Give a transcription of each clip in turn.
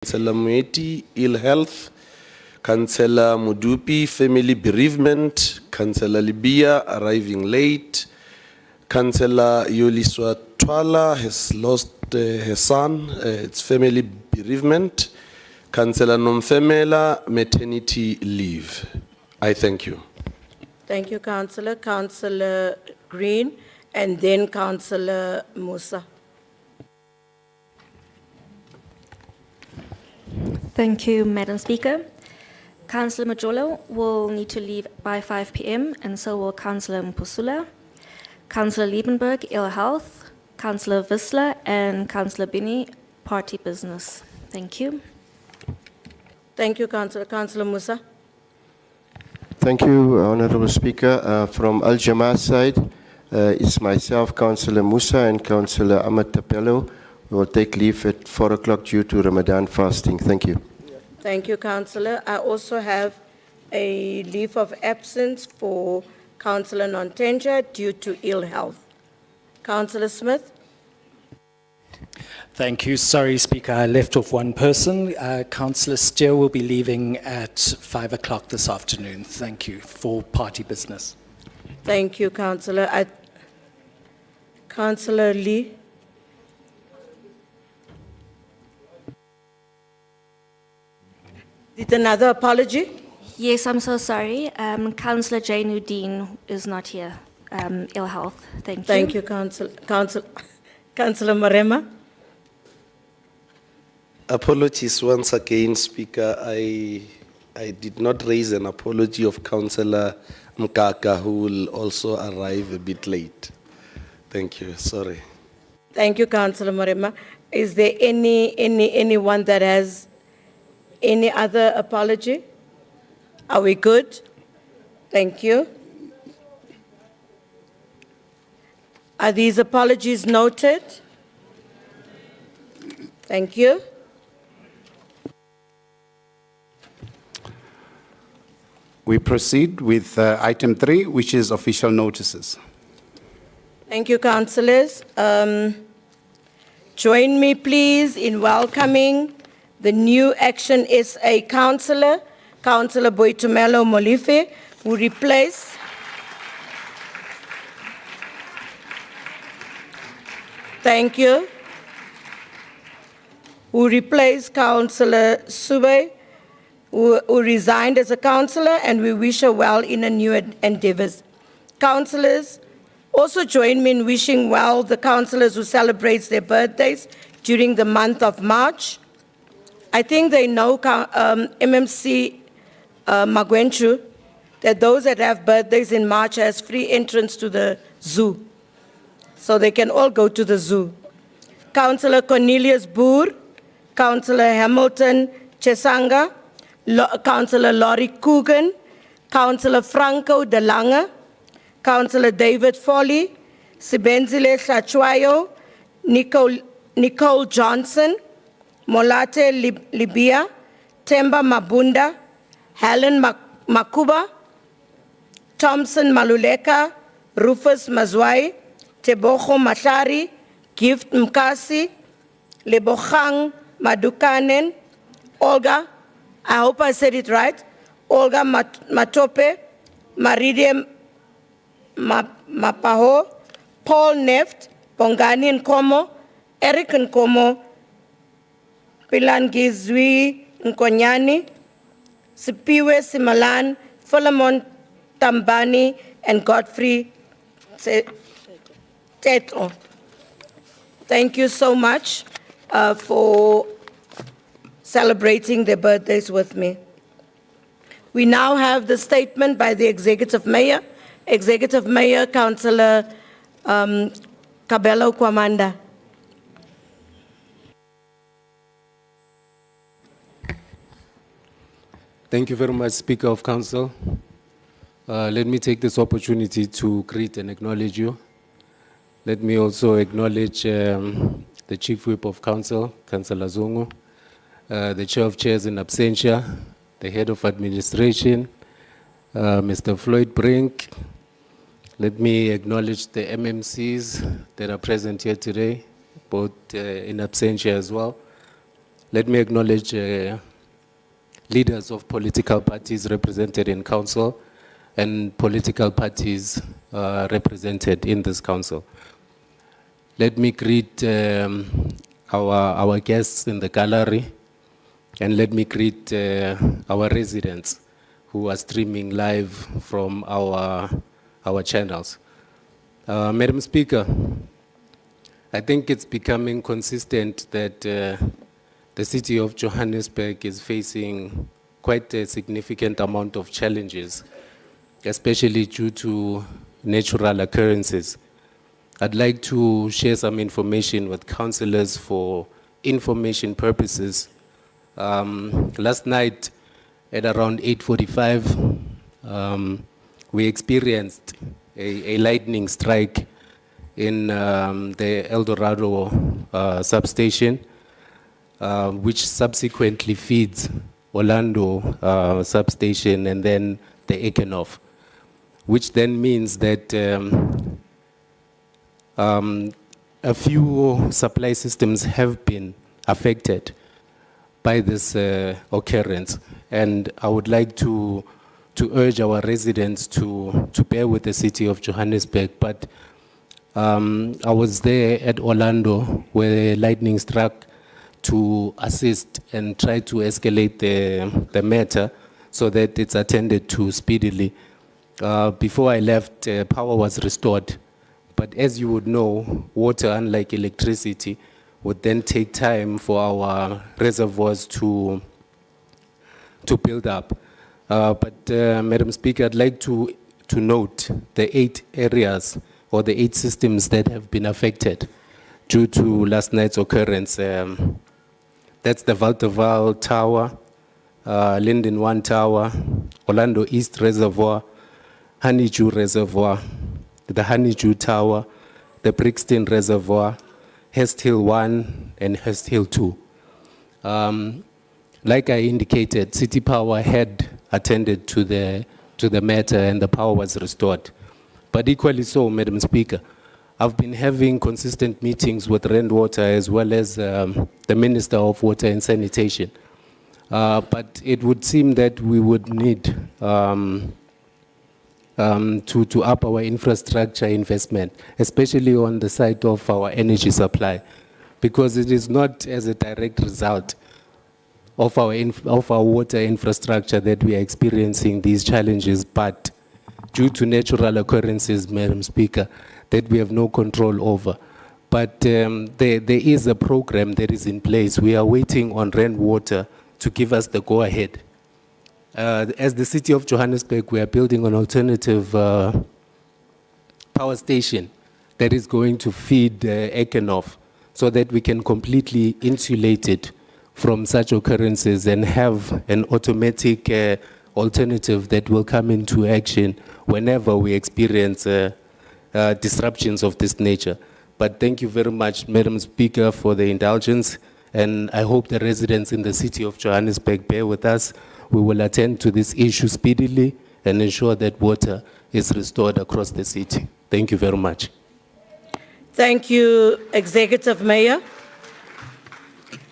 Councillor Moeti, ill health. Councillor Mudupi, family bereavement. Councillor Libya, arriving late. Councillor Yoliswa Twala has lost her son, it's family bereavement. Councillor Nomfemela, maternity leave. I thank you. Thank you, Councillor. Councillor Green, and then Councillor Musa. Thank you, Madam Speaker. Councillor Majolo will need to leave by 5 p.m. and so will Councillor Mpusula, Councillor Liebenberg, ill health, Councillor Visler, and Councillor Bini, party business. Thank you. Thank you, Councillor. Councillor Musa. Thank you, Honourable Speaker. From Al Jamaa side, it's myself, Councillor Musa, and Councillor Ahmed Tapelo. We will take leave at 4 o'clock due to Ramadan fasting. Thank you. Thank you, Councillor. I also have a leave of absence for Councillor Nontenja due to ill health. Councillor Smith. Thank you. Sorry, Speaker, I left off one person. Councillor Steer will be leaving at 5 o'clock this afternoon. Thank you for party business. Thank you, Councillor. Councillor Lee. Did another apology? Yes, I'm so sorry. Councillor Jainuddin is not here. Ill health. Thank you. Thank you, Councillor Marema. Apologies once again, Speaker. I did not raise an apology of Councillor Mkaka, who will also arrive a bit late. Thank you. Sorry. Thank you, Councillor Marema. Is there anyone that has any other apology? Are we good? Thank you. Are these apologies noted? Thank you. We proceed with item 3, which is official notices. Thank you, councillors. Join me, please, in welcoming the new Action SA councillor, Councillor Boitumelo Molife, who replaced Councillor Sube, who resigned as a councillor, and we wish her well in her new endeavors. Councillors, also join me in wishing well the councillors who celebrate their birthdays during the month of March. I think they know MMC Magwenchu, that those that have birthdays in March has free entrance to the zoo. So they can all go to the zoo. Councillor Cornelius Boer, Councillor Hamilton Chesanga, Councillor Laurie Coogan, Councillor Franco De Lange, Councillor David Foley, Sibenzile Hlachwayo, Nicole Johnson, Molate Libya, Temba Mabunda, Helen Makuba, Thompson Maluleka, Rufus Mazwai, Tebogo Mashari, Gift Mkasi, Lebogang Madukanen, Olga, I hope I said it right, Olga Matope, Maridiam Mapaho, Paul Neft, Bongani Nkomo, Eric Nkomo, Pilangizwi Nkonyani, Sipiwe Simalan, Philemon Tambani, and Godfrey Teto. Thank you so much for celebrating their birthdays with me. We now have the statement by the Executive Mayor. Executive Mayor, Councillor Kabelo Kwamanda. Thank you very much, Speaker of Council. Let me take this opportunity to greet and acknowledge you. Let me also acknowledge the Chief Whip of Council, Councillor Zongo, the Chair of Chairs in absentia, the Head of Administration, Mr. Floyd Brink. Let me acknowledge the MMCs that are present here today, both in absentia as well. let me acknowledge leaders of political parties represented in council and political parties represented in this council. Let me greet our guests in the gallery, and let me greet our residents who are streaming live from our channels. Madam Speaker, I think it's becoming consistent that the city of Johannesburg is facing quite a significant amount of challenges, especially due to natural occurrences. I'd like to share some information with councillors for information purposes. Last night at around 8:45, we experienced a lightning strike in the El Dorado substation, which subsequently feeds Orlando substation and then the Ekenoff, which then means that a few supply systems have been affected by this occurrence. And I would like to urge our residents to bear with the city of Johannesburg. But I was there at Orlando where lightning struck to assist and try to escalate the matter so that it's attended to speedily. Before I left, power was restored. But as you would know, water, unlike electricity, would then take time for our reservoirs to build up. Madam Speaker, I'd like to note the 8 areas or the 8 systems that have been affected due to last night's occurrence. That's the Valterval Tower, Linden 1 Tower, Orlando East Reservoir, Honeydew Reservoir, the Honeydew Tower, the Brixton Reservoir, Hest Hill 1 and Hest Hill 2. Like I indicated, City Power had attended to the matter and the power was restored. But equally so, Madam Speaker, I've been having consistent meetings with Rand Water as well as the Minister of Water and Sanitation. But it would seem that we would need to up our infrastructure investment, especially on the side of our energy supply, because it is not as a direct result of our water infrastructure that we are experiencing these challenges, but due to natural occurrences, Madam Speaker, that we have no control over. But there is a program that is in place. We are waiting on Rand Water to give us the go-ahead. As the city of Johannesburg, we are building an alternative power station that is going to feed Ekenoff so that we can completely insulate it from such occurrences and have an automatic alternative that will come into action whenever we experience disruptions of this nature. But thank you very much, Madam Speaker, for the indulgence, and I hope the residents in the city of Johannesburg bear with us. We will attend to this issue speedily and ensure that water is restored across the city. Thank you very much. Thank you, Executive Mayor.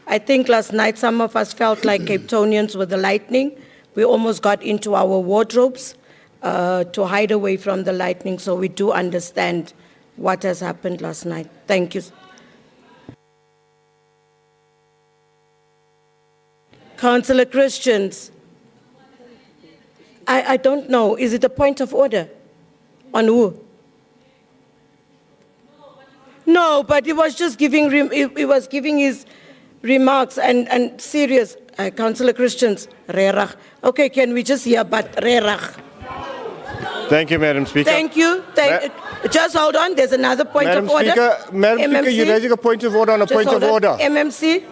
I think last night some of us felt like Cape Townians with the lightning. We almost got into our wardrobes to hide away from the lightning, so we do understand what has happened last night. Thank you. Councillor Christians. I don't know. Is it a point of order? On who? No, but he was just giving his remarks and serious. Councillor Christians, rerach. Okay, can we just hear but rerach? Thank you, Madam Speaker. Thank you. Just hold on. There's another point of order. Madam Speaker, you're raising a point of order on a Just point hold of on. order. MMC.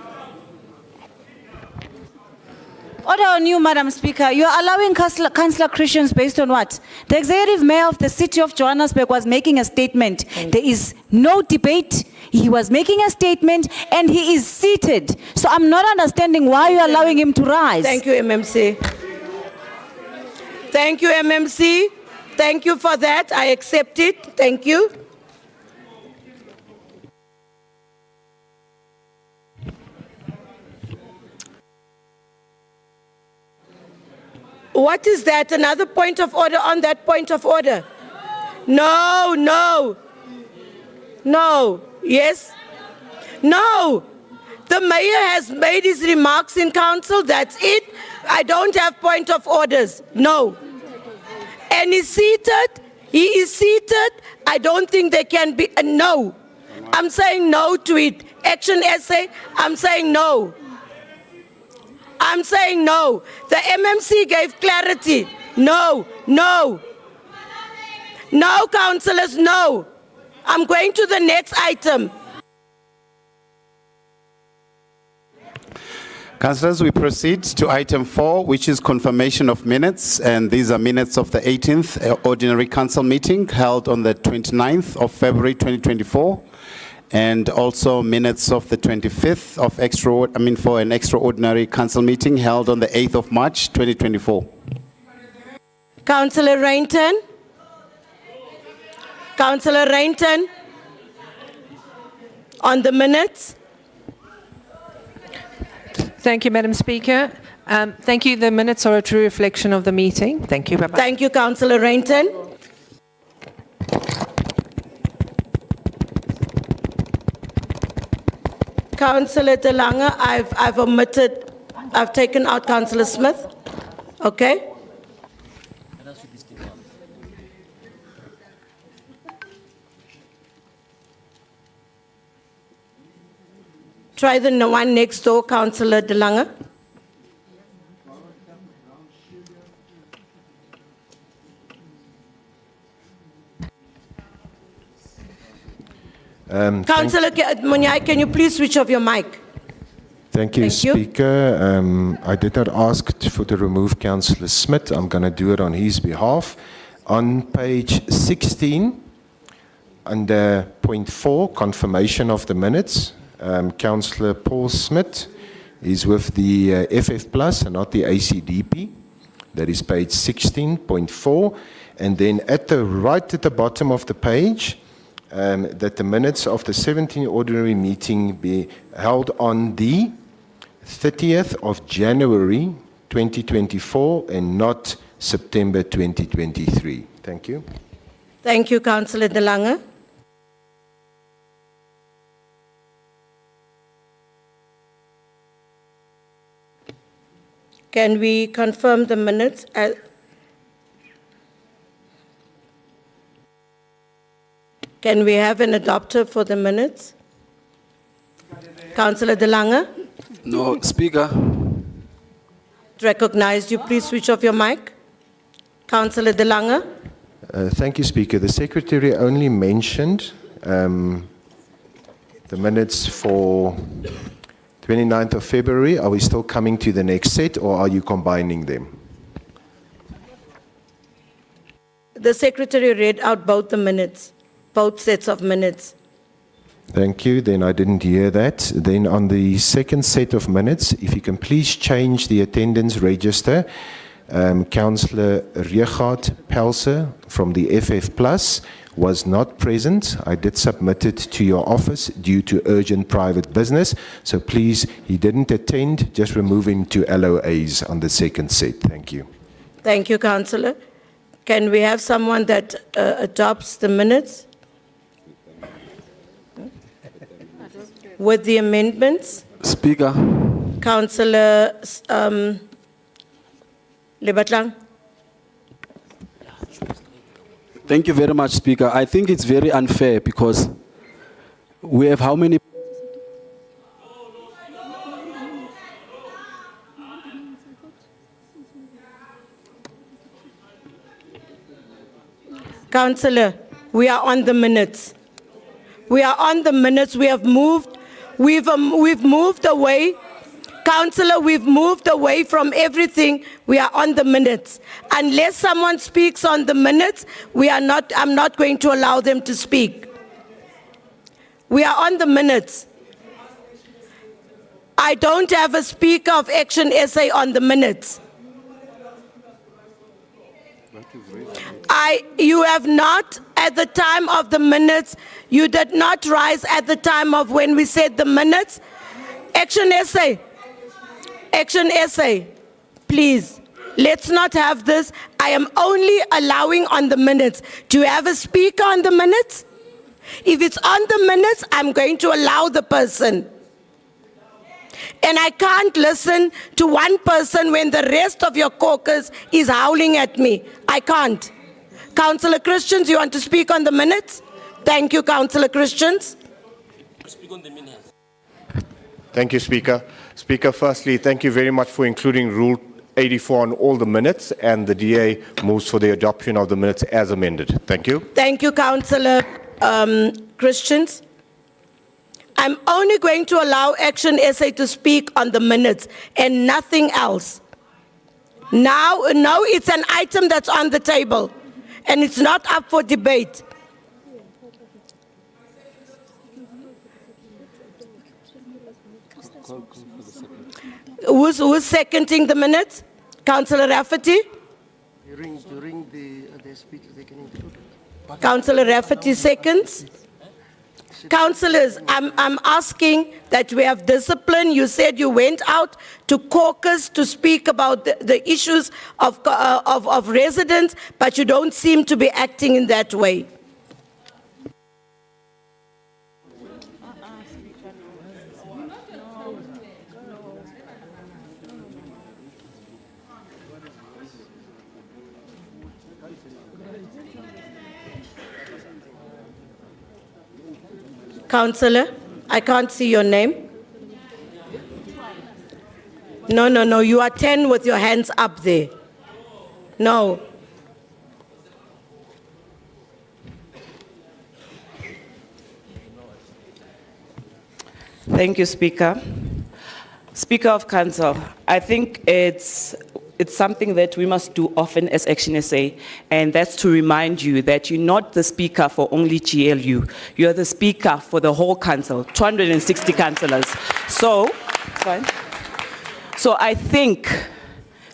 Order on you, Madam Speaker. You are allowing Councillor Christians based on what? The Executive Mayor of the City of Johannesburg was making a statement. There is no debate. He was making a statement and he is seated. So I'm not understanding why you are allowing him to rise. Thank you, MMC. Thank you, MMC. Thank you for that. I accept it. Thank you. What is that? Another point of order on that point of order? No, no. No. Yes? No. The mayor has made his remarks in council. That's it. I don't have point of orders. No. And he's seated. He is seated. I don't think there can be a no. I'm saying no to it. Action essay, I'm saying no. I'm saying no. The MMC gave clarity. No, no. No, councillors, no. I'm going to the next item. Councillors, we proceed to item 4, which is confirmation of minutes. And these are minutes of the 18th Ordinary Council meeting held on the 29th of February 2024. And also minutes of the 25th of for an extraordinary council meeting held on the 8th of March 2024. Councillor Rainton. Councillor Rainton. On the minutes. Thank you, Madam Speaker. Thank you. The minutes are a true reflection of the meeting. Thank you. Bye-bye. Thank you, Councillor Rainton. Councillor De Lange, I've omitted, I've taken out Councillor Smith. Okay? Try the one next door, Councillor De Lange. Councillor Munyai, can you please switch off your mic? Thank you, Thank you. Speaker. I did not ask for to remove Councillor Smith. I'm going to do it on his behalf. On page 16, under point 4, confirmation of the minutes, Councillor Paul Smith is with the FF Plus and not the ACDP. That is page 16.4. And then at the right at the bottom of the page, that the minutes of the 17th ordinary meeting be held on the 30th of January 2024 and not September 2023. Thank you. Thank you, Councillor De Lange. Can we confirm the minutes? Can we have an adopter for the minutes? Councillor De Lange, No, Speaker. recognized you. Please switch off your mic. Councillor De Lange. Thank you, Speaker. The Secretary only mentioned the minutes for 29th of February. Are we still coming to the next set or are you combining them? The Secretary read out both the minutes, both sets of minutes. Thank you. Then I didn't hear that. Then on the second set of minutes, if you can please change the attendance register. Councillor Regaard Pelser from the FF Plus was not present. I did submit it to your office due to urgent private business. So please, he didn't attend. Just remove him to LOAs on the second set. Thank you. Thank you, Councillor. Can we have someone that adopts the minutes with the amendments? Speaker. Councillor Lebatlang. Thank you very much, Speaker. I think it's very unfair because we have how many? Councillor, we are on the minutes. We are on the minutes. We have moved. We've moved away. Councillor, we've moved away from everything. We are on the minutes. Unless someone speaks on the minutes, I'm not going to allow them to speak. We are on the minutes. I don't have a speaker of action essay on the minutes. You have not, at the time of the minutes, you did not rise at the time of when we said the minutes. Action essay. Action essay, please. Let's not have this. I am only allowing on the minutes. Do you have a speaker on the minutes? If it's on the minutes, I'm going to allow the person. And I can't listen to one person when the rest of your caucus is howling at me. I can't. Councillor Christians, you want to speak on the minutes? Thank you, Councillor Christians. Thank you, Speaker. Speaker, firstly, thank you very much for including Rule 84 on all the minutes, and the DA moves for the adoption of the minutes as amended. Thank you. Thank you, Councillor Christians. I'm only going to allow Action SA to speak on the minutes and nothing else. Now, no, it's an item that's on the table and it's not up for debate. Who's seconding the minutes? Councillor Rafferty? During the speech, they can include. Councillor Rafferty seconds. Councillors, I'm asking that we have discipline. You said you went out to caucus to speak about the issues of residents, but you don't seem to be acting in that way. Councillor, I can't see your name. No, you are 10 with your hands up there. No. Thank you, Speaker. Speaker of Council, I think it's something that we must do often as Action SA, and that's to remind you that you're not the Speaker for only GLU. You're the Speaker for the whole Council, 260 councillors. So I think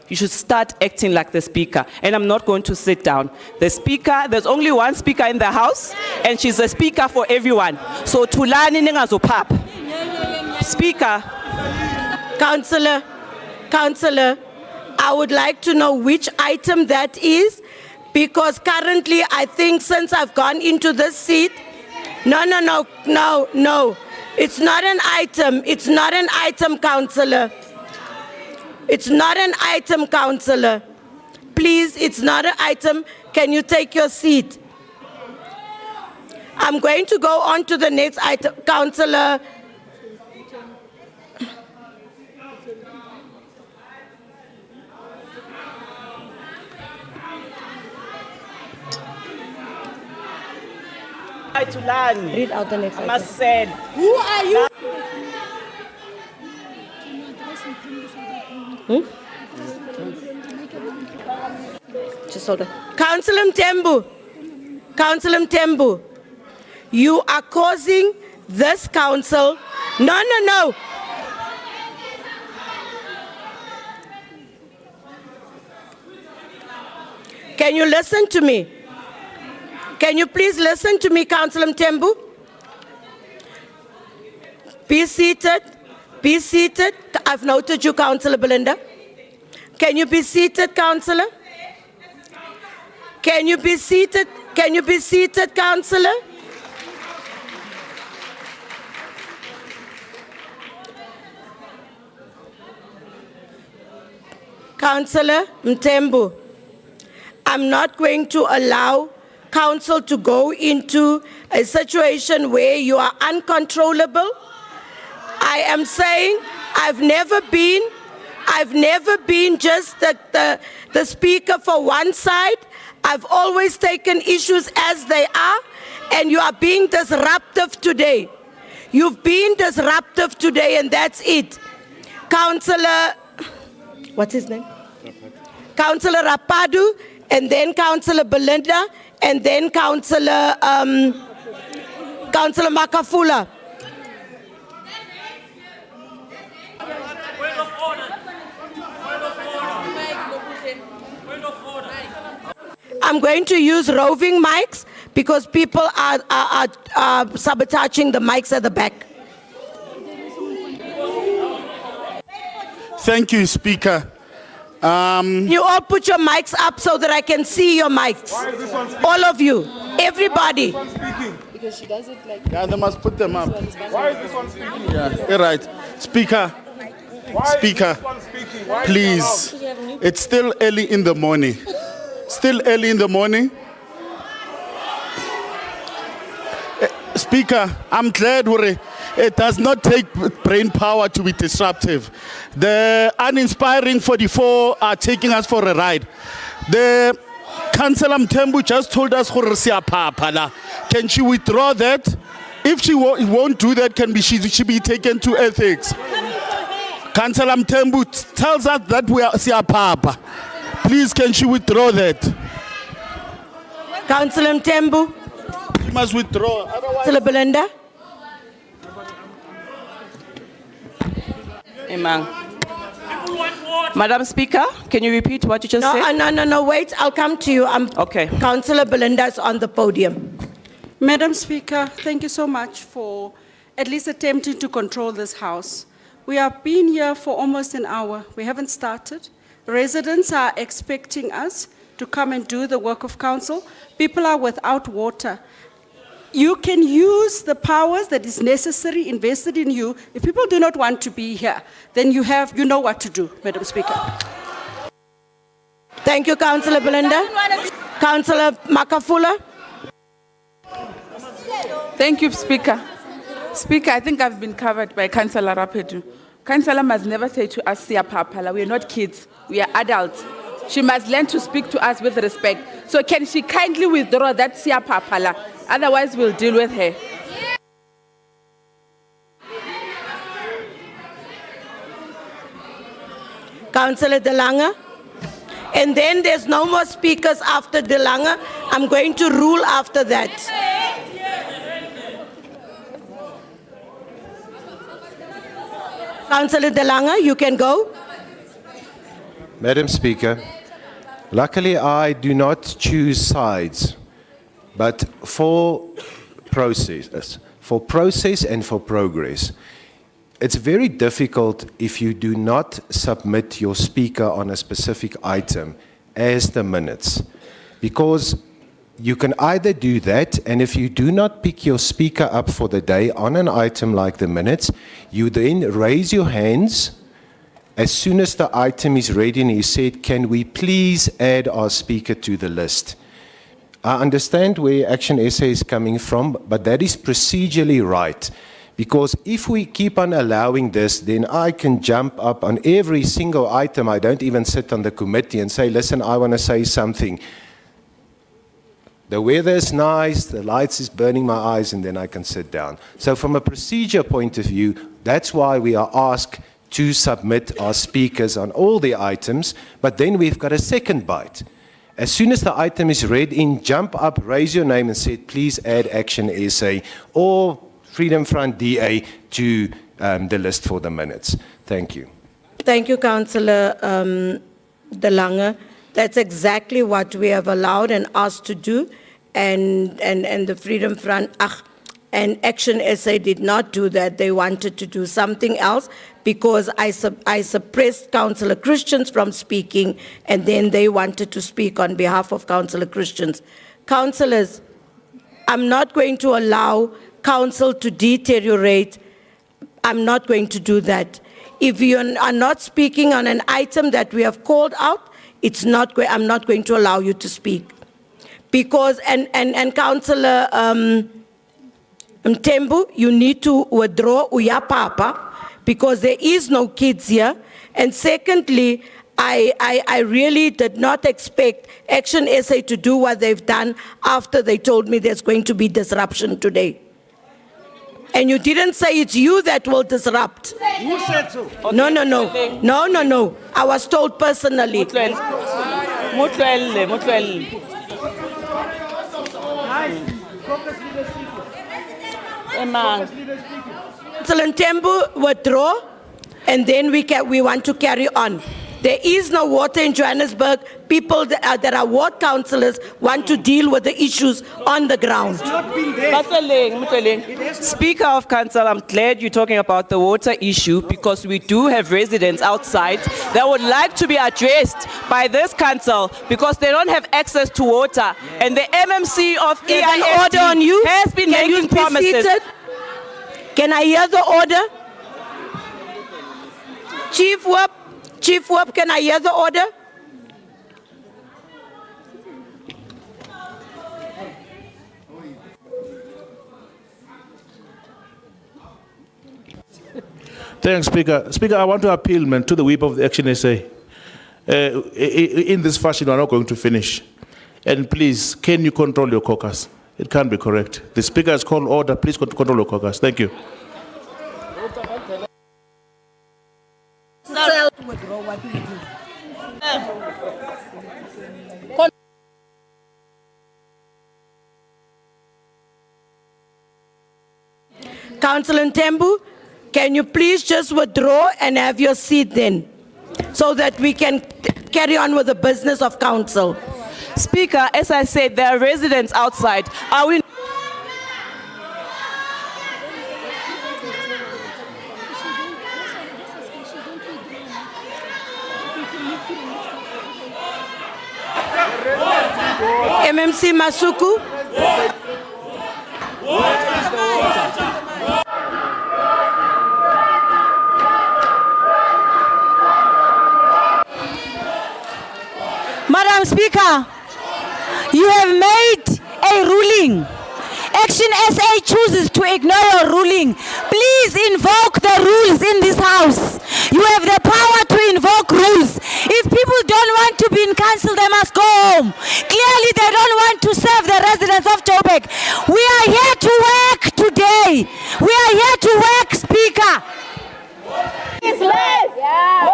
you should start acting like the Speaker, and I'm not going to sit down. The Speaker, there's only one Speaker in the House, and she's the Speaker for everyone. So tulani ningazopap. Speaker. Councillor, I would like to know which item that is, because currently I think since I've gone into this seat, no. It's not an item. It's not an item, Councillor. It's not an item, Councillor. Please, it's not an item. Can you take your seat? I'm going to go on to the next item, Councillor. To learn. Read out the next I item. must say. Who are you? Just hold on. Councillor Mtembu, you are causing this council. No. Can you listen to me? Can you please listen to me, Councillor Mtembu? Be seated. Be seated. I've noted you, Councillor Belinda. Can you be seated, Councillor? Can you be seated? Can you be seated, Councillor? Councillor Mtembu, I'm not going to allow Council to go into a situation where you are uncontrollable. I am saying I've never been just the speaker for one side. I've always taken issues as they are, and you are being disruptive today. You've been disruptive today, and that's it. Councillor, what's his name? Councillor Rapadu, and then Councillor Belinda, and then Councillor Makafula. I'm going to use roving mics because people are sabotaging the mics at the back. Thank you, Speaker. You all put your mics up so that I can see your mics. All of you, everybody. Because she does it like... Yeah, they must put them up. Why is this one speaking? Yeah, you're right. Speaker, please. It's still early in the morning. Still early in the morning. Speaker, I'm glad it does not take brain power to be disruptive. The uninspiring 44 are taking us for a ride. The Councillor Mthembu just told us can she withdraw that? If she won't do that, she be taken to ethics? Councillor Mthembu tells us that we are siapapa. Please, can she withdraw that? Councillor Mthembu. She must withdraw. Councillor Belinda. Amen. Madam Speaker, can you repeat what you just said? No, wait, I'll come to you. Okay. Councillor Belinda is on the podium. Madam Speaker, thank you so much for at least attempting to control this House. We have been here for almost an hour. We haven't started. Residents are expecting us to come and do the work of council. People are without water. You can use the powers that is necessary invested in you. If people do not want to be here, then you know what to do, Madam Speaker. Thank you, Councillor Belinda. Councillor Makafula. Thank you, Speaker. Speaker, I think I've been covered by Councillor Rapedu. Councillor must never say to us, Siya Papala, we are not kids, we are adults. She must learn to speak to us with respect. So can she kindly withdraw that Siya Papala? Otherwise, we'll deal with her. Councillor De Lange. And then there's no more speakers after De Lange. I'm going to rule after that. Councillor De Lange, you can go. Madam Speaker, luckily I do not choose sides, but for process and for progress. It's very difficult if you do not submit your speaker on a specific item as the minutes, because you can either do that, and if you do not pick your speaker up for the day on an item like the minutes, you then raise your hands as soon as the item is ready and you said, can we please add our speaker to the list? I understand where Action SA is coming from, but that is procedurally right. Because if we keep on allowing this, then I can jump up on every single item. I don't even sit on the committee and say, listen, I want to say something. The weather is nice, the lights is burning my eyes, and then I can sit down. So from a procedure point of view, that's why we are asked to submit our speakers on all the items, but then we've got a second bite. As soon as the item is read in, jump up, raise your name and say, please add Action SA or Freedom Front DA to the list for the minutes. Thank you. Thank you, Councillor De Lange. That's exactly what we have allowed and asked to do, and the Freedom Front and Action SA did not do that. They wanted to do something else because I suppressed Councillor Christians from speaking, and then they wanted to speak on behalf of Councillor Christians. Councillors, I'm not going to allow council to deteriorate. I'm not going to do that. If you are not speaking on an item that we have called out, I'm not going to allow you to speak. Because, and Councillor Mthembu, you need to withdraw Uya Papa, because there is no kids here. And secondly, I really did not expect Action SA to do what they've done after they told me there's going to be disruption today. And you didn't say it's you that will disrupt. Who said so? Okay. No. I was told personally. Councillor Mthembu, withdraw, and then we want to carry on. There is no water in Johannesburg. People that are ward councillors want to deal with the issues on the ground. Speaker of Council, I'm glad you're talking about the water issue because we do have residents outside that would like to be addressed by this council because they don't have access to water. And the MMC of There's an order on you. has been Can you making be promises. seated? Can I hear the order? Chief Whip, can I hear the order? Thanks, Speaker. Speaker, I want to appeal, man, to the whip of the Action SA. In this fashion, we're not going to finish. And please, can you control your caucus? It can't be correct. The Speaker has called order. Please control your caucus. Thank you. Councillor Ntembu, can you please just withdraw and have your seat then, so that we can carry on with the business of council? Speaker, as I said, there are residents outside. Are we? MMC Masuku? Madam Speaker, you have made a ruling. Action SA chooses to ignore your ruling. Please invoke the rules in this house. You have the power to invoke rules. If people don't want to be in council, they must go home. Clearly, they don't want to serve the residents of Joburg. We are here to work today. We are here to work, Speaker. It's life. Yeah.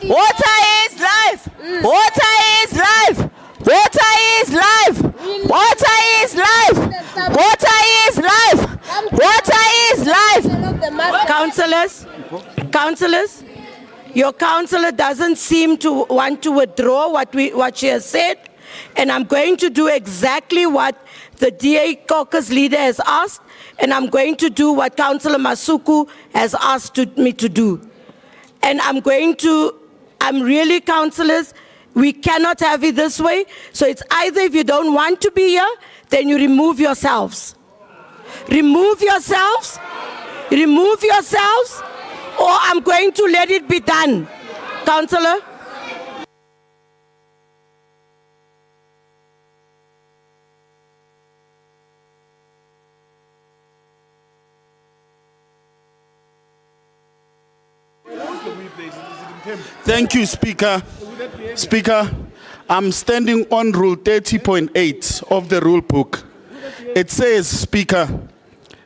Water is life. Water is life. Water is life. Water is life. Water is life. Water is life. Water is life. Water is life. Councillors, your councillor doesn't seem to want to withdraw what she has said, and I'm going to do exactly what the DA caucus leader has asked, and I'm going to do what Councillor Masuku has asked me to do. And I'm really, councillors, we cannot have it this way. So it's either if you don't want to be here, then you remove yourselves. Remove yourselves, or I'm going to let it be done. Councillor? Thank you, Speaker. Speaker, I'm standing on Rule 30.8 of the rule book. It says, Speaker,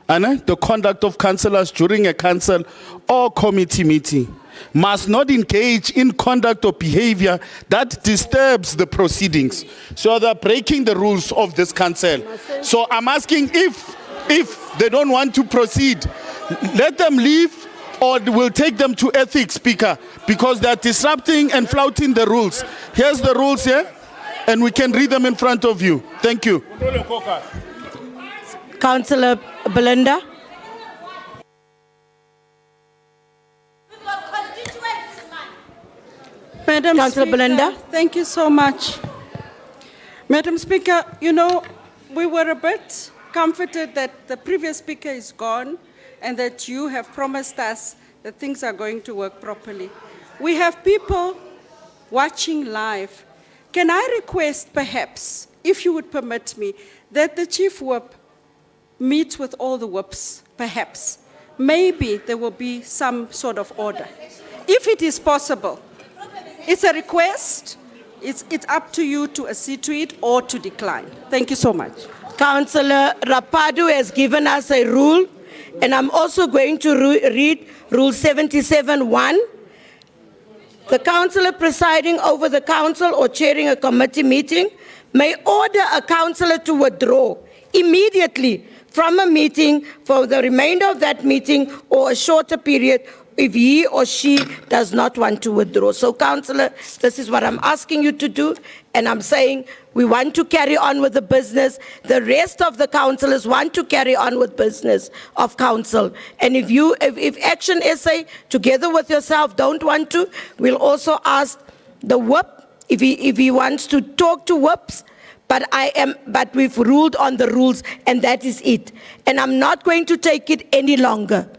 the conduct of councillors during a council or committee meeting must not engage in conduct or behavior that disturbs the proceedings. So they're breaking the rules of this council. So I'm asking if they don't want to proceed, let them leave, or we'll take them to ethics, Speaker, because they're disrupting and flouting the rules. Here's the rules here, and we can read them in front of you. Thank you. Councillor Belinda? Madam Councillor Speaker, Belinda? Thank you so much. Madam Speaker, you know, we were a bit comforted that the previous speaker is gone and that you have promised us that things are going to work properly. We have people watching live. Can I request, perhaps, if you would permit me, that the Chief Whip meet with all the whips, perhaps? Maybe there will be some sort of order. If it is possible, it's a request. It's up to you to accede to it or to decline. Thank you so much. Councillor Rapadu has given us a rule, and I'm also going to read Rule 77(1). The councillor presiding over the council or chairing a committee meeting may order a councillor to withdraw immediately from a meeting for the remainder of that meeting or a shorter period, if he or she does not want to withdraw. So, Councillor, this is what I'm asking you to do, and I'm saying we want to carry on with the business. The rest of the councillors want to carry on with business of council. And if Action SA, together with yourself, don't want to, we'll also ask the whip if he wants to talk to whips. But we've ruled on the rules, and that is it. And I'm not going to take it any longer.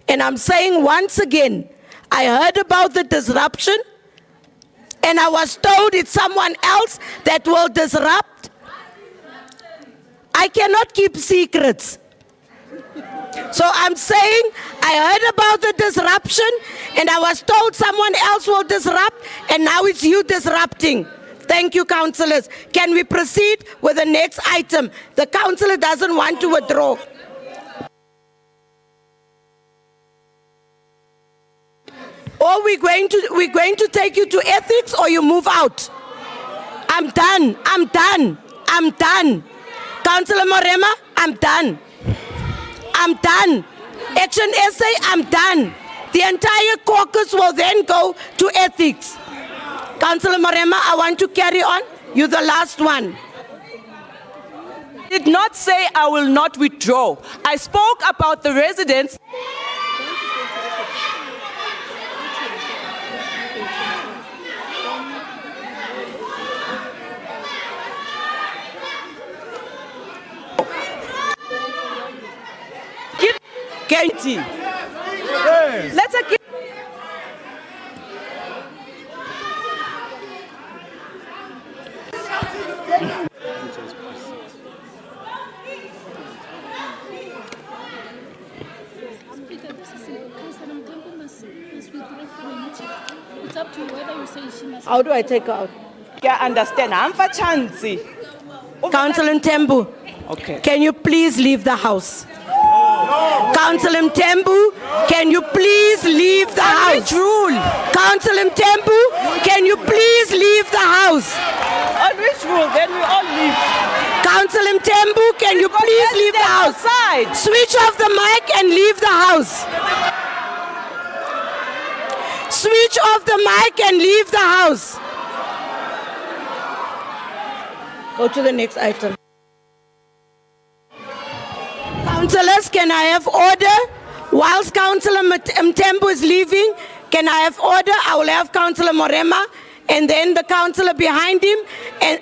And I'm saying once again, I heard about the disruption, and I was told it's someone else that will disrupt. I cannot keep secrets. So I'm saying I heard about the disruption, and I was told someone else will disrupt, and now it's you disrupting. Thank you, councillors. Can we proceed with the next item? The councillor doesn't want to withdraw. Or we're going to take you to ethics, or you move out. I'm done. I'm done. I'm done. Councillor Morema, I'm done. I'm done. Action SA, I'm done. The entire caucus will then go to ethics. Councillor Morema, I want to carry on. You're the last one. Did not say I will not withdraw. I spoke about the residents. Katie. Let's again. It's up to you whether you say she must. How do I take her out? I understand. I'm for chance. Councillor Tembu, Okay. can you please leave the house? Councillor Tembu, can you please leave the house? Rule. Councillor Tembu, can you please leave the house? On which rule? Then we all leave. Councillor Tembu, can you please leave the house? Outside. Switch off the mic and leave the house. Switch off the mic and leave the house. Go to the next item. Councillors, can I have order? Whilst Councillor Mtembu is leaving, can I have order? I will have Councillor Morema, and then the councillor behind him, and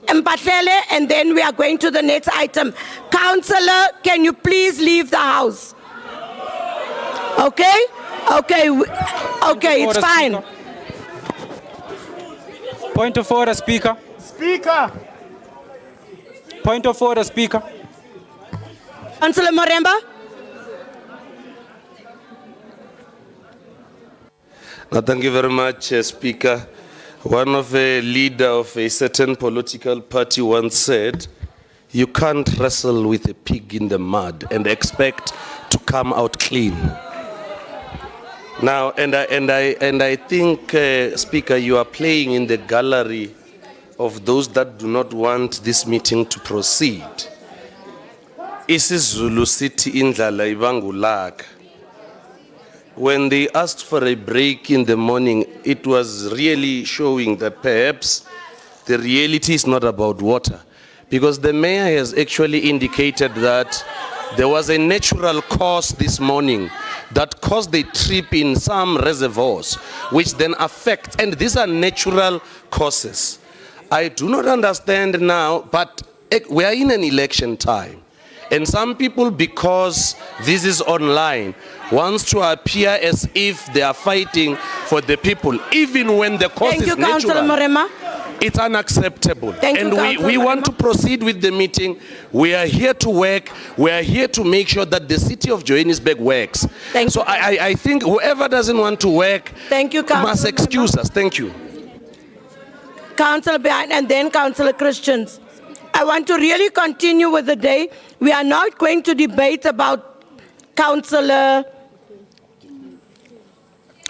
Mpatlele, and then we are going to the next item. Councillor, can you please leave the house? Okay? Okay, okay, it's fine. Point of order, Speaker. Speaker. Point of order, Speaker. Councillor Moremba? No, thank you very much, Speaker. One of the leader of a certain political party once said, you can't wrestle with a pig in the mud and expect to come out clean. Now, and I think, Speaker, you are playing in the gallery of those that do not want this meeting to proceed. isiZulu sithi indlala ibangulaka. When they asked for a break in the morning, it was really showing that perhaps the reality is not about water. Because the mayor has actually indicated that there was a natural cause this morning that caused a trip in some reservoirs, which then affect, and these are natural causes. I do not understand now, but we are in an election time. And some people, because this is online, wants to appear as if they are fighting for the people, even when the cause is natural. Councillor Morema. It's unacceptable. Thank you, And Councillor we want Morema. to proceed with the meeting. We are here to work. We are here to make sure that the city of Johannesburg works. So I think whoever doesn't want to work must excuse us. Thank you. Councillor behind, and then Councillor Christians. I want to really continue with the day. We are not going to debate about Councillor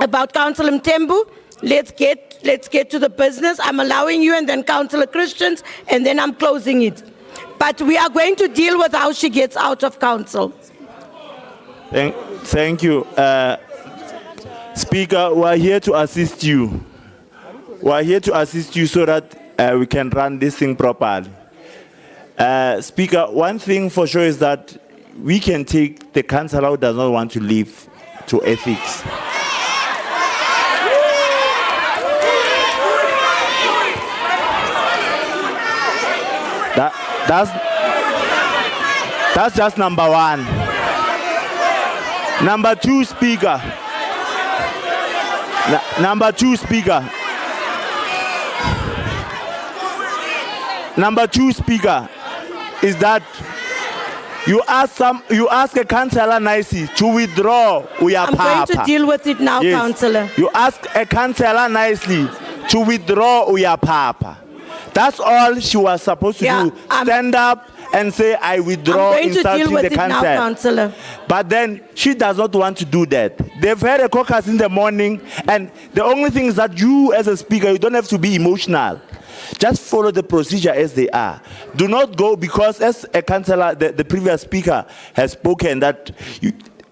Mtembu. Let's get to the business. I'm allowing you, and then Councillor Christians, and then I'm closing it. But we are going to deal with how she gets out of council. Thank you. Speaker, we are here to assist you. We are here to assist you so that we can run this thing properly. Speaker, one thing for sure is that we can take the councillor who does not want to leave to ethics. That's just number one. Number two, Speaker. Number two, Speaker. Number two, Speaker, is that you ask a councillor nicely to withdraw. I'm going to deal with it now, Councillor. You ask a councillor nicely to withdraw Uya Papa. That's all she was supposed to do. Stand up and say, I withdraw, I'm going to deal insulting with the it now, Councillor. But then she does not want to do that. They've had a caucus in the morning, and the only thing is that you, as a speaker, you don't have to be emotional. Just follow the procedure as they are. Do not go because, as a councillor, the previous speaker has spoken, that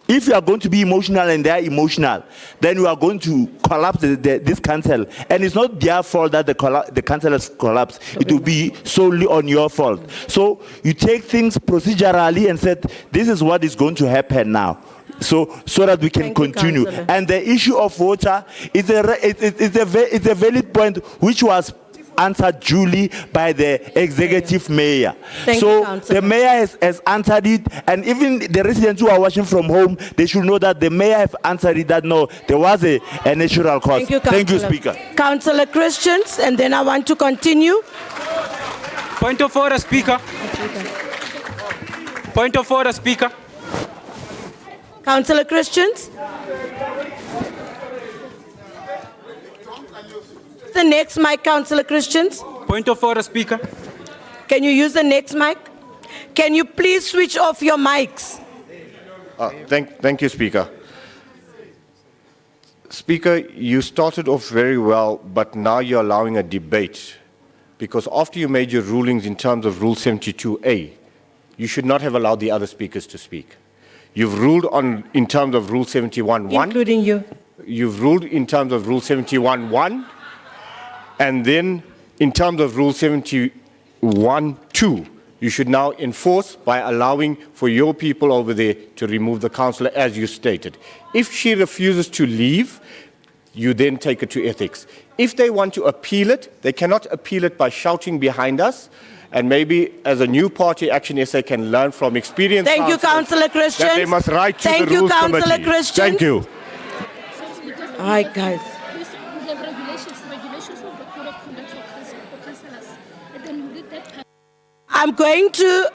if you are going to be emotional and they are emotional, then you are going to collapse this council. And it's not their fault that the council has collapsed. It will be solely on your fault. So you take things procedurally and said, this is what is going to happen now. So that we can continue. And the issue of water is a valid point which was answered duly by the executive mayor. The mayor has answered it, and even the residents who are watching from home, they should know that the mayor has answered it, that no, there was a natural cause. Thank you, Speaker. Councillor Christians, and then I want to continue. Point of order, Speaker. Point of order, Speaker. Councillor Christians. The next mic, Councillor Christians. Point of order, Speaker. Can you use the next mic? Can you please switch off your mics? Thank you, Speaker. Speaker, you started off very well, but now you're allowing a debate. Because after you made your rulings in terms of Rule 72A, you should not have allowed the other speakers to speak. You've ruled in terms of Rule 71.1. Including you. You've ruled in terms of Rule 71.1. And then, in terms of Rule 71.2, you should now enforce by allowing for your people over there to remove the councillor, as you stated. If she refuses to leave, you then take her to ethics. If they want to appeal it, they cannot appeal it by shouting behind us. And maybe, as a new party, Action SA can learn from experience. Thank you, Councillor Christians. That they must write to the Rules Committee. Councillor Christians. Thank you. All right, guys. We have regulations of the code of conduct for councillors. And then we read that.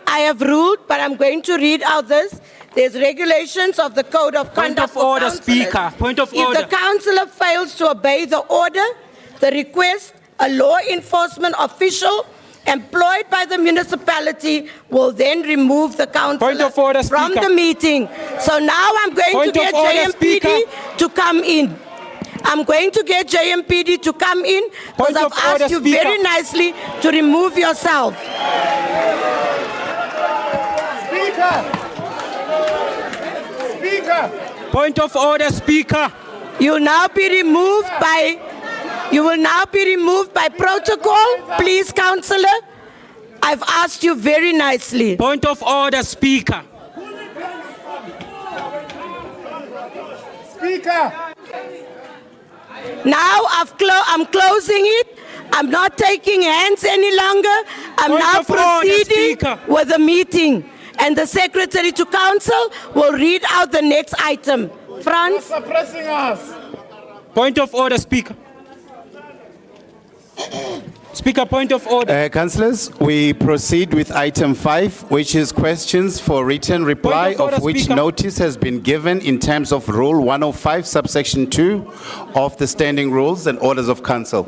I have ruled, but I'm going to read out this. There's regulations of the code of conduct for order, councillors. Speaker. Point of order. If the councillor fails to obey the order, the request, a law enforcement official employed by the municipality will then remove the councillor from the meeting. So now I'm going to get JMPD to come in. I'm going to get JMPD to come in because I've asked you very nicely to remove yourself. Speaker. Point of order, Speaker. You will now be removed by protocol. Please, Councillor. I've asked you very nicely. Point of order, Speaker. Speaker. Now I'm closing it. I'm not taking hands any longer. I'm now proceeding with the meeting. And the Secretary to Council will read out the next item. Franz? You're suppressing us. Point of order, Speaker. Speaker, point of order. Councillors, we proceed with item 5, which is questions for written reply, of which notice has been given in terms of Rule 105, subsection 2 of the Standing Rules and Orders of Council.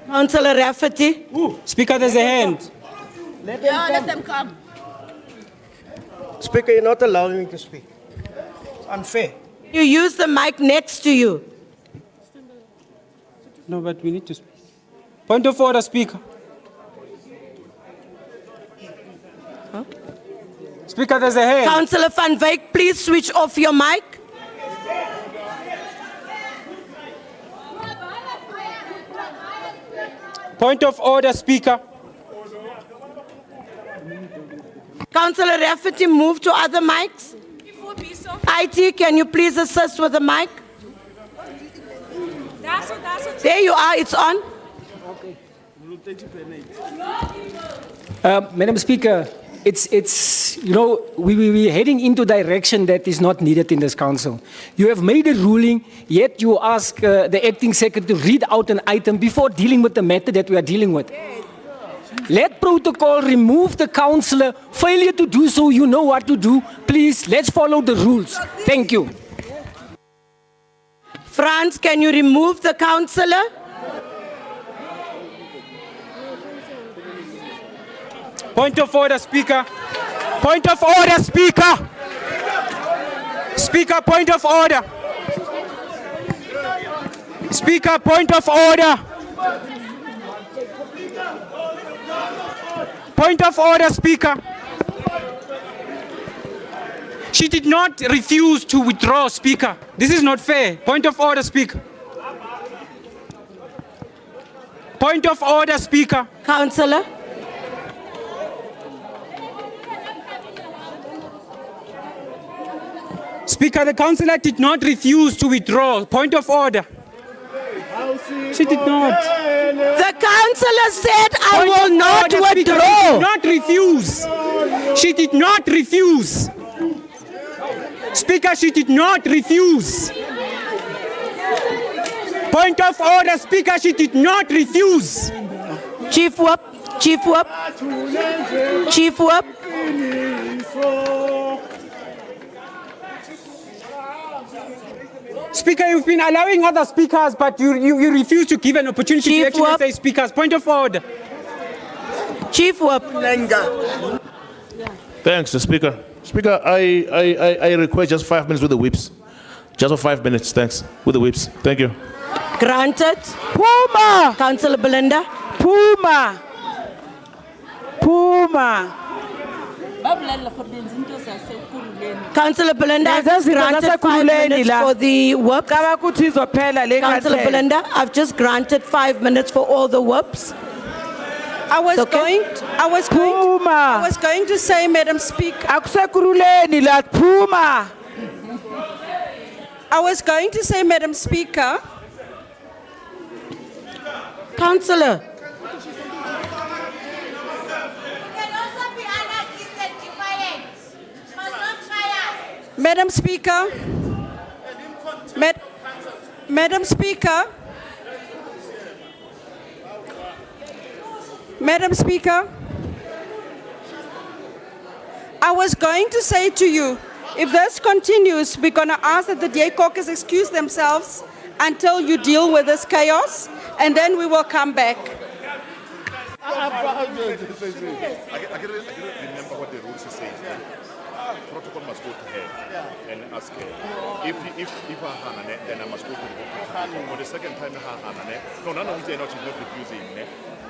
Councillor Rafferty. Speaker, there's a hand. Let them come. Speaker, you're not allowing me to speak. It's unfair. You use the mic next to you. No, but we need to speak. Point of order, Speaker. Huh? Speaker, there's a hand. Councillor Van Wyk, please switch off your mic. Point of order, Speaker. Councillor Rafferty, move to other mics. IT, can you please assist with the mic? There you are, it's on. Madam Speaker, we're heading into direction that is not needed in this council. You have made a ruling, yet you ask the acting secretary to read out an item before dealing with the matter that we are dealing with. Let protocol remove the councillor. Failure to do so, you know what to do. Please, let's follow the rules. Thank you. Franz, can you remove the councillor? Point of order, Speaker. Point of order, Speaker. Speaker, point of order. Speaker, point of order. Point of order, Speaker. She did not refuse to withdraw, Speaker. This is not fair. Point of order, Speaker. Point of order, Speaker. Councillor. Speaker, the councillor did not refuse to withdraw. Point of order. She did not. The councillor said, I Point will of not order, Speaker. withdraw. She did not refuse. She did not refuse. Speaker, she did not refuse. Point of order, Speaker, she did not refuse. Chief Whip, Chief Whip, Chief Whip. Speaker, you've been allowing other speakers, but you refuse to give an opportunity Chief to actually Whip. say speakers. Point of order. Chief Whip. Thanks, Speaker. Speaker, I request just 5 minutes with the whips. Just for 5 minutes, thanks. With the whips. Thank you. Granted. Puma. Councillor Belinda. Puma. Puma. Councillor Belinda, I've just granted 5 minutes for the whips. Councillor Belinda, I've just granted 5 minutes for all the whips. I was going to say, Madam Speaker. I was going to say, Madam Speaker. Councillor. Madam Speaker. Madam Speaker. Madam Speaker. I was going to say to you, if this continues, we're going to ask that the DA caucus excuse themselves until you deal with this chaos, and then we will come back. I can remember what the rules say. Protocol must go to her and ask her. If I hang then I must go to the protocol. For the second time, no, none of them she's not refusing.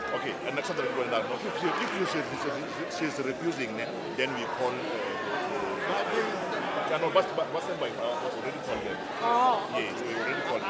Okay, and next time we go if she's refusing, then we call. No, but what's that by already called them? Yes, we already called them.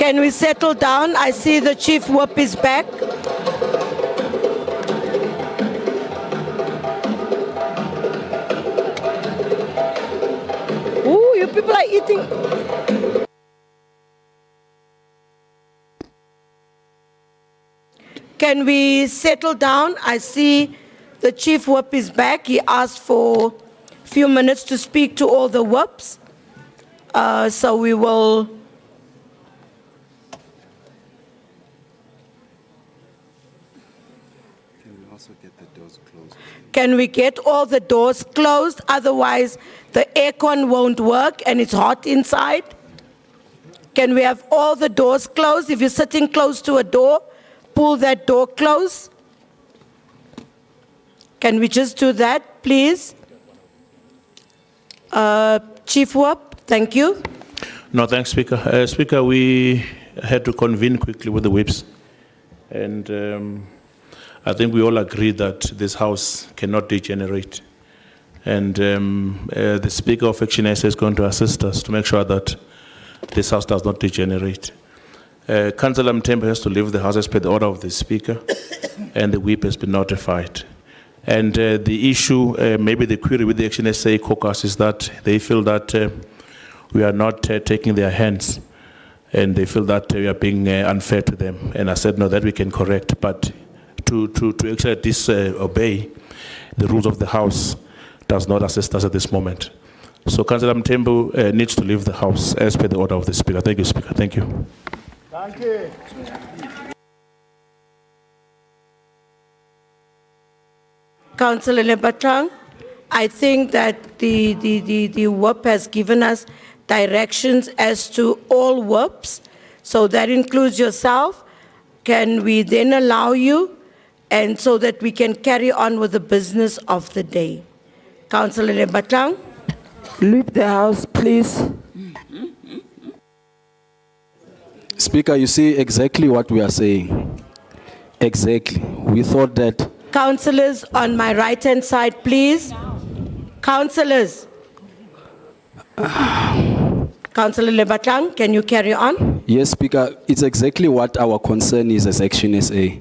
Can we settle down? I see the chief whip is back. Ooh, you people are eating. Can we settle down? I see the chief whip is back. He asked for a few minutes to speak to all the whips. So we will. Can we also get the doors closed? Can we get all the doors closed? Otherwise, the aircon won't work and it's hot inside. Can we have all the doors closed? If you're sitting close to a door, pull that door close. Can we just do that, please? Chief Whip, thank you. No, thanks, Speaker. Speaker, we had to convene quickly with the whips. And I think we all agree that this House cannot degenerate. And the Speaker of Action SA is going to assist us to make sure that this House does not degenerate. Councillor Mthembu has to leave the House as per the order of the Speaker, and the whip has been notified. And the issue, maybe the query with the Action SA caucus is that they feel that we are not taking their hands, and they feel that we are being unfair to them. And I said, no, that we can correct, but to actually disobey the rules of the House does not assist us at this moment. So Councillor Mthembu needs to leave the House as per the order of the Speaker. Thank you, Speaker. Thank you. Thank you. Councillor Lebatang, I think that the whip has given us directions as to all whips, so that includes yourself. Can we then allow you, and so that we can carry on with the business of the day? Councillor Lebatang. Leave the House, please. Speaker, you see exactly what we are saying. Exactly. We thought that... Councillors on my right-hand side, please. Councillors. Councillor Lebatang, can you carry on? Yes, Speaker, it's exactly what our concern is as Action SA,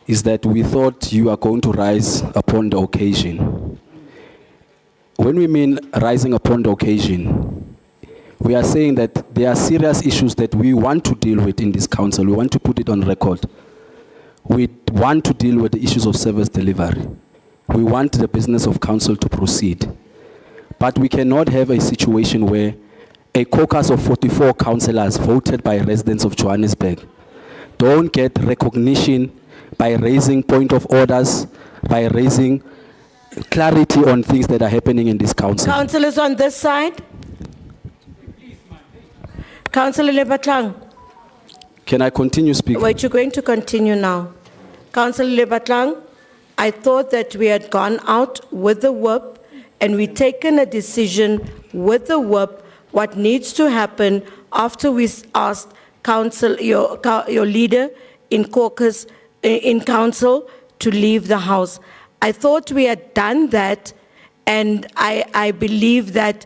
is that we thought you are going to rise upon the occasion. When we mean rising upon the occasion, we are saying that there are serious issues that we want to deal with in this council. We want to put it on record. We want to deal with the issues of service delivery. We want the business of council to proceed. But we cannot have a situation where a caucus of 44 councillors voted by residents of Johannesburg don't get recognition by raising point of orders, by raising clarity on things that are happening in this council. Councillors on this side. Councillor Lebatang. Can I continue speaking? Wait, you're going to continue now. Councillor Lebatang, I thought that we had gone out with the whip and we'd taken a decision with the whip what needs to happen after we asked council, your leader in caucus, in council to leave the House. I thought we had done that, and I believe that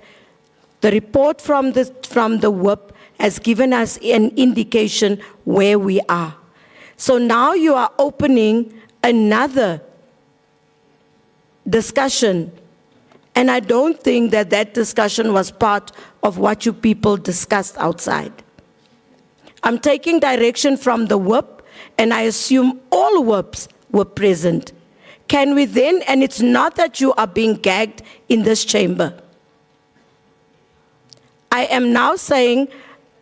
the report from the whip has given us an indication where we are. So now you are opening another discussion, and I don't think that that discussion was part of what you people discussed outside. I'm taking direction from the whip, and I assume all whips were present. Can we then, and it's not that you are being gagged in this chamber. I am now saying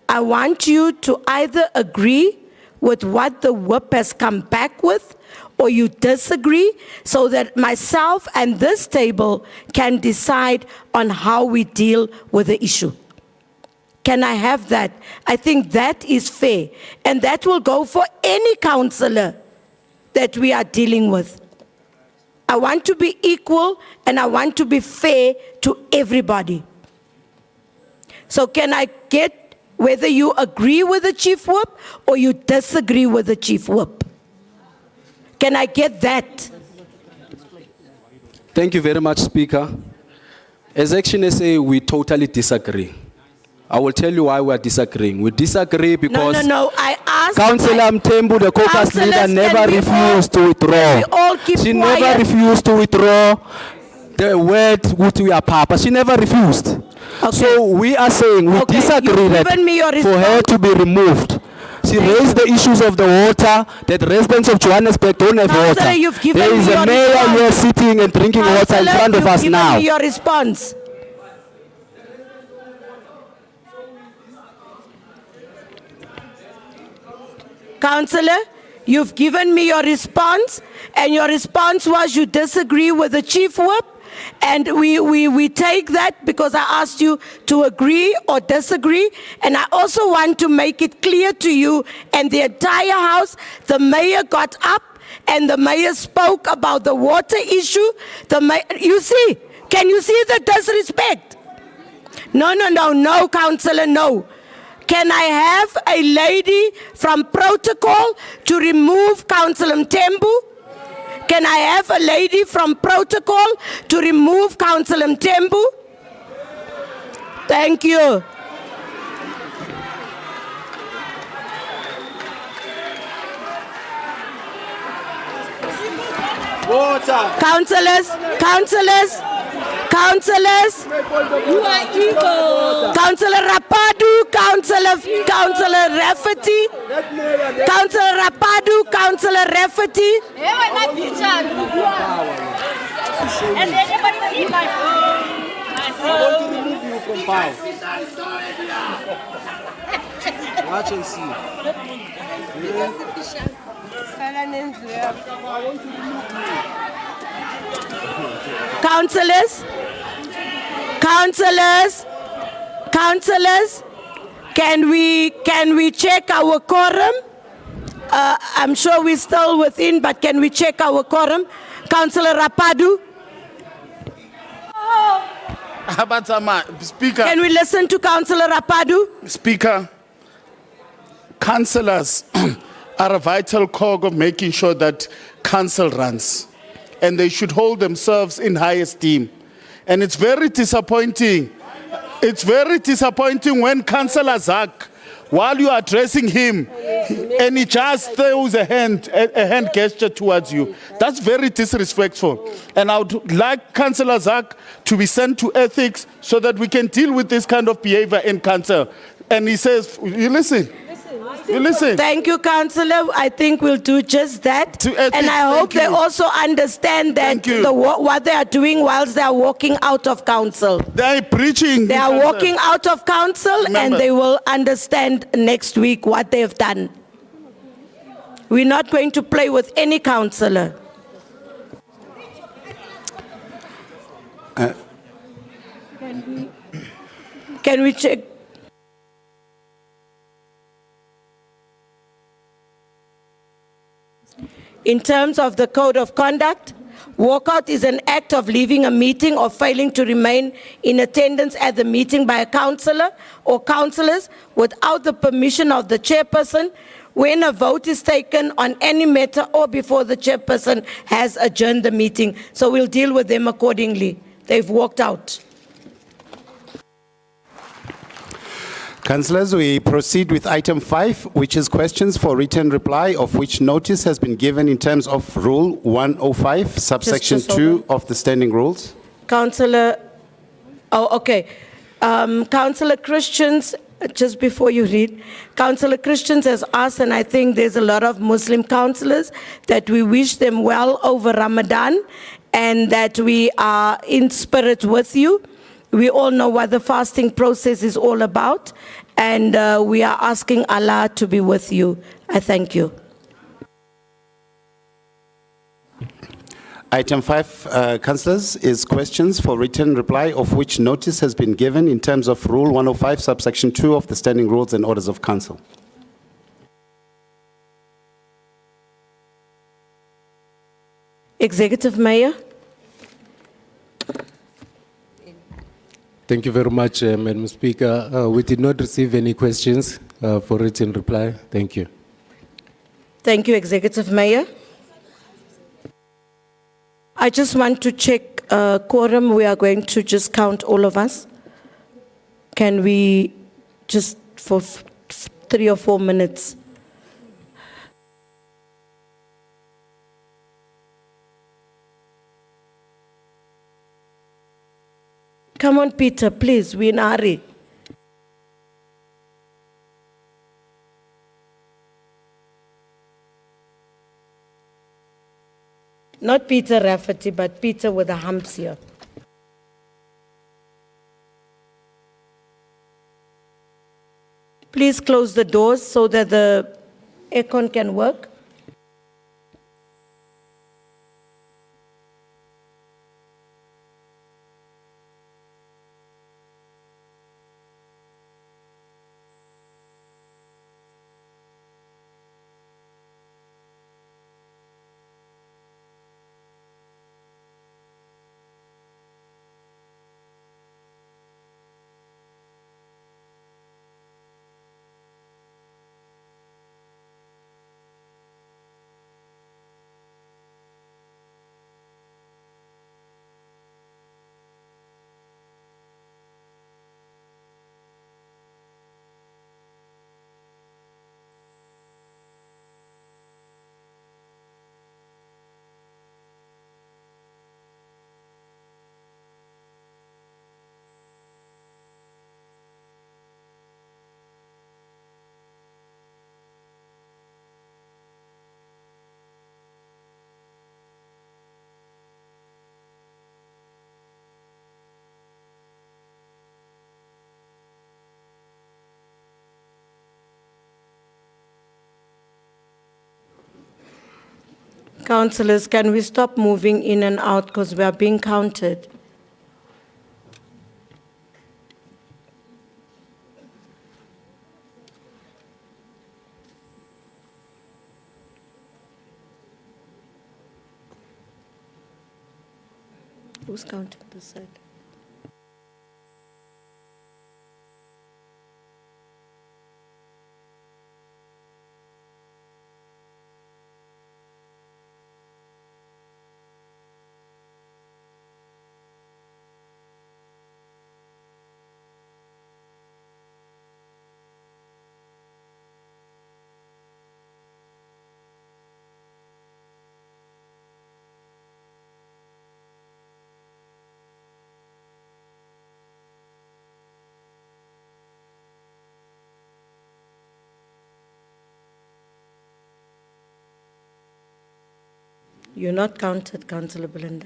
I want you to either agree with what the whip has come back with, or you disagree, so that myself and this table can decide on how we deal with the issue. Can I have that? I think that is fair, and that will go for any councillor that we are dealing with. I want to be equal, and I want to be fair to everybody. So can I get whether you agree with the chief whip or you disagree with the chief whip? Can I get that? Thank you very much, Speaker. As Action SA, we totally disagree. I will tell you why we are disagreeing. We disagree because No, I asked. Councillor Mthembu, the caucus leader, Councillors, never can we refused to Can withdraw. we all keep She quiet? never refused to withdraw the word "Uti Papa." She never refused. So we are saying we disagree you've that given me your for her to be removed. She raised the issues of the water, that residents of Johannesburg don't have Councillor, water. you've given There is me a your mayor response. here sitting and drinking water in Councillor, front of you've us given now. me your response. Councillor, you've given me your response, and your response was you disagree with the chief whip, and we take that because I asked you to agree or disagree, and I also want to make it clear to you and the entire house, the mayor got up and the mayor spoke about the water issue. You see, can you see the disrespect? No, Councillor, no. Can I have a lady from protocol to remove Councillor Mthembu? Can I have a lady from protocol to remove Councillor Mthembu? Thank you. Councillors. You are evil. Councillor Rapadu, Councillor Rafferty. Councillor Rapadu, Councillor Rafferty. Has anybody seen my phone? I want to remove you from power. Watch and see. Councillors, can we check our quorum? I'm sure we're still within, but can we check our quorum? Councillor Rapadu? Speaker. Can we listen to Councillor Rapadu? Speaker, councillors are a vital cog of making sure that council runs, and they should hold themselves in high esteem. And it's very disappointing. It's very disappointing when Councillor Zak, while you are addressing him, and he just throws a hand gesture towards you. That's very disrespectful. And I would like Councillor Zak to be sent to ethics so that we can deal with this kind of behavior in council. And he says, you listen. You listen. Thank you, Councillor. I think we'll do just that. And I hope they also understand that what they are doing whilst they are walking out of council. They are preaching. They are walking out of council, and they will understand next week what they have done. We're not going to play with any councillor. Can we check? In terms of the code of conduct, walkout is an act of leaving a meeting or failing to remain in attendance at the meeting by a councillor or councillors without the permission of the chairperson when a vote is taken on any matter or before the chairperson has adjourned the meeting. So we'll deal with them accordingly. They've walked out. Councillors, we proceed with item 5, which is questions for written reply, of which notice has been given in terms of Rule 105, subsection 2 of the standing rules. Councillor, Councillor Christians, just before you read, Councillor Christians has asked, and I think there's a lot of Muslim councillors, that we wish them well over Ramadan and that we are in spirit with you. We all know what the fasting process is all about, and we are asking Allah to be with you. I thank you. Item 5, councillors, is questions for written reply, of which notice has been given in terms of Rule 105, subsection 2 of the Standing Rules and Orders of Council. Executive Mayor. Thank you very much, Madam Speaker. We did not receive any questions for written reply. Thank you. Thank you, Executive Mayor. I just want to check quorum. We are going to just count all of us. Can we just for 3 or 4 minutes. Come on, Peter, please, we're in a hurry. Not Peter Rafferty, but Peter with the humps here. Please close the doors so that the aircon can work. Councillors, can we stop moving in and out because we are being counted? Who's counting this side? You're not counted, Councillor Belinda.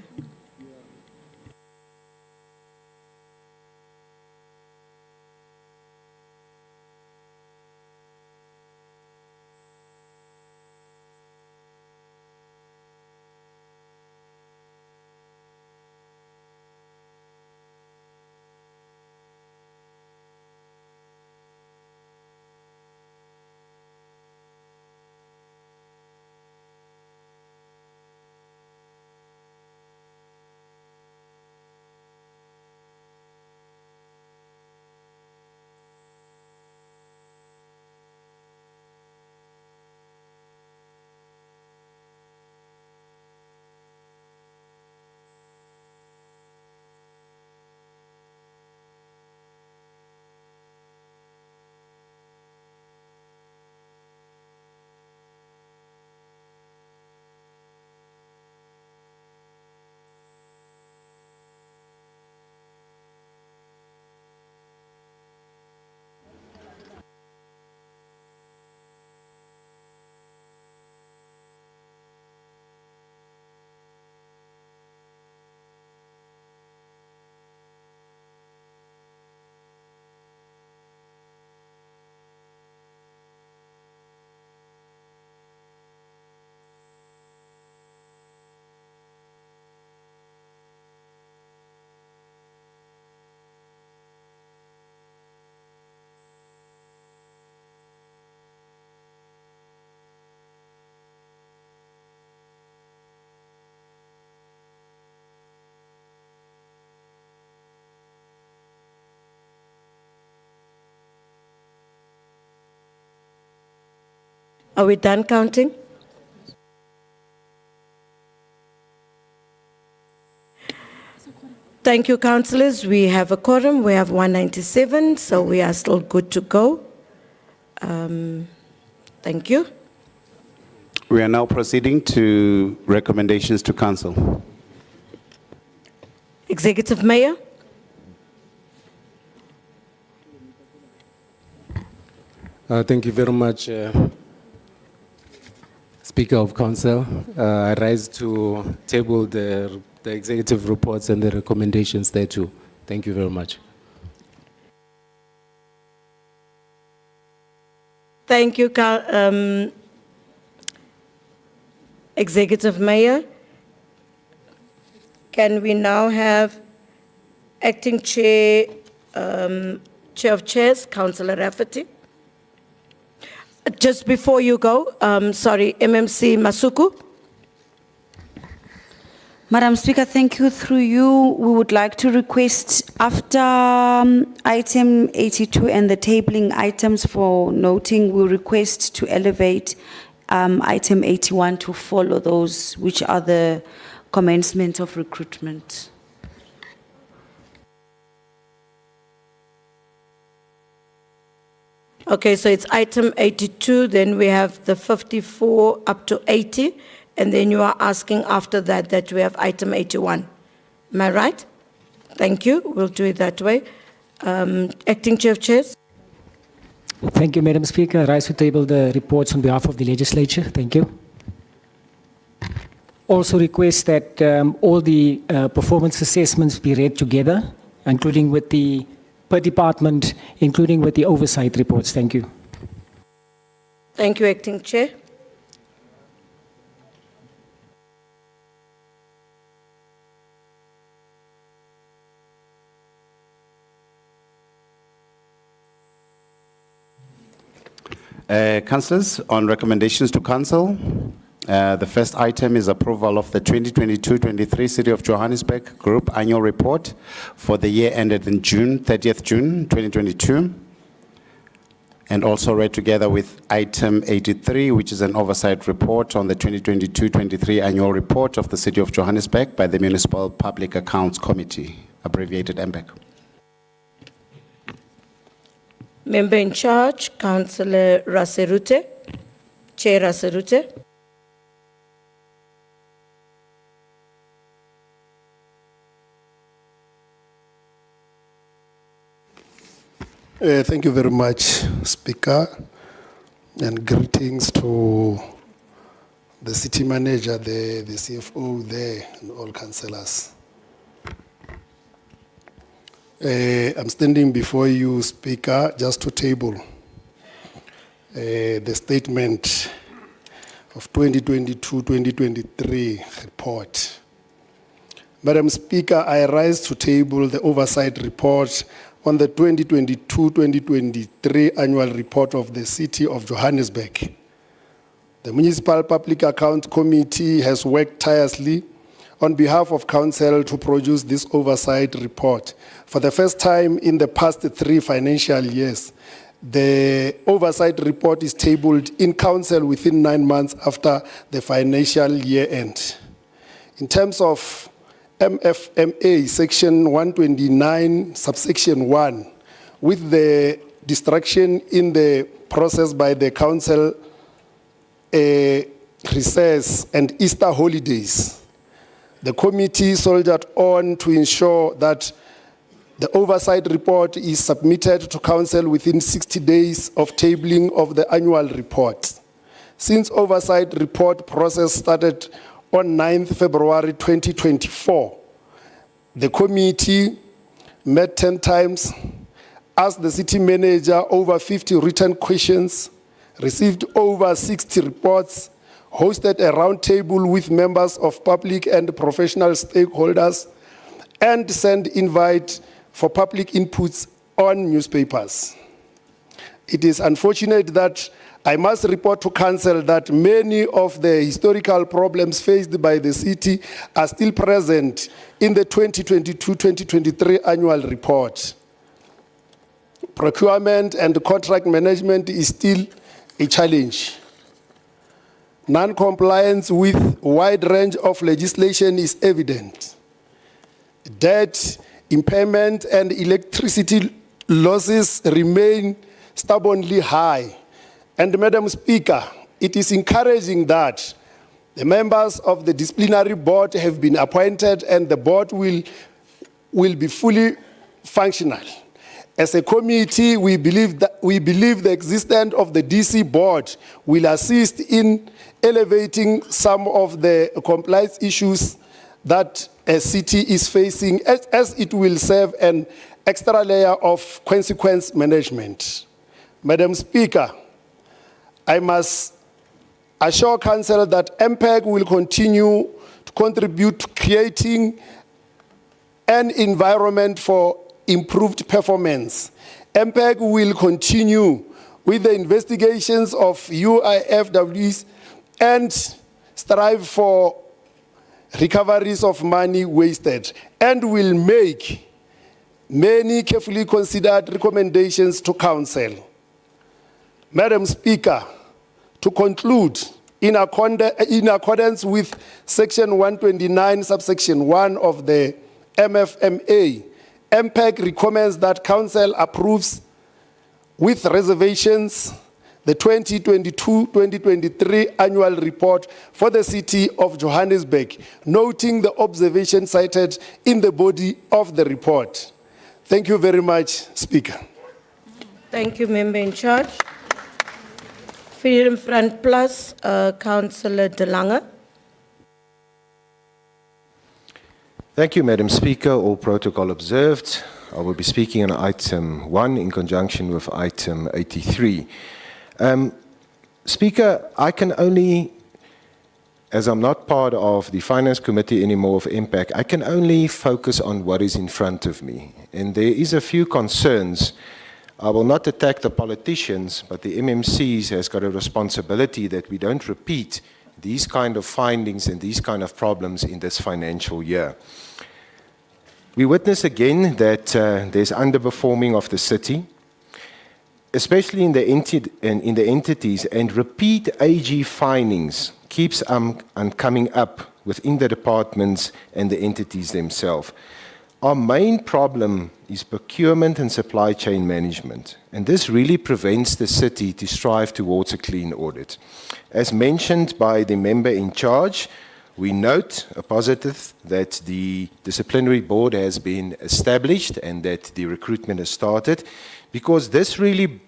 Are we done counting? Thank you, councillors. We have a quorum. We have 197, so we are still good to go. Thank you. We are now proceeding to recommendations to council. Executive Mayor. Thank you very much, Speaker of Council. I rise to table the executive reports and the recommendations thereto. Thank you very much. Thank you, Executive Mayor. Can we now have Acting Chair, Chair of Chairs, Councillor Rafferty? Just before you go, sorry, MMC Masuku. Madam Speaker, thank you. Through you, we would like to request after item 82 and the tabling items for noting, we request to elevate item 81 to follow those which are the commencement of recruitment. Okay, so it's item 82, then we have the 54 up to 80, and then you are asking after that we have item 81. Am I right? Thank you. We'll do it that way. Acting Chair of Chairs. Thank you, Madam Speaker. I rise to table the reports on behalf of the legislature. Thank you. Also request that all the performance assessments be read together, including with the per department, including with the oversight reports. Thank you. Thank you, Acting Chair. Councillors, on recommendations to council, the first item is approval of the 2022-23 City of Johannesburg Group Annual Report for the year ended in June, 30th June 2022, and also read together with item 83, which is an oversight report on the 2022-23 Annual Report of the City of Johannesburg by the Municipal Public Accounts Committee, abbreviated MPAC. Member in charge, Councillor Raserute. Chair Raserute. Thank you very much, Speaker, and greetings to the city manager, the CFO there, and all councillors. I'm standing before you, Speaker, just to table the statement of 2022-2023 report. Madam Speaker, I rise to table the oversight report on the 2022-2023 annual report of the City of Johannesburg. The Municipal Public Accounts Committee has worked tirelessly on behalf of Council to produce this oversight report. For the first time in the past 3 financial years, the oversight report is tabled in Council within 9 months after the financial year end. In terms of MFMA section 129 subsection 1, with the distraction in the process by the Council recess and Easter holidays, the committee soldiered on to ensure that the oversight report is submitted to Council within 60 days of tabling of the annual report. Since oversight report process started on 9th February 2024, the committee met 10 times, asked the city manager over 50 written questions, received over 60 reports, hosted a roundtable with members of public and professional stakeholders, and sent invite for public inputs on newspapers. It is unfortunate that I must report to Council that many of the historical problems faced by the city are still present in the 2022-2023 annual report. Procurement and contract management is still a challenge. Non-compliance with a wide range of legislation is evident. debt, impairment, and electricity losses remain stubbornly high. And Madam Speaker, it is encouraging that the members of the disciplinary board have been appointed and the board will be fully functional. As a committee, we believe the existence of the DC board will assist in elevating some of the compliance issues that a city is facing, as it will serve an extra layer of consequence management. Madam Speaker, I must assure Council that MPEG will continue to contribute to creating an environment for improved performance. MPEG will continue with the investigations of UIFWs and strive for recoveries of money wasted, and will make many carefully considered recommendations to Council. Madam Speaker, to conclude, in accordance with Section 129, subsection 1 of the MFMA, MPEG recommends that Council approves with reservations the 2022-2023 annual report for the City of Johannesburg, noting the observation cited in the body of the report. Thank you very much, Speaker. Thank you, Member in Charge. Freedom Front Plus, Councillor De Lange. Thank you, Madam Speaker. All protocol observed. I will be speaking on item 1 in conjunction with item 83. Speaker, I can only, as I'm not part of the Finance Committee anymore of MPAC, I can only focus on what is in front of me. And there is a few concerns. I will not attack the politicians, but the MMCs has got a responsibility that we don't repeat these kind of findings and these kind of problems in this financial year. We witness again that there's underperforming of the city, especially in the entities, and repeat AG findings keeps on coming up within the departments and the entities themselves. Our main problem is procurement and supply chain management, and this really prevents the city to strive towards a clean audit. As mentioned by the member in charge, we note a positive that the disciplinary board has been established and that the recruitment has started, because this really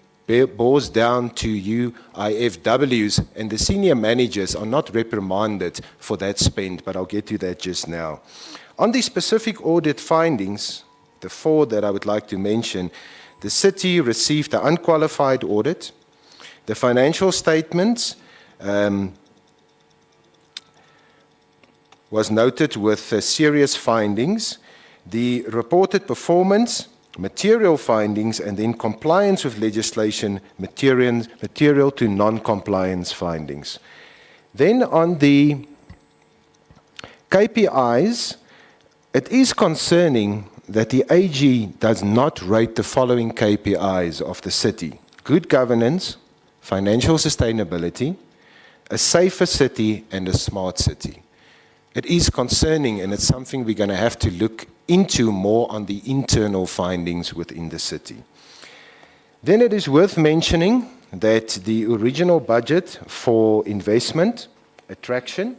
boils down to UIFWs, and the senior managers are not reprimanded for that spend, but I'll get to that just now. On the specific audit findings, the 4 that I would like to mention, the city received an unqualified audit. The financial statements was noted with serious findings. The reported performance, material findings, and then compliance with legislation, material to non-compliance findings. Then on the KPIs, it is concerning that the AG does not rate the following KPIs of the city: good governance, financial sustainability, a safer city, and a smart city. It is concerning, and it's something we're going to have to look into more on the internal findings within the city. Then it is worth mentioning that the original budget for investment attraction,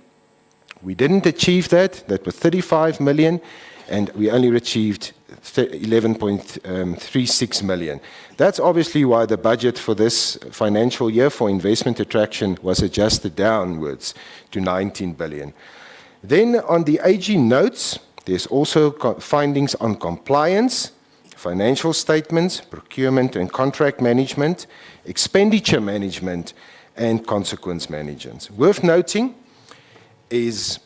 we didn't achieve that. That was 35 million, and we only achieved 11.36 million. That's obviously why the budget for this financial year for investment attraction was adjusted downwards to 19 billion. Then on the AG notes, there's also findings on compliance, financial statements, procurement and contract management, expenditure management, and consequence management. Worth noting is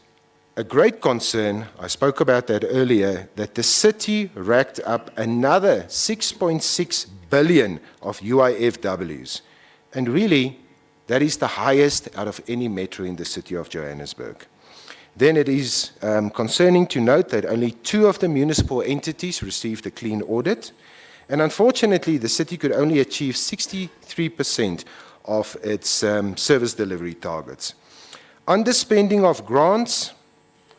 a great concern, I spoke about that earlier, that the city racked up another 6.6 billion of UIFWs. And really, that is the highest out of any metro in the city of Johannesburg. Then it is concerning to note that only 2 of the municipal entities received a clean audit. And unfortunately, the city could only achieve 63% of its service delivery targets. Underspending of grants,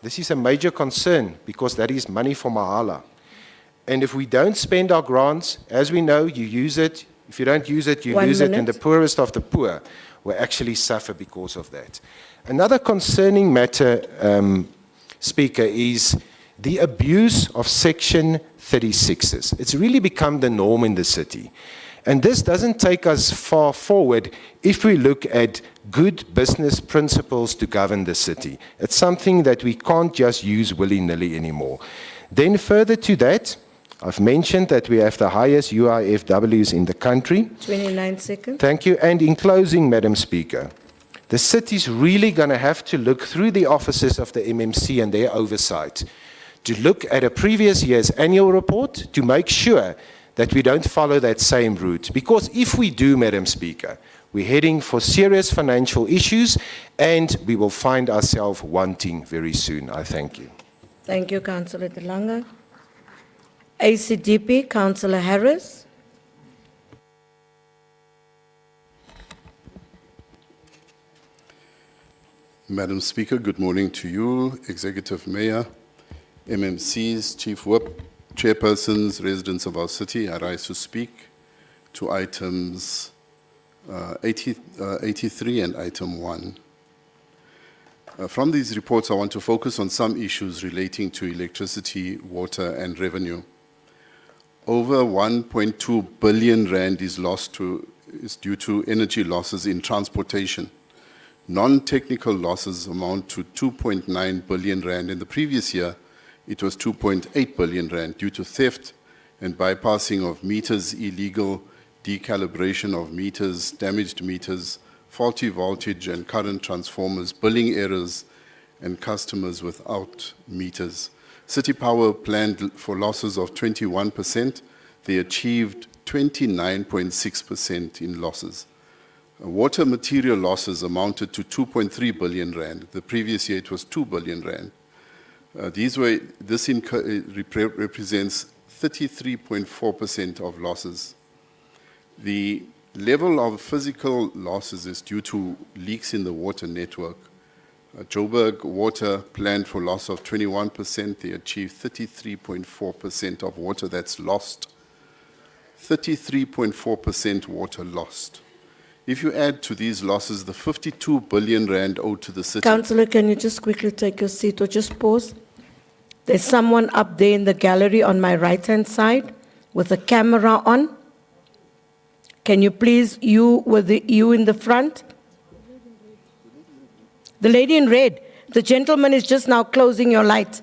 This is a major concern because that is money for Mahala. And if we don't spend our grants, as we know, you use it. If you don't use it, you 1 lose it, and minute. the poorest of the poor will actually suffer because of that. Another concerning matter, Speaker, is the abuse of Section 36s. It's really become the norm in the city. And this doesn't take us far forward if we look at good business principles to govern the city. It's something that we can't just use willy-nilly anymore. Then further to that, I've mentioned that we have the highest UIFWs in the country. 29 seconds. Thank you. And in closing, Madam Speaker, the city's really going to have to look through the offices of the MMC and their oversight to look at a previous year's annual report to make sure that we don't follow that same route. Because if we do, Madam Speaker, we're heading for serious financial issues and we will find ourselves wanting very soon. I thank you. Thank you, Councillor De Lange. ACDP, Councillor Harris. Madam Speaker, good morning to you, Executive Mayor, MMCs, Chief Whip, Chairpersons, residents of our city. I rise to speak to items 83 and item 1. From these reports, I want to focus on some issues relating to electricity, water, and revenue. Over 1.2 billion rand is due to energy losses in transportation. Non-technical losses amount to 2.9 billion rand. In the previous year, it was 2.8 billion rand due to theft and bypassing of meters, illegal decalibration of meters, damaged meters, faulty voltage and current transformers, billing errors, and customers without meters. City Power planned for losses of 21%. They achieved 29.6% in losses. Water material losses amounted to 2.3 billion rand. The previous year it was 2 billion rand. This represents 33.4% of losses. The level of physical losses is due to leaks in the water network. Joburg Water planned for loss of 21%. They achieved 33.4% of water that's lost. 33.4% water lost. If you add to these losses the 52 billion rand owed to the city. Councillor, can you just quickly take your seat or just pause? There's someone up there in the gallery on my right-hand side with a camera on. Can you please, you in the front? The lady in red. The gentleman is just now closing your light.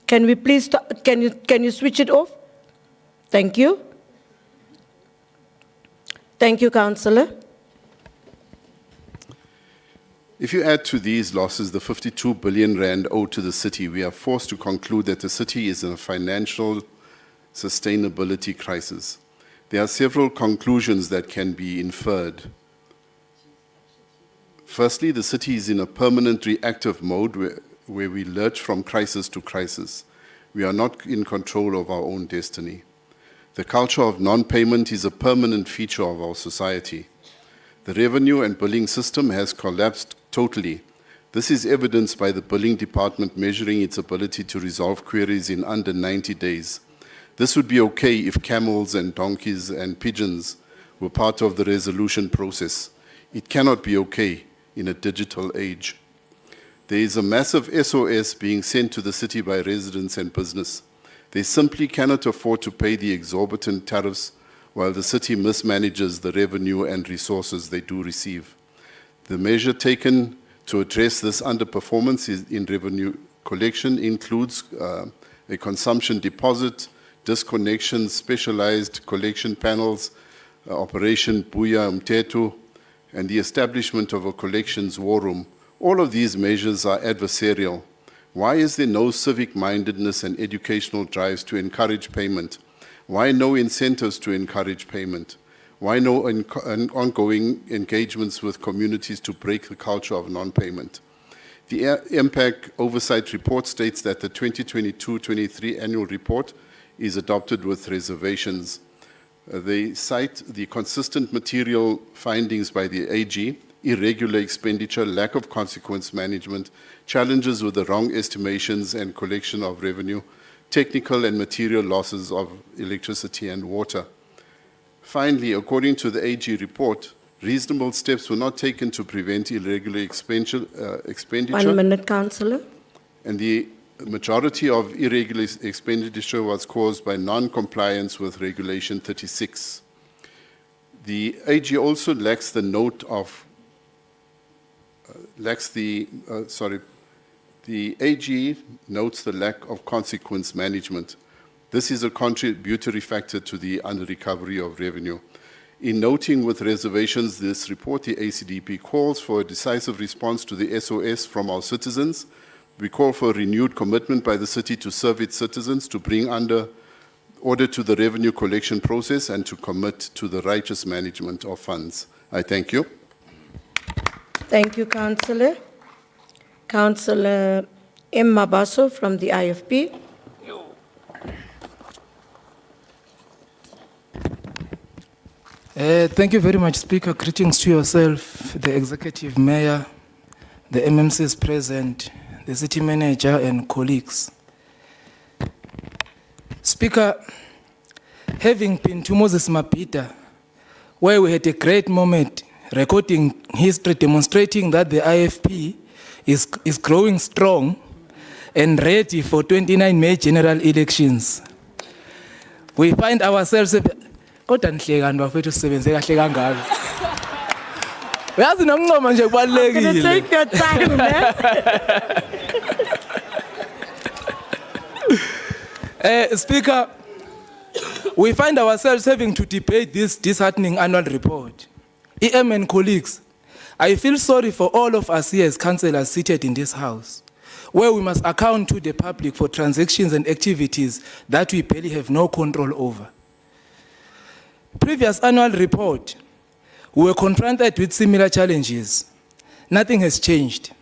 Can we please stop? Can you switch it off? Thank you. Thank you, Councillor. If you add to these losses the 52 billion rand owed to the city, we are forced to conclude that the city is in a financial sustainability crisis. There are several conclusions that can be inferred. Firstly, the city is in a permanent reactive mode where we lurch from crisis to crisis. We are not in control of our own destiny. The culture of non-payment is a permanent feature of our society. The revenue and billing system has collapsed totally. This is evidenced by the billing department measuring its ability to resolve queries in under 90 days. This would be okay if camels and donkeys and pigeons were part of the resolution process. It cannot be okay in a digital age. There is a massive SOS being sent to the city by residents and business. They simply cannot afford to pay the exorbitant tariffs while the city mismanages the revenue and resources they do receive. The measure taken to address this underperformance in revenue collection includes a consumption deposit, disconnection, specialized collection panels, Operation Buya Mtetu, and the establishment of a collections war room. All of these measures are adversarial. Why is there no civic-mindedness and educational drives to encourage payment? Why no incentives to encourage payment? Why no ongoing engagements with communities to break the culture of non-payment? The Impact Oversight Report states that the 2022-23 annual report is adopted with reservations. They cite the consistent material findings by the AG irregular expenditure, lack of consequence management, challenges with the wrong estimations and collection of revenue, technical and material losses of electricity and water. Finally, according to the AG report, reasonable steps were not taken to prevent irregular expenditure. 1 minute, Councillor. And the majority of irregular expenditure was caused by non-compliance with Regulation 36. The AG also lacks the note of, the AG notes the lack of consequence management. This is a contributory factor to the under-recovery of revenue. In noting with reservations this report, the ACDP calls for a decisive response to the SOS from our citizens. We call for a renewed commitment by the city to serve its citizens, to bring order to the revenue collection process, and to commit to the righteous management of funds. I thank you. Thank you, Councillor. Councillor M. Mabaso from the IFP. Thank you very much, Speaker. Greetings to yourself, the Executive Mayor, the MMCs present, the City Manager and colleagues. Speaker, having been to Moses Mapita, where we had a great moment recording history demonstrating that the IFP is growing strong and ready for 29 May general elections. We find ourselves kodwa nihlekani bafethu sisebenze kahle kangaka. Uyazi nokuncoma nje kubalekile. Take your time, man. Speaker, we find ourselves having to debate this disheartening annual report. EM and colleagues, I feel sorry for all of us here as councillors seated in this house, where we must account to the public for transactions and activities that we barely have no control over. Previous annual report, we were confronted with similar challenges. Nothing has changed.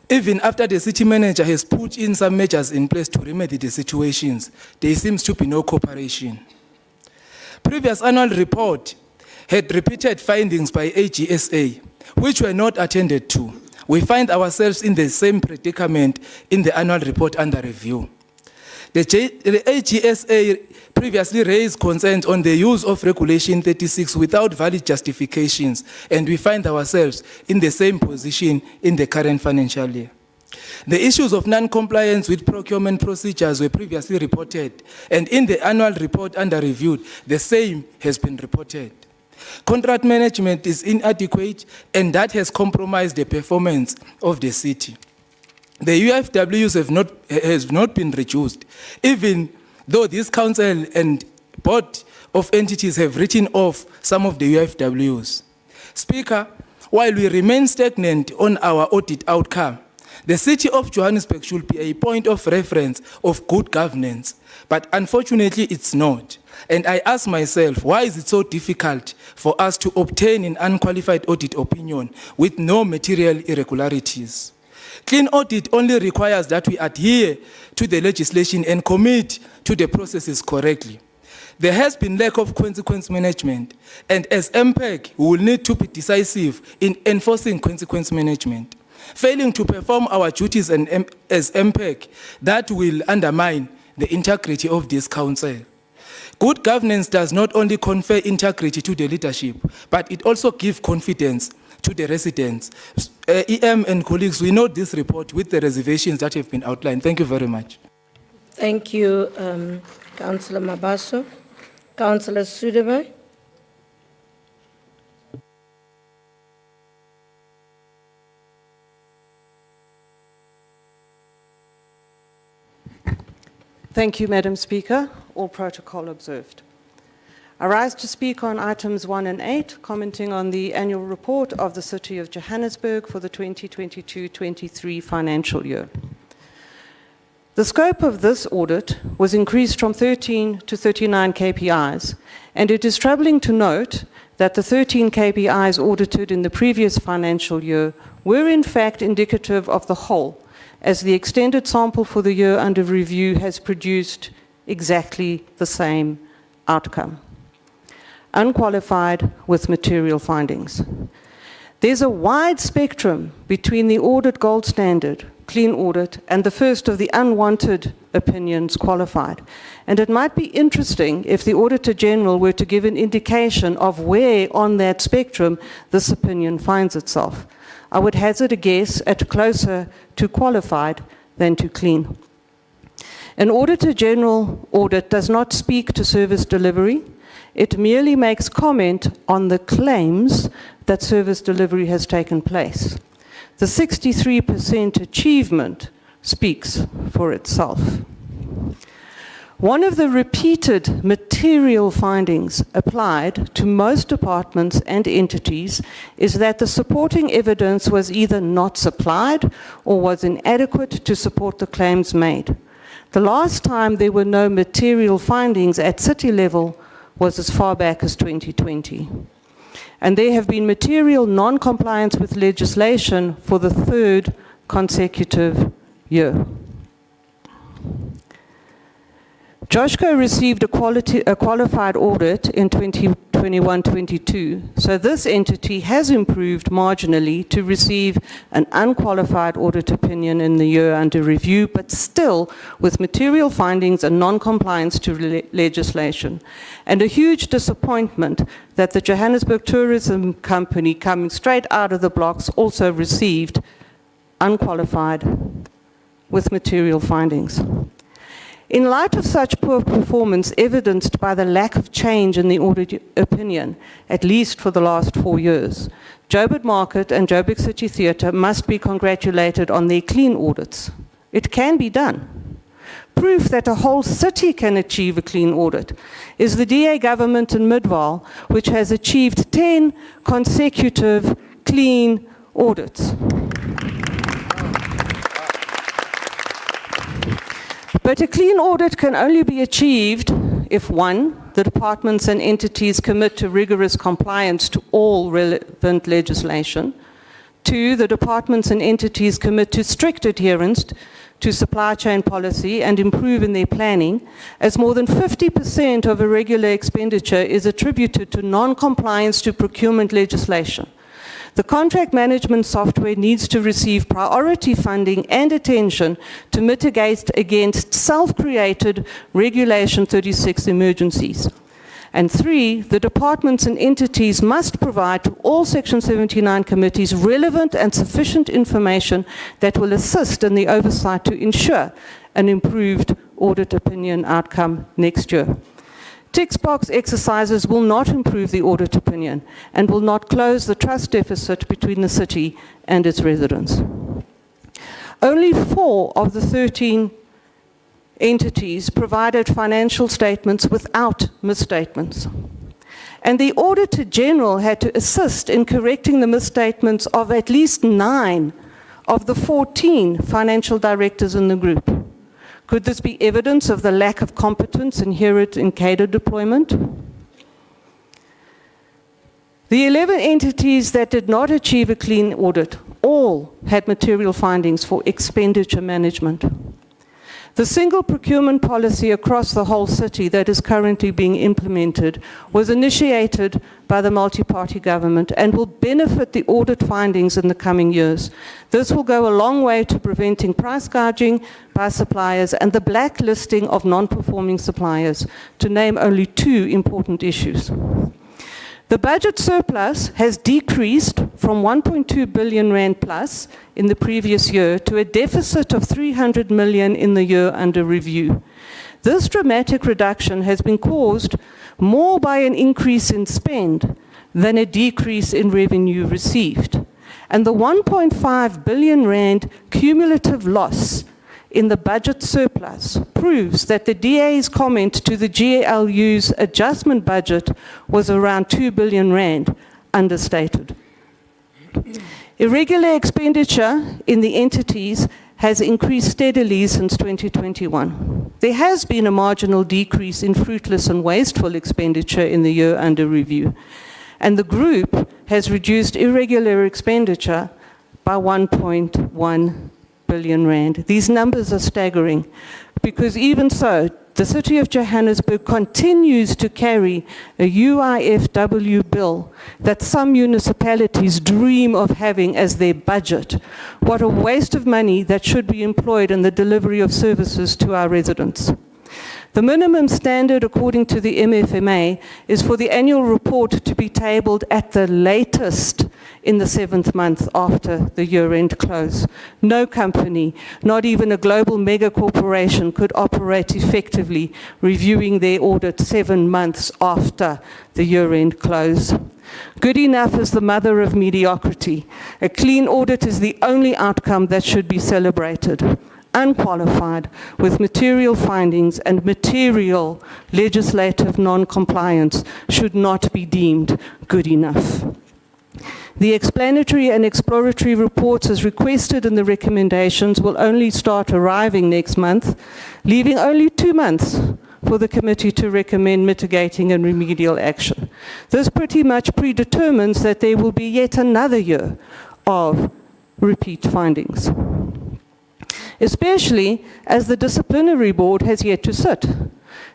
Even after the city manager has put in some measures in place to remedy the situations, there seems to be no cooperation. Previous annual report had repeated findings by AGSA, which were not attended to. We find ourselves in the same predicament in the annual report under review. The AGSA previously raised concerns on the use of Regulation 36 without valid justifications, and we find ourselves in the same position in the current financial year. The issues of non-compliance with procurement procedures were previously reported, and in the annual report under review, the same has been reported. Contract management is inadequate, and that has compromised the performance of the city. The UFWs have not been reduced, even though this council and board of entities have written off some of the UFWs. Speaker, while we remain stagnant on our audit outcome, the city of Johannesburg should be a point of reference of good governance, but unfortunately it's not. And I ask myself, why is it so difficult for us to obtain an unqualified audit opinion with no material irregularities? Clean audit only requires that we adhere to the legislation and commit to the processes correctly. There has been lack of consequence management, and as MPEC, we will need to be decisive in enforcing consequence management. Failing to perform our duties as MPEC, that will undermine the integrity of this council. Good governance does not only confer integrity to the leadership, but it also gives confidence to the residents. EM and colleagues, we note this report with the reservations that have been outlined. Thank you very much. Thank you, Councillor Mabaso. Councillor Sudebe. Thank you, Madam Speaker. All protocol observed. I rise to speak on items 1 and 8, commenting on the annual report of the City of Johannesburg for the 2022-23 financial year. The scope of this audit was increased from 13 to 39 KPIs, and it is troubling to note that the 13 KPIs audited in the previous financial year were in fact indicative of the whole, as the extended sample for the year under review has produced exactly the same outcome. Unqualified with material findings. There's a wide spectrum between the audit gold standard, clean audit, and the first of the unwanted opinions, qualified. And it might be interesting if the Auditor General were to give an indication of where on that spectrum this opinion finds itself. I would hazard a guess at closer to qualified than to clean. An Auditor General audit does not speak to service delivery. It merely makes comment on the claims that service delivery has taken place. The 63% achievement speaks for itself. One of the repeated material findings applied to most departments and entities is that the supporting evidence was either not supplied or was inadequate to support the claims made. The last time there were no material findings at city level was as far back as 2020. And there have been material non-compliance with legislation for the third consecutive year. Joshco received a qualified audit in 2021-22, so this entity has improved marginally to receive an unqualified audit opinion in the year under review, but still with material findings and non-compliance to legislation. And a huge disappointment that the Johannesburg Tourism Company, coming straight out of the blocks, also received unqualified with material findings. In light of such poor performance evidenced by the lack of change in the audit opinion, at least for the last 4 years, Joburg Market and Joburg City Theatre must be congratulated on their clean audits. It can be done. Proof that a whole city can achieve a clean audit is the DA government in Midvaal, which has achieved 10 consecutive clean audits. But a clean audit can only be achieved if, one, the departments and entities commit to rigorous compliance to all relevant legislation. Two, the departments and entities commit to strict adherence to supply chain policy and improve in their planning, as more than 50% of irregular expenditure is attributed to non-compliance to procurement legislation. The contract management software needs to receive priority funding and attention to mitigate against self-created Regulation 36 emergencies. And three, the departments and entities must provide to all Section 79 committees relevant and sufficient information that will assist in the oversight to ensure an improved audit opinion outcome next year. Tick box exercises will not improve the audit opinion and will not close the trust deficit between the city and its residents. Only 4 of the 13 entities provided financial statements without misstatements. And the Auditor General had to assist in correcting the misstatements of at least 9 of the 14 financial directors in the group. Could this be evidence of the lack of competence inherent in cadre deployment? The 11 entities that did not achieve a clean audit all had material findings for expenditure management. The single procurement policy across the whole city that is currently being implemented was initiated by the multi-party government and will benefit the audit findings in the coming years. This will go a long way to preventing price gouging by suppliers and the blacklisting of non-performing suppliers, to name only 2 important issues. The budget surplus has decreased from 1.2 billion rand plus in the previous year to a deficit of 300 million in the year under review. This dramatic reduction has been caused more by an increase in spend than a decrease in revenue received. And the 1.5 billion rand cumulative loss in the budget surplus proves that the DA's comment to the GLU's adjustment budget was around 2 billion rand, understated. Irregular expenditure in the entities has increased steadily since 2021. There has been a marginal decrease in fruitless and wasteful expenditure in the year under review, and the group has reduced irregular expenditure by 1.1 billion rand. These numbers are staggering, because even so, The City of Johannesburg continues to carry a UIFW bill that some municipalities dream of having as their budget. What a waste of money that should be employed in the delivery of services to our residents. The minimum standard, according to the MFMA, is for the annual report to be tabled at the latest in the 7th month after the year-end close. No company, not even a global mega corporation, could operate effectively reviewing their audit 7 months after the year-end close. Good enough is the mother of mediocrity. A clean audit is the only outcome that should be celebrated. Unqualified, with material findings and material legislative non-compliance, should not be deemed good enough. The explanatory and exploratory reports as requested in the recommendations will only start arriving next month, leaving only 2 months for the committee to recommend mitigating and remedial action. This pretty much predetermines that there will be yet another year of repeat findings, especially as the disciplinary board has yet to sit.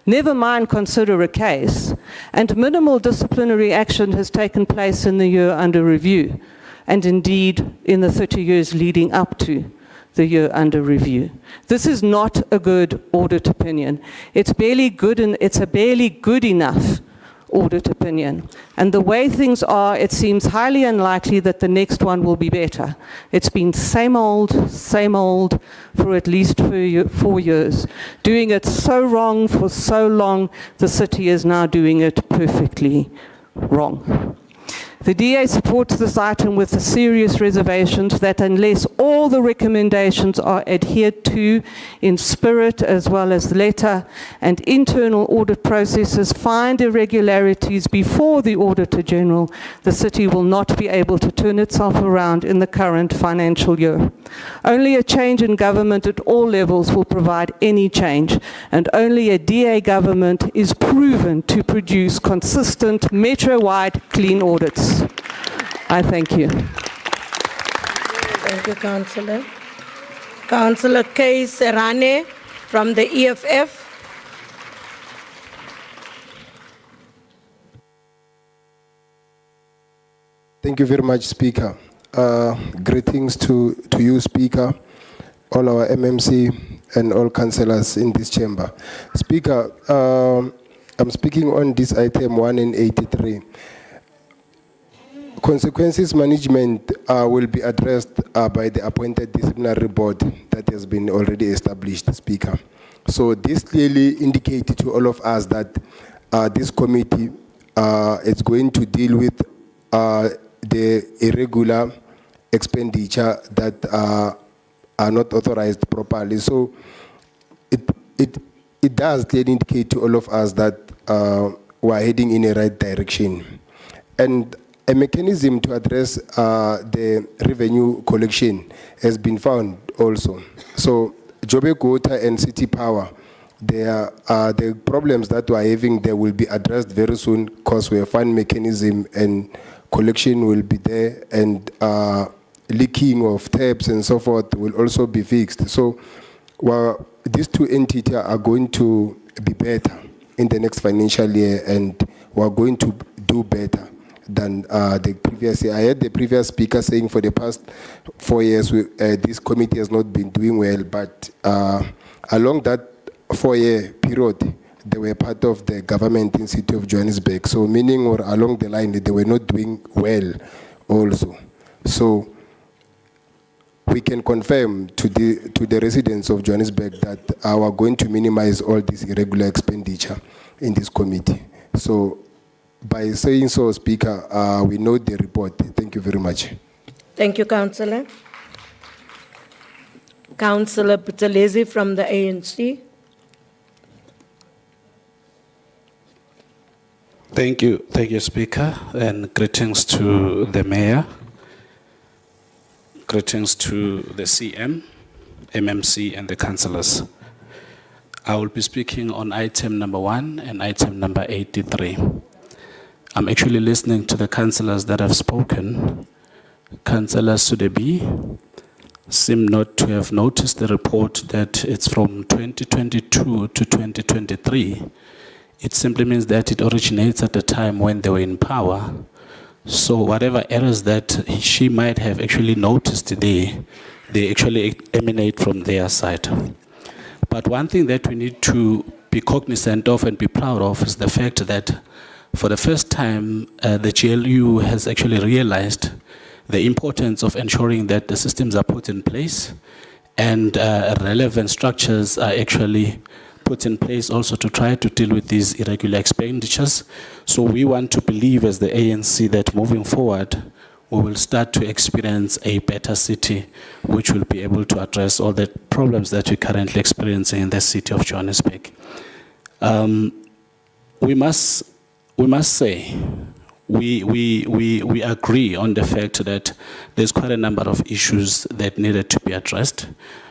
Never mind consider a case, and minimal disciplinary action has taken place in the year under review, and indeed in the 30 years leading up to the year under review. This is not a good audit opinion. It's barely good, and it's a barely good enough audit opinion. And the way things are, it seems highly unlikely that the next one will be better. It's been same old for at least 4 years. Doing it so wrong for so long, the city is now doing it perfectly wrong. The DA supports this item with the serious reservations that unless all the recommendations are adhered to in spirit as well as letter, and internal audit processes find irregularities before the Auditor General, the city will not be able to turn itself around in the current financial year. Only a change in government at all levels will provide any change, and only a DA government is proven to produce consistent metro-wide clean audits. I thank you. Thank you, Councillor. Councillor K. Serrane from the EFF. Thank you very much, Speaker. Greetings to you, Speaker, all our MMC and all councillors in this chamber. Speaker, I'm speaking on this item 1 in 83. Consequences management will be addressed by the appointed disciplinary board that has been already established, Speaker. So this clearly indicated to all of us that this committee is going to deal with the irregular expenditure that are not authorized properly. So it does clearly indicate to all of us that we're heading in the right direction. And a mechanism to address the revenue collection has been found also. So Joburg Water and City Power, the problems that we're having there will be addressed very soon because we have found mechanism and collection will be there, and leaking of taps and so forth will also be fixed. So these two entities are going to be better in the next financial year, and we're going to do better than the previous year. I heard the previous speaker saying for the past 4 years this committee has not been doing well, but along that 4-year period they were part of the government in the city of Johannesburg, so meaning or along the line they were not doing well also. So we can confirm to the residents of Johannesburg that we are going to minimize all this irregular expenditure in this committee. So by saying so, Speaker, we know the report. Thank you very much. Thank you, Councillor. Councillor Buthelezi from the ANC. Thank you, Speaker, and greetings to the Mayor, greetings to the CM, MMC, and the councillors. I will be speaking on item number 1 and item number 83. I'm actually listening to the councillors that have spoken. Councillor Sudebi, seem not to have noticed the report that it's from 2022 to 2023. It simply means that it originates at the time when they were in power. So whatever errors that she might have actually noticed today, they actually emanate from their side. But one thing that we need to be cognizant of and be proud of is the fact that for the first time, the GLU has actually realized the importance of ensuring that the systems are put in place and relevant structures are actually put in place also to try to deal with these irregular expenditures. So we want to believe as the ANC that moving forward, we will start to experience a better city, which will be able to address all the problems that we're currently experiencing in the city of Johannesburg. We must say, we agree on the fact that there's quite a number of issues that needed to be addressed.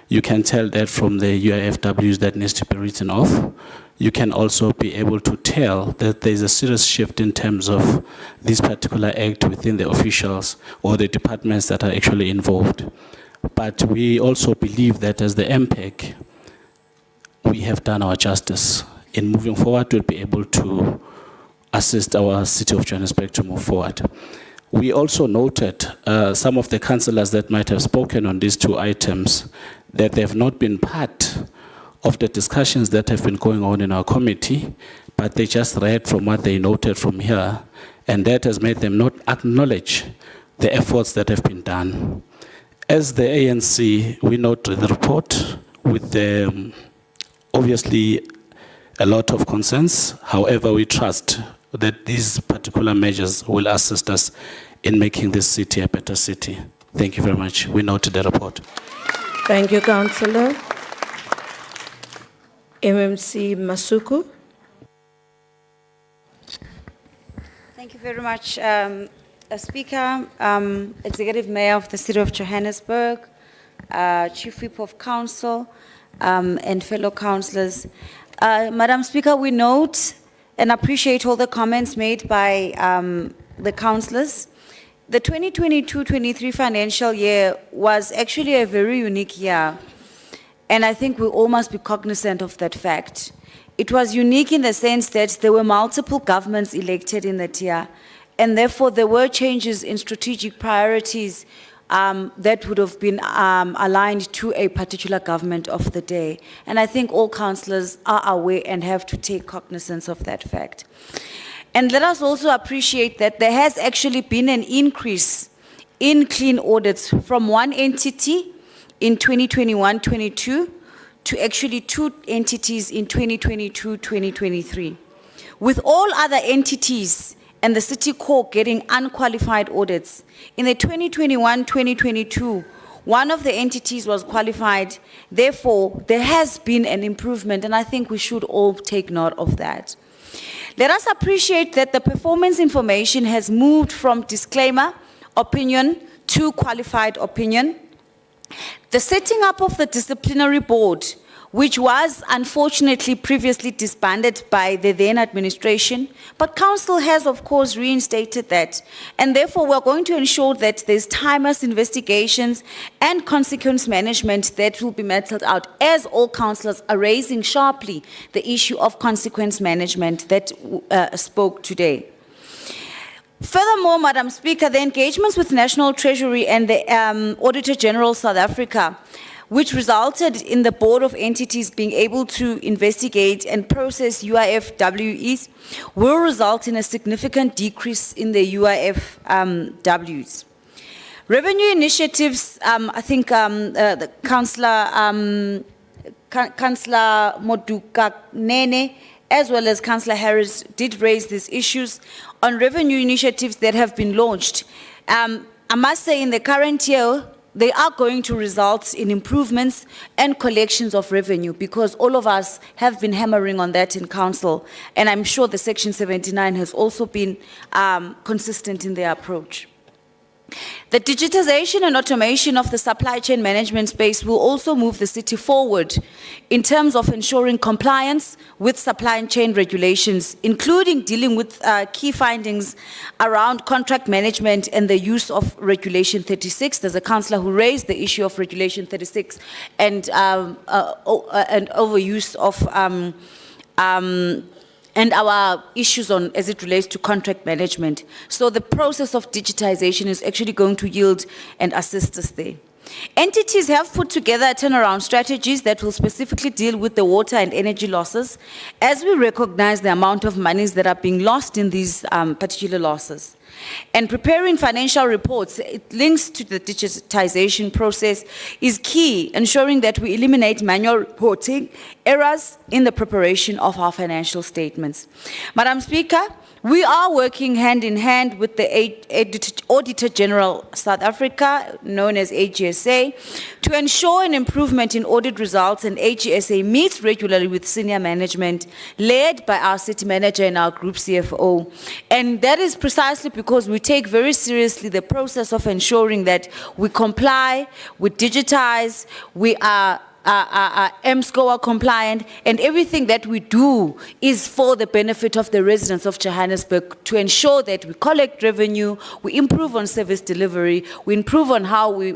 You can tell that from the UIFWs that needs to be written off. You can also be able to tell that there's a serious shift in terms of this particular act within the officials or the departments that are actually involved. But we also believe that as the MPEC, we have done our justice. In moving forward, we'll be able to assist our city of Johannesburg to move forward. We also noted some of the councillors that might have spoken on these two items, that they have not been part of the discussions that have been going on in our committee, but they just read from what they noted from here, and that has made them not acknowledge the efforts that have been done. As the ANC, we note the report with obviously a lot of concerns. However, we trust that these particular measures will assist us in making this city a better city. Thank you very much. We noted the report. Thank you, Councillor. MMC Masuku. Thank you very much, Speaker, Executive Mayor of the City of Johannesburg, Chief Whip of Council, and fellow councillors. Madam Speaker, we note and appreciate all the comments made by the councillors. The 2022-23 financial year was actually a very unique year, and I think we all must be cognizant of that fact. It was unique in the sense that there were multiple governments elected in that year, and therefore there were changes in strategic priorities that would have been aligned to a particular government of the day. And I think all councillors are aware and have to take cognizance of that fact. And let us also appreciate that there has actually been an increase in clean audits from one entity in 2021-22 to actually two entities in 2022-2023. With all other entities and the city core getting unqualified audits, in the 2021-2022, one of the entities was qualified. Therefore, there has been an improvement, and I think we should all take note of that. Let us appreciate that the performance information has moved from disclaimer, opinion, to qualified opinion. The setting up of the disciplinary board, which was unfortunately previously disbanded by the then administration, but council has of course reinstated that, and therefore we're going to ensure that there's timeless investigations and consequence management that will be meted out, as all councillors are raising sharply the issue of consequence management that spoke today. Furthermore, Madam Speaker, the engagements with National Treasury and the Auditor General South Africa, which resulted in the board of entities being able to investigate and process UIFWEs, will result in a significant decrease in the UIFWs. Revenue initiatives, I think the Councillor Moduka Nene, as well as Councillor Harris, did raise these issues on revenue initiatives that have been launched. I must say in the current year, they are going to result in improvements and collections of revenue, because all of us have been hammering on that in council, and I'm sure the Section 79 has also been consistent in their approach. The digitization and automation of the supply chain management space will also move the city forward in terms of ensuring compliance with supply chain regulations, including dealing with key findings around contract management and the use of Regulation 36. There's a councillor who raised the issue of Regulation 36 and overuse of and our issues on as it relates to contract management. So the process of digitization is actually going to yield and assist us there. Entities have put together turnaround strategies that will specifically deal with the water and energy losses, as we recognize the amount of monies that are being lost in these particular losses. And preparing financial reports, it links to the digitization process, is key, ensuring that we eliminate manual reporting errors in the preparation of our financial statements. Madam Speaker, we are working hand in hand with the Auditor General South Africa, known as AGSA, to ensure an improvement in audit results, and AGSA meets regularly with senior management, led by our city manager and our group CFO. And that is precisely because we take very seriously the process of ensuring that we comply, we digitize, we are M-SCOA compliant, and everything that we do is for the benefit of the residents of Johannesburg, to ensure that we collect revenue, we improve on service delivery, we improve on how we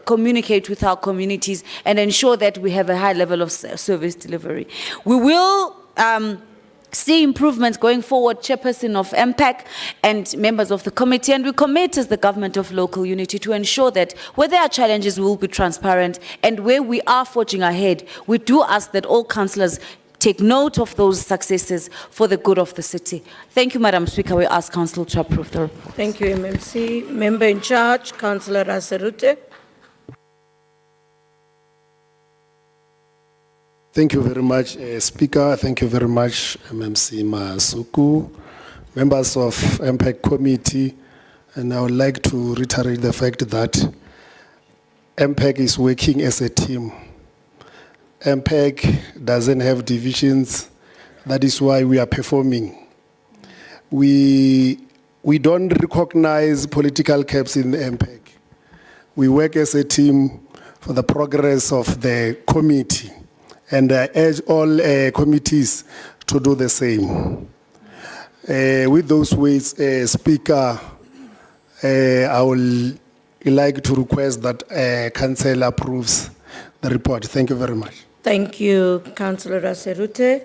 communicate with our communities, and ensure that we have a high level of service delivery. We will see improvements going forward, Chairperson of MPAC and members of the committee, and we commit as the government of local unity to ensure that where there are challenges, we will be transparent, and where we are forging ahead, we do ask that all councillors take note of those successes for the good of the city. Thank you, Madam Speaker. We ask Council to approve the report. Thank you, MMC. Member in charge, Councillor Raserute. Thank you very much, Speaker. Thank you very much, MMC Masuku, members of MPAC Committee. And I would like to reiterate the fact that MPAC is working as a team. MPAC doesn't have divisions. That is why we are performing. We don't recognize political caps in the MPAC. We work as a team for the progress of the committee. And I urge all committees to do the same. With those words, Speaker, I would like to request that Council approves the report. Thank you very much. Thank you, Councillor Raserute.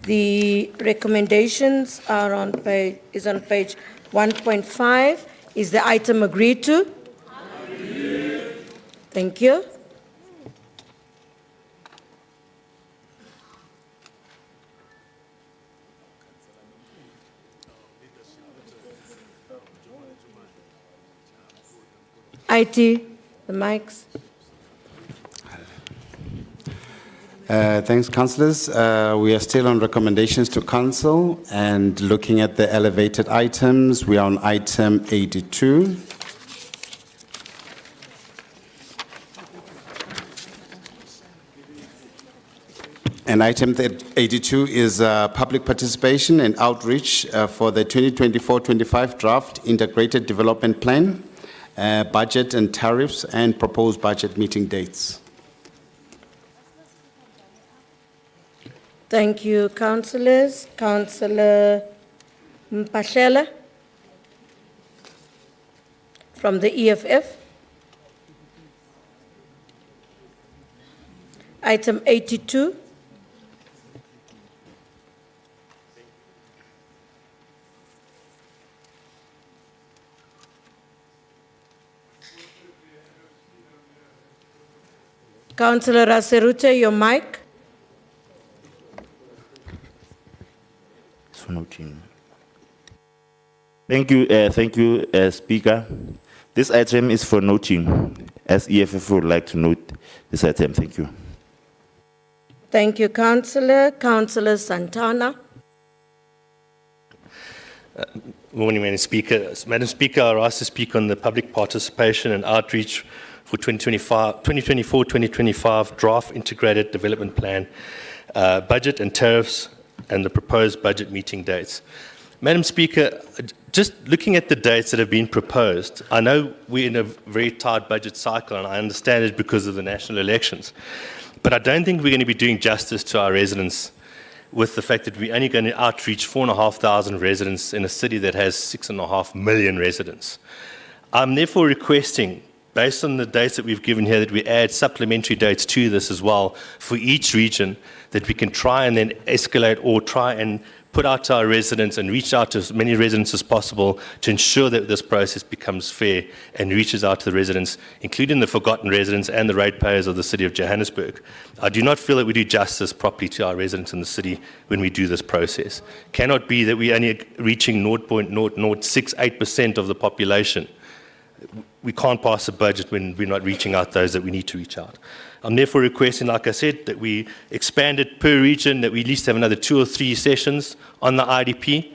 The recommendations are on page 1.5. Is the item agreed to? Thank you. IT, the mics. Thanks, councillors. We are still on recommendations to council, and looking at the elevated items, we are on item 82. And item 82 is public participation and outreach for the 2024-25 draft integrated development plan, budget and tariffs, and proposed budget meeting dates. Thank you, councillors. Councillor Bapela from the EFF. Item 82. Councillor Raserute, your mic. Thank you, Speaker. This item is for noting, as EFF would like to note this item. Thank you. Thank you, Councillor. Councillor Santana. Morning, Madam Speaker. Madam Speaker, I asked to speak on the public participation and outreach for 2024-2025 draft integrated development plan, budget and tariffs, and the proposed budget meeting dates. Madam Speaker, just looking at the dates that have been proposed, I know we're in a very tight budget cycle, and I understand it because of the national elections. But I don't think we're going to be doing justice to our residents with the fact that we're only going to outreach 4,500 residents in a city that has 6.5 million residents. I'm therefore requesting, based on the dates that we've given here, that we add supplementary dates to this as well for each region, that we can try and then escalate or try and put out to our residents and reach out to as many residents as possible to ensure that this process becomes fair and reaches out to the residents, including the forgotten residents and the ratepayers of the city of Johannesburg. I do not feel that we do justice properly to our residents in the city when we do this process. Cannot be that we're only reaching 0.0068% of the population. We can't pass a budget when we're not reaching out those that we need to reach out. I'm therefore requesting, like I said, that we expand it per region, that we at least have another 2 or 3 sessions on the IDP,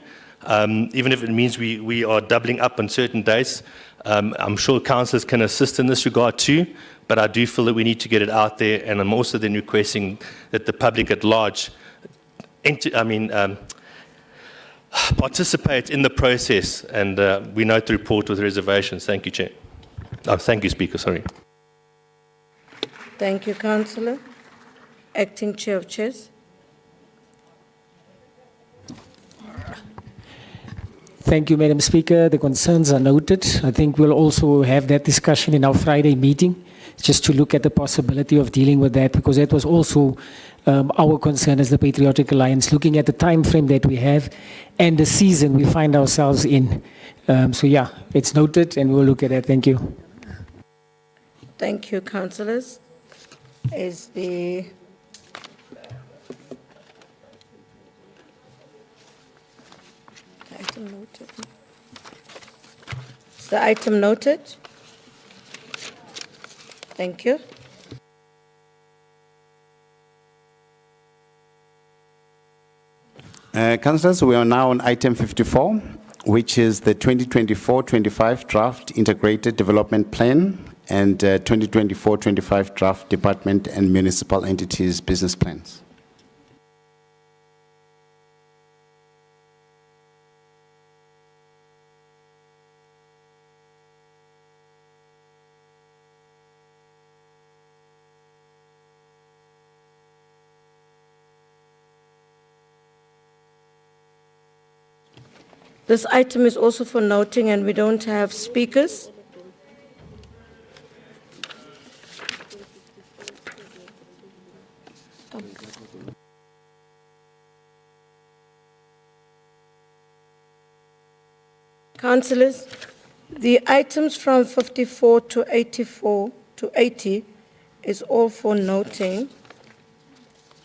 even if it means we are doubling up on certain dates. I'm sure councillors can assist in this regard too, but I do feel that we need to get it out there, and I'm also then requesting that the public at large participate in the process, and we note the report with reservations. Thank you, Chair. Thank you, Speaker, sorry. Thank you, Councillor. Acting Chair of Chairs. Thank you, Madam Speaker. The concerns are noted. I think we'll also have that discussion in our Friday meeting, just to look at the possibility of dealing with that, because that was also our concern as the Patriotic Alliance, looking at the time frame that we have and the season we find ourselves in. So yeah, it's noted and we'll look at that. Thank you. Thank you, councillors. Is the item noted? Is the item noted? Thank you. Councillors, we are now on item 54, which is the 2024-25 draft integrated development plan and 2024-25 draft department and municipal entities business plans. This item is also for noting, and we don't have speakers. Councillors, the items from 54 to 84 to 80 is all for noting.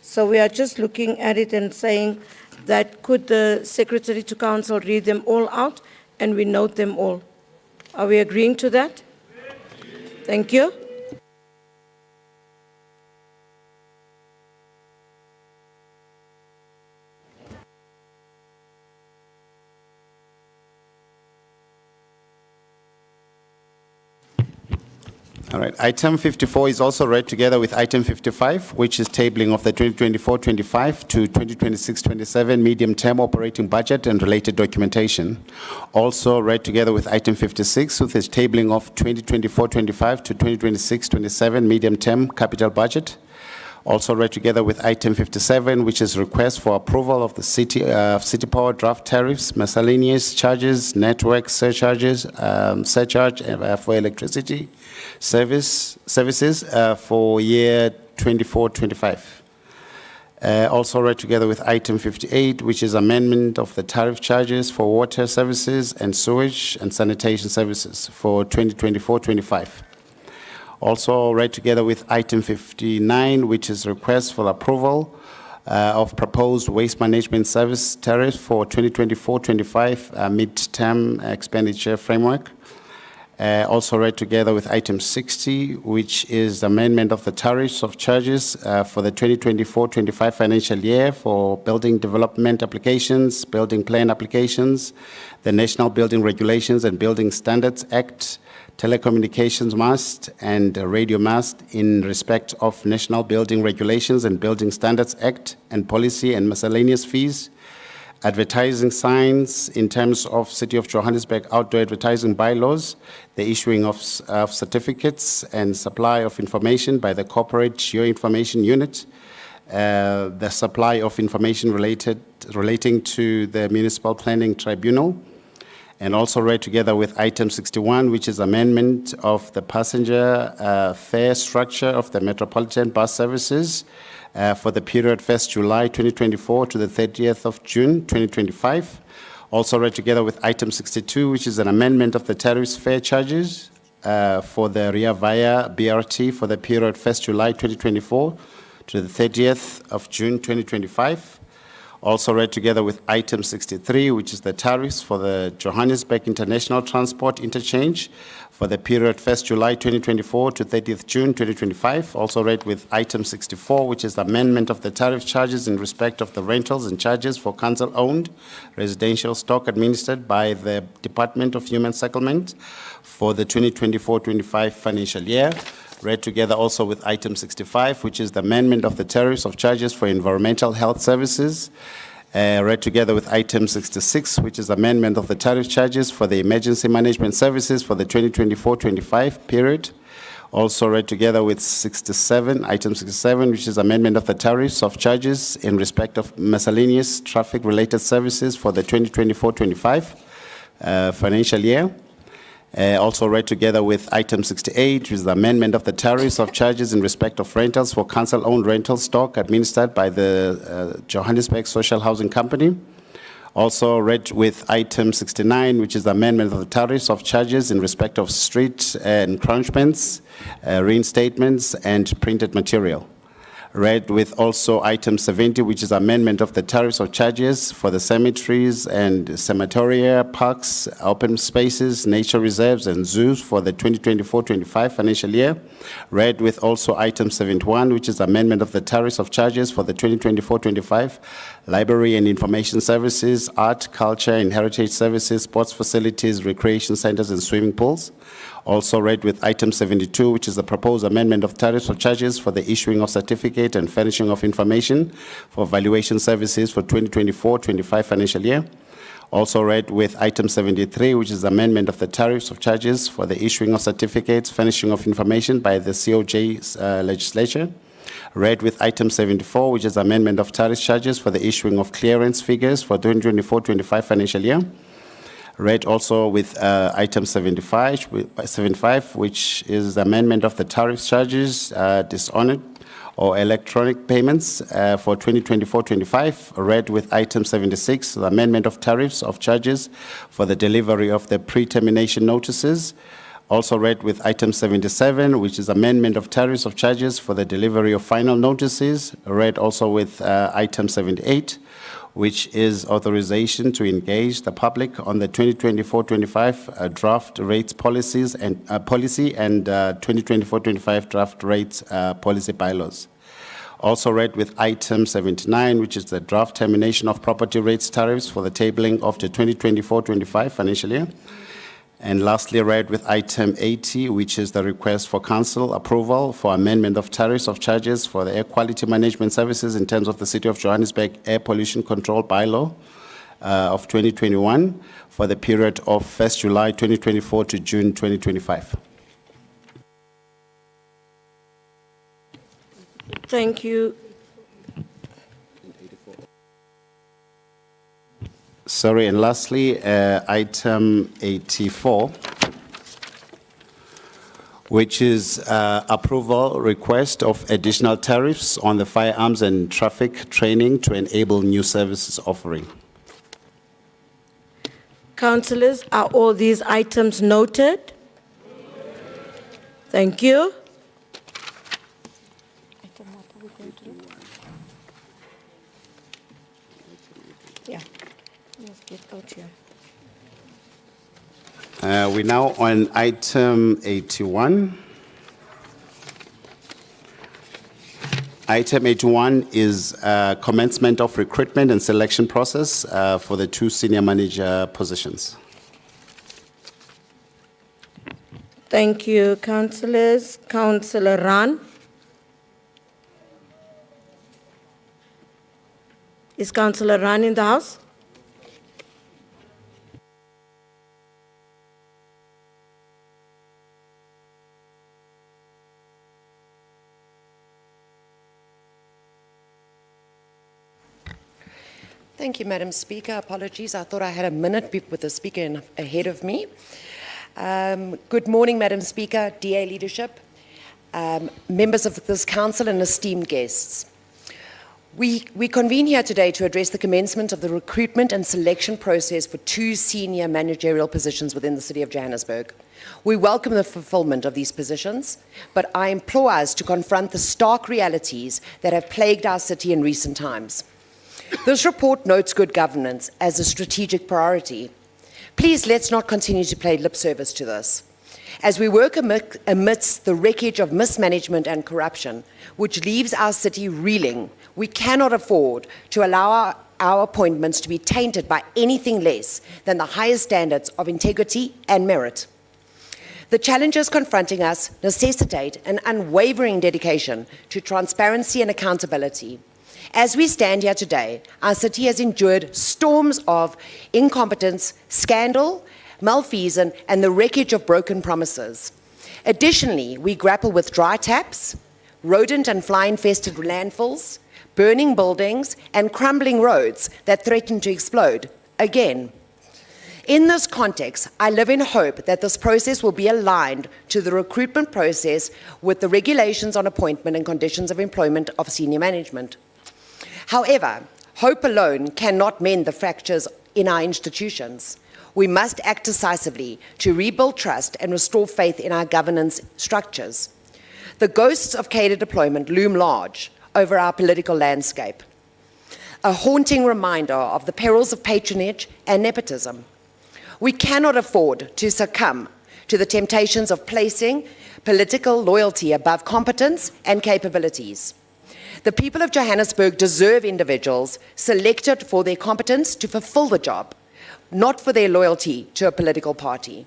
So we are just looking at it and saying that could the Secretary to Council read them all out and we note them all. Are we agreeing to that? Thank you. All right, item 54 is also read together with item 55, which is tabling of the 2024-25 to 2026-27 medium-term operating budget and related documentation. Also read together with item 56, which is tabling of 2024-25 to 2026-27 medium-term capital budget. Also read together with item 57, which is request for approval of the city power draft tariffs, miscellaneous charges, network surcharges, surcharge for electricity services for year 24-25. Also read together with item 58, which is amendment of the tariff charges for water services and sewage and sanitation services for 2024-25. Also read together with item 59, which is request for approval of proposed waste management service tariffs for 2024-25 mid-term expenditure framework. Also read together with item 60, which is amendment of the tariffs of charges for the 2024-25 financial year for building development applications, building plan applications, the National Building Regulations and Building Standards Act, telecommunications mast and radio mast in respect of National Building Regulations and Building Standards Act and policy and miscellaneous fees, advertising signs in terms of City of Johannesburg outdoor advertising bylaws, the issuing of certificates and supply of information by the corporate geoinformation unit, the supply of information relating to the Municipal Planning Tribunal, and also read together with item 61, which is amendment of the passenger fare structure of the Metropolitan Bus Services for the period 1st July 2024 to the 30th of June 2025. Also read together with item 62, which is an amendment of the tariffs fare charges for the Ria Vaya BRT for the period 1st July 2024 to the 30th of June 2025. Also read together with item 63, which is the tariffs for the Johannesburg International Transport Interchange for the period 1st July 2024 to 30th June 2025. Also read with item 64, which is the amendment of the tariff charges in respect of the rentals and charges for council-owned residential stock administered by the Department of Human Settlement for the 2024-25 financial year. Read together also with item 65, which is the amendment of the tariffs of charges for environmental health services. Read together with item 66, which is amendment of the tariff charges for the emergency management services for the 2024-25 period. Also read together with 67, item 67, which is amendment of the tariffs of charges in respect of miscellaneous traffic-related services for the 2024-25 financial year. Also read together with item 68, which is the amendment of the tariffs of charges in respect of rentals for council-owned rental stock administered by the Johannesburg Social Housing Company. Also read with item 69, which is the amendment of the tariffs of charges in respect of street encroachments, reinstatements, and printed material. Read with also item 70, which is amendment of the tariffs of charges for the cemeteries and cemeteria, parks, open spaces, nature reserves, and zoos for the 2024-25 financial year. Read with also item 71, which is amendment of the tariffs of charges for the 2024-25 library and information services, art, culture, and heritage services, sports facilities, recreation centers, and swimming pools. Also read with item 72, which is the proposed amendment of tariffs of charges for the issuing of certificate and furnishing of information for valuation services for 2024-25 financial year. Also read with item 73, which is amendment of the tariffs of charges for the issuing of certificates, furnishing of information by the COJ legislature. Read with item 74, which is amendment of tariff charges for the issuing of clearance figures for 2024-25 financial year. Read also with item 75, which is the amendment of the tariff charges, dishonored or electronic payments for 2024-25. Read with item 76, the amendment of tariffs of charges for the delivery of the pre-termination notices. Also read with item 77, which is amendment of tariffs of charges for the delivery of final notices. Read also with item 78, which is authorization to engage the public on the 2024-25 draft rates policies and policy and 2024-25 draft rates policy bylaws. Also read with item 79, which is the draft termination of property rates tariffs for the tabling of the 2024-25 financial year. And lastly, read with item 80, which is the request for council approval for amendment of tariffs of charges for the air quality management services in terms of the City of Johannesburg Air Pollution Control Bylaw of 2021 for the period of 1st July 2024 to June 2025. Thank you. Sorry, and lastly, item 84, which is approval request of additional tariffs on the firearms and traffic training to enable new services offering. Councillors, are all these items noted? Thank you. Yeah. Let's get out here. We're now on item 81. Item 81 is commencement of recruitment and selection process for the 2 senior manager positions. Thank you, councillors. Councillor Ran. Is Councillor Ran in the house? Thank you, Madam Speaker. Apologies, I thought I had a minute with the speaker ahead of me. Good morning, Madam Speaker, DA leadership, members of this council and esteemed guests. We convene here today to address the commencement of the recruitment and selection process for 2 senior managerial positions within the City of Johannesburg. We welcome the fulfillment of these positions, but I implore us to confront the stark realities that have plagued our city in recent times. This report notes good governance as a strategic priority. Please let's not continue to play lip service to this. As we work amidst the wreckage of mismanagement and corruption, which leaves our city reeling, we cannot afford to allow our appointments to be tainted by anything less than the highest standards of integrity and merit. The challenges confronting us necessitate an unwavering dedication to transparency and accountability. As we stand here today, our city has endured storms of incompetence, scandal, malfeasance, and the wreckage of broken promises. Additionally, we grapple with dry taps, rodent and fly-infested landfills, burning buildings, and crumbling roads that threaten to explode again. In this context, I live in hope that this process will be aligned to the recruitment process with the regulations on appointment and conditions of employment of senior management. However, hope alone cannot mend the fractures in our institutions. We must act decisively to rebuild trust and restore faith in our governance structures. The ghosts of cadre deployment loom large over our political landscape, a haunting reminder of the perils of patronage and nepotism. We cannot afford to succumb to the temptations of placing political loyalty above competence and capabilities. The people of Johannesburg deserve individuals selected for their competence to fulfill the job, not for their loyalty to a political party.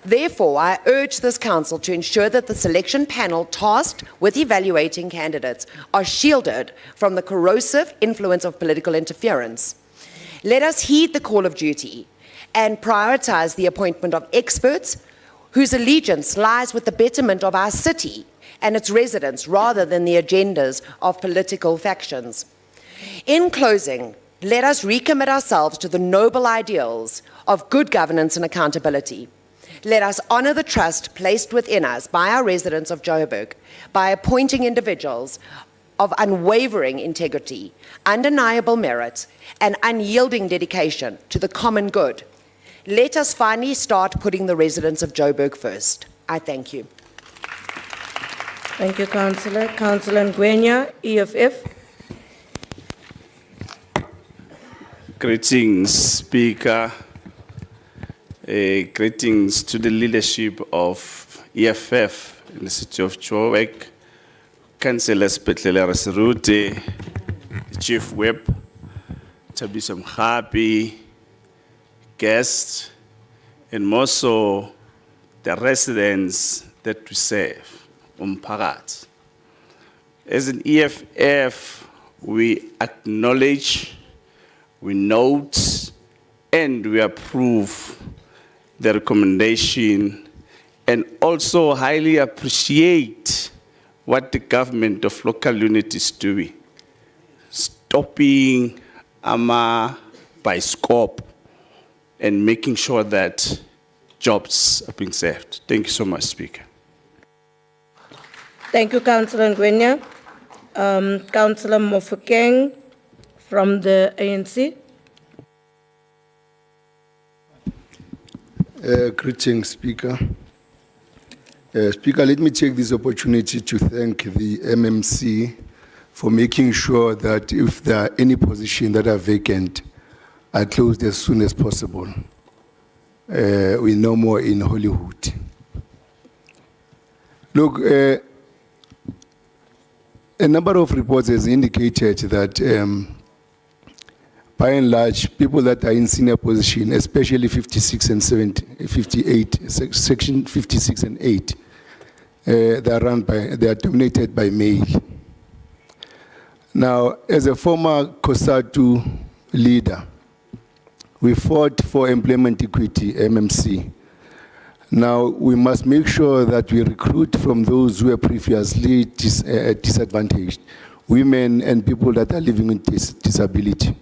Therefore, I urge this council to ensure that the selection panel tasked with evaluating candidates are shielded from the corrosive influence of political interference. Let us heed the call of duty and prioritize the appointment of experts whose allegiance lies with the betterment of our city and its residents rather than the agendas of political factions. In closing, let us recommit ourselves to the noble ideals of good governance and accountability. Let us honor the trust placed within us by our residents of Joburg by appointing individuals of unwavering integrity, undeniable merit, and unyielding dedication to the common good. Let us finally start putting the residents of Joburg first. I thank you. Thank you, Councillor. Councillor Ngwenya, EFF. Greetings, Speaker. Greetings to the leadership of EFF in the city of Joburg, Councillor Bapela Reserute, Chief Whip, Thabiso Mkhapi, guests, and more so the residents that we serve. Umphakathi. As an EFF, we acknowledge, we note, and we approve the recommendation and also highly appreciate what the government of local unit is doing, stopping by scope and making sure that jobs are being saved. Thank you so much, Speaker. Thank you, Councillor Ngwenya. Councillor Mofokeng from the ANC. Greetings, Speaker. Speaker, let me take this opportunity to thank the MMC for making sure that if there are any positions that are vacant, are closed as soon as possible. We no more in Hollywood. Look, a number of reports has indicated that by and large, people that are in senior position, especially 56 and 58, section 56 and 8, they are dominated by male. Now, as a former COSATU leader, we fought for employment equity, MMC. Now, we must make sure that we recruit from those who are previously disadvantaged, women and people that are living with disability.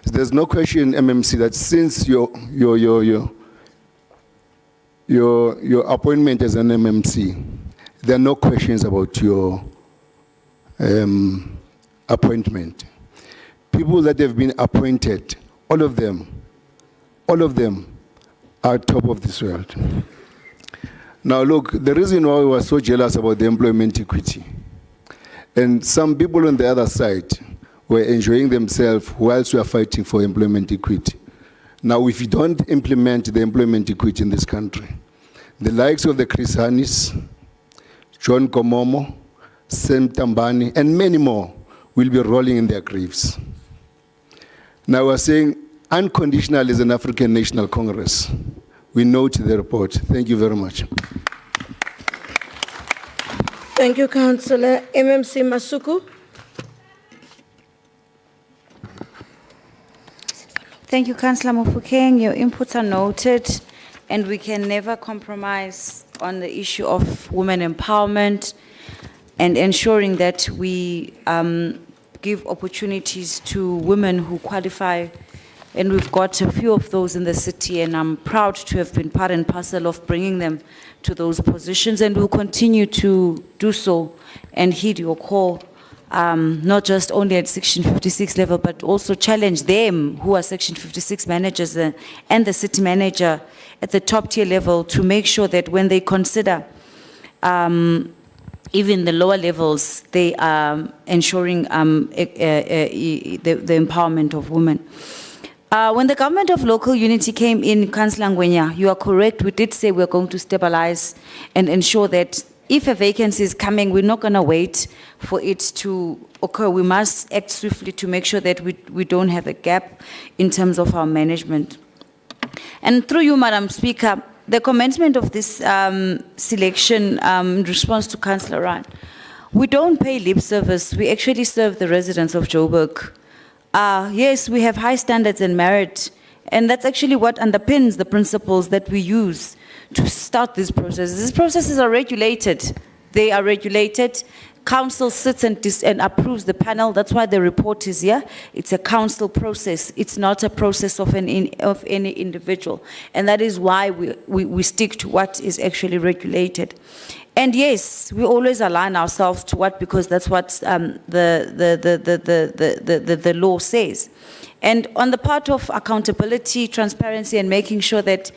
There's no question in MMC that since your appointment as an MMC, there are no questions about your appointment. People that have been appointed, all of them are top of this world. Now look, the reason why we were so jealous about the employment equity, and some people on the other side were enjoying themselves whilst we are fighting for employment equity. Now, if you don't implement the employment equity in this country, the likes of the Chris Hannis, John Komomo, Sam Tambani, and many more will be rolling in their graves. Now, we're saying unconditional is an African National Congress. We note the report. Thank you very much. Thank you, Councillor. MMC Masuku. Thank you, Councillor Mofokeng. Your inputs are noted, and we can never compromise on the issue of women empowerment and ensuring that we give opportunities to women who qualify. And we've got a few of those in the city, and I'm proud to have been part and parcel of bringing them to those positions, and we'll continue to do so and heed your call, not just only at Section 56 level, but also challenge them who are Section 56 managers and the city manager at the top tier level to make sure that when they consider even the lower levels, they are ensuring the empowerment of women. When the government of local unity came in, Councillor Ngwenya, you are correct. We did say we're going to stabilize and ensure that if a vacancy is coming, we're not going to wait for it to occur. We must act swiftly to make sure that we don't have a gap in terms of our management. And through you, Madam Speaker, the commencement of this selection in response to Councillor Rand, we don't pay lip service. We actually serve the residents of Joburg. Yes, we have high standards and merit, and that's actually what underpins the principles that we use to start this process. These processes are regulated. They are regulated. Council sits and approves the panel. That's why the report is here. It's a council process. It's not a process of any individual. And that is why we stick to what is actually regulated. And yes, we always align ourselves to what, because that's what the law says. And on the part of accountability, transparency, and making sure that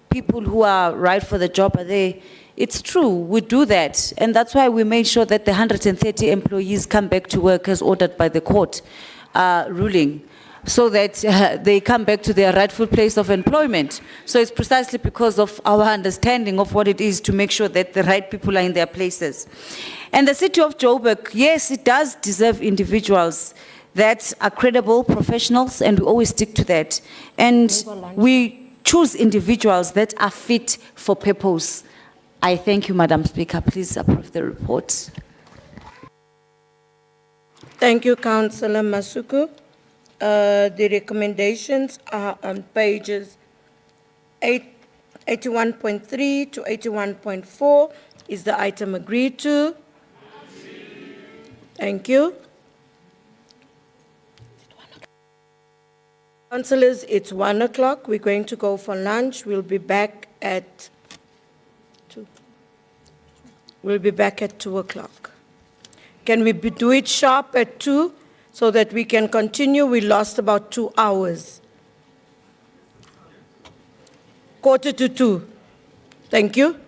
people who are right for the job are there, it's true, we do that. And that's why we made sure that the 130 employees come back to work as ordered by the court ruling, so that they come back to their rightful place of employment. So it's precisely because of our understanding of what it is to make sure that the right people are in their places. And the city of Joburg, yes, it does deserve individuals that are credible professionals, and we always stick to that. And we choose individuals that are fit for purpose. I thank you, Madam Speaker. Please approve the report. Thank you, Councillor Masuku. The recommendations are on pages 81.3 to 81.4. Is the item agreed to? Thank you. Councillors, it's 1 o'clock. We're going to go for lunch. We'll be back at 2. We'll be back at 2 o'clock. Can we do it sharp at 2? So that we can continue? We lost about 2 hours. 1:45. Thank you.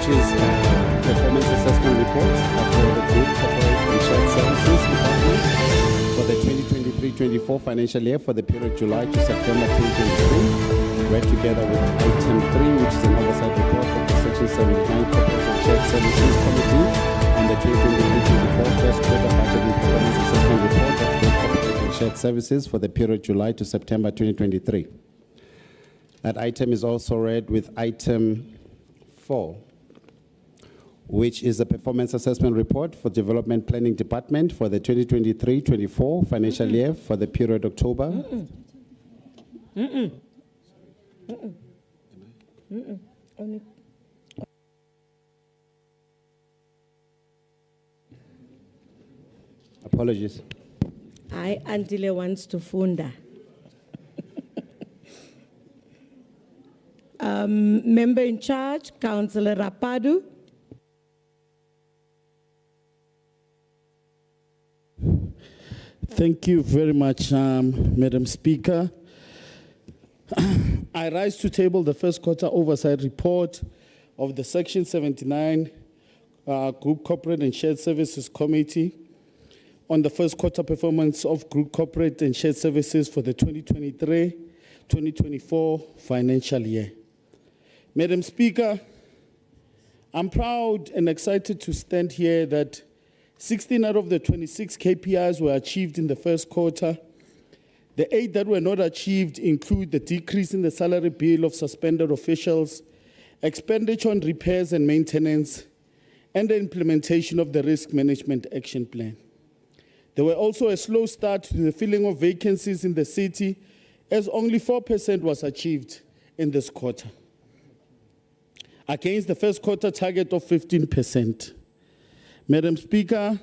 which is performance assessment report for the group corporate and shared services department for the 2023-24 financial year for the period July to September 2023. Read together with item 3, which is an oversight report of the Section 79 Corporate and Shared Services Committee on the 2023-24 first quarter budget and performance assessment report of the Corporate and Shared Services for the period July to September 2023. That item is also read with item 4, which is a performance assessment report for Development Planning Department for the 2023-24 financial year for the period October. Apologies. I Andile wants to funda. Member in charge, Councillor Rapadu. Thank you very much, Madam Speaker. I rise to table the first quarter oversight report of the Section 79 Group Corporate and Shared Services Committee on the first quarter performance of Group Corporate and Shared Services for the 2023-2024 financial year. Madam Speaker, I'm proud and excited to stand here that 16 out of the 26 KPIs were achieved in the first quarter. The 8 that were not achieved include the decrease in the salary bill of suspended officials, expenditure on repairs and maintenance, and the implementation of the risk management action plan. There were also a slow start to the filling of vacancies in the city, as only 4% was achieved in this quarter, against the first quarter target of 15%. Madam Speaker,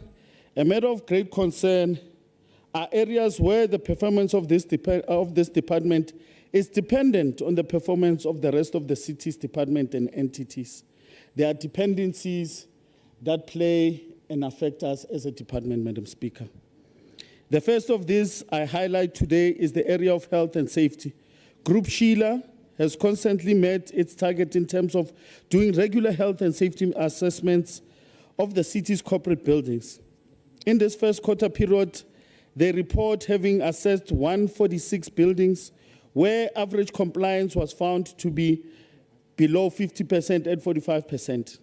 a matter of great concern are areas where the performance of this department is dependent on the performance of the rest of the city's department and entities. There are dependencies that play and affect us as a department, Madam Speaker. The first of these I highlight today is the area of health and safety. Group Sheila has constantly met its target in terms of doing regular health and safety assessments of the city's corporate buildings. In this first quarter period, they report having assessed 146 buildings where average compliance was found to be below 50% and 45%.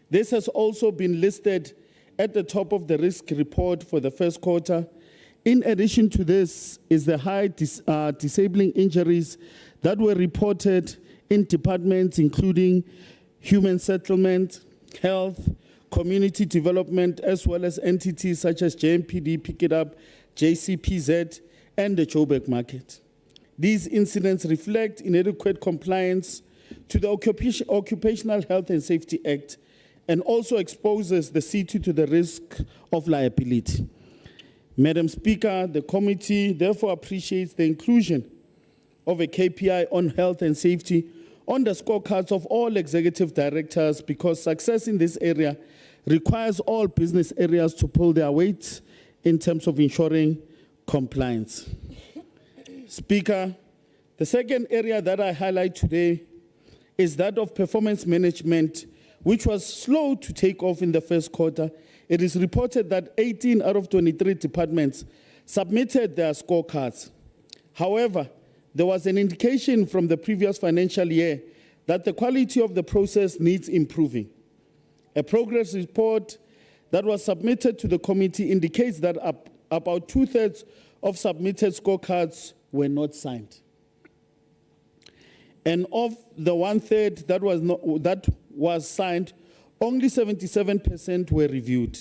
This has also been listed at the top of the risk report for the first quarter. In addition to this is the high disabling injuries that were reported in departments including human settlement, health, community development, as well as entities such as JMPD, Pick It Up, JCPZ, and the Joburg market. These incidents reflect inadequate compliance to the Occupational Health and Safety Act and also exposes the city to the risk of liability. Madam Speaker, the committee therefore appreciates the inclusion of a KPI on health and safety on the scorecards of all executive directors because success in this area requires all business areas to pull their weight in terms of ensuring compliance. Speaker, the second area that I highlight today is that of performance management, which was slow to take off in the first quarter. It is reported that 18 out of 23 departments submitted their scorecards. However, there was an indication from the previous financial year that the quality of the process needs improving. A progress report that was submitted to the committee indicates that about 2/3 of submitted scorecards were not signed. And of the 1/3 that was signed, only 77% were reviewed.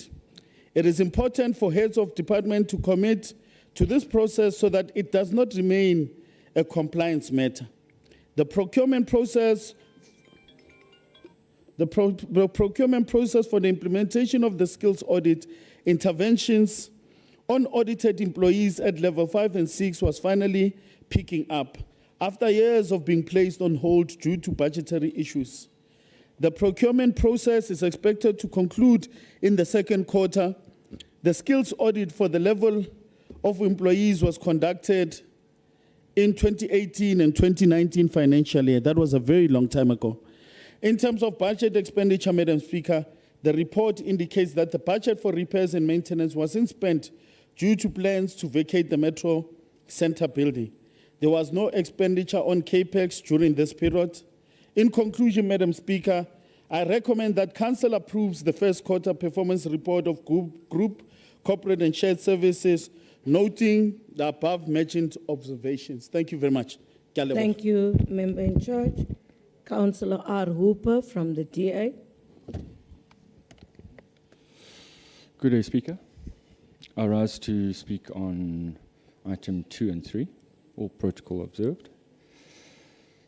It is important for heads of department to commit to this process so that it does not remain a compliance matter. The procurement process for the implementation of the skills audit interventions on audited employees at level 5 and 6 was finally picking up after years of being placed on hold due to budgetary issues. The procurement process is expected to conclude in the second quarter. The skills audit for the level of employees was conducted in 2018 and 2019 financial year. That was a very long time ago. In terms of budget expenditure, Madam Speaker, the report indicates that the budget for repairs and maintenance wasn't spent due to plans to vacate the Metro Center building. There was no expenditure on CAPEX during this period. In conclusion, Madam Speaker, I recommend that Council approves the first quarter performance report of Group Corporate and Shared Services, noting the above mentioned observations. Thank you very much. Thank you, Member in Charge. Councillor R. Hooper from the DA. Good day, Speaker. I rise to speak on item 2 and 3, all protocol observed.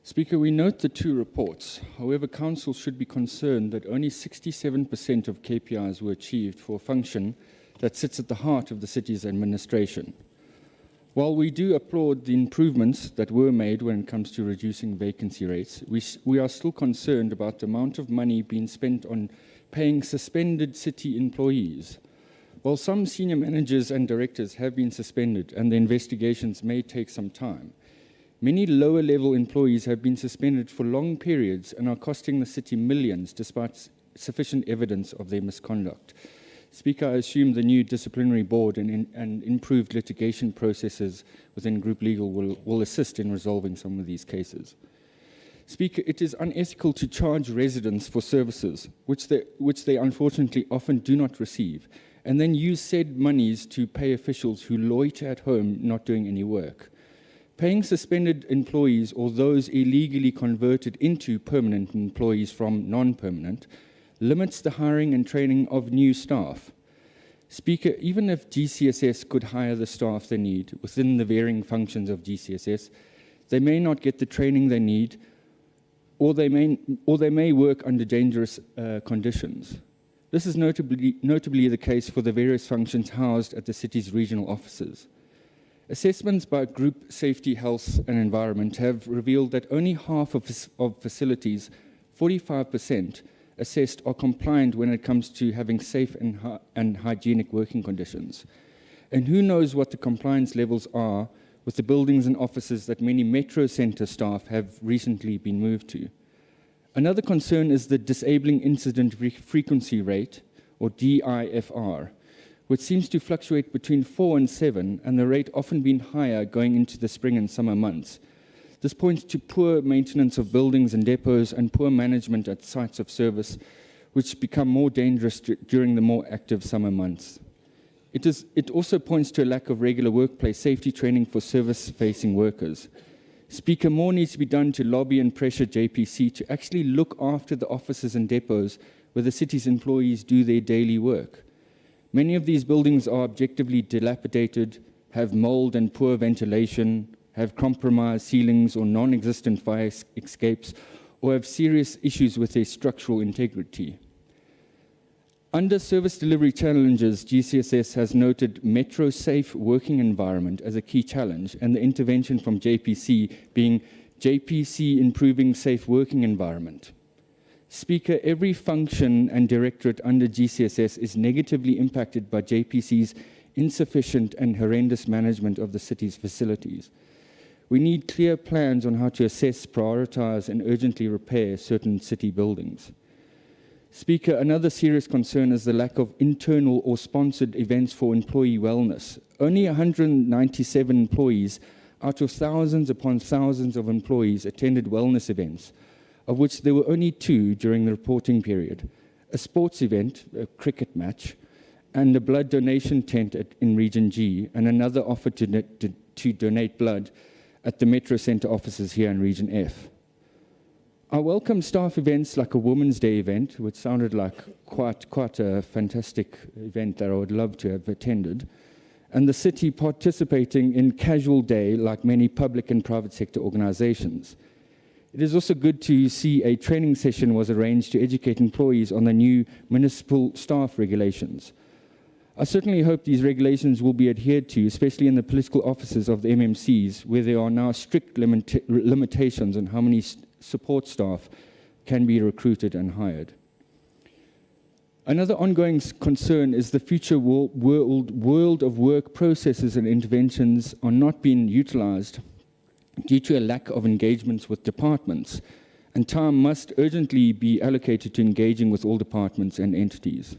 Speaker, we note the two reports. However, Council should be concerned that only 67% of KPIs were achieved for a function that sits at the heart of the city's administration. While we do applaud the improvements that were made when it comes to reducing vacancy rates, we are still concerned about the amount of money being spent on paying suspended city employees. While some senior managers and directors have been suspended and the investigations may take some time, many lower-level employees have been suspended for long periods and are costing the city millions despite sufficient evidence of their misconduct. Speaker, I assume the new disciplinary board and improved litigation processes within Group Legal will assist in resolving some of these cases. Speaker, it is unethical to charge residents for services which they unfortunately often do not receive, and then use said monies to pay officials who loiter at home not doing any work. Paying suspended employees or those illegally converted into permanent employees from non-permanent limits the hiring and training of new staff. Speaker, even if GCSS could hire the staff they need within the varying functions of GCSS, they may not get the training they need, or they may work under dangerous conditions. This is notably the case for the various functions housed at the city's regional offices. Assessments by Group Safety, Health and Environment have revealed that only half of facilities, 45%, assessed are compliant when it comes to having safe and hygienic working conditions. And who knows what the compliance levels are with the buildings and offices that many Metro Centre staff have recently been moved to. Another concern is the disabling incident frequency rate, or DIFR, which seems to fluctuate between 4 and 7, and the rate often being higher going into the spring and summer months. This points to poor maintenance of buildings and depots and poor management at sites of service, which become more dangerous during the more active summer months. It also points to a lack of regular workplace safety training for service-facing workers. Speaker, more needs to be done to lobby and pressure JPC to actually look after the offices and depots where the city's employees do their daily work. Many of these buildings are objectively dilapidated, have mold and poor ventilation, have compromised ceilings or non-existent fire escapes, or have serious issues with their structural integrity. Under service delivery challenges, GCSS has noted Metro safe working environment as a key challenge, and the intervention from JPC being JPC improving safe working environment. Speaker, every function and directorate under GCSS is negatively impacted by JPC's insufficient and horrendous management of the city's facilities. We need clear plans on how to assess, prioritize, and urgently repair certain city buildings. Speaker, another serious concern is the lack of internal or sponsored events for employee wellness. Only 197 employees out of thousands upon thousands of employees attended wellness events, of which there were only 2 during the reporting period: a sports event, a cricket match, and a blood donation tent in Region G, and another offer to donate blood at the Metro Centre offices here in Region F. I welcome staff events like a Women's Day event, which sounded like quite a fantastic event that I would love to have attended, and the city participating in casual day like many public and private sector organizations. It is also good to see a training session was arranged to educate employees on the new municipal staff regulations. I certainly hope these regulations will be adhered to, especially in the political offices of the MMCs, where there are now strict limitations on how many support staff can be recruited and hired. Another ongoing concern is the future world of work processes and interventions are not being utilized due to a lack of engagements with departments and time must urgently be allocated to engaging with all departments and entities.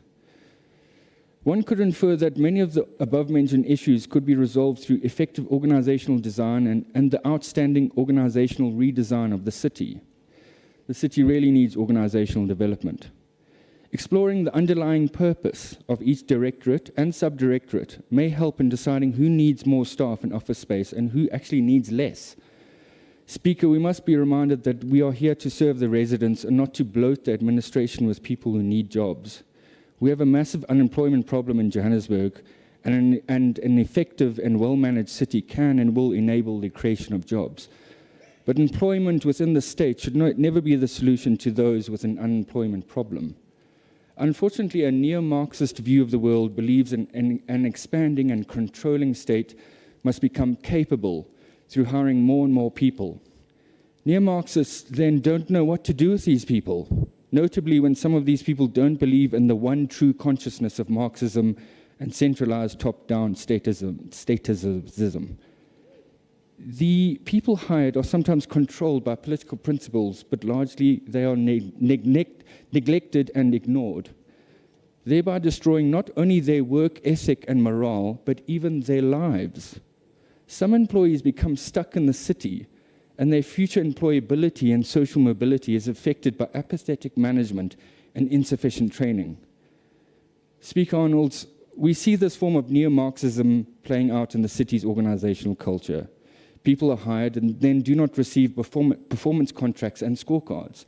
One could infer that many of the above-mentioned issues could be resolved through effective organizational design and the outstanding organizational redesign of the city. The city really needs organizational development. Exploring the underlying purpose of each directorate and subdirectorate may help in deciding who needs more staff and office space and who actually needs less. Speaker, we must be reminded that we are here to serve the residents and not to bloat the administration with people who need jobs. We have a massive unemployment problem in Johannesburg, and an effective and well-managed city can and will enable the creation of jobs. But employment within the state should never be the solution to those with an unemployment problem. Unfortunately, a neo-Marxist view of the world believes an expanding and controlling state must become capable through hiring more and more people. Neo-Marxists then don't know what to do with these people, notably when some of these people don't believe in the one true consciousness of Marxism and centralized top-down statism. The people hired are sometimes controlled by political principles, but largely they are neglected and ignored, thereby destroying not only their work ethic and morale, but even their lives. Some employees become stuck in the city, and their future employability and social mobility is affected by apathetic management and insufficient training. Speaker Arnolds, we see this form of neo-Marxism playing out in the city's organizational culture. People are hired and then do not receive performance contracts and scorecards.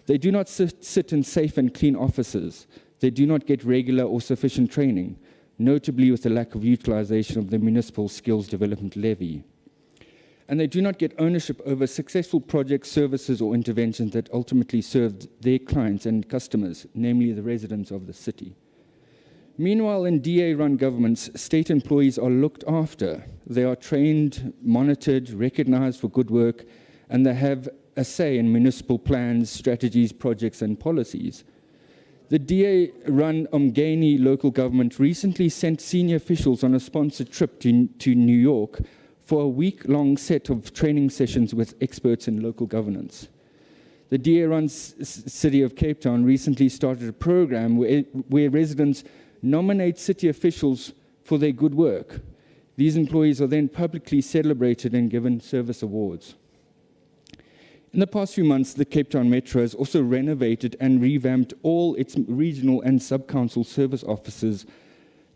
They do not sit in safe and clean offices. They do not get regular or sufficient training, notably with the lack of utilization of the municipal skills development levy. And they do not get ownership over successful projects, services, or interventions that ultimately serve their clients and customers, namely the residents of the city. Meanwhile, in DA-run governments, state employees are looked after. They are trained, monitored, recognized for good work, and they have a say in municipal plans, strategies, projects, and policies. The DA-run Umgeni local government recently sent senior officials on a sponsored trip to New York for a week-long set of training sessions with experts in local governance. The DA-run city of Cape Town recently started a program where residents nominate city officials for their good work. These employees are then publicly celebrated and given service awards. In the past few months, the Cape Town Metro has also renovated and revamped all its regional and sub-council service offices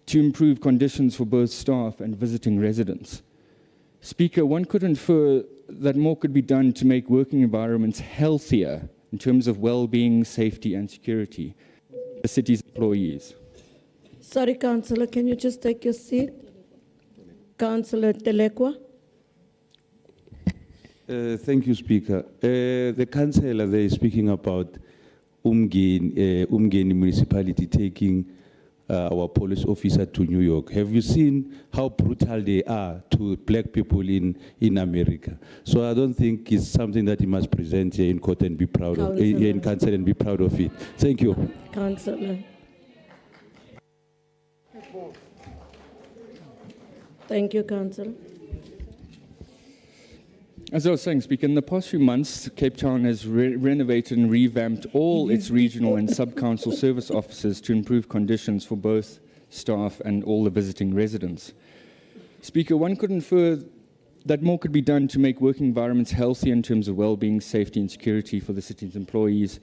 to improve conditions for both staff and visiting residents. Speaker, one could infer that more could be done to make working environments healthier in terms of well-being, safety, and security for the city's employees. Sorry, Councillor, can you just take your seat? Councillor Telekwa. Thank you, Speaker. The councillor there is speaking about Umgeni municipality taking our police officer to New York. Have you seen how brutal they are to black people in America? So I don't think it's something that he must present here in court and be proud of, here in council and be proud of it. Thank you. Councillor. Thank you, Councillor. As I was saying, Speaker, in the past few months, Cape Town has renovated and revamped all its regional and sub-council service offices to improve conditions for both staff and all the visiting residents. Speaker, one could infer that more could be done to make working environments healthy in terms of well-being, safety and security for the city's employees,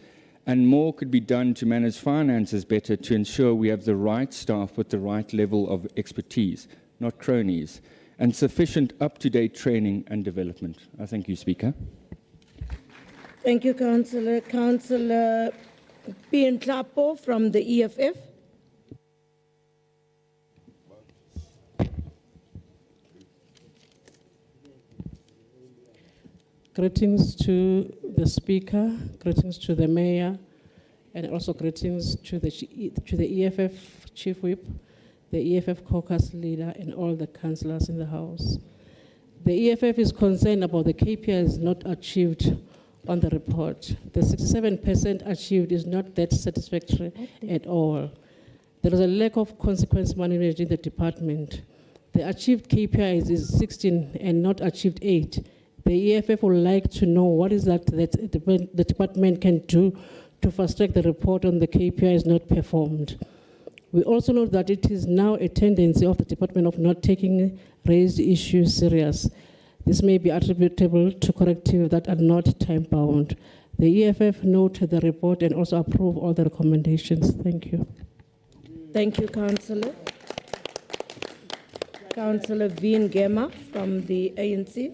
and more could be done to manage finances better to ensure we have the right staff with the right level of expertise, not cronies, and sufficient up-to-date training and development. I thank you, Speaker. Thank you, Councillor. Councillor P. Nhlapo from the EFF. Greetings to the Speaker, greetings to the Mayor, and also greetings to the EFF Chief Whip, the EFF caucus leader, and all the councillors in the House. The EFF is concerned about the KPIs not achieved on the report. The 67% achieved is not that satisfactory at all. There is a lack of consequence management in the department. The achieved KPIs is 16 and not achieved 8. The EFF would like to know what is that the department can do to fast-track the report on the KPIs not performed. We also know that it is now a tendency of the department of not taking raised issues serious. This may be attributable to corrective that are not time-bound. The EFF note the report and also approve all the recommendations. Thank you. Thank you, Councillor. Councillor V. Ngema from the ANC.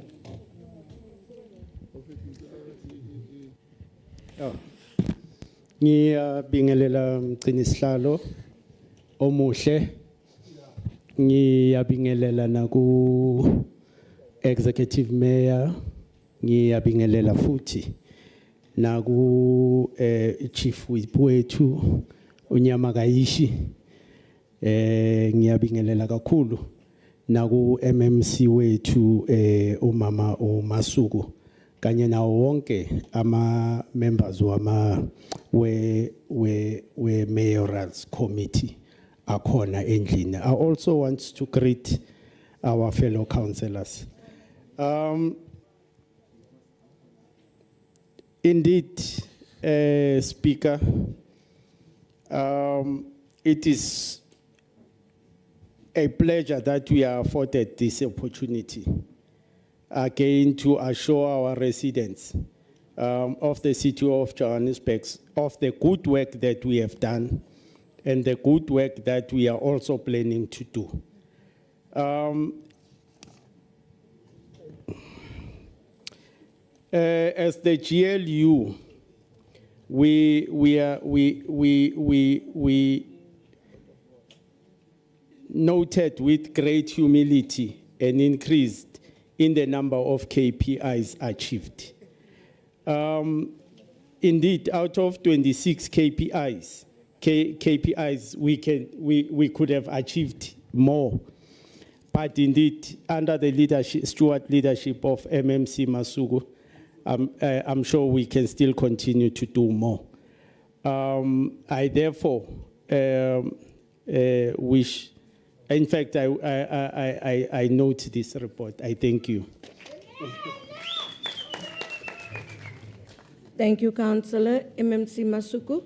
Ngiyabingelela mgcinisihlalo omuhle. Ngiyabingelela naku executive mayor. Ngiyabingelela futhi naku chief whip wethu uNyamakaishi. Ngiyabingelela kakhulu naku MMC wethu umama uMasuku. Kanye nawo wonke ama members we mayoral committee akhona endlini. I also want to greet our fellow councillors. Indeed, Speaker, it is a pleasure that we are afforded this opportunity again to assure our residents of the city of Johannesburg of the good work that we have done and the good work that we are also planning to do. As the GLU, we noted with great humility an increase in the number of KPIs achieved. Indeed, out of 26 KPIs, we could have achieved more. But indeed, under the leadership, steward leadership of MMC Masuku, I'm sure we can still continue to do more. I therefore wish. In fact, I note this report. I thank you. Thank you, Councillor. MMC Masuku.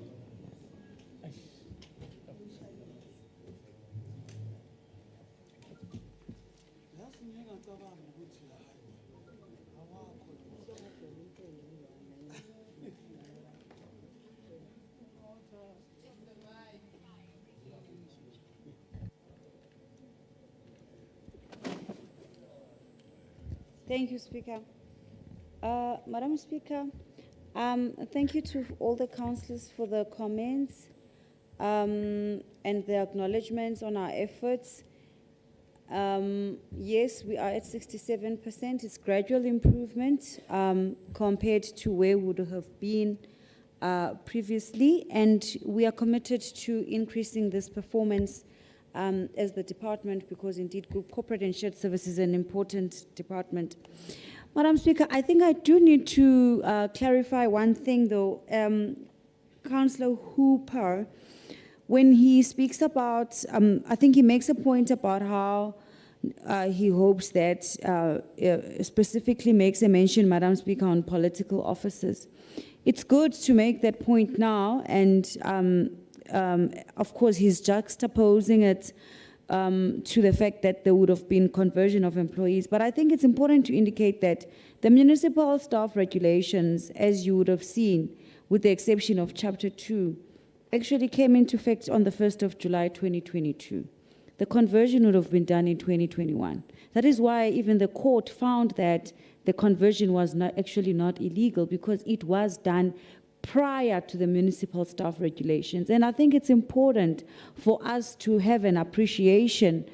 Thank you, Speaker. Madam Speaker, thank you to all the councillors for the comments and the acknowledgements on our efforts. Yes, we are at 67%. It's gradual improvement compared to where we would have been previously, and we are committed to increasing this performance as the department, because indeed group corporate and shared services is an important department. Madam Speaker, I think I do need to clarify one thing though. Councillor Hooper, when he speaks about, I think he makes a point about how he hopes that, specifically makes a mention, Madam Speaker, on political officers. It's good to make that point now, and of course, he's juxtaposing it to the fact that there would have been conversion of employees. But I think it's important to indicate that the municipal staff regulations, as you would have seen, with the exception of Chapter 2, actually came into effect on the 1st of July 2022. The conversion would have been done in 2021. That is why even the court found that the conversion was actually not illegal, because it was done prior to the municipal staff regulations. And I think it's important for us to have an appreciation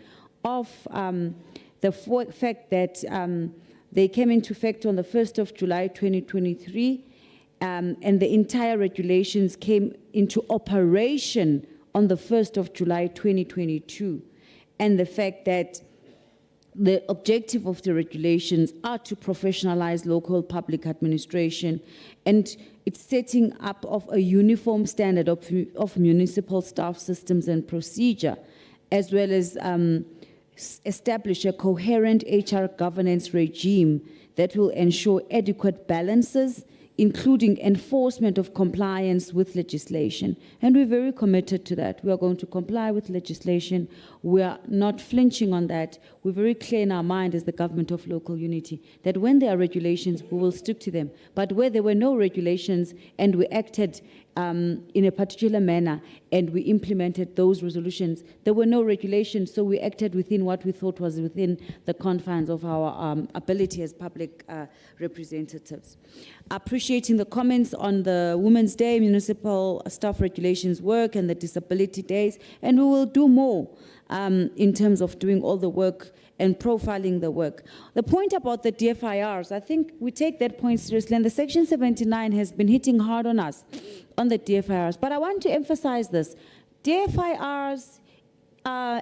of the fact that they came into effect on the 1st of July 2023, and the entire regulations came into operation on the 1st of July 2022. And the fact that the objective of the regulations are to professionalize local public administration, and it's setting up of a uniform standard of municipal staff systems and procedure, as well as establish a coherent HR governance regime that will ensure adequate balances, including enforcement of compliance with legislation. And we're very committed to that. We are going to comply with legislation. We are not flinching on that. We're very clear in our mind as the government of local unity that when there are regulations, we will stick to them. But where there were no regulations and we acted in a particular manner and we implemented those resolutions, there were no regulations, so we acted within what we thought was within the confines of our ability as public representatives. Appreciating the comments on the Women's Day, municipal staff regulations work and the disability days, and we will do more in terms of doing all the work and profiling the work. The point about the DFIRs, I think we take that point seriously, and the Section 79 has been hitting hard on us on the DFIRs. But I want to emphasize this. DFIRs,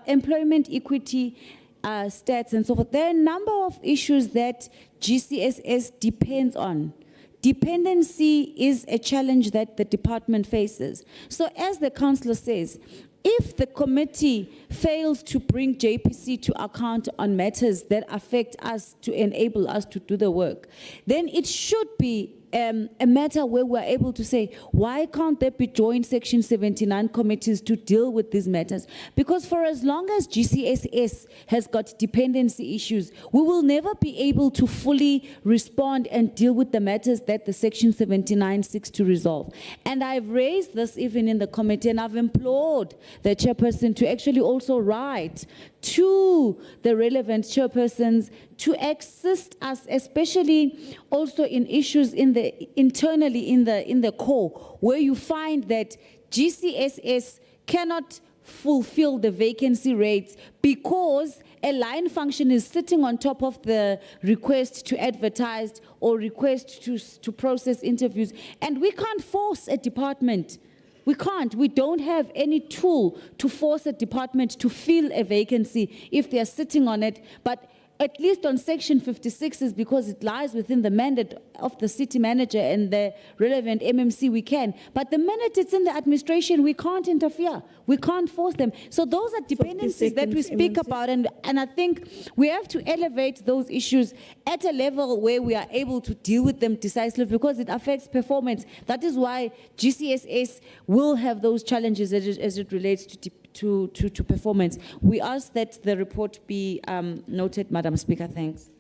employment equity, stats and so forth, there are a number of issues that GCSS depends on. Dependency is a challenge that the department faces. So as the councillor says, if the committee fails to bring JPC to account on matters that affect us to enable us to do the work, then it should be a matter where we're able to say, why can't there be joint Section 79 committees to deal with these matters? Because for as long as GCSS has got dependency issues, we will never be able to fully respond and deal with the matters that the Section 79 seeks to resolve. And I've raised this even in the committee, and I've implored the chairperson to actually also write to the relevant chairpersons to assist us, especially also in issues internally in the core, where you find that GCSS cannot fulfill the vacancy rates because a line function is sitting on top of the request to advertise or request to process interviews, and we can't force a department. We can't. We don't have any tool to force a department to fill a vacancy if they are sitting on it. But at least on Section 56 is because it lies within the mandate of the city manager and the relevant MMC, we can. But the minute it's in the administration, we can't interfere. We can't force them. So those are dependencies that we speak about, and I think we have to elevate those issues at a level where we are able to deal with them decisively because it affects performance. That is why GCSS will have those challenges as it relates to performance. We ask that the report be noted, Madam Speaker. Thanks.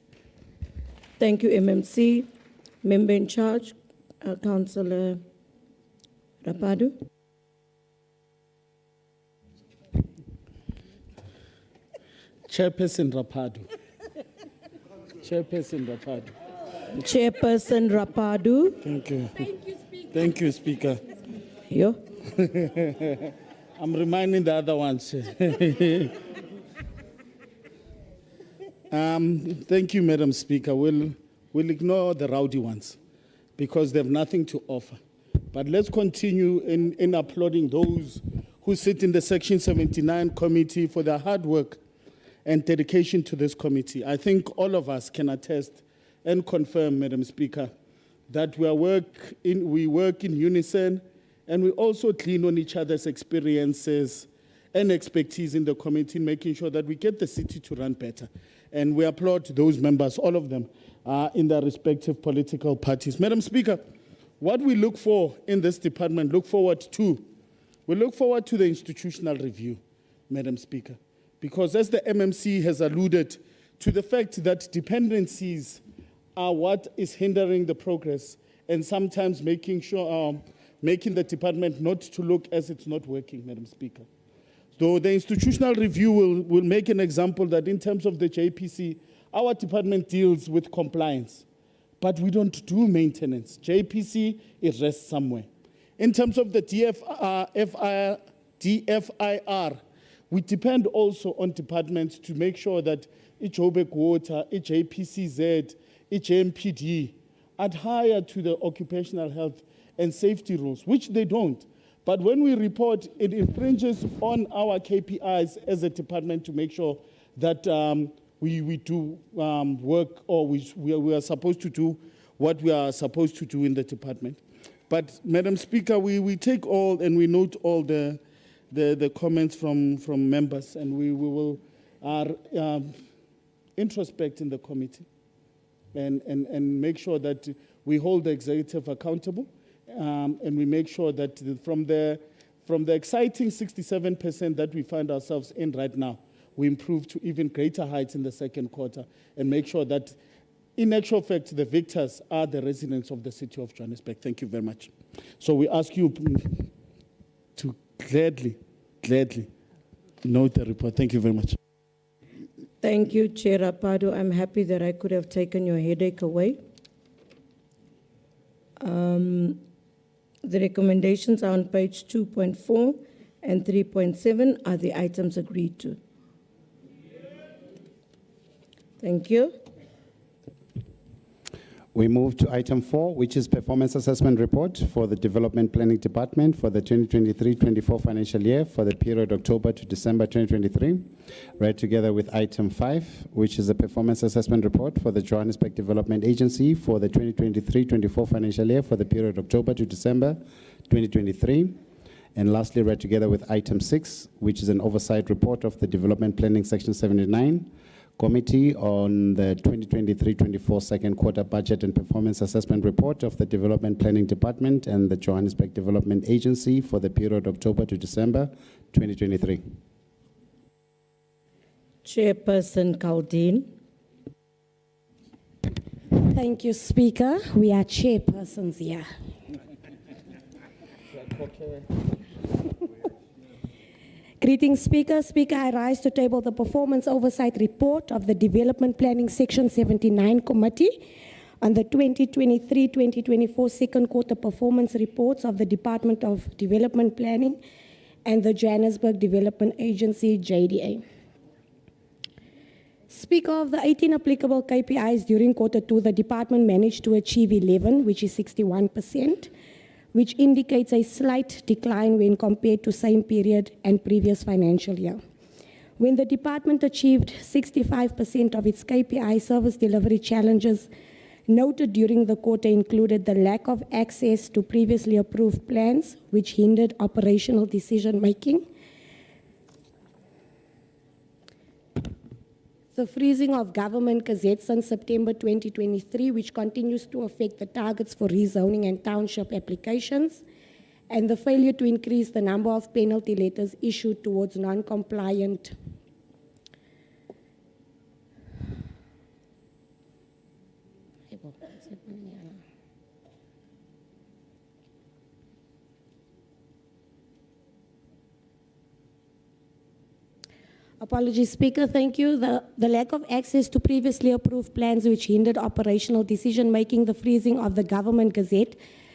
Thank you, MMC. Member in charge, Councillor Rapadu. Chairperson Rapadu. Chairperson Rapadu. Chairperson Rapadu. Thank you. Thank you, Speaker. Thank you, Speaker. Yo. I'm reminding the other ones. Thank you, Madam Speaker. We'll ignore the rowdy ones because they have nothing to offer. But let's continue in applauding those who sit in the Section 79 committee for their hard work and dedication to this committee. I think all of us can attest and confirm, Madam Speaker, that we work in unison, and we also glean on each other's experiences and expertise in the committee, making sure that we get the city to run better. And we applaud those members, all of them, in their respective political parties. Madam Speaker, what we look for in this department, we look forward to the institutional review, Madam Speaker, because as the MMC has alluded to the fact that dependencies are what is hindering the progress and sometimes making the department not to look as it's not working, Madam Speaker. So the institutional review will make an example that in terms of the JPC, our department deals with compliance, but we don't do maintenance. JPC, it rests somewhere. In terms of the DFIR, we depend also on departments to make sure that each Joburg Water, each JPCZ, each MPD adhere to the occupational health and safety rules, which they don't. But when we report, it infringes on our KPIs as a department to make sure that we do work, or we are supposed to do what we are supposed to do in the department. But, Madam Speaker, we take all and we note all the comments from members, and we will are introspect in the committee and make sure that we hold the executive accountable, and we make sure that from the exciting 67% that we find ourselves in right now, we improve to even greater heights in the second quarter and make sure that, in actual fact, the victors are the residents of the city of Johannesburg. Thank you very much. So we ask you to gladly note the report. Thank you very much. Thank you, Chair Rapado. I'm happy that I could have taken your headache away. The recommendations are on page 2.4 and 3.7 are the items agreed to. Thank you. We move to item 4, which is performance assessment report for the Development Planning Department for the 2023-24 financial year for the period October to December 2023, read together with item 5, which is a performance assessment report for the Johannesburg Development Agency for the 2023-24 financial year for the period October to December 2023. And lastly, read together with item 6, which is an oversight report of the Development Planning Section 79 Committee on the 2023-24 second quarter budget and performance assessment report of the Development Planning Department and the Johannesburg Development Agency for the period October to December 2023. Chairperson Kaldin. Thank you, Speaker. We are chairpersons here. Greetings, Speaker. Speaker, I rise to table the performance oversight report of the Development Planning Section 79 Committee on the 2023-2024 second quarter performance reports of the Department of Development Planning and the Johannesburg Development Agency, JDA. Speaker, of the 18 applicable KPIs during quarter 2, the department managed to achieve 11, which is 61%. Which indicates a slight decline when compared to same period and previous financial year. When the department achieved 65% of its KPI service delivery challenges noted during the quarter included the lack of access to previously approved plans, which hindered operational decision-making, the freezing of government gazettes since September 2023, which continues to affect the targets for rezoning and township applications, and the failure to increase the number of penalty letters issued towards non-compliant Apologies, Speaker. Thank you. The lack of access to previously approved plans which hindered operational decision-making, the freezing of the government gazette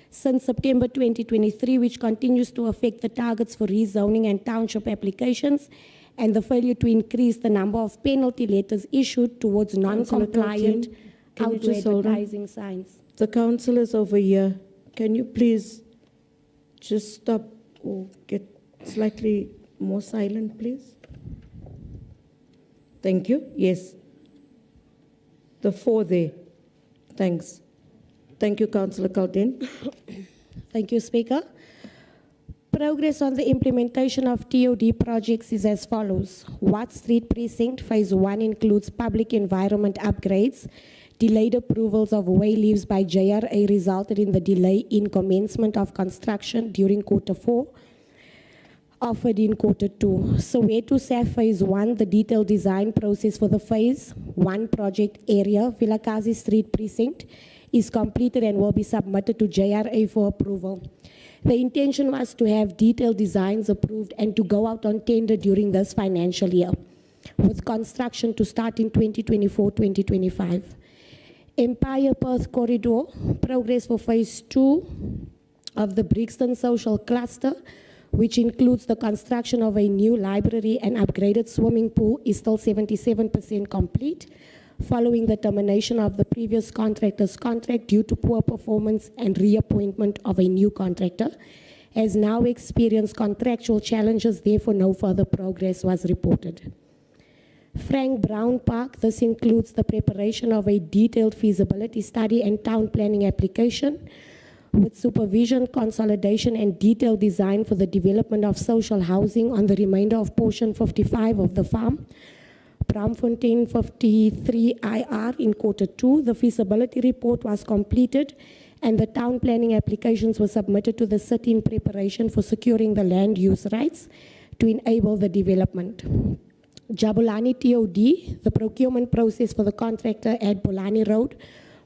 since September 2023, which continues to affect the targets for rezoning and township applications, and the failure to increase the number of penalty letters issued towards non-compliant outdoor advertising signs. The council is over here. Can you please just stop or get slightly more silent, please? Thank you. Yes. The 4 there. Thanks. Thank you, Councillor Kaldin. Thank you, Speaker. Progress on the implementation of TOD projects is as follows. Watt Street Precinct Phase 1 includes public environment upgrades. Delayed approvals of way leaves by JRA resulted in the delay in commencement of construction during quarter 4. Offered in quarter 2. Soweto SAF Phase 1, the detailed design process for the Phase 1 project area, Vilakazi Street Precinct, is completed and will be submitted to JRA for approval. The intention was to have detailed designs approved and to go out on tender during this financial year, with construction to start in 2024-2025. Empire Perth Corridor, progress for Phase 2 of the Brixton Social Cluster, which includes the construction of a new library and upgraded swimming pool, is still 77% complete, following the termination of the previous contractor's contract due to poor performance and reappointment of a new contractor, has now experienced contractual challenges, therefore no further progress was reported. Frank Brown Park, this includes the preparation of a detailed feasibility study and town planning application, with supervision, consolidation, and detailed design for the development of social housing on the remainder of portion 55 of the farm, Braamfontein 53 IR in Q2. The feasibility report was completed and the town planning applications were submitted to the city in preparation for securing the land use rights to enable the development. Jabulani TOD, the procurement process for the contractor at Bolani Road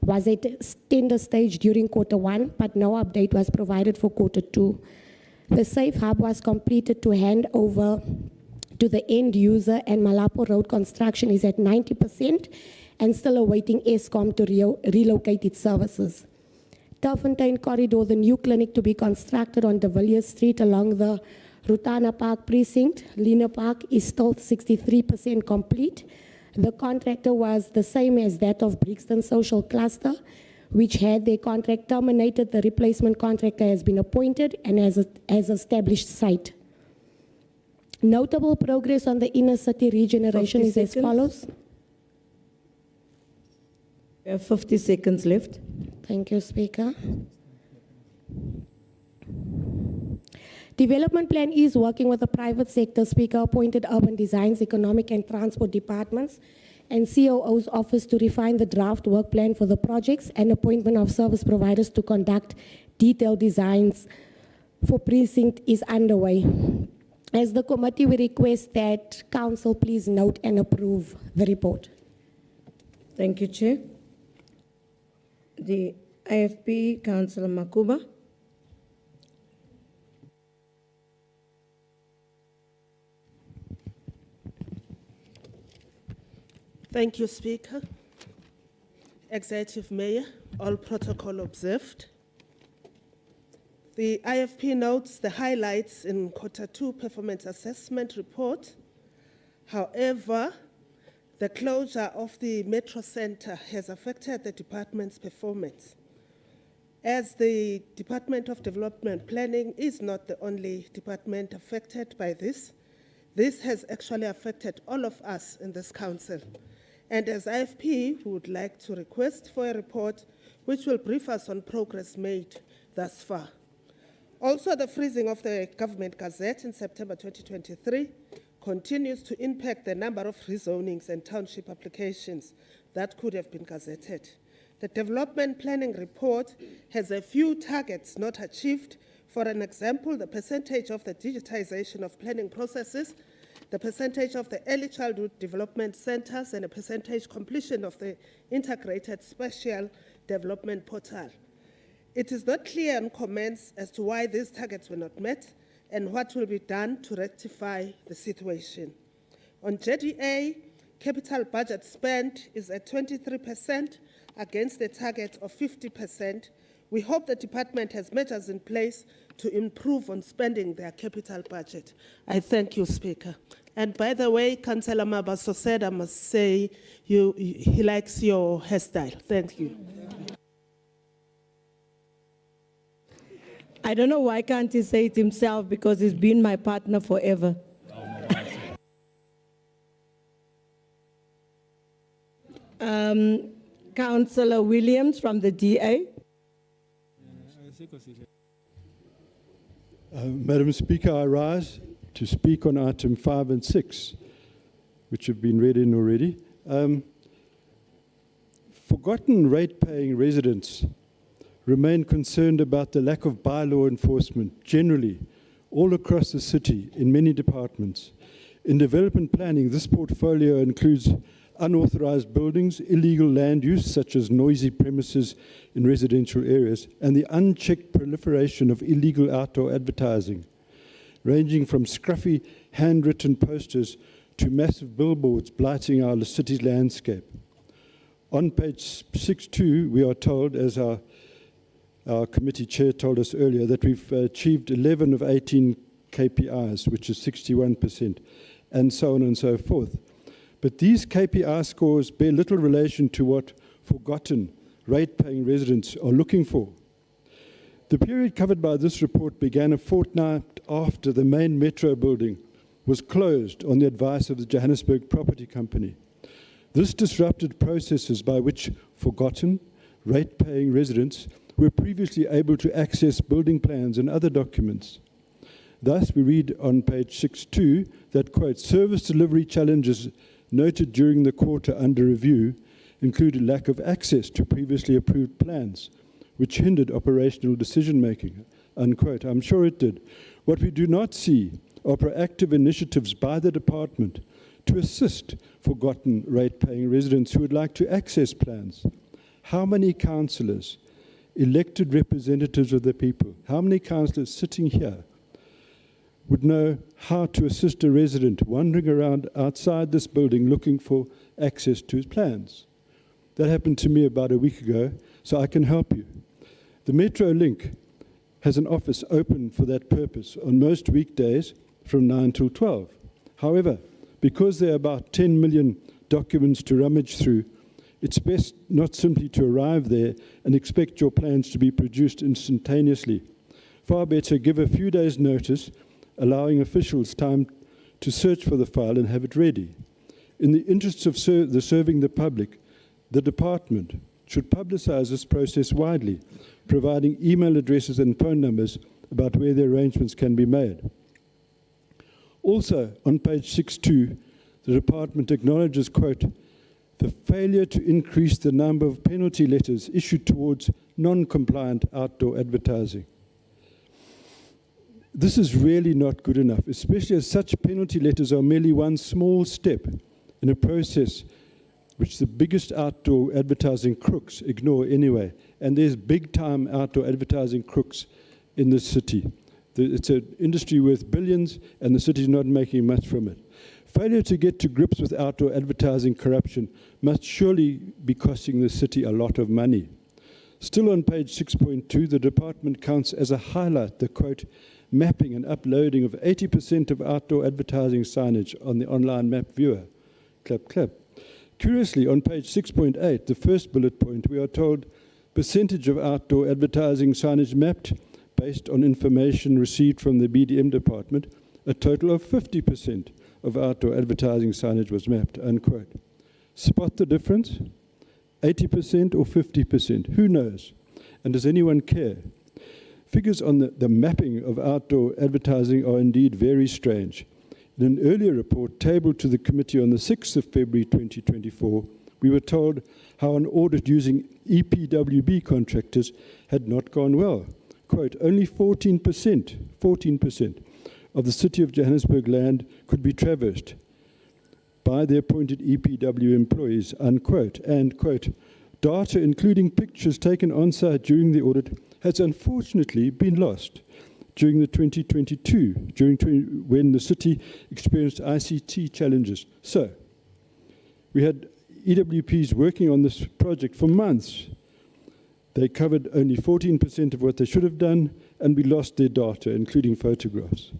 was at tender stage during Q1, but no update was provided for Q2. The safe hub was completed to hand over to the end user, and Malapo Road construction is at 90% and still awaiting ESCOM to relocate its services. Telfontein Corridor, the new clinic to be constructed on De Villiers Street along the Rutana Park precinct, Lena Park, is still 63% complete. The contractor was the same as that of Brixton Social Cluster, which had their contract terminated. The replacement contractor has been appointed and has established site. Notable progress on the inner city regeneration is as follows. We have 50 seconds left. Thank you, Speaker. Development plan is working with the private sector, Speaker, appointed urban designs, economic and transport departments, and COO's office to refine the draft work plan for the projects and appointment of service providers to conduct detailed designs for precinct is underway. As the committee, we request that council please note and approve the report. Thank you, Chair. The IFP, Councillor Makuba. Thank you, Speaker. Executive Mayor, all protocol observed. The IFP notes the highlights in Q2 performance assessment report. However, the closure of the Metro Centre has affected the department's performance. As the Department of Development Planning is not the only department affected by this has actually affected all of us in this council. And as IFP, we would like to request for a report which will brief us on progress made thus far. Also, the freezing of the Government Gazette in September 2023 continues to impact the number of rezonings and township applications that could have been gazetted. The development planning report has a few targets not achieved. For an example, the percentage of the digitization of planning processes, the percentage of the early childhood development centers, and a percentage completion of the integrated special development portal. It is not clear in comments as to why these targets were not met and what will be done to rectify the situation. On JDA, capital budget spend is at 23% against the target of 50%. We hope the department has measures in place to improve on spending their capital budget. I thank you, Speaker. And by the way, Councillor Mabaso said, I must say, he likes your hairstyle. Thank you. I don't know why can't he say it himself, because he's been my partner forever. Councillor Williams from the DA. Madam Speaker, I rise to speak on item 5 and 6, which have been read in already. Forgotten rate-paying residents remain concerned about the lack of bylaw enforcement generally all across the city in many departments. In development planning, this portfolio includes unauthorized buildings, illegal land use, such as noisy premises in residential areas, and the unchecked proliferation of illegal outdoor advertising, ranging from scruffy handwritten posters to massive billboards blighting our city's landscape. On page 6.2, we are told, as our committee chair told us earlier, that we've achieved 11 of 18 KPIs, which is 61%, and so on and so forth. But these KPI scores bear little relation to what forgotten rate-paying residents are looking for. The period covered by this report began a fortnight after the main metro building was closed on the advice of the Johannesburg Property Company. This disrupted processes by which forgotten rate-paying residents were previously able to access building plans and other documents. Thus, we read on page 6.2 that, quote, service delivery challenges noted during the quarter under review included lack of access to previously approved plans, which hindered operational decision-making, unquote. I'm sure it did. What we do not see are proactive initiatives by the department to assist forgotten rate-paying residents who would like to access plans. How many councillors, elected representatives of the people, how many councillors sitting here would know how to assist a resident wandering around outside this building looking for access to his plans? That happened to me about a week ago, so I can help you. The Metro Link has an office open for that purpose on most weekdays from 9 till 12. However, because there are about 10 million documents to rummage through, it's best not simply to arrive there and expect your plans to be produced instantaneously. Far better, give a few days' notice, allowing officials time to search for the file and have it ready. In the interests of serving the public, the department should publicize this process widely, providing email addresses and phone numbers about where the arrangements can be made. Also, on page 6.2, the department acknowledges, quote, the failure to increase the number of penalty letters issued towards non-compliant outdoor advertising. This is really not good enough, especially as such penalty letters are merely one small step in a process which the biggest outdoor advertising crooks ignore anyway. And there's big-time outdoor advertising crooks in this city. It's an industry worth billions, and the city's not making much from it. Failure to get to grips with outdoor advertising corruption must surely be costing the city a lot of money. Still on page 6.2, the department counts as a highlight the, quote, mapping and uploading of 80% of outdoor advertising signage on the online map viewer. Clap, clap. Curiously, on page 6.8, the first bullet point, we are told percentage of outdoor advertising signage mapped based on information received from the BDM department, a total of 50% of outdoor advertising signage was mapped, unquote. Spot the difference? 80% or 50%? Who knows? And does anyone care? Figures on the mapping of outdoor advertising are indeed very strange. In an earlier report tabled to the committee on the 6th of February 2024, we were told how an audit using EPWB contractors had not gone well. Quote, only 14% of the City of Johannesburg land could be traversed by the appointed EPW employees, unquote. And, quote, data including pictures taken on-site during the audit has unfortunately been lost during the 2022, when the city experienced ICT challenges. So, we had EWPs working on this project for months. They covered only 14% of what they should have done, and we lost their data, including photographs.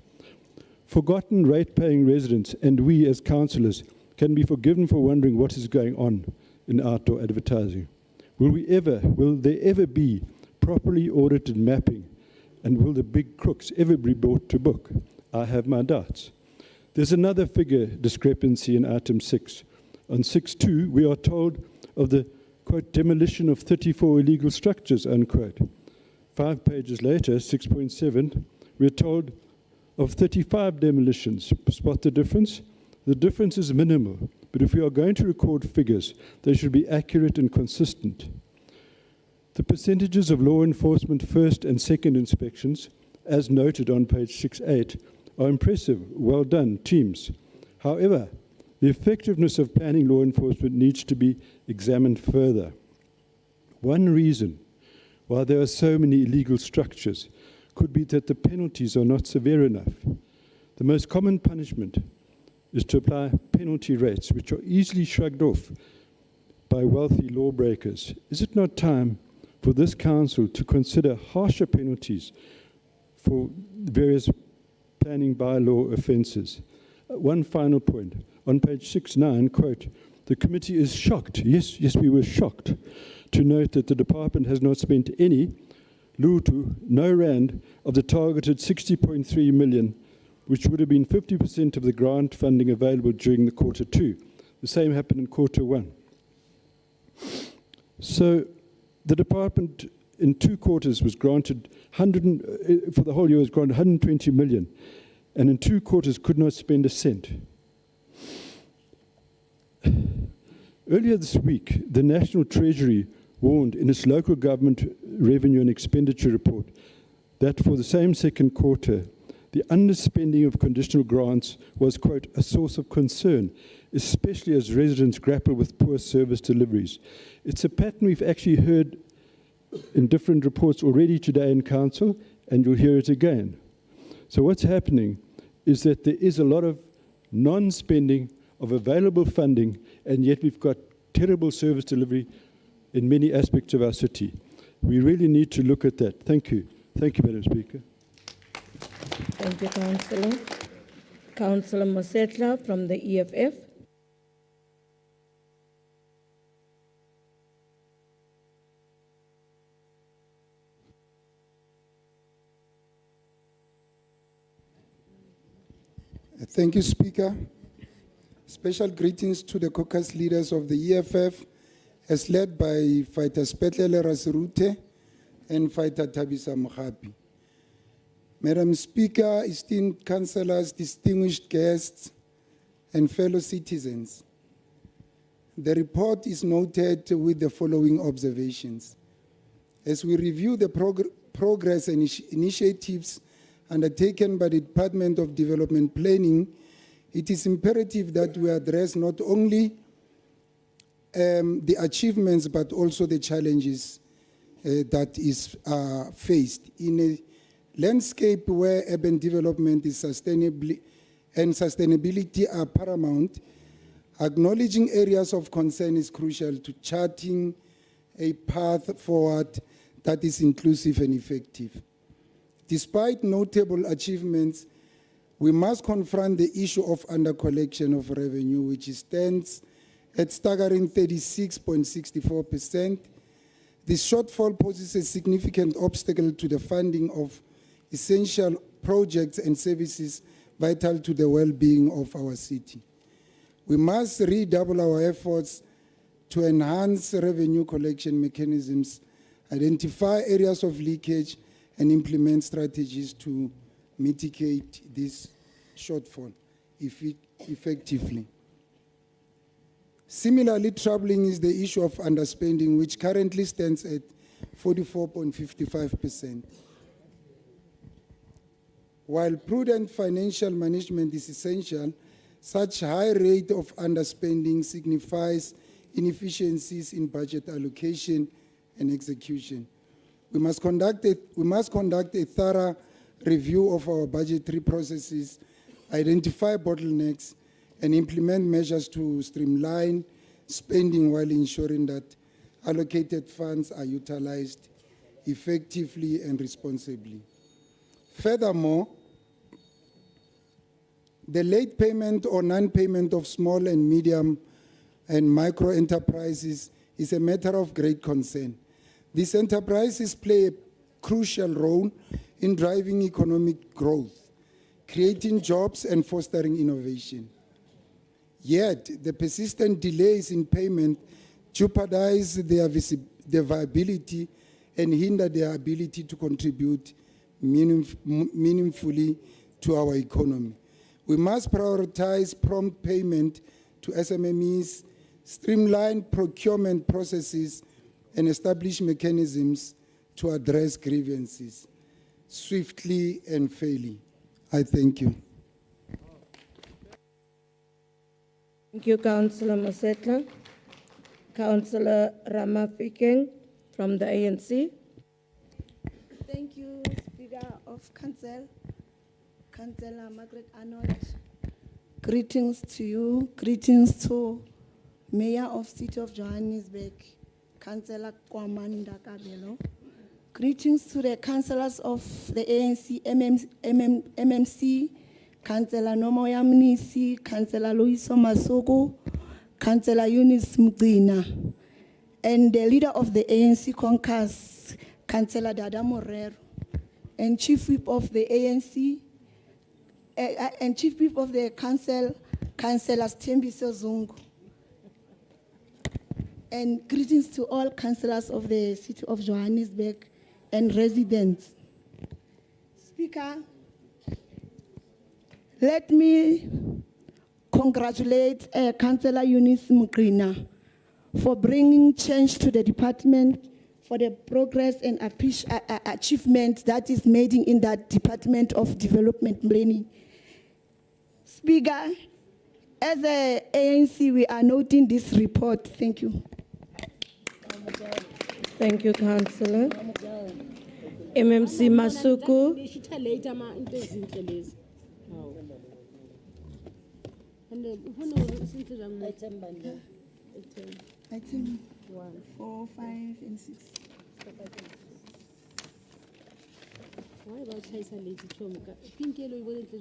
Forgotten rate-paying residents and we as councillors can be forgiven for wondering what is going on in outdoor advertising. Will there ever be properly audited mapping, and will the big crooks ever be brought to book? I have my doubts. There's another figure discrepancy in item 6. On 6.2, we are told of the, quote, demolition of 34 illegal structures, unquote. 5 pages later, 6.7, we're told of 35 demolitions. Spot the difference? The difference is minimal, but if we are going to record figures, they should be accurate and consistent. The percentages of law enforcement first and second inspections, as noted on page 6.8, are impressive. Well done, teams. However, the effectiveness of planning law enforcement needs to be examined further. One reason why there are so many illegal structures could be that the penalties are not severe enough. The most common punishment is to apply penalty rates, which are easily shrugged off by wealthy lawbreakers. Is it not time for this council to consider harsher penalties for various planning bylaw offences? One final point. On page 6.9, quote, the committee is shocked, yes, we were shocked, to note that the department has not spent any, lutu, no rand, of the targeted 60.3 million, which would have been 50% of the grant funding available during the quarter 2. The same happened in quarter 1. So the department in 2 quarters was granted for the whole year was granted 120 million, and in 2 quarters could not spend a cent. Earlier this week, the National Treasury warned in its local government revenue and expenditure report that for the same second quarter, the underspending of conditional grants was, quote, a source of concern, especially as residents grapple with poor service deliveries. It's a pattern we've actually heard in different reports already today in council, and you'll hear it again. So what's happening is that there is a lot of non-spending of available funding, and yet we've got terrible service delivery in many aspects of our city. We really need to look at that. Thank you. Thank you, Madam Speaker. Thank you, Councillor. Councillor Mosetla from the EFF. Thank you, Speaker. Special greetings to the caucus leaders of the EFF, as led by Fighter Bapela Rasirute and Fighter Thabisa Mogapi. Madam Speaker, esteemed councillors, distinguished guests, and fellow citizens, the report is noted with the following observations. As we review the progress and initiatives undertaken by the Department of Development Planning, it is imperative that we address not only the achievements but also the challenges that is faced. In a landscape where urban development is sustainability are paramount, acknowledging areas of concern is crucial to charting a path forward that is inclusive and effective. Despite notable achievements, we must confront the issue of under-collection of revenue, which stands at staggering 36.64%. This shortfall poses a significant obstacle to the funding of essential projects and services vital to the well-being of our city. We must redouble our efforts to enhance revenue collection mechanisms, identify areas of leakage, and implement strategies to mitigate this shortfall effectively. Similarly troubling is the issue of underspending, which currently stands at 44.55%. While prudent financial management is essential, such high rate of underspending signifies inefficiencies in budget allocation and execution. We must conduct a thorough review of our budgetary processes, identify bottlenecks, and implement measures to streamline spending while ensuring that allocated funds are utilized effectively and responsibly. Furthermore, the late payment or non-payment of small and medium and micro enterprises is a matter of great concern. These enterprises play a crucial role in driving economic growth, creating jobs and fostering innovation. Yet, the persistent delays in payment jeopardize their viability and hinder their ability to contribute meaningfully to our economy. We must prioritize prompt payment to SMMEs, streamline procurement processes, and establish mechanisms to address grievances swiftly and fairly. I thank you. Thank you, Councillor Mosetla. Councillor Ramafikeng from the ANC. Thank you, Speaker of Council, Councillor Margaret Arnold. Greetings to you, greetings to Mayor of City of Johannesburg, Councillor Kwamanda Kabelo. Greetings to the councillors of the ANC, MMC, Councillor Nomoya Mnisi, Councillor Loiso Masoko, Councillor Eunice Mugina, and the leader of the ANC caucus, Councillor Dada Morero, and Chief Whip of the ANC, and Chief Whip of the Council, Councillor Stembiso Zungu. And greetings to all councillors of the City of Johannesburg and residents. Speaker, let me congratulate Councillor Eunice Mkrina for bringing change to the department, for the progress and achievement that is made in that Department of Development Planning. Speaker, as a ANC, we are noting this report. Thank you. Thank you, Councillor. MMC Masuku. Item 1, 4, 5, and 6. Why about Chisa Lady Chomuka? Pink yellow wasn't the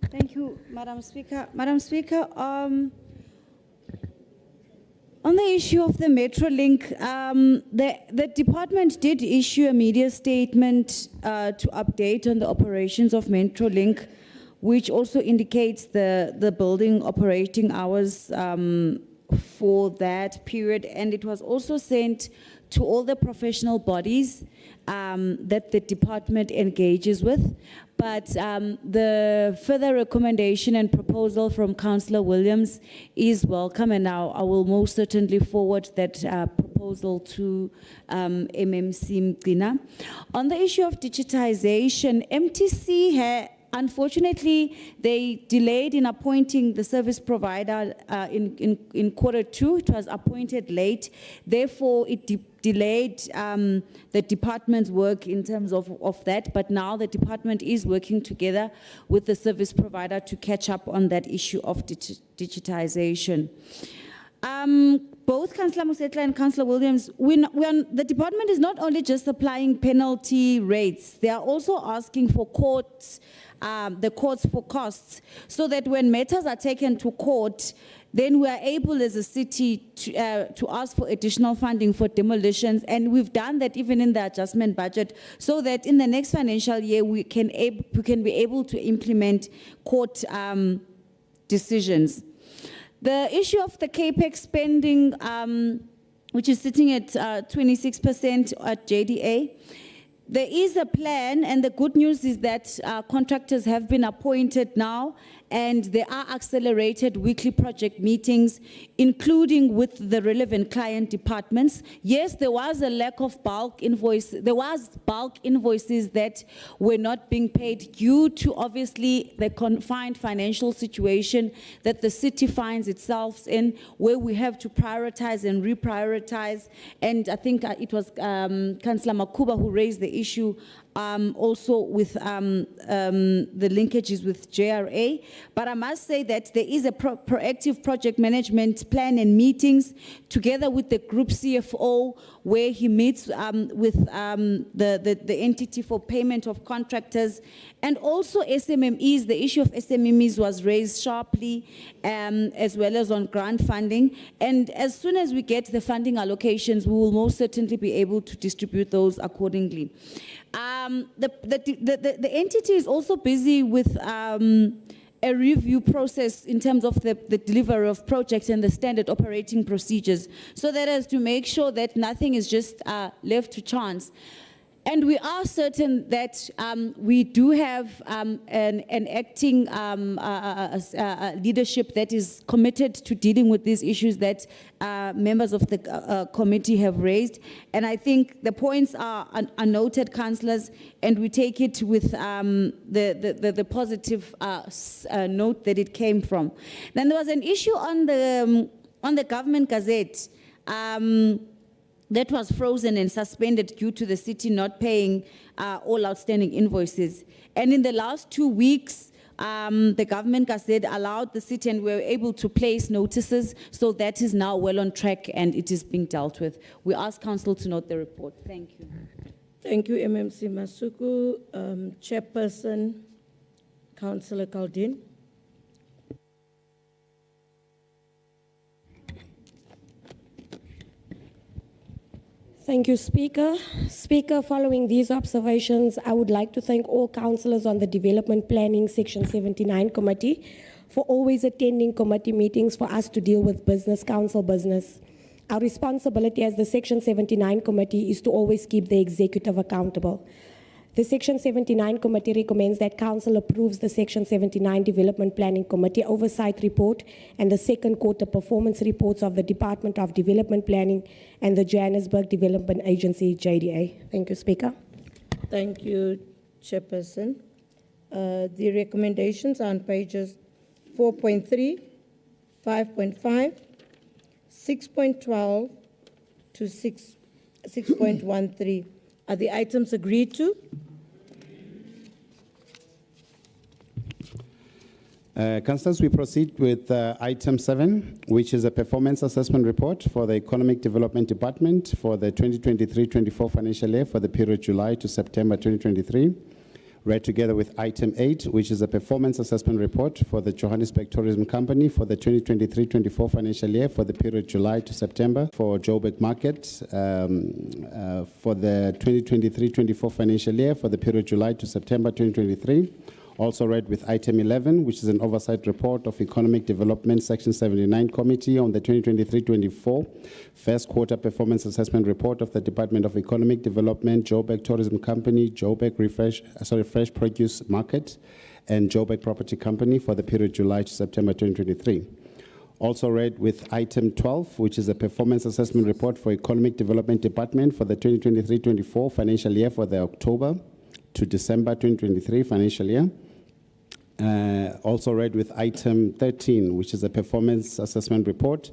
Thank you, Madam Speaker. Madam Speaker, on the issue of the Metrolink, the department did issue a media statement to update on the operations of Metrolink, which also indicates the building operating hours for that period. And it was also sent to all the professional bodies that the department engages with. But the further recommendation and proposal from Councillor Williams is welcome, and now I will most certainly forward that proposal to MMC Mgcina. On the issue of digitization, MTC unfortunately, they delayed in appointing the service provider in Q2. It was appointed late. Therefore, it delayed the department's work in terms of that. But now the department is working together with the service provider to catch up on that issue of digitization. Both Councillor Mosetla and Councillor Williams, the department is not only just applying penalty rates, they are also asking for the courts for costs, so that when matters are taken to court, then we are able as a city to ask for additional funding for demolitions. And we've done that even in the adjustment budget, so that in the next financial year, we can be able to implement court decisions. The issue of the CAPEX spending, which is sitting at 26% at JDA, there is a plan, and the good news is that contractors have been appointed now, and there are accelerated weekly project meetings, including with the relevant client departments. Yes, there was a lack of bulk invoice. There was bulk invoices that were not being paid due to obviously the confined financial situation that the city finds itself in, where we have to prioritize and reprioritize. And I think it was Councillor Makuba who raised the issue also with the linkages with JRA. But I must say that there is a proactive project management plan and meetings together with the group CFO, where he meets with the entity for payment of contractors, and also SMMEs. The issue of SMMEs was raised sharply, as well as on grant funding. And as soon as we get the funding allocations, we will most certainly be able to distribute those accordingly. The entity is also busy with a review process in terms of the delivery of projects and the standard operating procedures, so that as to make sure that nothing is just left to chance. And we are certain that we do have an acting leadership that is committed to dealing with these issues that members of the committee have raised. And I think the points are noted, councillors, and we take it with the positive note that it came from. Then there was an issue on the Government Gazette that was frozen and suspended due to the city not paying all outstanding invoices. And in the last 2 weeks, the Government Gazette allowed the city, and we were able to place notices, so that is now well on track and it is being dealt with. We ask Council to note the report. Thank you. Thank you, MMC Masuku. Chairperson, Councillor Kaldin. Thank you, Speaker. Speaker, following these observations, I would like to thank all councillors on the Development Planning Section 79 Committee for always attending committee meetings for us to deal with business, council business. Our responsibility as the Section 79 Committee is to always keep the executive accountable. The Section 79 Committee recommends that Council approves the Section 79 Development Planning Committee Oversight Report and the second quarter performance reports of the Department of Development Planning and the Johannesburg Development Agency, JDA. Thank you, Speaker. Thank you, Chairperson. The recommendations are on pages 4.3, 5.5, 6.12 to 6.13. Are the items agreed to? Constance, we proceed with item 7, which is a performance assessment report for the Economic Development Department for the 2023-24 financial year for the period July to September 2023. Read together with item 8, which is a performance assessment report for the Johannesburg Tourism Company for the 2023-24 financial year for the period July to September. For Joburg Market for the 2023-24 financial year for the period July to September 2023. Also read with item 11, which is an oversight report of Economic Development Section 79 Committee on the 2023-24 first quarter performance assessment report of the Department of Economic Development, Joburg Tourism Company, Joburg Fresh Produce Market, and Joburg Property Company for the period July to September 2023. Also read with item 12, which is a performance assessment report for Economic Development Department for the 2023-24 financial year for the October to December 2023 financial year. Also read with item 13, which is a performance assessment report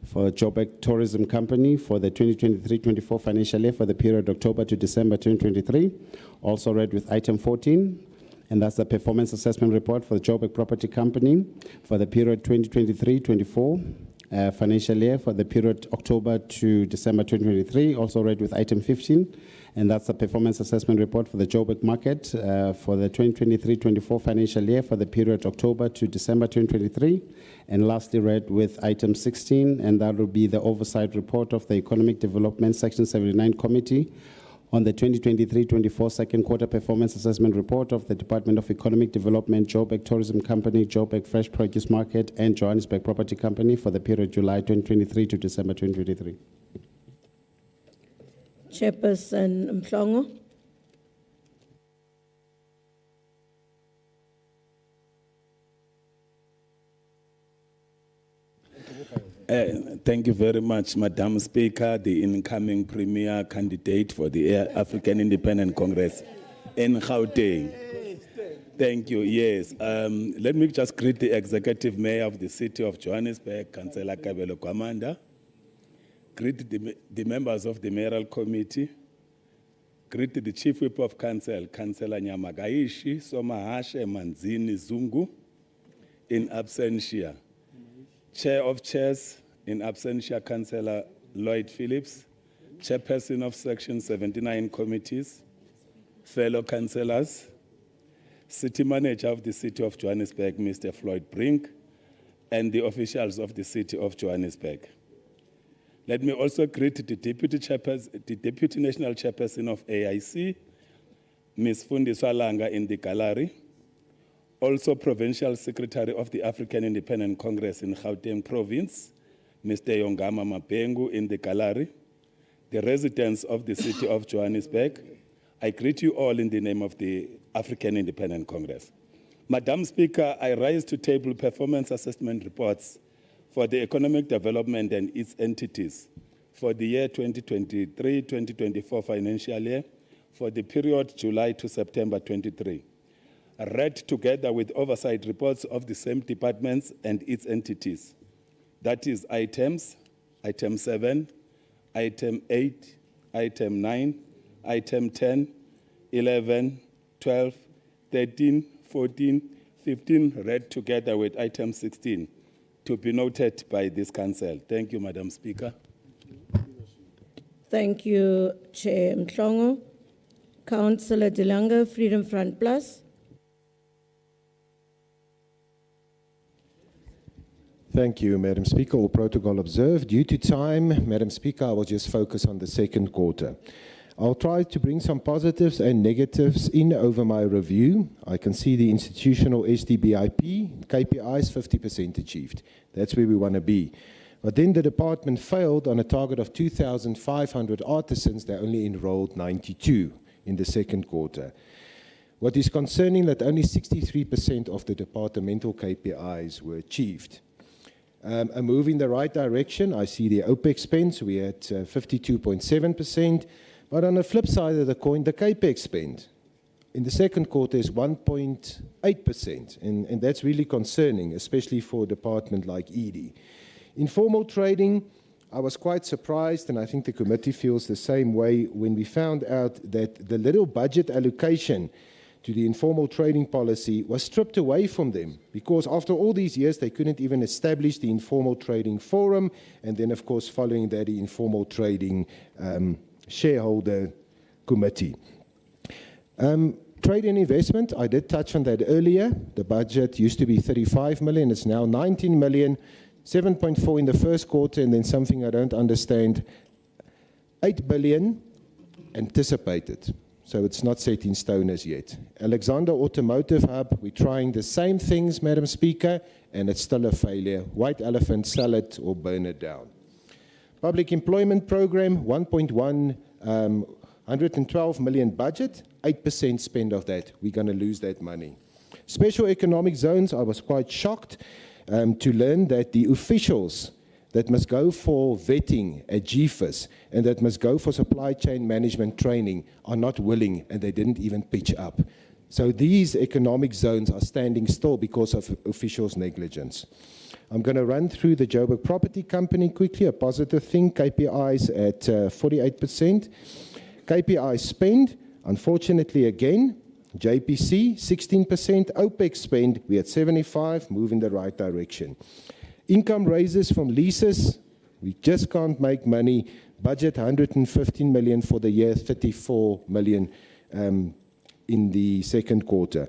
for Joburg Tourism Company for the 2023-24 financial year for the period October to December 2023. Also read with item 14, and that's the performance assessment report for the Joburg Property Company for the period 2023-24 financial year for the period October to December 2023. Also read with item 15, and that's the performance assessment report for the Joburg Market for the 2023-24 financial year for the period October to December 2023. And lastly read with item 16, and that will be the oversight report of the Economic Development Section 79 Committee on the 2023-24 second quarter performance assessment report of the Department of Economic Development, Joburg Tourism Company, Joburg Fresh Produce Market, and Johannesburg Property Company for the period July 2023 to December 2023. Chairperson Mhlongo. Thank you very much, Madam Speaker, the incoming premier candidate for the African Independent Congress in Gauteng. Thank you, yes. Let me just greet the Executive Mayor of the City of Johannesburg, Councillor Kabelo Kwamanda. Greet the members of the Mayoral Committee. Greet the Chief Whip of Council, Councillor Nyamagaishi, Somahashe Manzini Zungu, in absentia. Chair of Chairs, in absentia, Councillor Lloyd Phillips, Chairperson of Section 79 Committees, fellow councillors, City Manager of the City of Johannesburg, Mr. Floyd Brink, and the officials of the City of Johannesburg. Let me also greet the Deputy National Chairperson of AIC, Ms. Fundiswa Langa in the gallery, also Provincial Secretary of the African Independent Congress in Gauteng Province, Mr. Yongama Mapengu in the gallery, the residents of the City of Johannesburg. I greet you all in the name of the African Independent Congress. Madam Speaker, I rise to table performance assessment reports for the economic development and its entities for the year 2023-2024 financial year for the period July to September 23. Read together with oversight reports of the same departments and its entities. That is items, item 7, item 8, item 9, item 10, 11, 12, 13, 14, 15, read together with item 16, to be noted by this council. Thank you, Madam Speaker. Thank you, Chair Mhlongo. Councillor Delanga, Freedom Front Plus. Thank you, Madam Speaker. All protocol observed. Due to time, Madam Speaker, I will just focus on the second quarter. I'll try to bring some positives and negatives in over my review. I can see the institutional SDBIP, KPIs 50% achieved. That's where we want to be. But then the department failed on a target of 2,500 artisans. They only enrolled 92. in the second quarter. What is concerning that only 63% of the departmental KPIs were achieved. A move in the right direction. I see the OPEX spend, so we're at 52.7%. But on the flip side of the coin, the CAPEX spend in the second quarter is 1.8%. And that's really concerning, especially for a department like ED. Informal trading, I was quite surprised, and I think the committee feels the same way, when we found out that the little budget allocation to the informal trading policy was stripped away from them, because after all these years they couldn't even establish the informal trading forum, and then of course following that the informal trading shareholder committee. Trade and investment, I did touch on that earlier. The budget used to be 35 million, it's now 19 million, 7.4 in the first quarter, and then something I don't understand, 8 billion anticipated. So it's not set in stone as yet. Alexander Automotive Hub, we're trying the same things, Madam Speaker, and it's still a failure. White elephant, sell it or burn it down. Public employment program, 112 million budget, 8% spend of that. We're going to lose that money. Special economic zones, I was quite shocked to learn that the officials that must go for vetting at GFIS and that must go for supply chain management training are not willing, and they didn't even pitch up. So these economic zones are standing still because of officials' negligence. I'm going to run through the Joburg Property Company quickly, a positive thing, KPIs at 48%. KPI spend, unfortunately again, JPC 16%, OPEX spend, we at 75, move in the right direction. Income raises from leases, we just can't make money. Budget 115 million for the year, 34 million in the second quarter.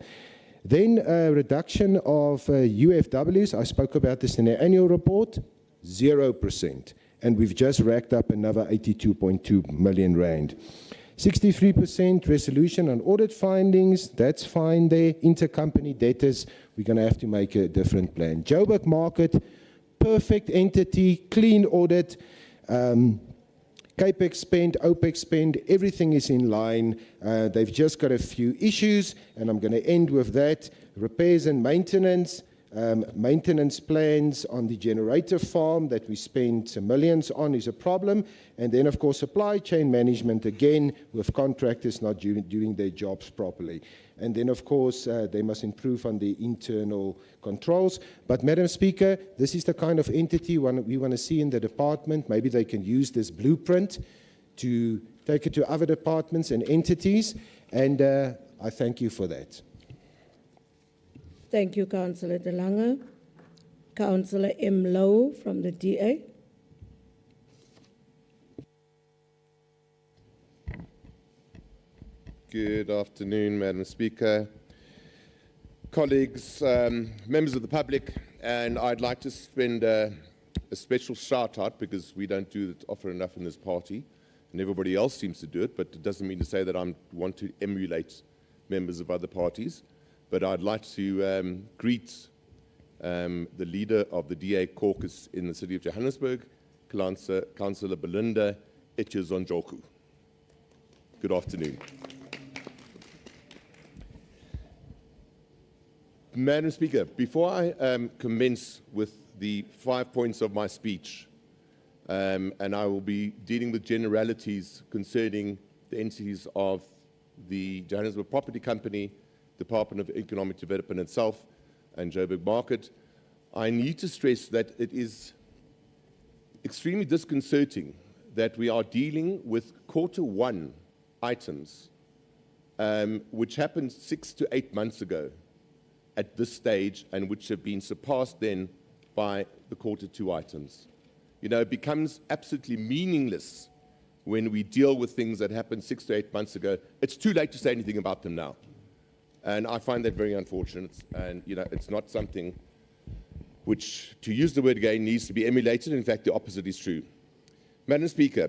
Then a reduction of UFWs, I spoke about this in the annual report, 0%. And we've just racked up another 82.2 million rand. 63% resolution on audit findings, that's fine there. Intercompany debtors, we're going to have to make a different plan. Joburg Market, perfect entity, clean audit, CAPEX spend, OPEX spend, everything is in line. They've just got a few issues, and I'm going to end with that. Repairs and maintenance, maintenance plans on the generator farm that we spent millions on is a problem. And then, of course, supply chain management, again, with contractors not doing their jobs properly. And then, of course, they must improve on the internal controls. But, Madam Speaker, this is the kind of entity we want to see in the department. Maybe they can use this blueprint to take it to other departments and entities. And I thank you for that. Thank you, Councillor De Lange. Councillor M. Lowe from the DA. Good afternoon, Madam Speaker, colleagues, members of the public, and I'd like to spend a special shout out, because we don't do it often enough in this party, and everybody else seems to do it, but it doesn't mean to say that I want to emulate members of other parties. But I'd like to greet the leader of the DA caucus in the city of Johannesburg, Councillor Belinda Etchezonjoku. Good afternoon. Madam Speaker, before I commence with the 5 points of my speech, and I will be dealing with generalities concerning the entities of the Johannesburg Property Company, Department of Economic Development itself, and Joburg Market, I need to stress that it is extremely disconcerting that we are dealing with Q1 items, which happened 6 to 8 months ago at this stage, and which have been surpassed then by the Q2 items. You know, it becomes absolutely meaningless when we deal with things that happened 6 to 8 months ago. It's too late to say anything about them now. And I find that very unfortunate. And, you know, it's not something which, to use the word again, needs to be emulated. In fact, the opposite is true. Madam Speaker,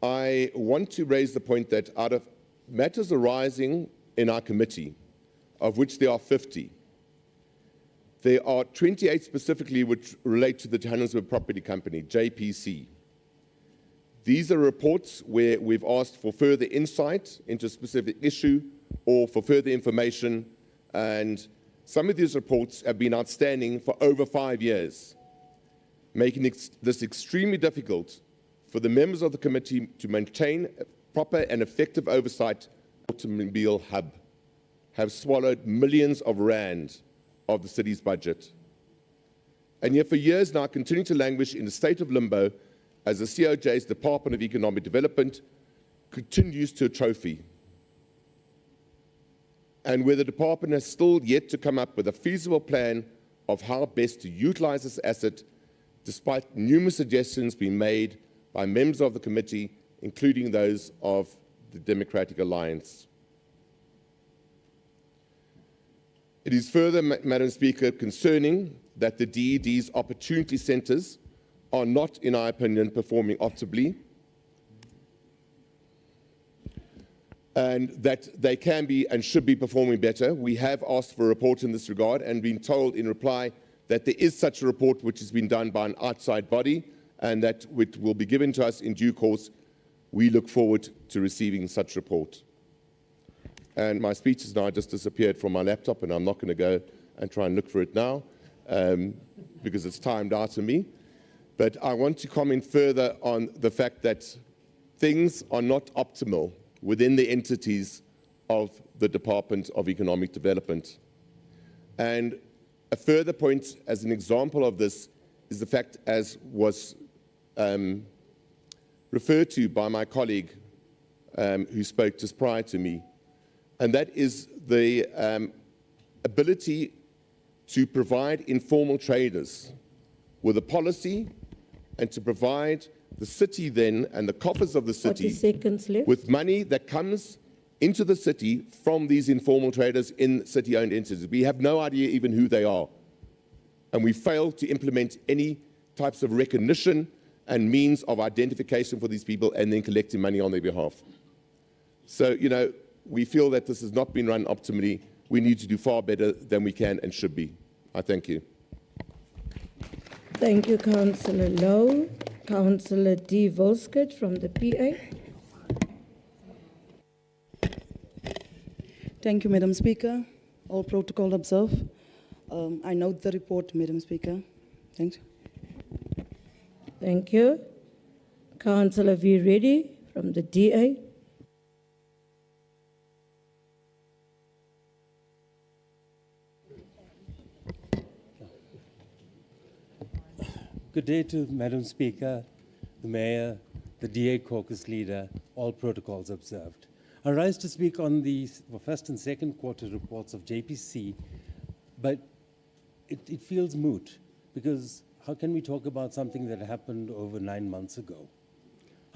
I want to raise the point that out of matters arising in our committee, of which there are 50, there are 28 specifically which relate to the Johannesburg Property Company, JPC. These are reports where we've asked for further insight into a specific issue or for further information, and some of these reports have been outstanding for over 5 years, making this extremely difficult for the members of the committee to maintain proper and effective oversight. Automobile hub have swallowed millions of rand of the city's budget, and yet for years now continue to languish in a state of limbo as the COJ's Department of Economic Development continues to atrophy, and where the department has still yet to come up with a feasible plan of how best to utilize this asset, despite numerous suggestions being made by members of the committee, including those of the Democratic Alliance. It is further, Madam Speaker, concerning that the DED's opportunity centres are not, in our opinion, performing optimally, and that they can be and should be performing better. We have asked for a report in this regard and been told in reply that there is such a report which has been done by an outside body and that it will be given to us in due course. We look forward to receiving such report. And my speech has now just disappeared from my laptop, and I'm not going to go and try and look for it now because it's timed out to me. But I want to comment further on the fact that things are not optimal within the entities of the Department of Economic Development. And a further point as an example of this is the fact, as was referred to by my colleague who spoke just prior to me, and that is the ability to provide informal traders with a policy and to provide the city then and the coffers of the 40 city seconds left. with money that comes into the city from these informal traders in city-owned entities. We have no idea even who they are. And we fail to implement any types of recognition and means of identification for these people and then collecting money on their behalf. So, you know, we feel that this has not been run optimally. We need to do far better than we can and should be. I thank you. Thank you, Councillor Lowe. Councillor D. Volskert from the PA. Thank you, Madam Speaker. All protocol observed. I note the report, Madam Speaker. Thanks. Thank you. Councillor V. Reddy from the DA. Good day to Madam Speaker, the Mayor, the DA caucus leader, all protocols observed. I rise to speak on the first and second quarter reports of JPC, but it feels moot, because how can we talk about something that happened over 9 months ago?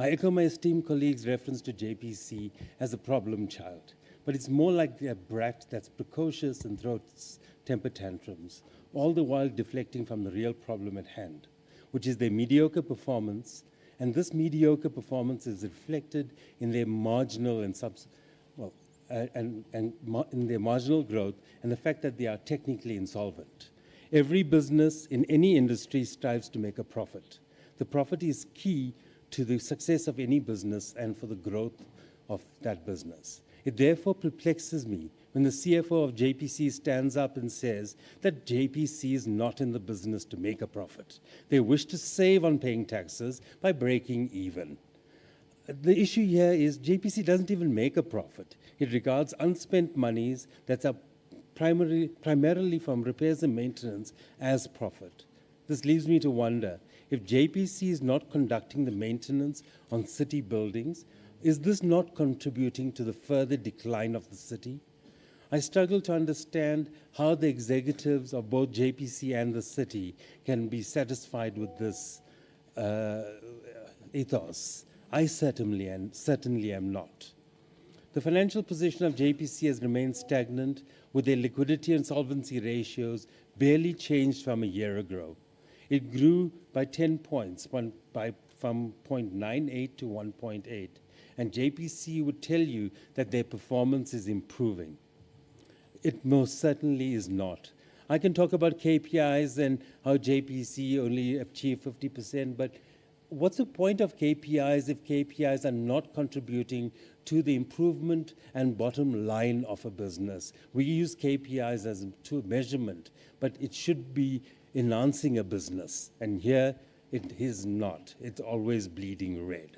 I echo my esteemed colleague's reference to JPC as a problem child, but it's more like a brat that's precocious and throws temper tantrums, all the while deflecting from the real problem at hand, which is their mediocre performance, and this mediocre performance is reflected in their marginal and in their marginal growth and the fact that they are technically insolvent. Every business in any industry strives to make a profit. The profit is key to the success of any business and for the growth of that business. It therefore perplexes me when the CFO of JPC stands up and says that JPC is not in the business to make a profit. They wish to save on paying taxes by breaking even. The issue here is JPC doesn't even make a profit. It regards unspent monies that are primarily from repairs and maintenance as profit. This leaves me to wonder, if JPC is not conducting the maintenance on city buildings, is this not contributing to the further decline of the city? I struggle to understand how the executives of both JPC and the city can be satisfied with this ethos. I certainly am not. The financial position of JPC has remained stagnant, with their liquidity and solvency ratios barely changed from a year ago. It grew by 10 points, from 0.98 to 1.8, and JPC would tell you that their performance is improving. It most certainly is not. I can talk about KPIs and how JPC only achieved 50%, but what's the point of KPIs if KPIs are not contributing to the improvement and bottom line of a business? We use KPIs as a tool measurement, but it should be enhancing a business. And here it is not. It's always bleeding red.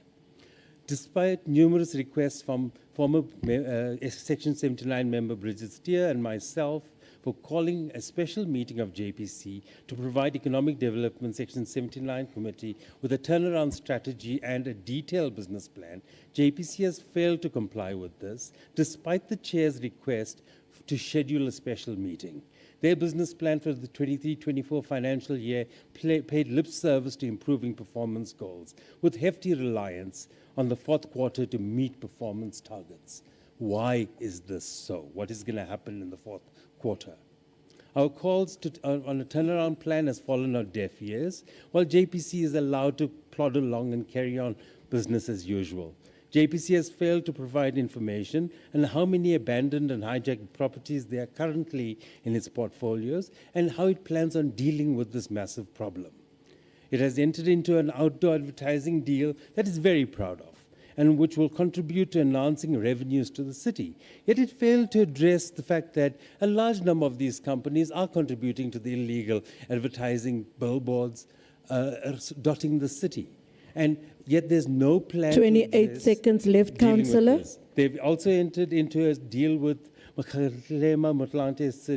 Despite numerous requests from former Section 79 member Bridget Steer and myself for calling a special meeting of JPC to provide Economic Development Section 79 Committee with a turnaround strategy and a detailed business plan, JPC has failed to comply with this, despite the chair's request to schedule a special meeting. Their business plan for the 23-24 financial year paid lip service to improving performance goals, with hefty reliance on the fourth quarter to meet performance targets. Why is this so? What is going to happen in the fourth quarter? Our calls on a turnaround plan has fallen on deaf ears, while JPC is allowed to plod along and carry on business as usual. JPC has failed to provide information on how many abandoned and hijacked properties there are currently in its portfolios and how it plans on dealing with this massive problem. It has entered into an outdoor advertising deal that it's very proud of and which will contribute to enhancing revenues to the city. Yet it failed to address the fact that a large number of these companies are contributing to the illegal advertising billboards dotting the city. And yet there's no plan. 28 seconds left, Councillor. They've also entered into a deal with Makhalema Motlante's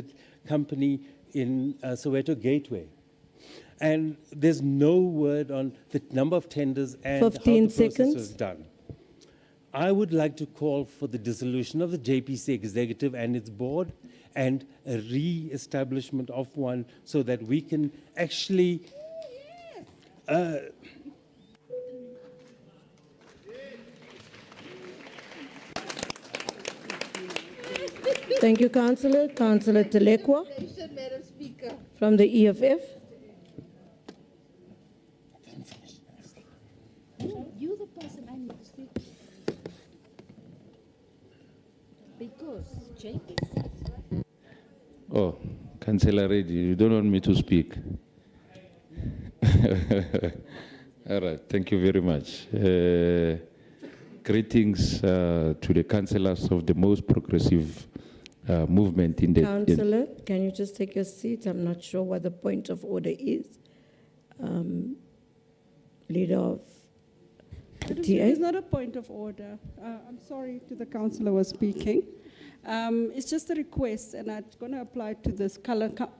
company in Soweto Gateway. And there's no word on the number of tenders and 15 how the process seconds. was done. I would like to call for the dissolution of the JPC executive and its board and a re-establishment of one so that we can actually Thank you, Councillor. Councillor Telekwa Madam Speaker. from the EFF. You're the person I need to speak to. Because JPC. Oh, Councillor Reddy, you don't want me to speak? All right, thank you very much. Greetings to the councillors of the most progressive movement in the... Councillor, can you just take your seat? I'm not sure what the point of order is. Leader of the TA. It's not a point of order. I'm sorry to the councillor who was speaking. It's just a request, and I'm going to apply to this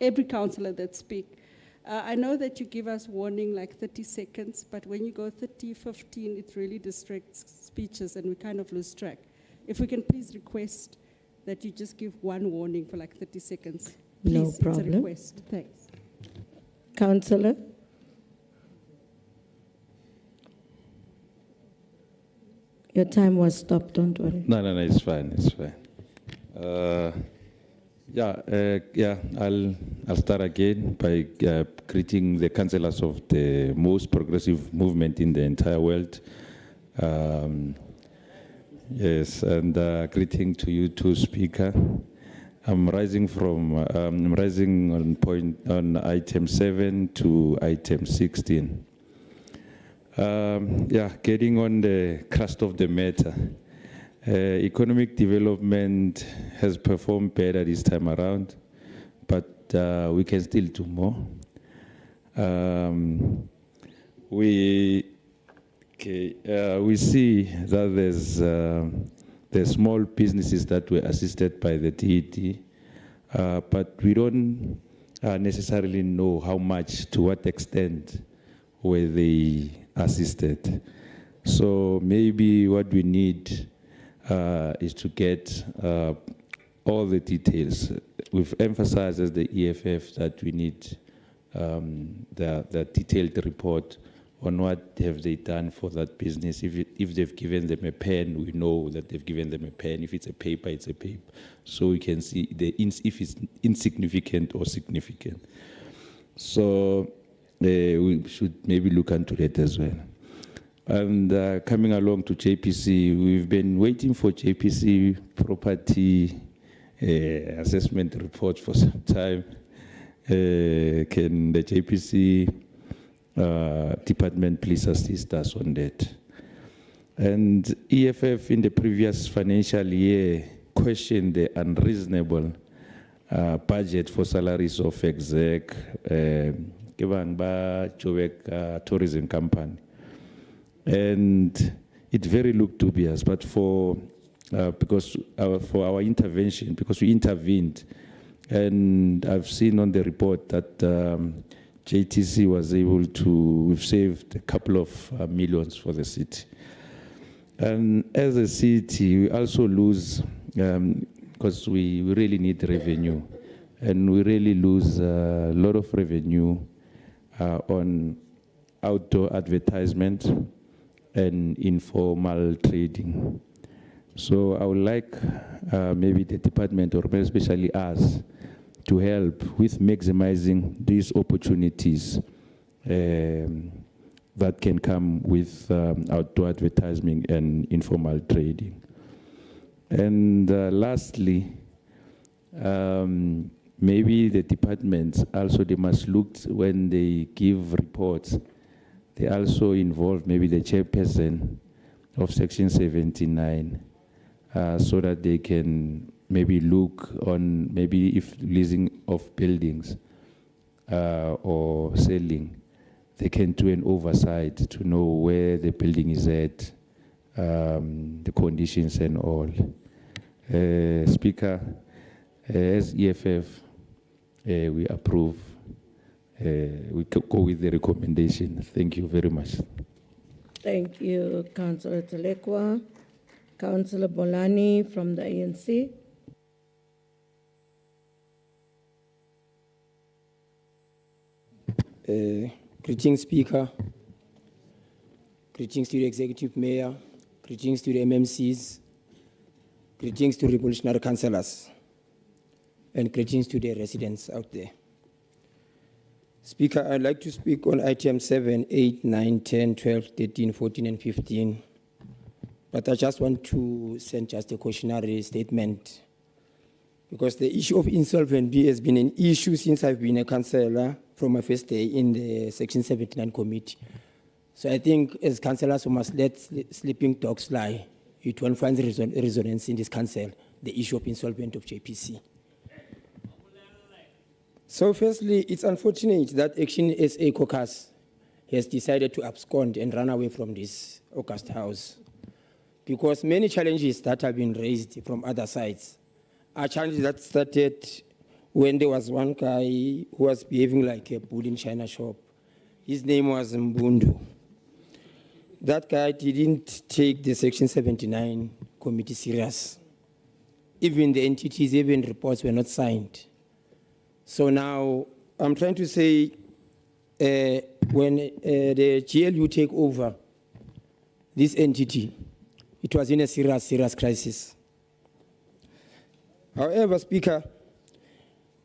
every councillor that speaks. I know that you give us warning like 30 seconds, but when you go 30, 15, it really distracts speeches and we kind of lose track. If we can please request that you just give one warning for like 30 seconds. Please, No problem. It's a request. Thanks. Councillor. Your time was stopped, don't worry. No, it's fine, it's fine. I'll start again by greeting the councillors of the most progressive movement in the entire world. Yes, and greeting to you too, Speaker. I'm rising on item 7 to item 16. Getting on the crust of the matter. Economic development has performed better this time around, but we can still do more. We see that there's small businesses that were assisted by the TED, but we don't necessarily know how much, to what extent were they assisted. So maybe what we need is to get all the details. We've emphasized as the EFF that we need the detailed report on what have they done for that business. If they've given them a pen, we know that they've given them a pen. If it's a paper, it's a paper. So we can see if it's insignificant or significant. So we should maybe look into that as well. And coming along to JPC, we've been waiting for JPC property assessment report for some time. Can the JPC department please assist us on that. And EFF in the previous financial year questioned the unreasonable budget for salaries of exec, Joburg tourism company. And it very looked dubious, but for our intervention, because we intervened, and I've seen on the report that JTC was able to, we've saved a couple of millions for the city. And as a city, we also lose, because we really need revenue, and we really lose a lot of revenue on outdoor advertisement and informal trading. So I would like maybe the department, or especially us, to help with maximizing these opportunities that can come with outdoor advertising and informal trading. And lastly, maybe the departments also, they must look, when they give reports, they also involve maybe the chairperson of Section 79, so that they can maybe look on, maybe if leasing of buildings or selling, they can do an oversight to know where the building is at, the conditions and all. Speaker, as EFF, we approve, we go with the recommendation. Thank you very much. Thank you, Councillor Telekwa. Councillor Bolani from the ANC. Greetings, Speaker. Greetings to the Executive Mayor. Greetings to the MMCs. Greetings to revolutionary councillors. And greetings to the residents out there. Speaker, I'd like to speak on item 7, 8, 9, 10, 12, 13, 14, and 15. But I just want to send just a cautionary statement, because the issue of insolvency has been an issue since I've been a councillor from my first day in the Section 79 committee. So I think as councillors, we must let sleeping dogs lie. It won't find resonance in this council, the issue of insolvency of JPC. So firstly, it's unfortunate that Action SA caucus has decided to abscond and run away from this August House, because many challenges that have been raised from other sides are challenges that started when there was one guy who was behaving like a bull in China shop. His name was Mbundu. That guy didn't take the Section 79 committee serious. Even the entities, even reports were not signed. So now, I'm trying to say, when the GLU take over this entity, it was in a serious crisis. However, Speaker,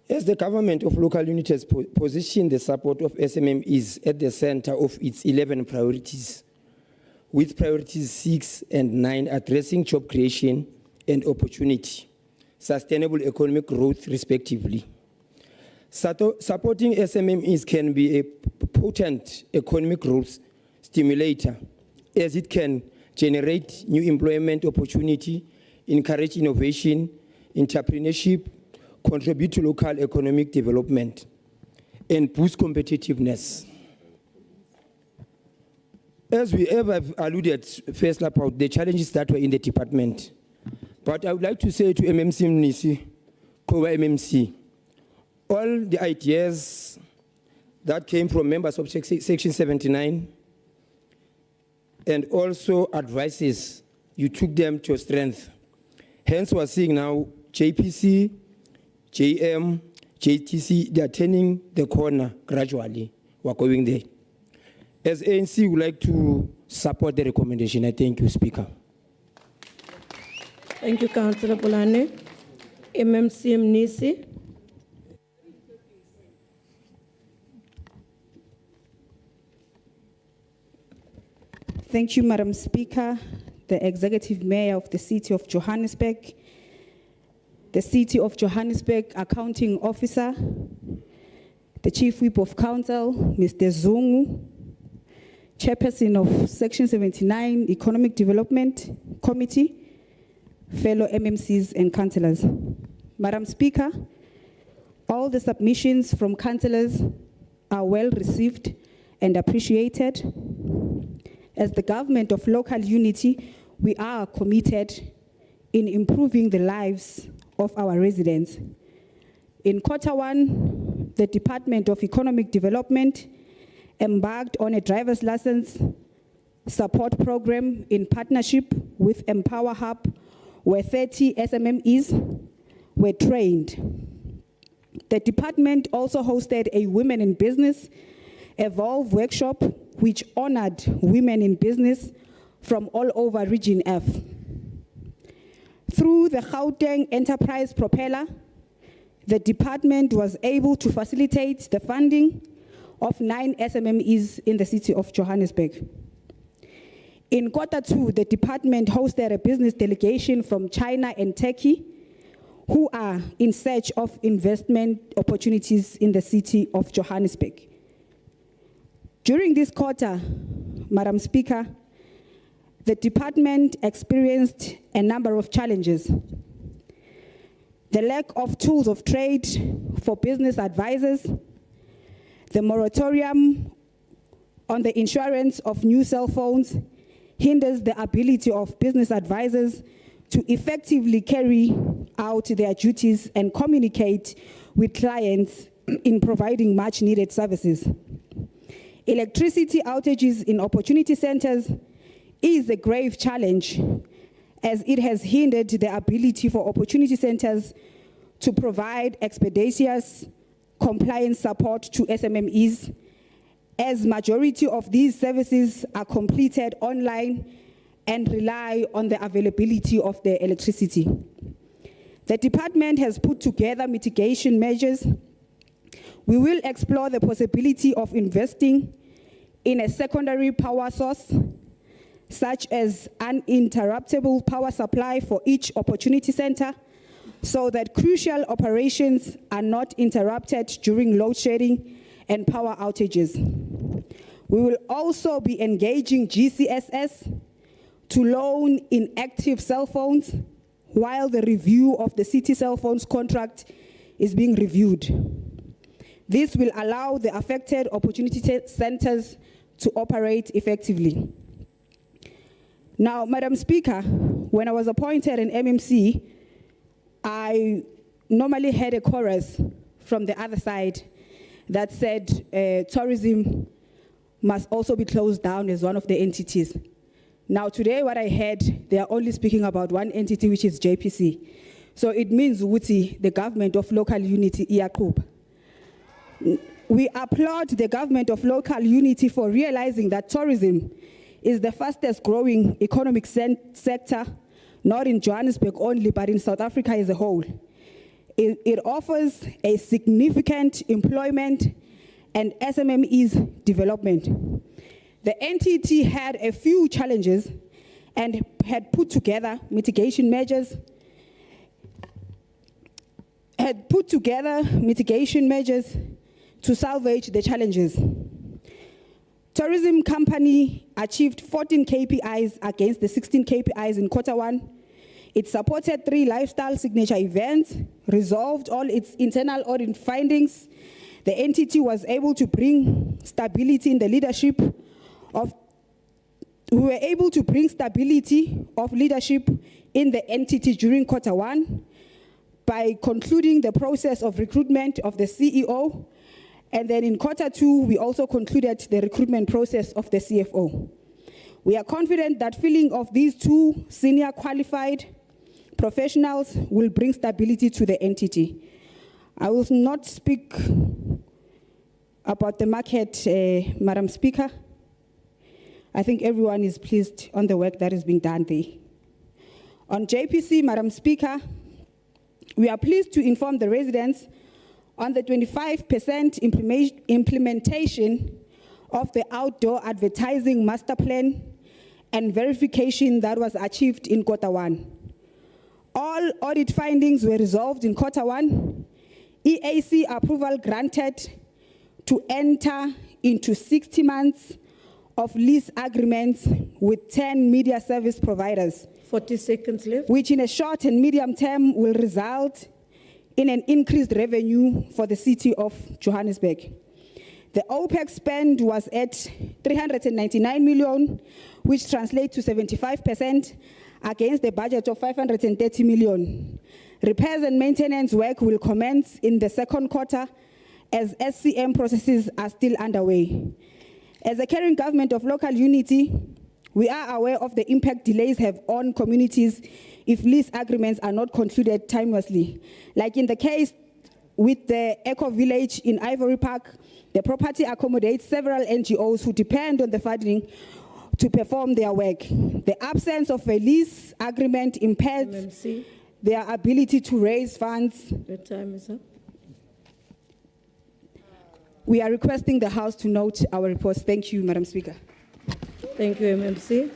as the government of local units has positioned the support of SMMEs at the center of its 11 priorities, with priorities 6 and 9 addressing job creation and opportunity, sustainable economic growth, respectively. Supporting SMMEs can be a potent economic growth stimulator, as it can generate new employment opportunity, encourage innovation, entrepreneurship, contribute to local economic development, and boost competitiveness. As we have alluded first about the challenges that were in the department, but I would like to say to MMC Mnisi, COA MMC, all the ideas that came from members of Section 79 and also advices, you took them to strength. Hence, we're seeing now JPC, JM, JTC, they are turning the corner gradually. We're going there. As ANC, we would like to support the recommendation. I thank you, Speaker. Thank you, Councillor Bolani. MMC Mnisi. Thank you, Madam Speaker, the Executive Mayor of the City of Johannesburg, the City of Johannesburg Accounting Officer, the Chief Whip of Council, Mr. Zungu, Chairperson of Section 79 Economic Development Committee, fellow MMCs and councillors. Madam Speaker, all the submissions from councillors are well received and appreciated. As the government of local unity, we are committed in improving the lives of our residents. In Q1, the Department of Economic Development embarked on a driver's license support program in partnership with Empower Hub, where 30 SMMEs were trained. The department also hosted a Women in Business Evolve workshop, which honored women in business from all over Region F. Through the Gauteng Enterprise Propeller, the department was able to facilitate the funding of 9 SMMEs in the city of Johannesburg. In Q2, the department hosted a business delegation from China and Turkey who are in search of investment opportunities in the city of Johannesburg. During this quarter, Madam Speaker, the department experienced a number of challenges. The lack of tools of trade for business advisors, the moratorium on the insurance of new cell phones hinders the ability of business advisors to effectively carry out their duties and communicate with clients in providing much needed services. Electricity outages in opportunity centers is a grave challenge, as it has hindered the ability for opportunity centers to provide expeditious compliance support to SMMEs, as majority of these services are completed online and rely on the availability of the electricity. The department has put together mitigation measures. We will explore the possibility of investing in a secondary power source, such as uninterruptible power supply for each opportunity center, so that crucial operations are not interrupted during load shedding and power outages. We will also be engaging GCSS to loan inactive cell phones while the review of the city cell phones contract is being reviewed. This will allow the affected opportunity centers to operate effectively. Now, Madam Speaker, when I was appointed an MMC, I normally had a chorus from the other side that said tourism must also be closed down as one of the entities. Now today what I heard, they are only speaking about one entity, which is JPC. So it means the government of local unity iyaqhuba. We applaud the government of local unity for realizing that tourism is the fastest growing economic sector, not in Johannesburg only, but in South Africa as a whole. It offers a significant employment and SMMEs development. The entity had a few challenges and had put together mitigation measures to salvage the challenges. Tourism company achieved 14 KPIs against the 16 KPIs in Q1. It supported 3 lifestyle signature events, resolved all its internal audit findings. The entity was able to bring stability in the leadership of, we were able to bring stability of leadership in the entity during Q1 by concluding the process of recruitment of the CEO. And then in Q2, we also concluded the recruitment process of the CFO. We are confident that filling of these 2 senior qualified professionals will bring stability to the entity. I will not speak about the market, Madam Speaker. I think everyone is pleased on the work that is being done there. On JPC, Madam Speaker, we are pleased to inform the residents on the 25% implementation of the outdoor advertising master plan and verification that was achieved in Q1. All audit findings were resolved in Q1. EAC approval granted to enter into 60 months of lease agreements with 10 media service providers, 40 seconds left. which in a short and medium term will result in an increased revenue for the city of Johannesburg. The OPEX spend was at 399 million, which translates to 75% against the budget of 530 million. Repairs and maintenance work will commence in the second quarter as SCM processes are still underway. As a caring government of local unity, we are aware of the impact delays have on communities if lease agreements are not concluded timelessly. Like in the case with the Eco Village in Ivory Park, the property accommodates several NGOs who depend on the funding to perform their work. The absence of a lease agreement impairs MMC. their ability to raise funds. Your time is up. We are requesting the House to note our reports. Thank you, Madam Speaker. Thank you, MMC.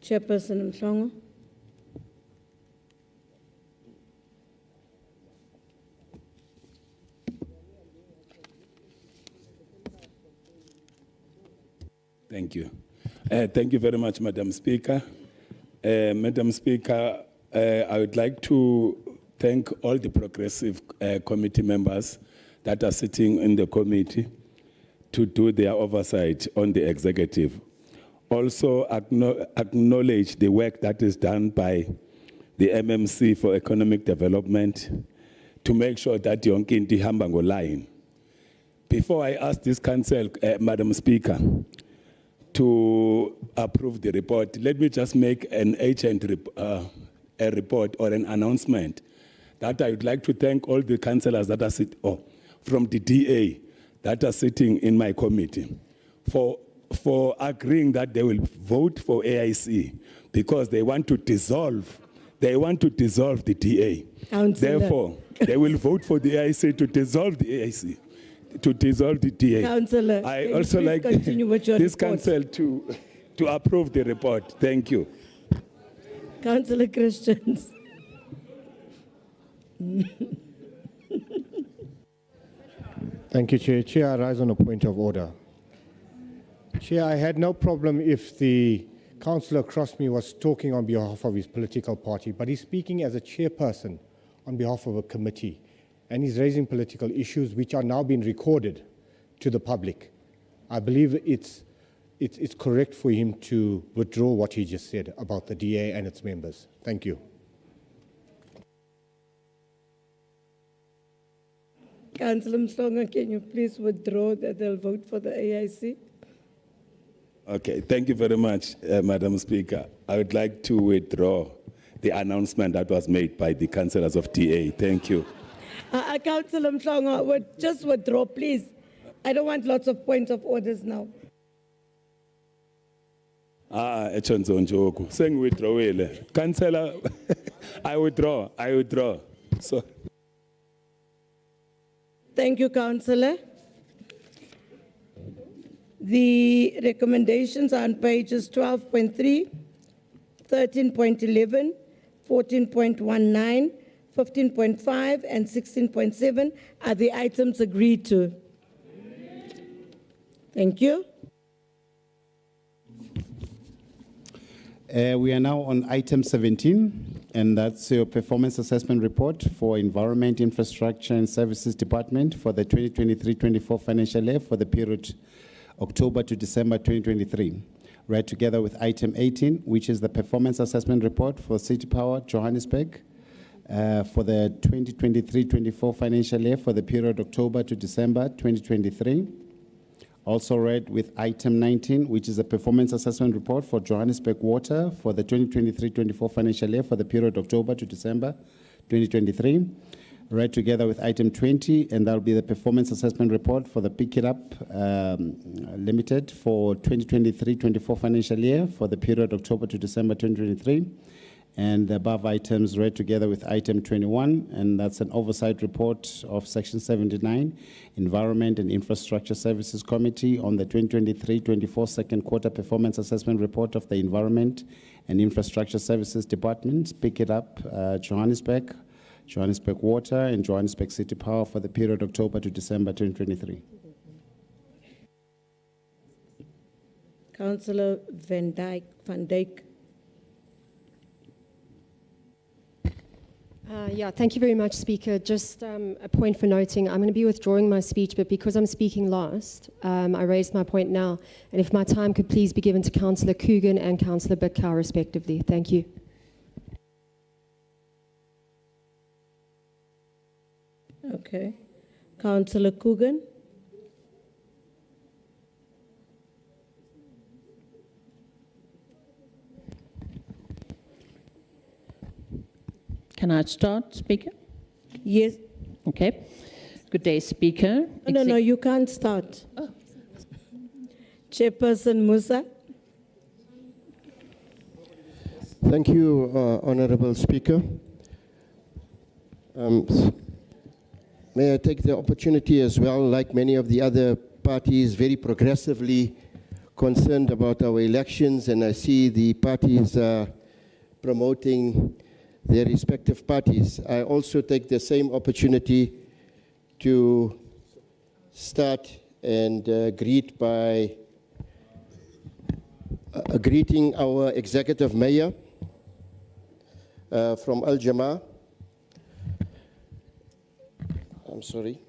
Chairperson Mhlongo. Thank you. Thank you very much, Madam Speaker. Madam Speaker, I would like to thank all the progressive committee members that are sitting in the committee to do their oversight on the executive. Also acknowledge the work that is done by the MMC for Economic Development to make sure that yonke into ihamba ngoline. Before I ask this council, Madam Speaker, to approve the report, let me just make an a report or an announcement that I would like to thank all the councillors that are from the DA that are sitting in my committee for agreeing that they will vote for AIC because they want to dissolve the DA. Councillor. Therefore, they will vote for the AIC to dissolve the AIC. To dissolve the DA. Councillor, I can also you please like continue with your this report? council to approve the report. Thank you. Councillor Christians. Thank you, Chair. Chair, I rise on a point of order. Chair, I had no problem if the councillor across me was talking on behalf of his political party, but he's speaking as a chairperson on behalf of a committee, and he's raising political issues which are now being recorded to the public. I believe it's correct for him to withdraw what he just said about the DA and its members. Thank you. Councillor Mhlongo, can you please withdraw that they'll vote for the AIC? Okay, thank you very much, Madam Speaker. I would like to withdraw the announcement that was made by the councillors of DA. Thank you. Councillor Mhlongo, just withdraw, please. I don't want lots of points of orders now. Echonzo njoku. Sengiwithdrawile. Councillor, I withdraw. So. Thank you, Councillor. The recommendations are on pages 12.3, 13.11, 14.19, 15.5, and 16.7 are the items agreed to. Thank you. We are now on item 17, and that's your performance assessment report for Environment, Infrastructure and Services Department for the 2023-24 financial year for the period October to December 2023. Read together with item 18, which is the performance assessment report for City Power Johannesburg for the 2023-24 financial year for the period October to December 2023. Also read with item 19, which is a performance assessment report for Johannesburg Water for the 2023-24 financial year for the period October to December 2023. Read together with item 20, and that will be the performance assessment report for the Pick It Up Limited for 2023-24 financial year for the period October to December 2023. And the above items read together with item 21, and that's an oversight report of Section 79, Environment and Infrastructure Services Committee on the 2023-24 second quarter performance assessment report of the Environment and Infrastructure Services Department, Pick It Up, Johannesburg, Johannesburg Water, and Johannesburg City Power for the period October to December 2023. Councillor Van Dijk. Yeah, thank you very much, Speaker. Just a point for noting, I'm going to be withdrawing my speech, but because I'm speaking last, I raised my point now. And if my time could please be given to Councillor Coogan and Councillor Bapela, respectively. Thank you. Okay. Councillor Coogan. Can I start, Speaker? Yes. Okay. Good day, Speaker. No, you can't start. Oh. Chairperson Musa. Thank you, Honorable Speaker. May I take the opportunity as well, like many of the other parties, very progressively concerned about our elections, and I see the parties promoting their respective parties. I also take the same opportunity to start and greet by greeting our executive mayor from Al Jamaa. I'm sorry.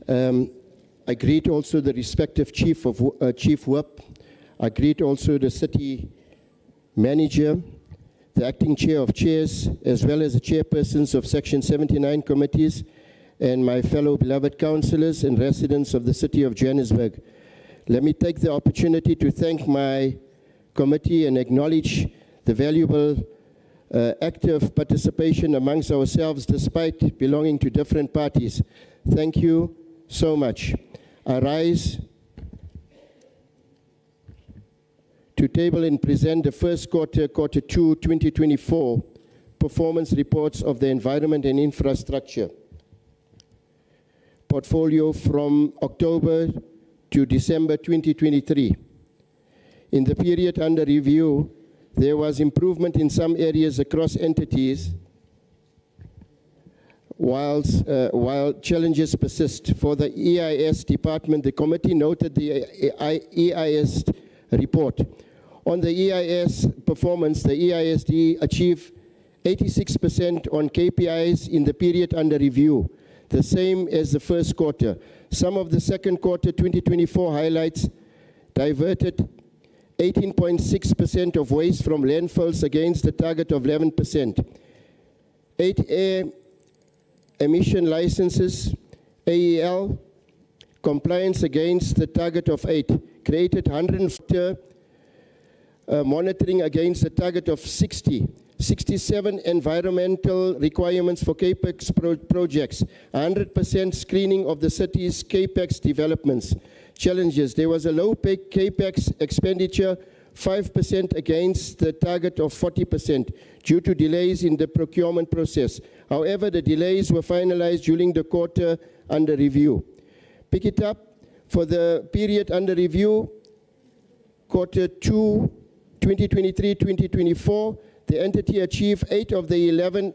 I greet also the respective chief whip. I greet also the city manager, the acting chair of chairs, as well as the chairpersons of Section 79 committees, and my fellow beloved councillors and residents of the city of Johannesburg. Let me take the opportunity to thank my committee and acknowledge the valuable active participation amongst ourselves despite belonging to different parties. Thank you so much. I rise to table and present the first quarter 2, 2024 performance reports of the environment and infrastructure portfolio from October to December 2023. In the period under review, there was improvement in some areas across entities, while challenges persist. For the EIS department, the committee noted the EIS report. On the EIS performance, the EISD achieved 86% on KPIs in the period under review, the same as the first quarter. Some of the second quarter 2024 highlights: diverted 18.6% of waste from landfills against the target of 11%. 8 air emission licenses, AEL, compliance against the target of 8, created 100 monitoring against the target of 60, 67 environmental requirements for CAPEX projects, 100% screening of the city's CAPEX developments. Challenges: there was a low CAPEX expenditure, 5% against the target of 40% due to delays in the procurement process. However, the delays were finalized during the quarter under review. Pick it up for the period under review, quarter 2, 2023-2024, the entity achieved 8 of the 11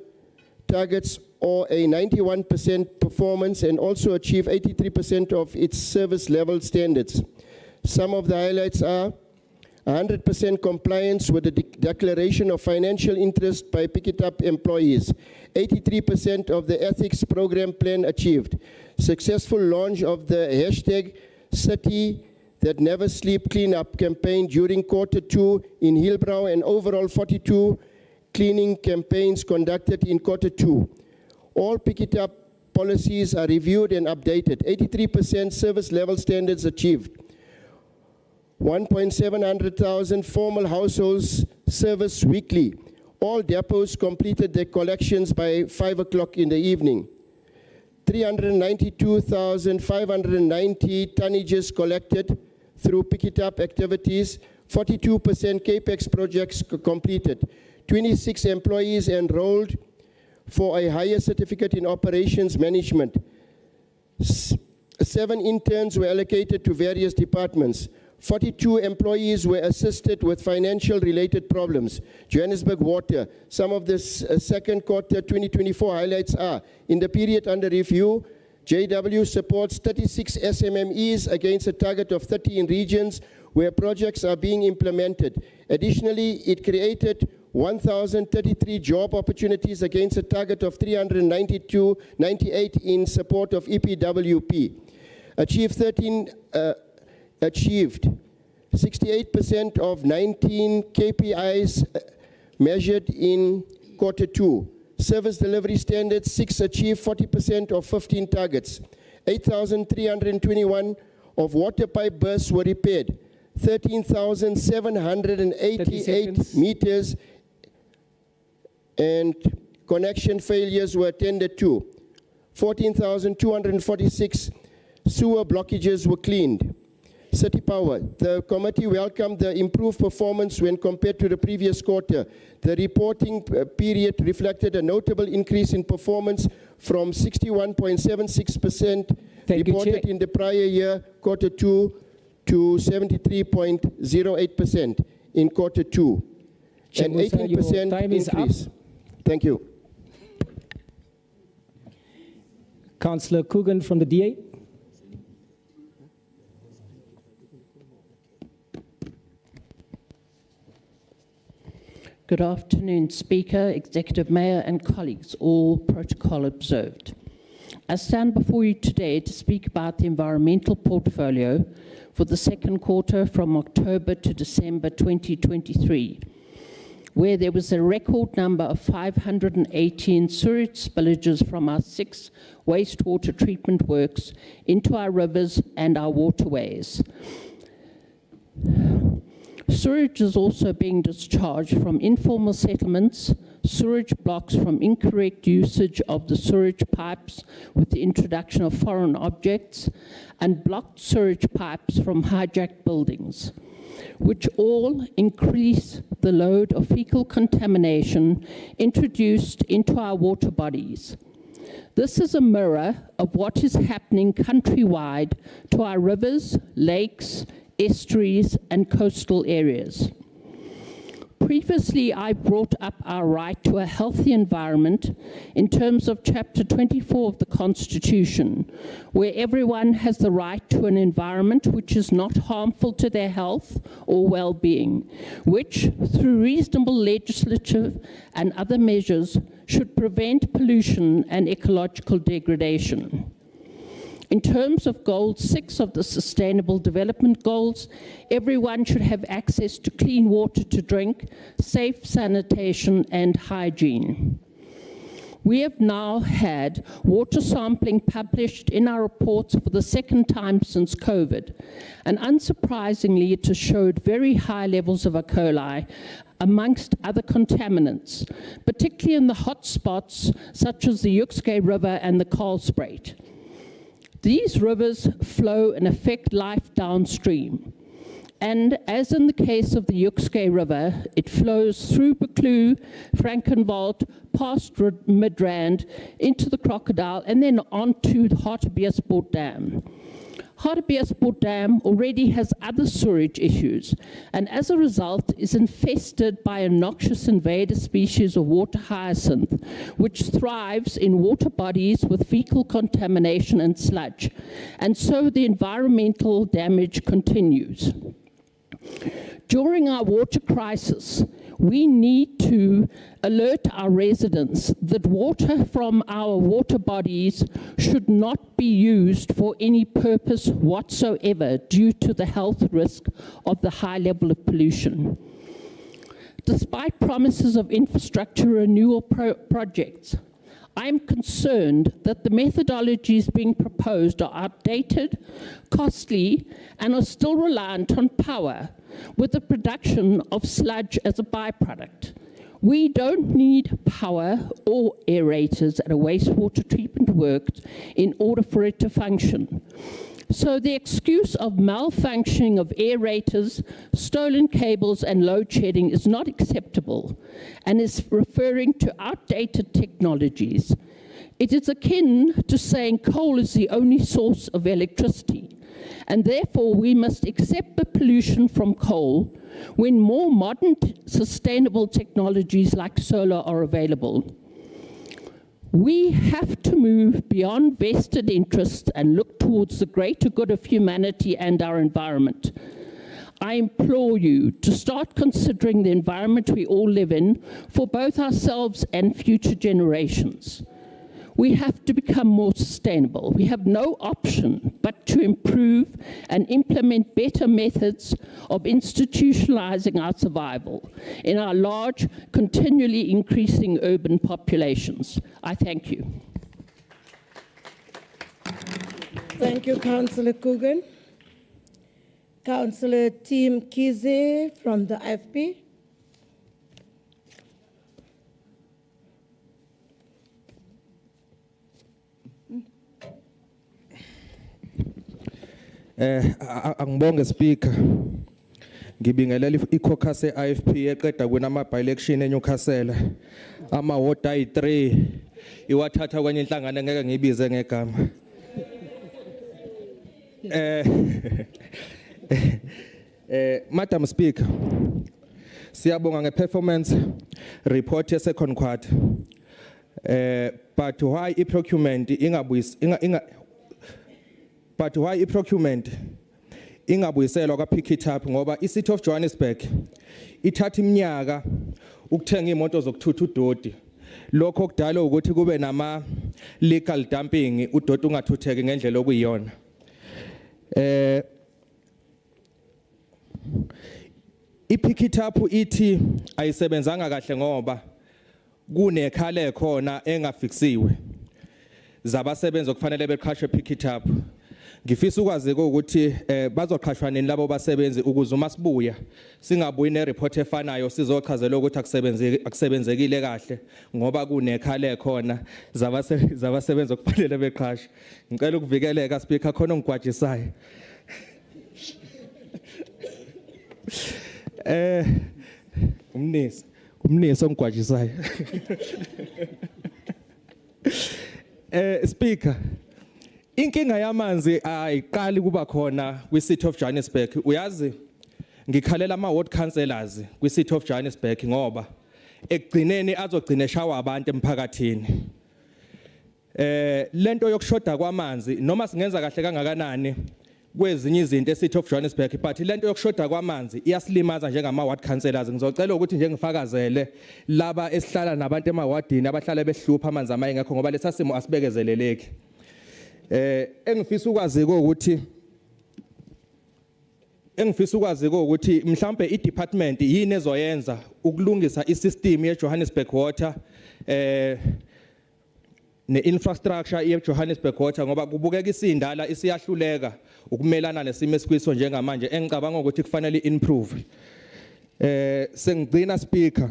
targets, or a 91% performance, and also achieved 83% of its service level standards. Some of the highlights are 100% compliance with the declaration of financial interest by Pick It Up employees, 83% of the ethics program plan achieved, successful launch of the hashtag City That Never Sleep Cleanup campaign during quarter 2 in Hillbrow, and overall 42 cleaning campaigns conducted in quarter 2. All Pick It Up policies are reviewed and updated. 83% service level standards achieved. 1,700,000 formal households serviced weekly. All depots completed their collections by 5 o'clock in the evening. 392,590 tonnages collected through Pick It Up activities. 42% CAPEX projects completed. 26 employees enrolled for a higher certificate in operations management. 7 interns were allocated to various departments. 42 employees were assisted with financial related problems. Johannesburg Water. Some of the second quarter 2024 highlights are: in the period under review, JW supports 36 SMMEs against a target of 30 in regions where projects are being implemented. Additionally, it created 1,033 job opportunities against a target of 398 in support of EPWP. Achieved 68% of 19 KPIs measured in Q2. Service delivery standards, 6 achieved 40% of 15 targets. 8,321 of water pipe bursts were repaired. 13,788 meters and connection failures were attended to. 14,246 sewer blockages were cleaned. City Power, the committee welcomed the improved performance when compared to the previous quarter. The reporting period reflected a notable increase in performance from 61.76% reported in the prior year, Q2, to 73.08% in Q2, an 18% increase. Thank you. Councillor Coogan from the DA. Good afternoon, Speaker, Executive Mayor and colleagues, all protocol observed. I stand before you today to speak about the environmental portfolio for the second quarter from October to December 2023, where there was a record number of 518 sewage spillages from our 6 wastewater treatment works into our rivers and our waterways. Sewage is also being discharged from informal settlements, sewage blocks from incorrect usage of the sewage pipes with the introduction of foreign objects, and blocked sewage pipes from hijacked buildings, which all increase the load of fecal contamination introduced into our water bodies. This is a mirror of what is happening countrywide to our rivers, lakes, estuaries and coastal areas. Previously, I brought up our right to a healthy environment in terms of Chapter 24 of the Constitution, where everyone has the right to an environment which is not harmful to their health or well-being, which, through reasonable legislative and other measures, should prevent pollution and ecological degradation. In terms of Goal 6 of the Sustainable Development Goals, everyone should have access to clean water to drink, safe sanitation and hygiene. We have now had water sampling published in our reports for the second time since COVID, and unsurprisingly it has showed very high levels of E. coli amongst other contaminants, particularly in the hot spots such as the Joburg River and the Karlsbreed. These rivers flow and affect life downstream. And as in the case of the Joburg River, it flows through Bapela, Frankenwald, past Midrand, into the Crocodile, and then onto the Hartbeespoort Dam. Hartbeespoort Dam already has other sewage issues, and as a result is infested by a noxious invader species of water hyacinth, which thrives in water bodies with fecal contamination and sludge, and so the environmental damage continues. During our water crisis, we need to alert our residents that water from our water bodies should not be used for any purpose whatsoever due to the health risk of the high level of pollution. Despite promises of infrastructure renewal projects, I'm concerned that the methodologies being proposed are outdated, costly, and are still reliant on power, with the production of sludge as a byproduct. We don't need power or aerators at a wastewater treatment work in order for it to function. So the excuse of malfunctioning of aerators, stolen cables, and load shedding is not acceptable and is referring to outdated technologies. It is akin to saying coal is the only source of electricity, and therefore we must accept the pollution from coal when more modern sustainable technologies like solar are available. We have to move beyond vested interests and look towards the greater good of humanity and our environment. I implore you to start considering the environment we all live in for both ourselves and future generations. We have to become more sustainable. We have no option but to improve and implement better methods of institutionalizing our survival in our large, continually increasing urban populations. I thank you. Thank you, Councillor Coogan. Councillor Tim Kize from the IFP. Angibonge speaker. Ngibingelela i-caucus ye-IFP eqeda kunama by-election eNewcastle. Ama-ward ayi-3 iwathatha kwenye inhlangano engeke ngiyibize ngegama. Madam Speaker, siyabonga nge-performance report ye-second quarter. But why i-procurement But why i-procurement ingabuyiselwa kwa-pick it up ngoba i-City of Johannesburg ithatha iminyaka ukuthenga imoto zokuthutha udoti. Lokho kudala ukuthi kube nama legal dumping udoti ungathutheki ngendlela okuyiyona. I-pick it up ithi ayisebenzanga kahle ngoba kunekhale khona engafiksiwe zabasebenzi okufanele beqhashwe pick it up. Ngifisa ukwazi ukuthi bazoqhashwa nini labo basebenzi ukuze uma sibuya singabuyi ne-report efanayo sizochazela ukuthi akusebenzekile kahle ngoba kunekhale khona zabasebenzi okufanele beqhashwe. Ngicela ukuvikeleka speaker khona ongigwajisayo. Umnisi ongigwajisayo. Speaker, inkinga yamanzi ayiqali kuba khona kwi-City of Johannesburg. Uyazi ngikhalela ama-ward councillors kwi-City of Johannesburg ngoba ekugcineni azogcina eshawa abantu emphakathini. Lento yokushoda kwamanzi noma singenza kahle kangakanani kwezinye izinto e-City of Johannesburg, but lento yokushoda kwamanzi iyasilimaza njengama-ward councillors. Ngizocela ukuthi nje ngifakazele laba esihlala nabantu emawadini abahlala behlupha amanzi amayengekho ngoba lesa simo asibekezeleleki. Engifisa ukwazi ukuthi mhlambe i-department yini ezoyenza ukulungisa i-system ye-Johannesburg Water ne-infrastructure ye-Johannesburg Water ngoba kubukeka isindala isiyahluleka ukumelana nesimo esikwiso njengamanje engicabanga ukuthi kufanele improve. Sengigcina speaker,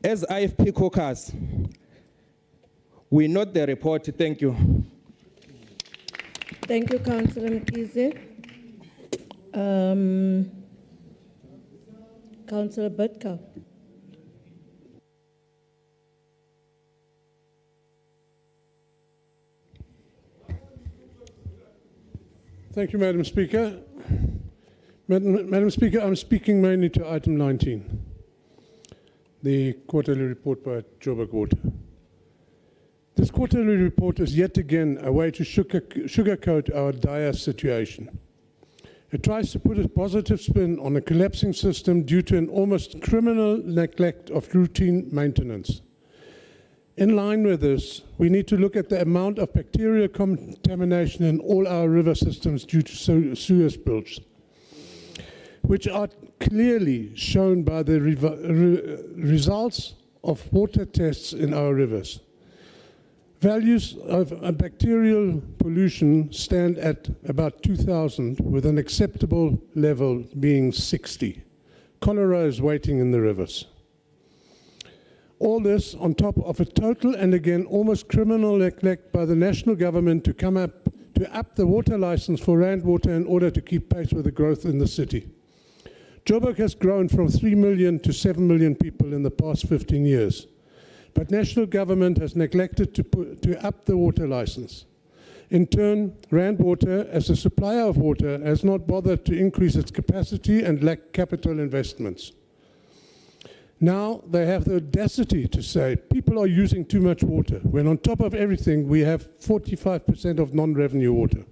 as IFP caucus we note the report. Thank you. Thank you, Councillor Mkhize. Councillor Butker. Thank you, Madam Speaker. Madam Speaker, I'm speaking mainly to item 19, the quarterly report by Joburg Water. This quarterly report is yet again a way to sugarcoat our dire situation. It tries to put a positive spin on a collapsing system due to an almost criminal neglect of routine maintenance. In line with this, we need to look at the amount of bacterial contamination in all our river systems due to sewer spills, which are clearly shown by the results of water tests in our rivers. Values of bacterial pollution stand at about 2,000, with an acceptable level being 60. Cholera is waiting in the rivers. All this on top of a total and again almost criminal neglect by the national government to up the water license for Rand Water in order to keep pace with the growth in the city. Joburg has grown from 3 million to 7 million people in the past 15 years. But national government has neglected to up the water license. In turn, Rand Water, as a supplier of water, has not bothered to increase its capacity and lacked capital investments. Now they have the audacity to say people are using too much water, when on top of everything we have 45% of non-revenue water.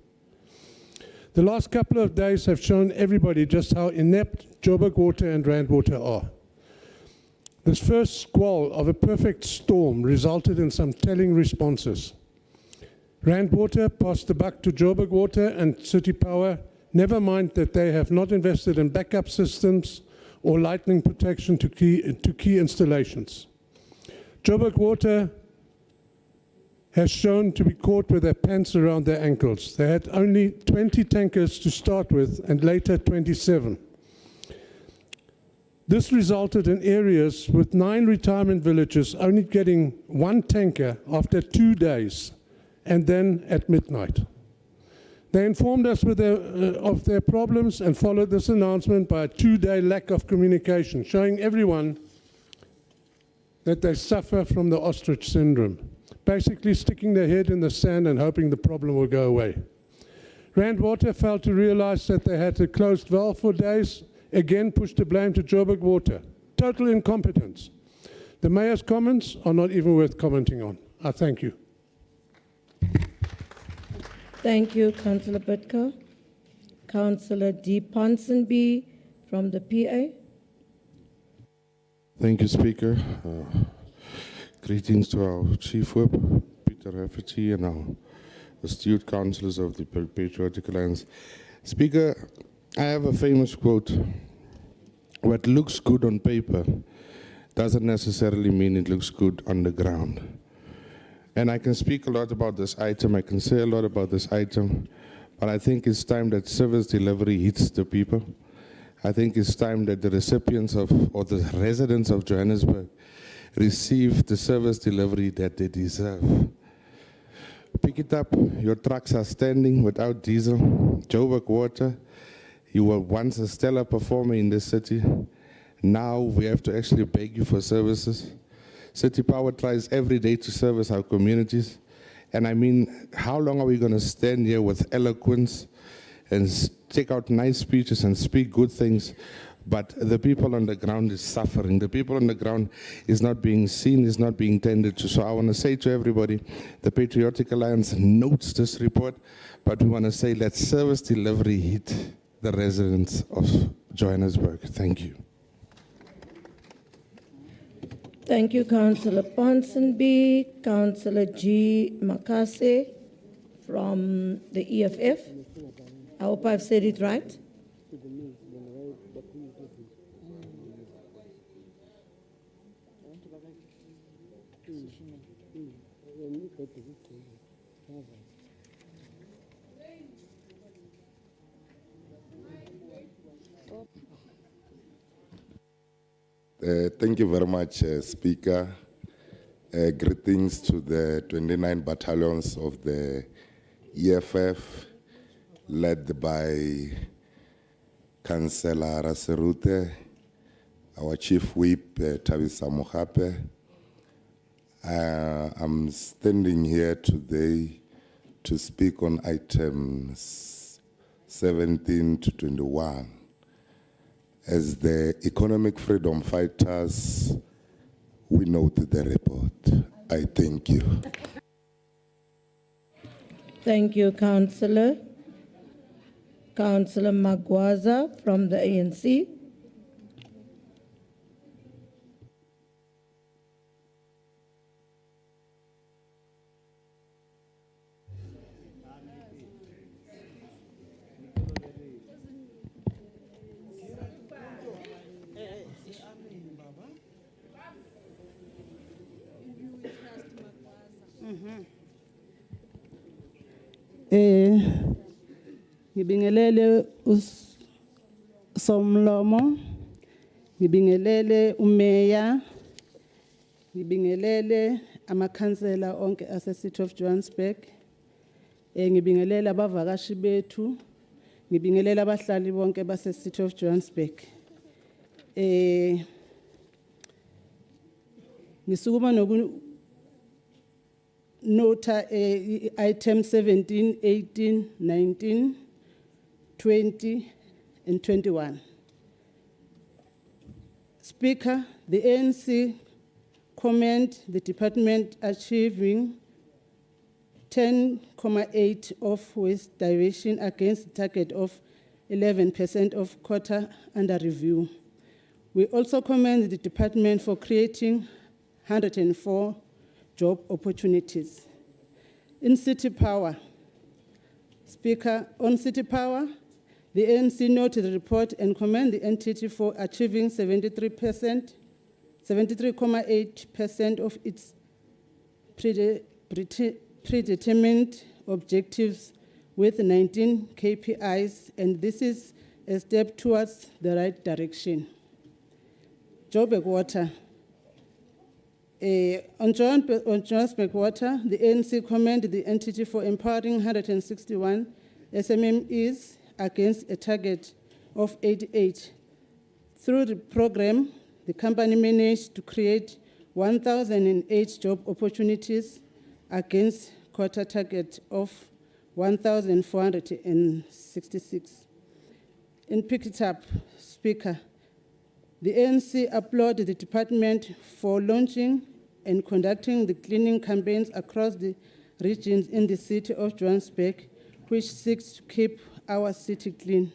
The last couple of days have shown everybody just how inept Joburg Water and Rand Water are. This first squall of a perfect storm resulted in some telling responses. Rand Water passed the buck to Joburg Water and City Power, never mind that they have not invested in backup systems or lightning protection to key installations. Joburg Water has shown to be caught with their pants around their ankles. They had only 20 tankers to start with and later 27. This resulted in areas with 9 retirement villages only getting 1 tanker after 2 days and then at midnight. They informed us of their problems and followed this announcement by a 2-day lack of communication, showing everyone that they suffer from the ostrich syndrome, basically sticking their head in the sand and hoping the problem will go away. Rand Water failed to realize that they had a closed valve for days, again pushed the blame to Joburg Water. Total incompetence. The mayor's comments are not even worth commenting on. I thank you. Thank you, Councillor Butker. Councillor D. Ponsonby from the PA. Thank you, Speaker. Greetings to our Chief Whip, Peter Hefferty, and our astute councillors of the Patriotic Alliance. Speaker, I have a famous quote. What looks good on paper doesn't necessarily mean it looks good on the ground. And I can speak a lot about this item, I can say a lot about this item, but I think it's time that service delivery hits the people. I think it's time that the recipients of, or the residents of Johannesburg receive the service delivery that they deserve. Pick it up, your trucks are standing without diesel. Joburg Water, you were once a stellar performer in this city. Now we have to actually beg you for services. City Power tries every day to service our communities. And I mean, how long are we going to stand here with eloquence and take out nice speeches and speak good things, but the people on the ground is suffering. The people on the ground is not being seen, is not being tended to. So I want to say to everybody, the Patriotic Alliance notes this report, but we want to say let service delivery hit the residents of Johannesburg. Thank you. Thank you, Councillor Ponsonby. Councillor G. Makase from the EFF. I hope I've said it right. Thank you very much, Speaker. Greetings to the 29 battalions of the EFF, led by Councillor Raserute, our Chief Whip, Thabisa Mogape. I'm standing here today to speak on items 17 to 21. As the economic freedom fighters, we note the report. I thank you. Thank you, Councillor. Councillor Magwaza from the ANC. Ngibingelele Somlomo, ngibingelele uMeya, ngibingelele amakhansela onke ase City of Johannesburg, ngibingelele abavakashi bethu, ngibingelele abahlali bonke base City of Johannesburg. Ngisukuma nota item 17, 18, 19, 20 and 21. Speaker, the ANC commend the department achieving 10.8 of waste diversion against the target of 11% of quota under review. We also commend the department for creating 104 job opportunities. In City Power, Speaker, on City Power, the ANC noted the report and commend the entity for achieving 73.8% of its predetermined objectives with 19 KPIs, and this is a step towards the right direction. Joburg Water. On Johannesburg Water, the ANC commended the entity for empowering 161 SMMEs against a target of 88. Through the program, the company managed to create 1,008 job opportunities against quota target of 1,466. In Pick It Up, Speaker, the ANC applauded the department for launching and conducting the cleaning campaigns across the regions in the city of Johannesburg, which seeks to keep our city clean.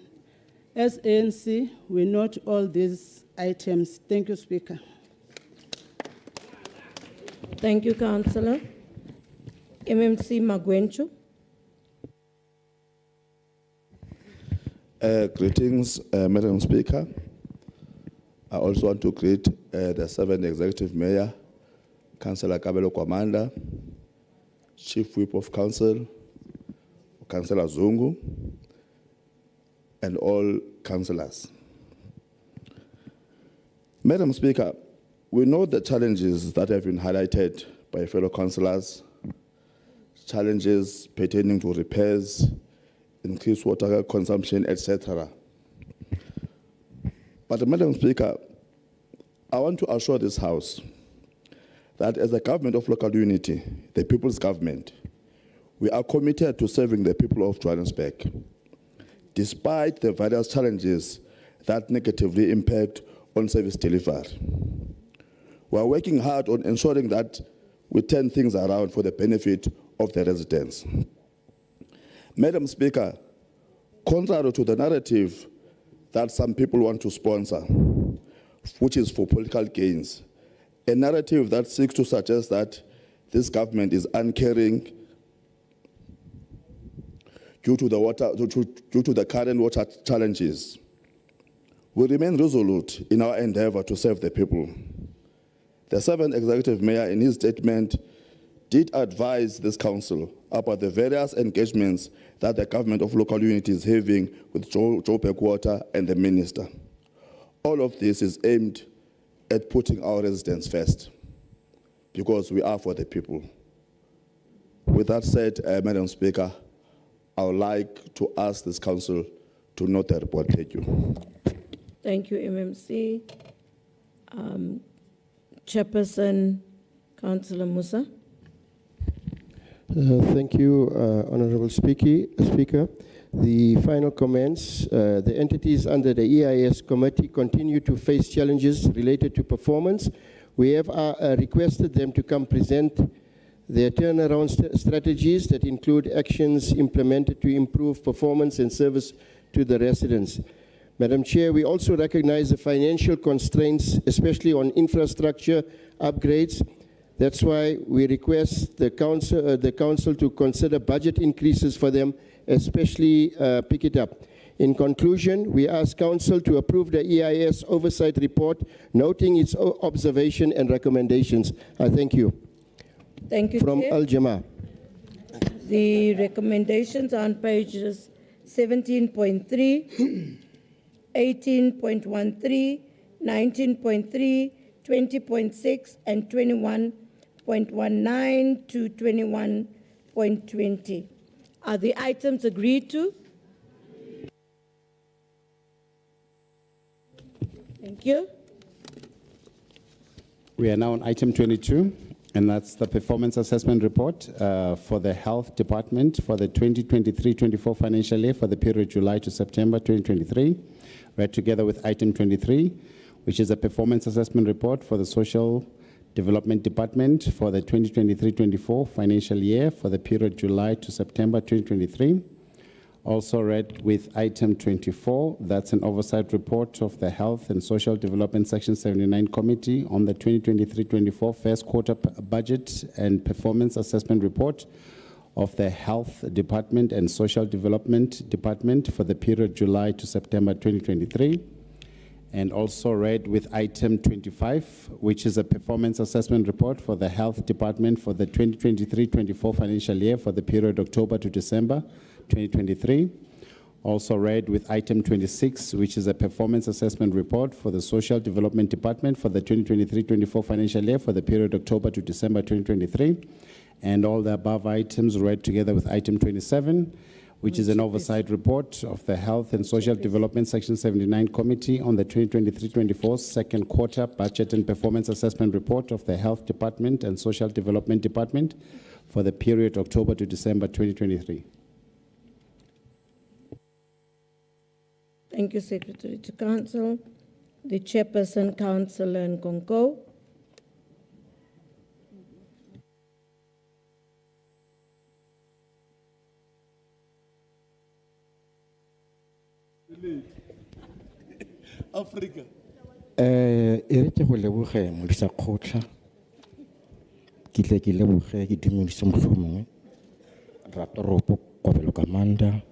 As ANC, we note all these items. Thank you, Speaker. Thank you, Councillor. MMC Magwenchu. Greetings, Madam Speaker. I also want to greet the 7th Executive Mayor, Councillor Kabelo Kwamanda, Chief Whip of Council, Councillor Zungu, and all councillors. Madam Speaker, we know the challenges that have been highlighted by fellow councillors, challenges pertaining to repairs, increased water consumption, etc. But Madam Speaker, I want to assure this House that as a government of local unity, the people's government, we are committed to serving the people of Johannesburg, despite the various challenges that negatively impact on service delivery. We are working hard on ensuring that we turn things around for the benefit of the residents. Madam Speaker, contrary to the narrative that some people want to sponsor, which is for political gains, a narrative that seeks to suggest that this government is uncaring due to the current water challenges. We remain resolute in our endeavor to serve the people. The 7th Executive Mayor, in his statement, did advise this council about the various engagements that the government of local unity is having with Joburg Water and the minister. All of this is aimed at putting our residents first, because we are for the people. With that said, Madam Speaker, I would like to ask this council to note the report. Thank you. Thank you, MMC. Chairperson, Councillor Musa. Thank you, Honorable Speaker. The final comments, the entities under the EIS committee continue to face challenges related to performance. We have requested them to come present their turnaround strategies that include actions implemented to improve performance and service to the residents. Madam Chair, we also recognize the financial constraints, especially on infrastructure upgrades. That's why we request the council to consider budget increases for them, especially Pick It Up. In conclusion, we ask council to approve the EIS oversight report, noting its observation and recommendations. I thank you. Thank you, From Chair. Al Jama. The recommendations are on pages 17.3, 18.13, 19.3, 20.6, and 21.19 to 21.20. Are the items agreed to? Thank you. We are now on item 22, and that's the performance assessment report for the Health Department for the 2023-24 financial year for the period July to September 2023. Read together with item 23, which is a performance assessment report for the Social Development Department for the 2023-24 financial year for the period July to September 2023. Also read with item 24, that's an oversight report of the Health and Social Development Section 79 Committee on the 2023-24 first quarter budget and performance assessment report of the Health Department and Social Development Department for the period July to September 2023. And also read with item 25, which is a performance assessment report for the Health Department for the 2023-24 financial year for the period October to December 2023. Also read with item 26, which is a performance assessment report for the Social Development Department for the 2023-24 financial year for the period October to December 2023. And all the above items read together with item 27, which is an oversight report of the Health and Social Development Section 79 Committee on the 2023-24 second quarter budget and performance assessment report of the Health Department and Social Development Department for the period October to December 2023. Thank you, Secretary to Council. The Chairperson, Councillor Nkonko. Africa. Erete go leboge modisa kgotla ke tle ke leboge ke dumedise mohlomongwe Ratoropo Kobelo Kamanda,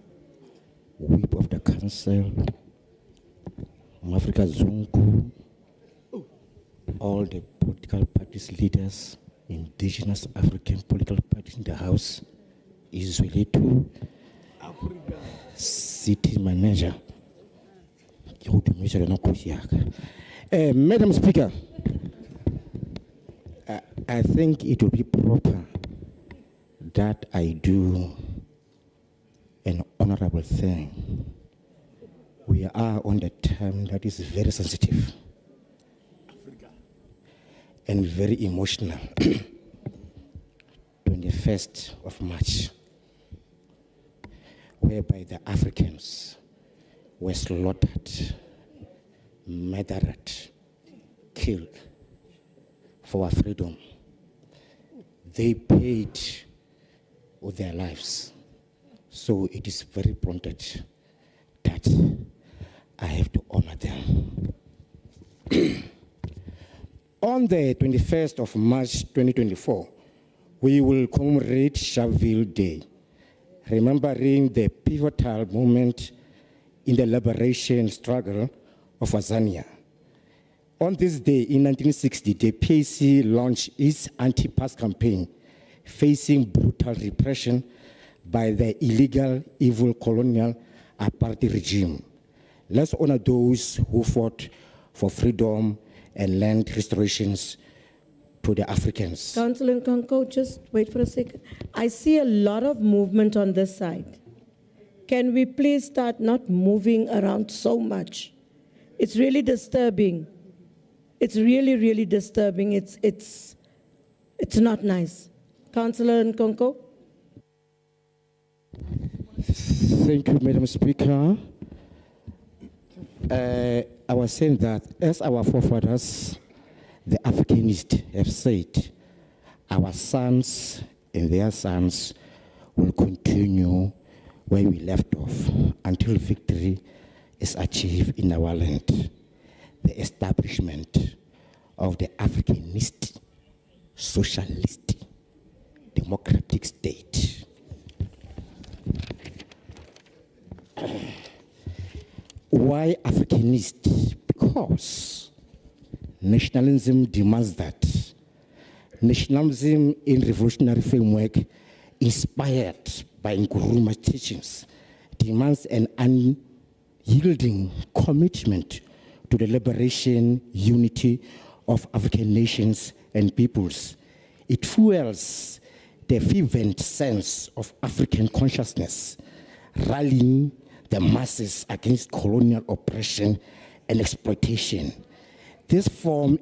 Whip of the Council, Mafrika Zungu, all the political parties leaders, indigenous African political parties in the House, Izweletu, City Manager. Madam Speaker, I think it will be proper that I do an honorable thing. We are on the time that is very sensitive and very emotional. 21st of March, whereby the Africans were slaughtered, murdered, killed for our freedom. They paid with their lives. So it is very important that I have to honor them. On the 21st of March 2024, we will commemorate Sharpeville Day, remembering the pivotal moment in the liberation struggle of Azania. On this day in 1960, the PAC launched its anti-pass campaign, facing brutal repression by the illegal, evil colonial apartheid regime. Let's honor those who fought for freedom and land restorations to the Africans. Councillor Nkonko, just wait for a second. I see a lot of movement on this side. Can we please start not moving around so much? It's really disturbing. It's really, really disturbing. It's not nice. Councillor Nkonko. Thank you, Madam Speaker. I was saying that as our forefathers, the Africanists, have said, our sons and their sons will continue where we left off until victory is achieved in our land. The establishment of the Africanist, socialist, democratic state. Why Africanist? Because nationalism demands that. Nationalism in revolutionary framework, inspired by Nkuruma's teachings, demands an unyielding commitment to the liberation, unity of African nations and peoples. It fuels the fervent sense of African consciousness, rallying the masses against colonial oppression and exploitation. This form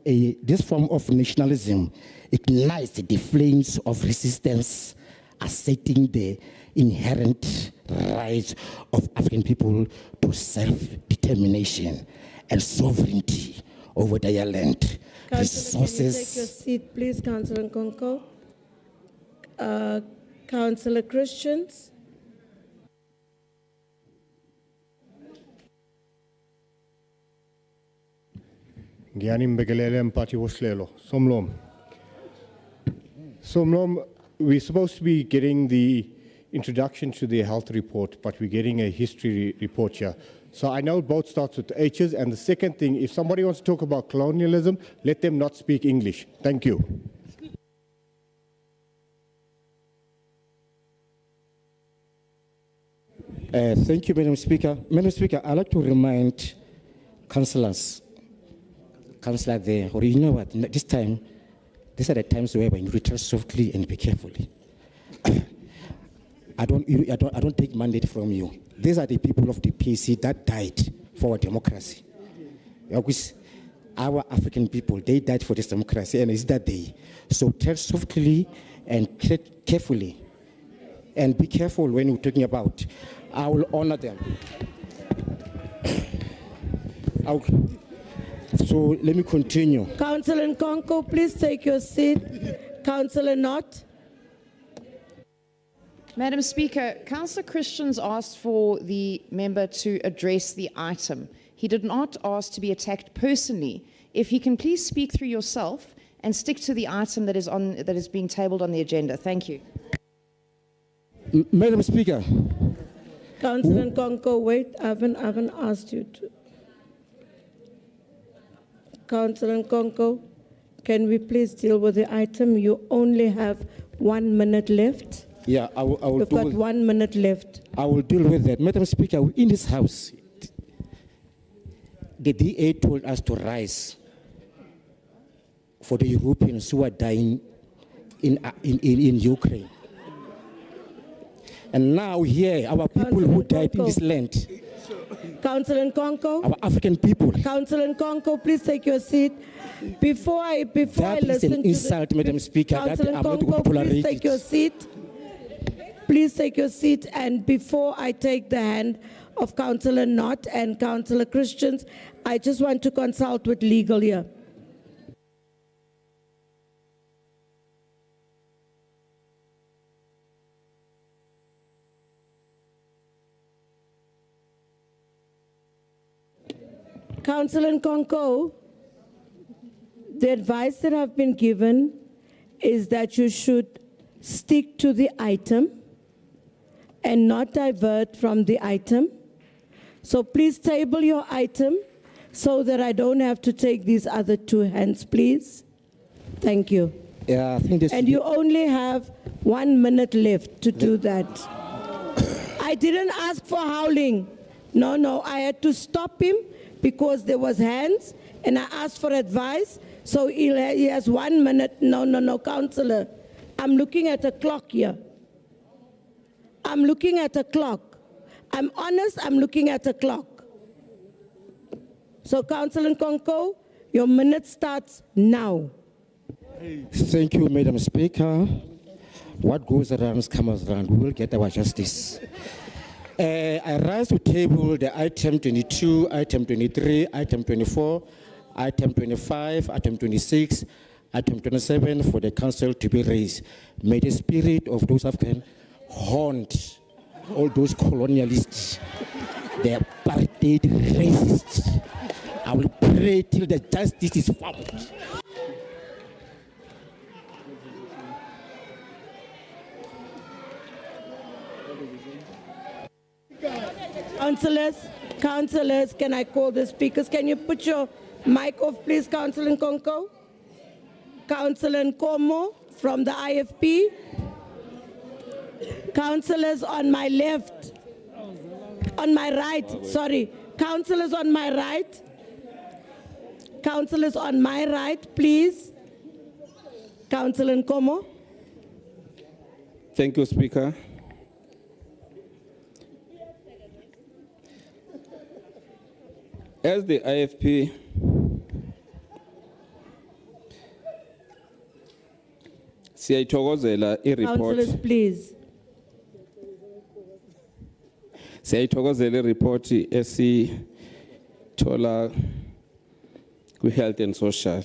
of nationalism ignites the flames of resistance, asserting the inherent rights of African people to self-determination and sovereignty over their land, Councillor, can you take your resources. seat, please, Councillor Nkonko? Councillor Christians? Ngiyani mbelele mphathi wohlelo. Somlom, we're supposed to be getting the introduction to the health report, but we're getting a history report here. So I know both starts with H's, and the second thing, if somebody wants to talk about colonialism, let them not speak English. Thank you. Thank you, Madam Speaker. Madam Speaker, I'd like to remind councillors, councillor there, or you know what, this time, these are the times where you retreat softly and be carefully. I don't take mandate from you. These are the people of the PC that died for our democracy. Our African people, they died for this democracy, and it's that day. So tread softly and tread carefully. And be careful when you're talking about. I will honor them. So let me continue. Councillor Nkonko, please take your seat. Councillor Knott? Madam Speaker, Councillor Christians asked for the member to address the item. He did not ask to be attacked personally. If he can please speak through yourself and stick to the item that is being tabled on the agenda. Thank you. Madam Speaker. Councillor Nkonko, wait, I haven't asked you to. Councillor Nkonko, can we please deal with the item? You only have 1 minute left. Yeah, I will You've got 1 minute left. I will deal with that. Madam Speaker, in this house, the DA told us to rise for the Europeans who are dying in Ukraine. And now here, our people who died in this land, Councillor Nkonko. our African people. Councillor Nkonko, please take your seat. Before I That is listen an to insult, Madam Speaker. That Councillor I'm not going to Nkonko, please tolerate take it. your seat. Please take your seat, and before I take the hand of Councillor Knott and Councillor Christians, I just want to consult with legal here. Councillor Nkonko, the advice that I've been given is that you should stick to the item and not divert from the item. So please table your item so that I don't have to take these other two hands, please. Thank you. Yeah, I think this. And you only have 1 minute left to do that. I didn't ask for howling. No, I had to stop him because there was hands, and I asked for advice. So he has 1 minute. No, Councillor. I'm looking at a clock here. I'm looking at a clock. I'm honest, I'm looking at a clock. So, Councillor Nkonko, your minute starts now. Thank you, Madam Speaker. What goes around comes around. We will get our justice. I rise to table the item 22, item 23, item 24, item 25, item 26, item 27 for the council to be raised. May the spirit of those Africans haunt all those colonialists, the apartheid racists. I will pray till the justice is found. Councillors, can I call the speakers? Can you put your mic off, please, Councillor Nkonko? Councillor Nkomo from the IFP. Councillors on my left, on my right, sorry. Councillors on my right. Councillors on my right, please. Councillor Nkomo. Thank you, Speaker. As the IFP, siyayithokozela i-report. Councillors, please. Siyayithokozela i-report esithola kwi-health and social.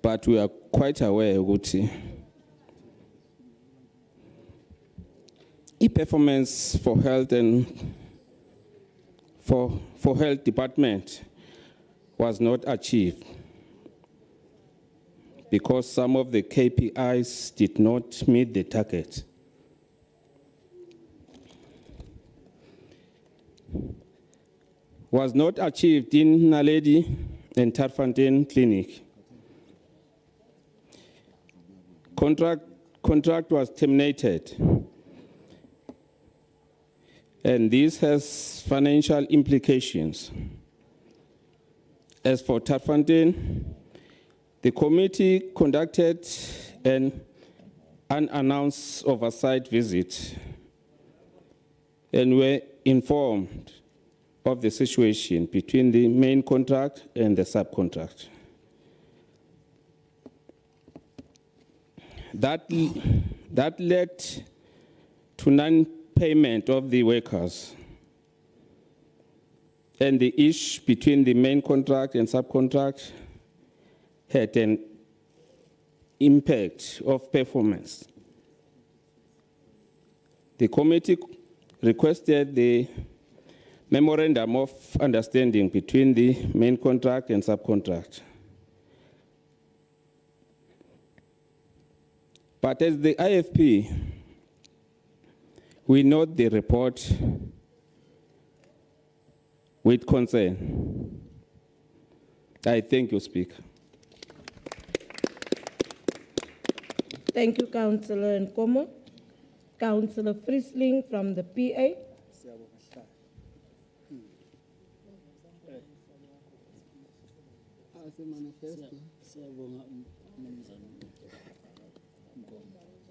But we are quite aware ukuthi i-performance for health and for health department was not achieved because some of the KPIs did not meet the target. Was not achieved in Naledi and Braamfontein Clinic. Contract was terminated. And this has financial implications. As for Braamfontein, the committee conducted an unannounced oversight visit and were informed of the situation between the main contract and the subcontract. That led to non-payment of the workers. And the issue between the main contract and subcontract had an impact of performance. The committee requested the memorandum of understanding between the main contract and subcontract. But as the IFP, we note the report with concern. I thank you, Speaker. Thank you, Councillor Nkomo. Councillor Friesling from the PA.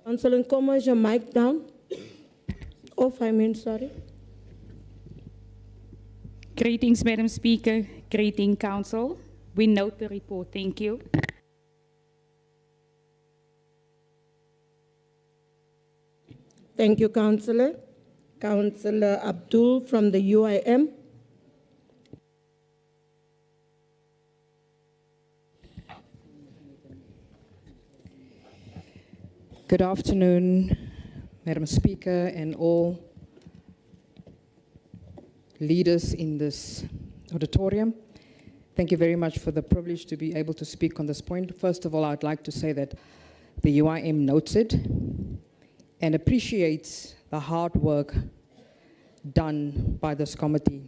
Councillor Nkomo, is your mic down? Off, I mean, sorry. Greetings, Madam Speaker. Greeting, Council. We note the report. Thank you. Thank you, Councillor. Councillor Abdul from the UIM. Good afternoon, Madam Speaker, and all leaders in this auditorium. Thank you very much for the privilege to be able to speak on this point. First of all, I'd like to say that the UIM notes it and appreciates the hard work done by this committee.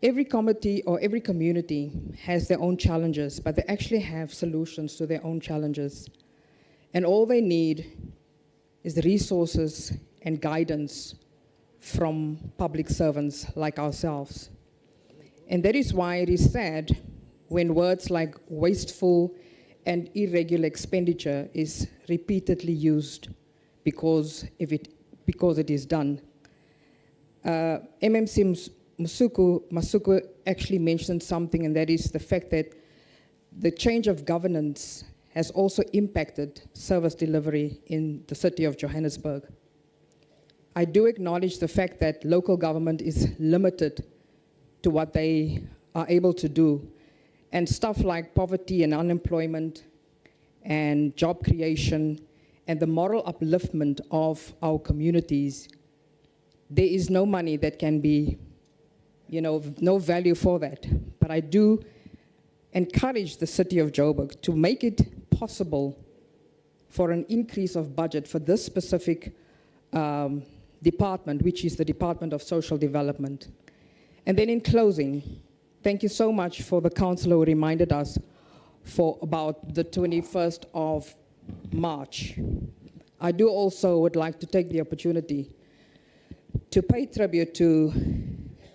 Every committee or every community has their own challenges, but they actually have solutions to their own challenges. And all they need is the resources and guidance from public servants like ourselves. And that is why it is sad when words like wasteful and irregular expenditure is repeatedly used because it is done. MMC Masuku actually mentioned something, and that is the fact that the change of governance has also impacted service delivery in the city of Johannesburg. I do acknowledge the fact that local government is limited to what they are able to do, and stuff like poverty and unemployment and job creation and the moral upliftment of our communities, there is no money that can be, no value for that. But I do encourage the city of Joburg to make it possible for an increase of budget for this specific department, which is the Department of Social Development. And then in closing, thank you so much for the councillor who reminded us for about the 21st of March. I do also would like to take the opportunity to pay tribute to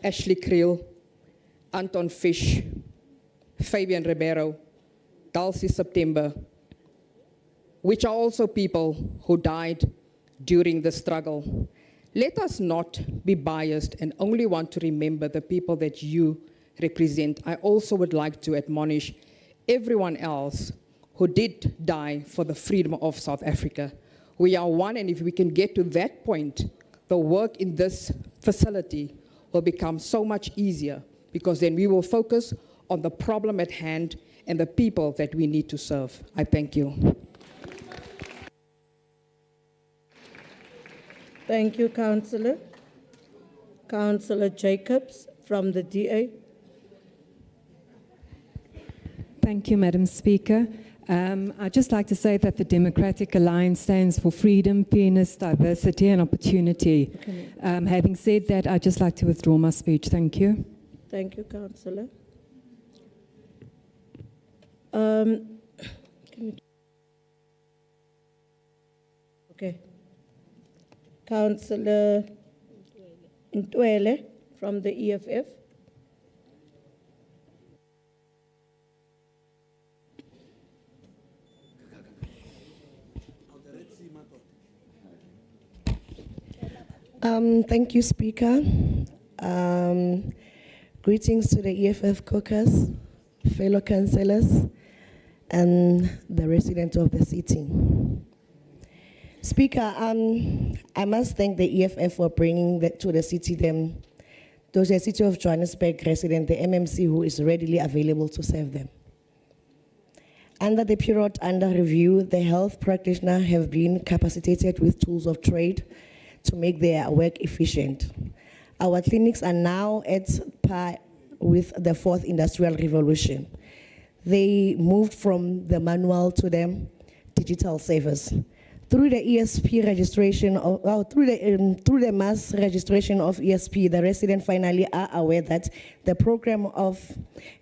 Ashley Creel, Anton Fish, Fabian Ribeiro, Dulcie September, which are also people who died during the struggle. Let us not be biased and only want to remember the people that you represent. I also would like to admonish everyone else who did die for the freedom of South Africa. We are one, and if we can get to that point, the work in this facility will become so much easier because then we will focus on the problem at hand and the people that we need to serve. I thank you. Thank you, Councillor. Councillor Jacobs from the DA. Thank you, Madam Speaker. I'd just like to say that the Democratic Alliance stands for freedom, fairness, diversity, and opportunity. Having said that, I'd just like to withdraw my speech. Thank you. Thank you, Councillor. Okay. Councillor Ntwele from the EFF. Thank you, Speaker. Greetings to the EFF caucus, fellow councillors, and the residents of the city. Speaker, I must thank the EFF for bringing to the city to the City of Johannesburg resident, the MMC, who is readily available to serve them. Under the period under review, the health practitioners have been capacitated with tools of trade to make their work efficient. Our clinics are now at par with the fourth industrial revolution. They moved from the manual to the digital service. Through the ESP registration, through the mass registration of ESP, the residents finally are aware that the program of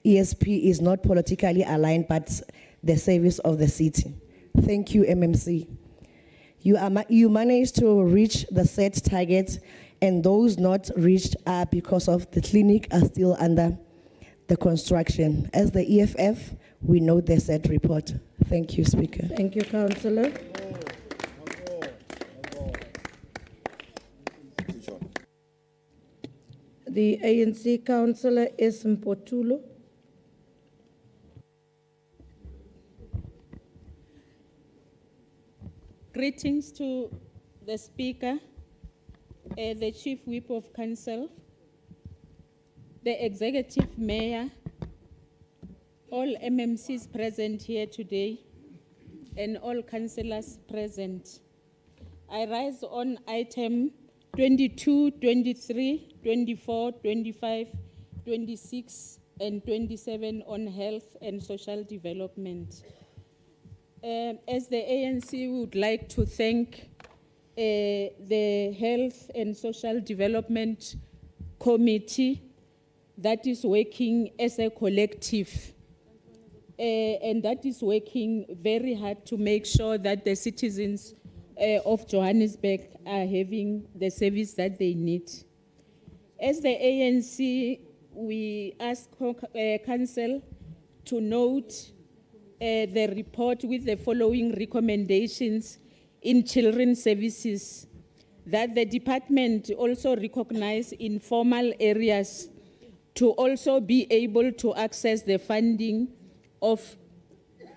ESP is not politically aligned, but the service of the city. Thank you, MMC. You managed to reach the set targets, and those not reached are because of the clinic are still under the construction. As the EFF, we know the set report. Thank you, Speaker. Thank you, Councillor. The ANC Councillor is Mpotulo. Greetings to the Speaker, the Chief Whip of Council, the Executive Mayor, all MMCs present here today, and all councillors present. I rise on item 22, 23, 24, 25, 26, and 27 on health and social development. As the ANC, we would like to thank the Health and Social Development Committee that is working as a collective and that is working very hard to make sure that the citizens of Johannesburg are having the service that they need. As the ANC, we ask Council to note the report with the following recommendations in children's services, that the department also recognize informal areas to also be able to access the funding of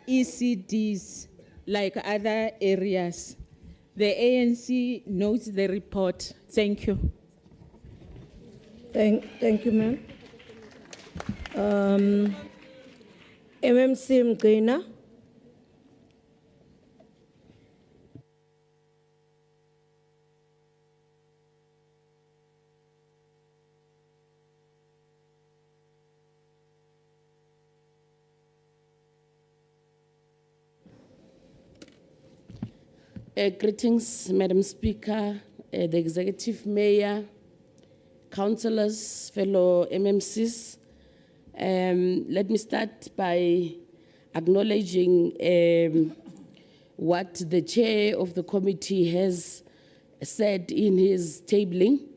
ECDs like other areas. The ANC notes the report. Thank you. Thank you, ma'am. MMC Mgina. Greetings, Madam Speaker, the Executive Mayor, councillors, fellow MMCs. Let me start by acknowledging what the chair of the committee has said in his tabling,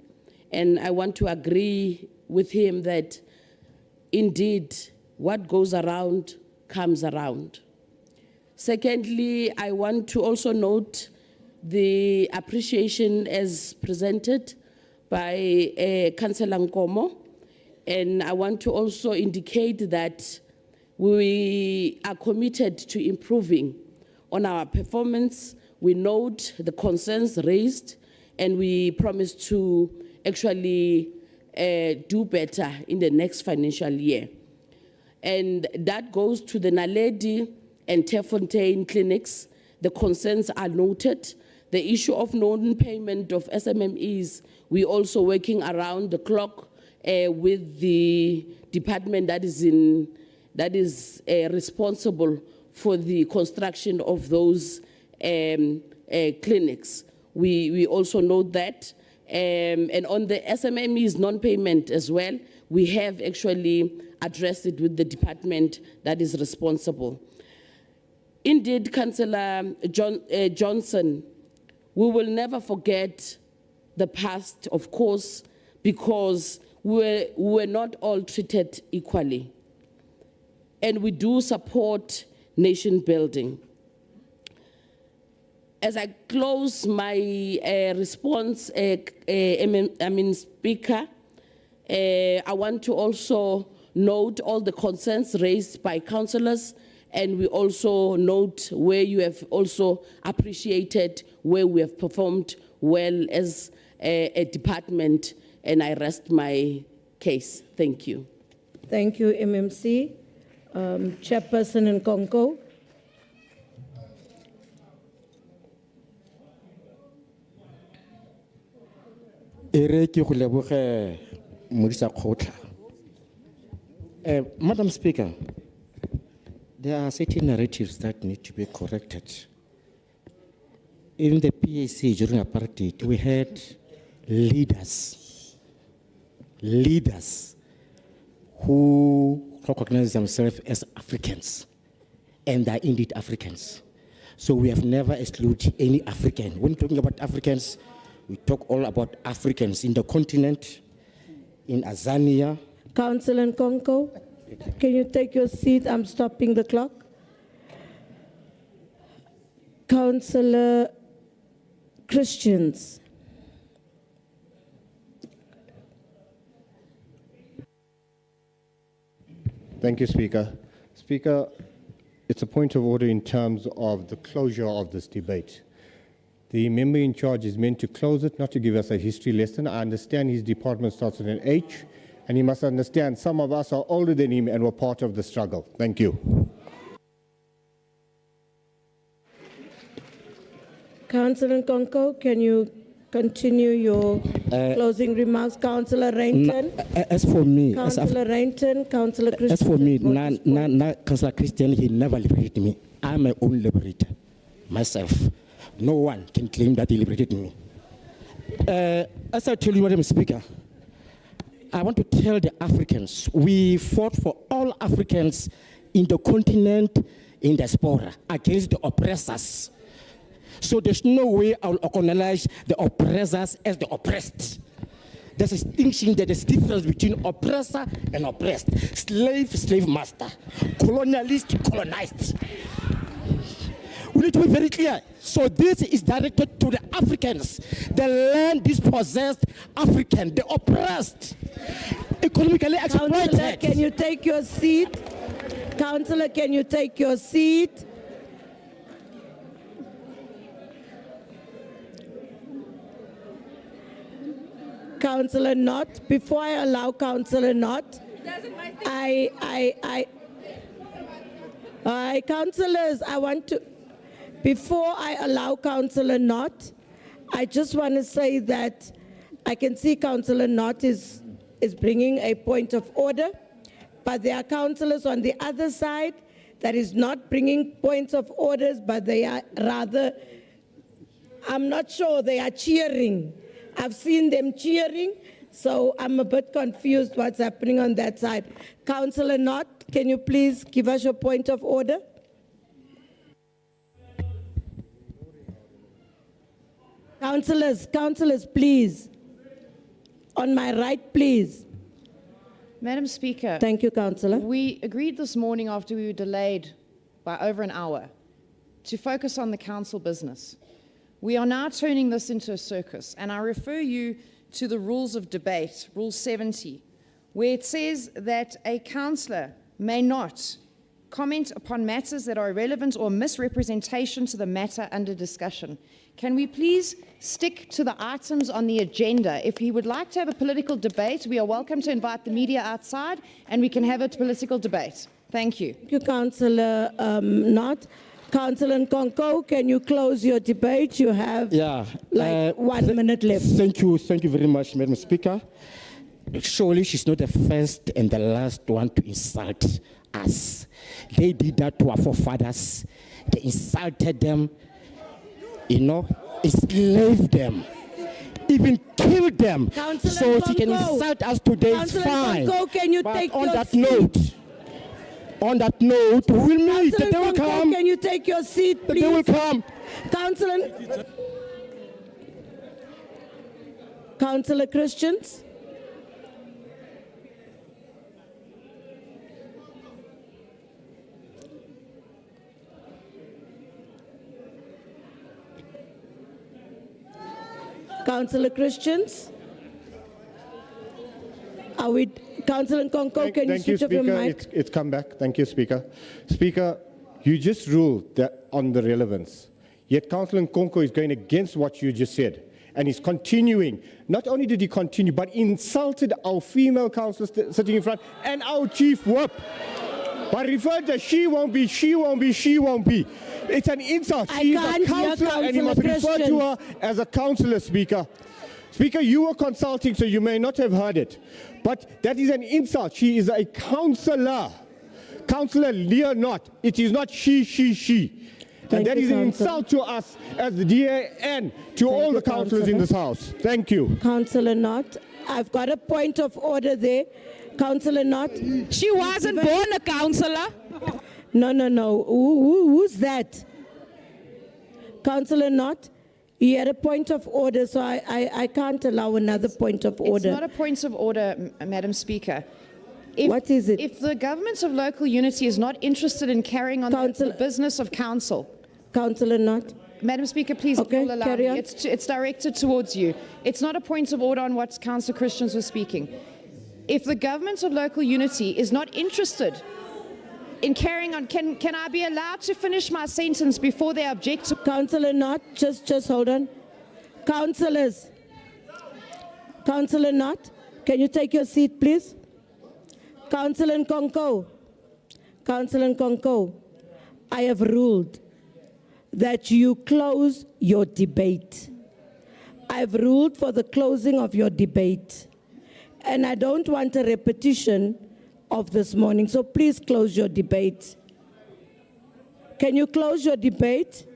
and I want to agree with him that indeed what goes around comes around. Secondly, I want to also note the appreciation as presented by Councillor Nkomo, and I want to also indicate that we are committed to improving on our performance. We note the concerns raised, and we promise to actually do better in the next financial year. And that goes to the Naledi and Braamfontein clinics. The concerns are noted. The issue of non-payment of SMMEs, we're also working around the clock with the department that is responsible for the construction of those clinics. We also note that. And on the SMMEs non-payment as well, we have actually addressed it with the department that is responsible. Indeed, Councillor Johnson, we will never forget the past, of course, because we were not all treated equally. And we do support nation building. As I close my response, Speaker, I want to also note all the concerns raised by councillors, and we also note where you have also appreciated where we have performed well as a department, and I rest my case. Thank you. Thank you, MMC. Chairperson Nkonko. Madam Speaker, there are certain narratives that need to be corrected. In the PAC during apartheid, we had leaders who recognize themselves as Africans, and are indeed Africans. So we have never excluded any African. When talking about Africans, we talk all about Africans in the continent, in Azania. Councillor Nkonko, can you take your seat? I'm stopping the clock. Councillor Christians. Thank you, Speaker. Speaker, it's a point of order in terms of the closure of this debate. The member in charge is meant to close it, not to give us a history lesson. I understand his department starts with an H, and he must understand some of us are older than him and were part of the struggle. Thank you. Councillor Nkonko, can you continue your closing remarks? Councillor Rainton. As for me, Councillor Rainton, Councillor Christian. as for me, Councillor Christian, he never liberated me. I'm my own liberator, myself. No one can claim that he liberated me. As I told you, Madam Speaker, I want to tell the Africans, we fought for all Africans in the continent, in diaspora, against the oppressors. So there's no way I'll acknowledge the oppressors as the oppressed. There's a distinction, there's a difference between oppressor and oppressed. Slave, slave master. Colonialist, colonized. We need to be very clear. So this is directed to the Africans, the land dispossessed African, the oppressed, economically exploited. Councillor, can you take your seat? Councillor, can you take your seat? Councillor Knott, before I allow Councillor Knott, councillors, I want to, before I allow Councillor Knott, I just want to say that I can see Councillor Knott is bringing a point of order, but there are councillors on the other side that is not bringing points of orders, but they are rather, I'm not sure, they are cheering. I've seen them cheering, so I'm a bit confused what's happening on that side. Councillor Knott, can you please give us your point of order? Councillors, please. On my right, please. Madam Speaker. Thank you, Councillor. We agreed this morning after we were delayed by over an hour to focus on the council business. We are now turning this into a circus, and I refer you to the rules of debate, Rule 70, where it says that a councillor may not comment upon matters that are irrelevant or misrepresentation to the matter under discussion. Can we please stick to the items on the agenda? If you would like to have a political debate, we are welcome to invite the media outside and we can have a political debate. Thank you. Thank you, Councillor Knott. Councillor Nkonko, can you close your debate? You have 1 minute left. Thank you very much, Madam Speaker. Surely she's not the first and the last one to insult us. They did that to our forefathers. They insulted them, enslaved them, even killed them. Councillor So she can Nkonko. insult us today, it's Councillor fine. Nkonko, can you But take on your that seat? On that note, we'll meet. The Councillor day will Nkonko, come. can you take your seat, The please? day will come. Councillor Christians? Councillor Christians? Are we, Councillor Nkonko, can you Thank you, switch off your Speaker. mic? It's come back. Thank you, Speaker. Speaker, you just ruled that on the relevance. Yet Councillor Nkonko is going against what you just said. And he's continuing. Not only did he continue, but insulted our female councillors sitting in front and our chief whip. But referred to she won't be, she won't be, she won't be. It's an insult. I She is can't a hear councillor and you must Councillor refer to her as a councillor, Speaker. Speaker, you were consulting, so you may not have heard it. But that is an insult. She is a councillor. Councillor Leah not. It is not she. And that is an insult to us as the DAN, to all the councillors in this House. Thank you. Councillor Knott, I've got a point of order there. Councillor Knott. She wasn't born a councillor. No. Who's that? Councillor Knott, you had a point of order, so I can't allow another point of order. It's not a point of order, Madam Speaker. What is it? If the government of local unity is not interested in carrying on the business of council. Councillor Knott. Madam Speaker, please Okay, will allow carry me. on. It's directed towards you. It's not a point of order on what Councillor Christians was speaking. If the government of local unity is not interested in carrying on, can I be allowed to finish my sentence before they object to? Councillor Knott, just hold on. Councillors. Councillor Knott, can you take your seat, please? Councillor Nkonko. Councillor Nkonko, I have ruled that you close your debate. I've ruled for the closing of your debate. And I don't want a repetition of this morning, so please close your debate. Can you close your debate?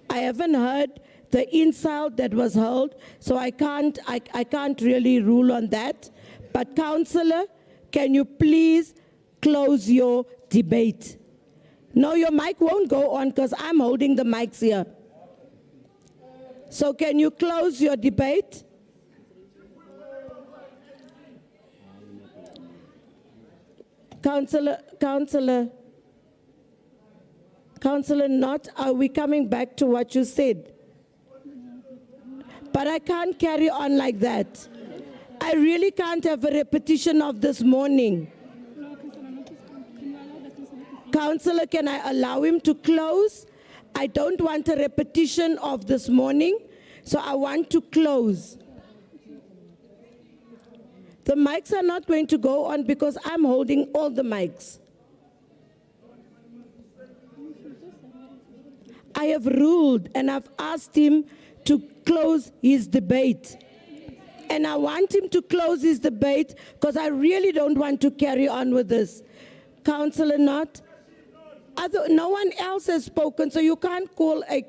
I haven't heard the insult that was hurled, so I can't really rule on that. But Councillor, can you please close your debate? No, your mic won't go on because I'm holding the mics here. So can you close your debate? Councillor Knott, are we coming back to what you said? But I can't carry on like that. I really can't have a repetition of this morning. Councillor, can I allow him to close? I don't want a repetition of this morning, so I want to close. The mics are not going to go on because I'm holding all the mics. I have ruled and I've asked him to close his debate. And I want him to close his debate because I really don't want to carry on with this. Councillor Knott, no one else has spoken, so you can't call a...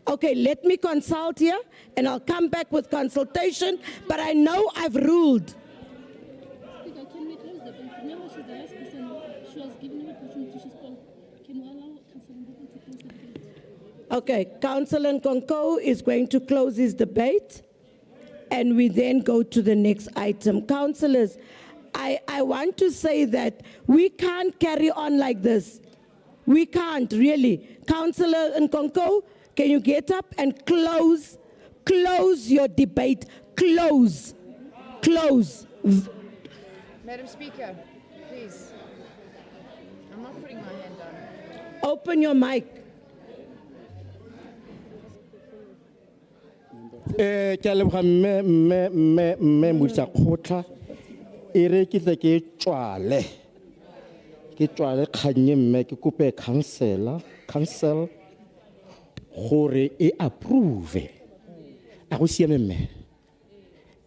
Okay, let me consult here, and I'll come back with consultation, but I know I've ruled. Speaker, can we close the debate? Remember, she's the last person. She was given an opportunity. She spoke. Can we allow Councillor Nkonko to close the debate? Okay, Councillor Nkonko is going to close his debate, and we then go to the next item. Councillors, I want to say that we can't carry on like this. We can't, really. Councillor Nkonko, can you get up and close your debate? Close. Madam Speaker, please. I'm not putting my hand down. Open your mic. Ke a leboga mme modisa kgotla e re ke tle ke tswale kgang e mme ke kope council gore e approve a go siame mme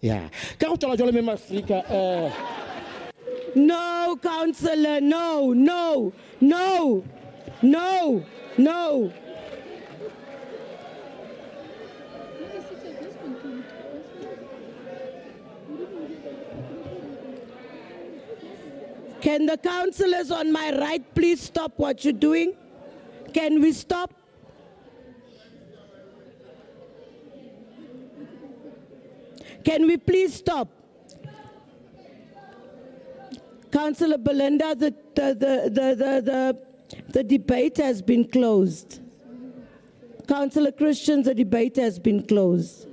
ya ka go tswala jwale mme Afrika No, Councillor, no, no, no, no, no. Can the councillors on my right please stop what you're doing? Can we stop? Can we please stop? Councillor Belinda, the debate has been closed. Councillor Christian, the debate has been closed.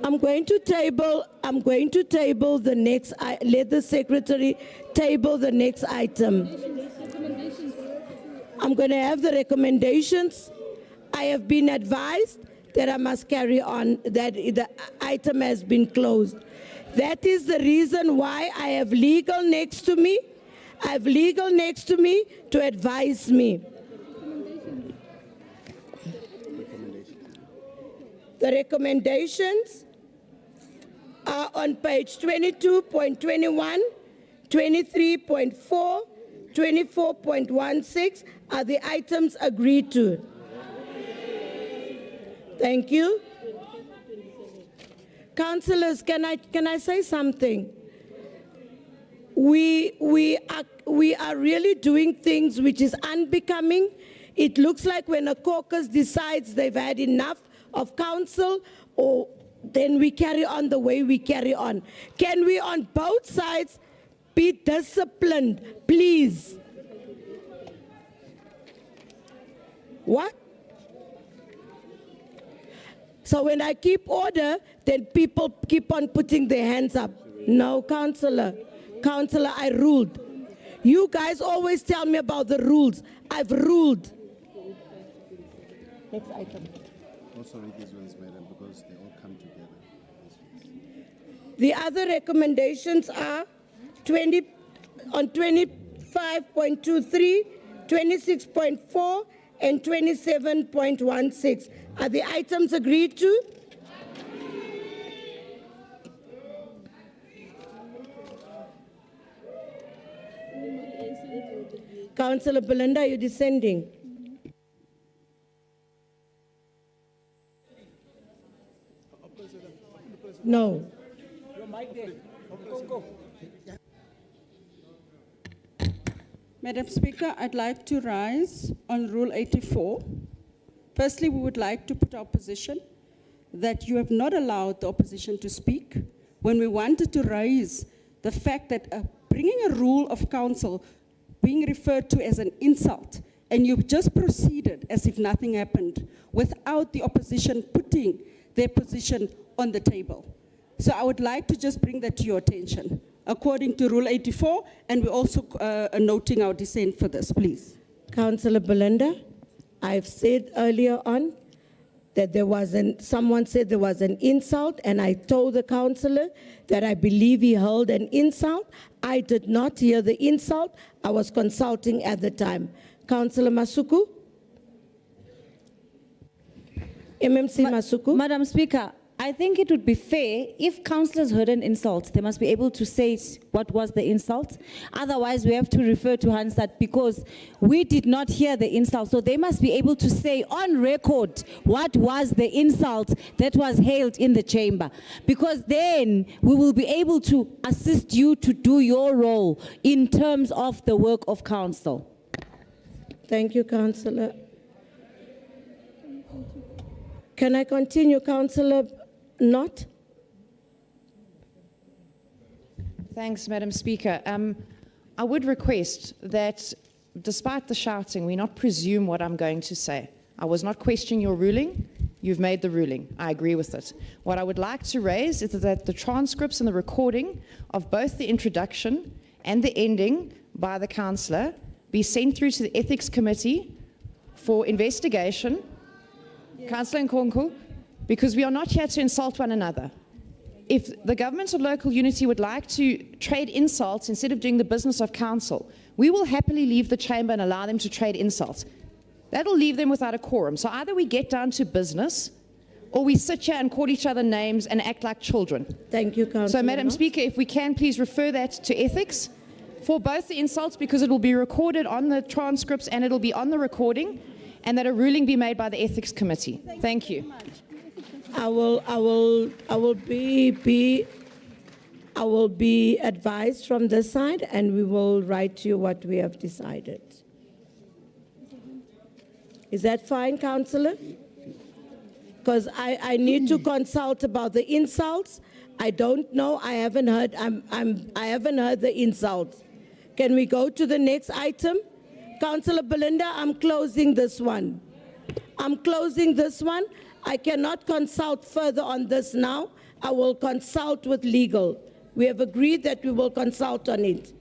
I'm going to table the next, let the secretary table the next item. I'm going to have the recommendations. I have been advised that I must carry on, that the item has been closed. That is the reason why I have legal next to me. I have legal next to me to advise me. The recommendations are on page 22.21, 23.4, 24.16 are the items agreed to. Thank you. Councillors, can I say something? We are really doing things which is unbecoming. It looks like when a caucus decides they've had enough of council, or then we carry on the way we carry on. Can we on both sides be disciplined, please? What? So when I keep order, then people keep on putting their hands up. No, Councillor, I ruled. You guys always tell me about the rules. I've ruled. Next item. Also read these ones, madam, because they all come together. The other recommendations are on 25.23, 26.4, and 27.16. Are the items agreed to? Councillor Belinda, are you descending? No. Madam Speaker, I'd like to rise on Rule 84. Firstly, we would like to put our position that you have not allowed the opposition to speak when we wanted to raise the fact that bringing a rule of council being referred to as an insult, and you've just proceeded as if nothing happened without the opposition putting their position on the table. So I would like to just bring that to your attention, according to Rule 84, and we're also noting our dissent for this, please. Councillor Belinda, I've said earlier on that someone said there was an insult, and I told the councillor that I believe he hurled an insult. I did not hear the insult. I was consulting at the time. Councillor Masuku? MMC Masuku? Madam Speaker, I think it would be fair if councillors heard an insult, they must be able to say what was the insult. Otherwise, we have to refer to Hansard because we did not hear the insult. So they must be able to say on record what was the insult that was hailed in the chamber. Because then we will be able to assist you to do your role in terms of the work of council. Thank you, Councillor. Can I continue, Councillor? Not? Thanks, Madam Speaker. I would request that, despite the shouting, we not presume what I'm going to say. I was not questioning your ruling. You've made the ruling. I agree with it. What I would like to raise is that the transcripts and the recording of both the introduction and the ending by the councillor be sent through to the Ethics Committee for investigation. Councillor Nkonko, because we are not here to insult one another. If the government of local unity would like to trade insults instead of doing the business of council, we will happily leave the chamber and allow them to trade insults. That'll leave them without a quorum. So either we get down to business or we sit here and call each other names and act like children. Thank you, Councillor. So, Madam Speaker, if we can please refer that to ethics for both the insults, because it will be recorded on the transcripts and it will be on the recording, and that a ruling be made by the Ethics Committee. Thank you. I will be advised from this side, and we will write to you what we have decided. Is that fine, Councillor? Because I need to consult about the insults. I don't know. I haven't heard. I haven't heard the insults. Can we go to the next item? Councillor Belinda, I'm closing this one. I'm closing this one. I cannot consult further on this now. I will consult with legal. We have agreed that we will consult on it.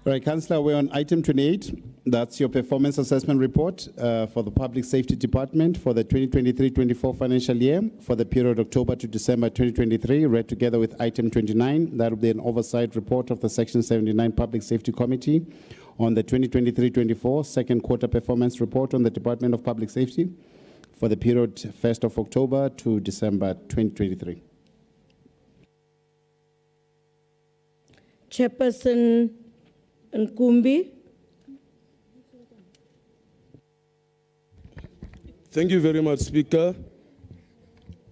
All right, Councillor, we're on item 28. That's your performance assessment report for the Public Safety Department for the 2023-24 financial year for the period October to December 2023, read together with item 29. That will be an oversight report of the Section 79 Public Safety Committee on the 2023-24 second quarter performance report on the Department of Public Safety for the period 1st of October to December 2023. Chairperson Nkumbi. Thank you very much, Speaker.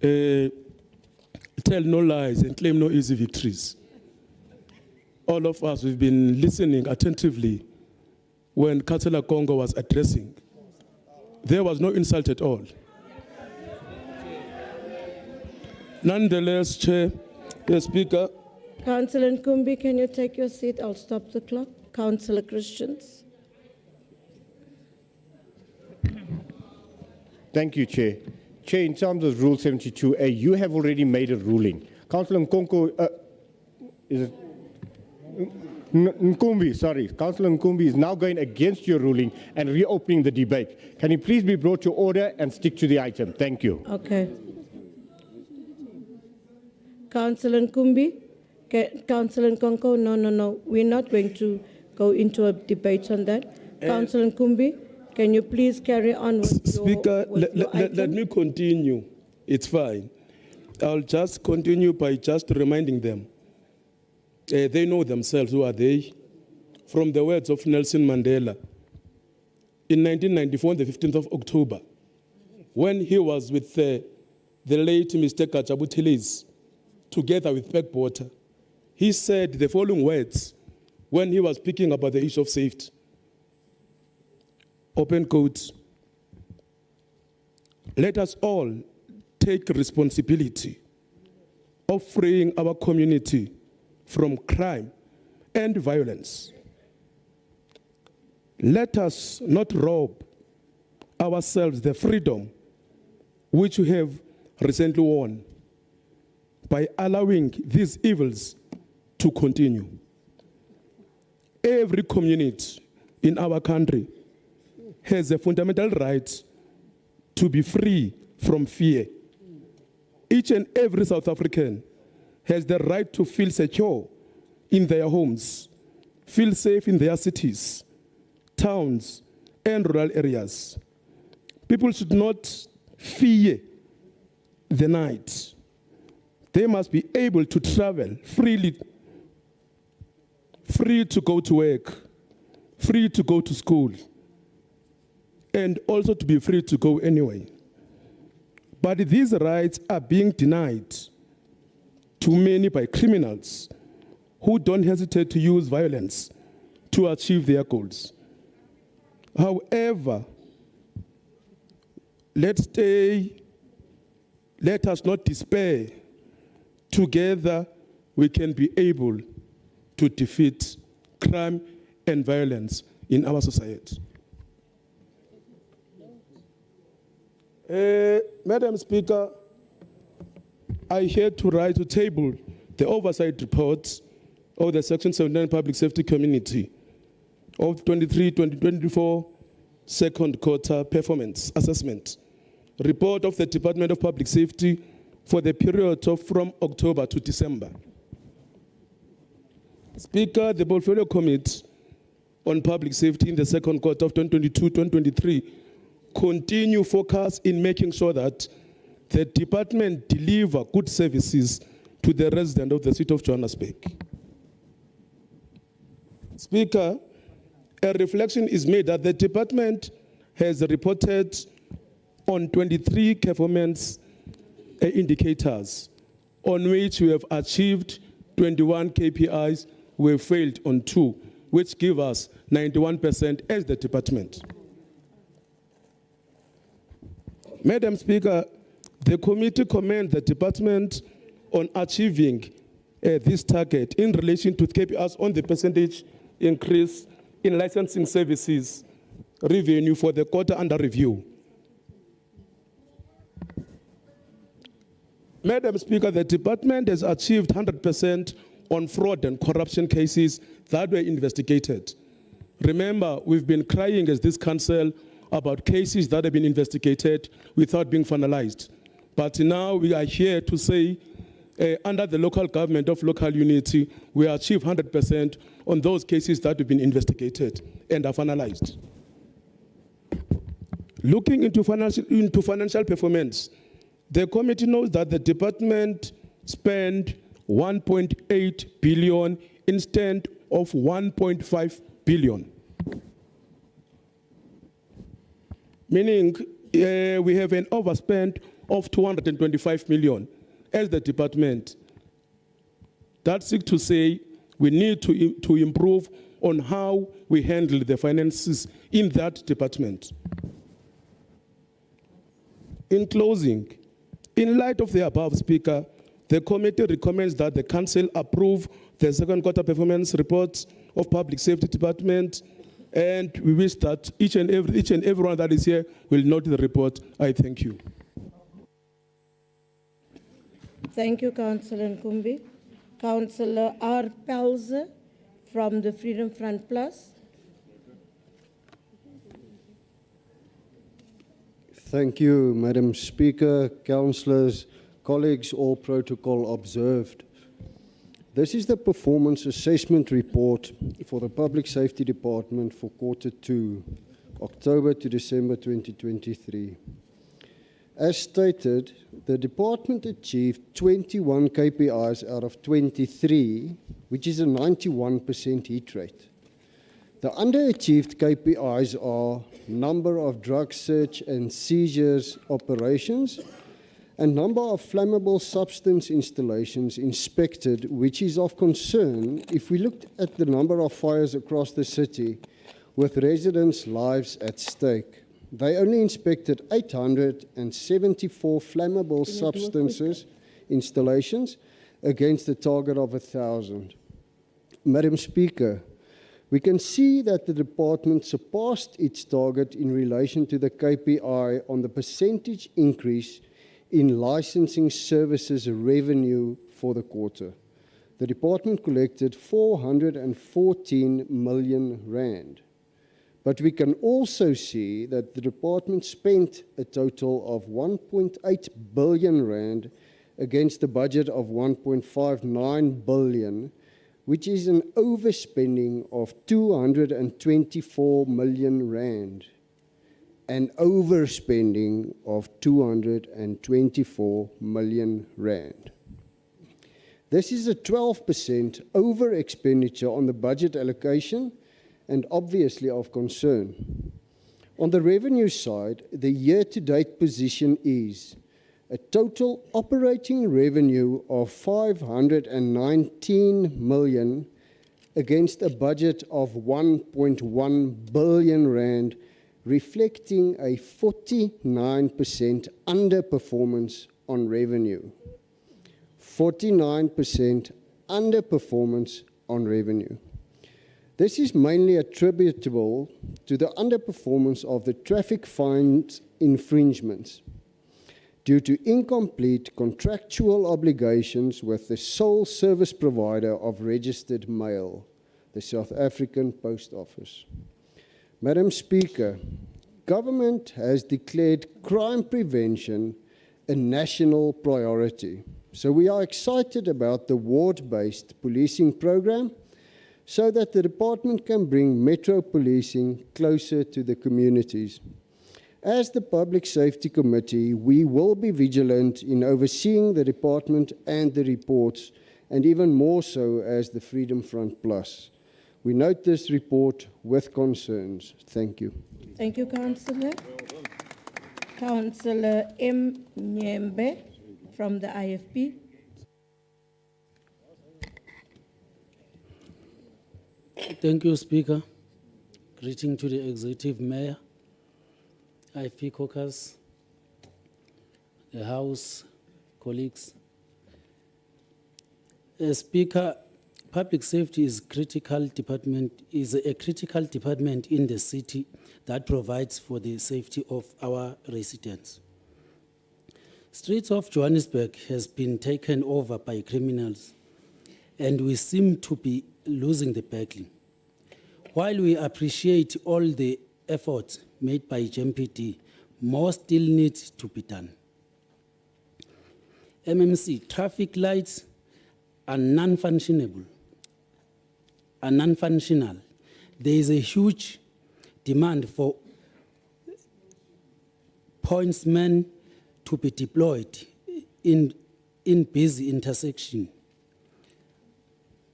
Tell no lies and claim no easy victories. All of us, we've been listening attentively when Councillor Congo was addressing. There was no insult at all. Nonetheless, Chair, the Speaker. Councillor Nkumbi, can you take your seat? I'll stop the clock. Councillor Christians. Thank you, Chair. Chair, in terms of Rule 72A, you have already made a ruling. Councillor Nkonko, is it? Nkumbi, sorry. Councillor Nkumbi is now going against your ruling and reopening the debate. Can you please be brought to order and stick to the item? Thank you. Okay. Councillor Nkumbi? Councillor Nkonko, no. We're not going to go into a debate on that. Councillor Nkumbi, can you please carry on with Speaker, your item? let me continue. It's fine. I'll just continue by just reminding them. They know themselves, who are they? From the words of Nelson Mandela. In 1994, on the 15th of October, when he was with the late Mr. Kajabutelis, together with Bapela, he said the following words when he was speaking about the issue of safety. Open quote. Let us all take responsibility of freeing our community from crime and violence. Let us not rob ourselves the freedom which we have recently won by allowing these evils to continue. Every community in our country has a fundamental right to be free from fear. Each and every South African has the right to feel secure in their homes, feel safe in their cities, towns, and rural areas. People should not fear the night. They must be able to travel freely, free to go to work, free to go to school, and also to be free to go anyway. But these rights are being denied to many by criminals who don't hesitate to use violence to achieve their goals. However, let us not despair. Together, we can be able to defeat crime and violence in our society. Madam Speaker, I here to rise to table the oversight report of the Section 79 Public Safety Committee of 2023-2024 second quarter performance assessment report of the Department of Public Safety for the period from October to December. Speaker, the Portfolio Committee on Public Safety in the second quarter of 2022-2023 continue focus in making sure that the department deliver good services to the residents of the city of Johannesburg. Speaker, a reflection is made that the department has reported on 23 performance indicators on which we have achieved 21 KPIs, we have failed on 2, which give us 91% as the department. Madam Speaker, the committee commends the department on achieving this target in relation to KPIs on the percentage increase in licensing services revenue for the quarter under review. Madam Speaker, the department has achieved 100% on fraud and corruption cases that were investigated. Remember, we've been crying as this council about cases that have been investigated without being finalized. But now we are here to say, under the local government of local unity, we achieve 100% on those cases that have been investigated and are finalized. Looking into financial performance, the committee knows that the department spent 1.8 billion instead of 1.5 billion. Meaning we have an overspend of 225 million as the department. That's to say we need to improve on how we handle the finances in that department. In closing, in light of the above, Speaker, the committee recommends that the council approve the second quarter performance report of Public Safety Department, and we wish that each and everyone that is here will note the report. I thank you. Thank you, Councillor Nkumbi. Councillor R. Pelze from the Freedom Front Plus. Thank you, Madam Speaker, councillors, colleagues, all protocol observed. This is the performance assessment report for the Public Safety Department for quarter 2, October to December 2023. As stated, the department achieved 21 KPIs out of 23, which is a 91% hit rate. The underachieved KPIs are number of drug search and seizures operations and number of flammable substance installations inspected, which is of concern if we looked at the number of fires across the city with residents' lives at stake. They only inspected 874 flammable substances installations against a target of 1,000. Madam Speaker, we can see that the department surpassed its target in relation to the KPI on the percentage increase in licensing services revenue for the quarter. The department collected 414 million rand. But we can also see that the department spent a total of 1.8 billion rand against a budget of 1.59 billion, which is an overspending of 224 million rand, an overspending of 224 million rand. This is a 12% over expenditure on the budget allocation and obviously of concern. On the revenue side, the year-to-date position is a total operating revenue of 519 million against a budget of 1.1 billion rand, reflecting a 49% underperformance on revenue. 49% underperformance on revenue. This is mainly attributable to the underperformance of the traffic fines infringements due to incomplete contractual obligations with the sole service provider of registered mail, the South African Post Office. Madam Speaker, government has declared crime prevention a national priority. So we are excited about the ward-based policing program so that the department can bring metro policing closer to the communities. As the Public Safety Committee, we will be vigilant in overseeing the department and the reports, and even more so as the Freedom Front Plus. We note this report with concerns. Thank you. Thank you, Councillor. Councillor M. Nyembe from the IFP. Thank you, Speaker. Greeting to the Executive Mayor, IFP caucus, the House, colleagues. Speaker, public safety is a critical department in the city that provides for the safety of our residents. Streets of Johannesburg has been taken over by criminals, and we seem to be losing the battle. While we appreciate all the efforts made by JMPD, more still needs to be done. MMC, traffic lights are non-functional. There is a huge demand for pointsmen to be deployed in busy intersection.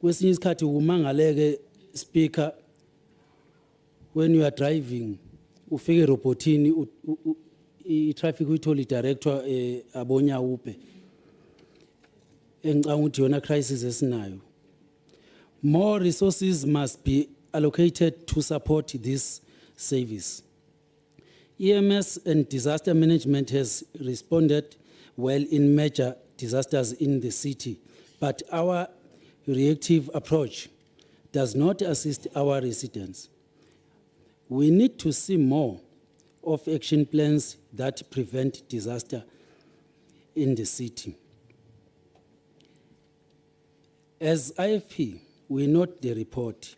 Kwesinye isikhathi umangaleke, Speaker, when you are driving, ufike robotini, traffic uyitholi director abonya upe. Engicanga ukuthi yona crisis esinayo. More resources must be allocated to support this service. EMS and disaster management has responded well in major disasters in the city, but our reactive approach does not assist our residents. We need to see more of action plans that prevent disaster in the city. As IFP, we note the report.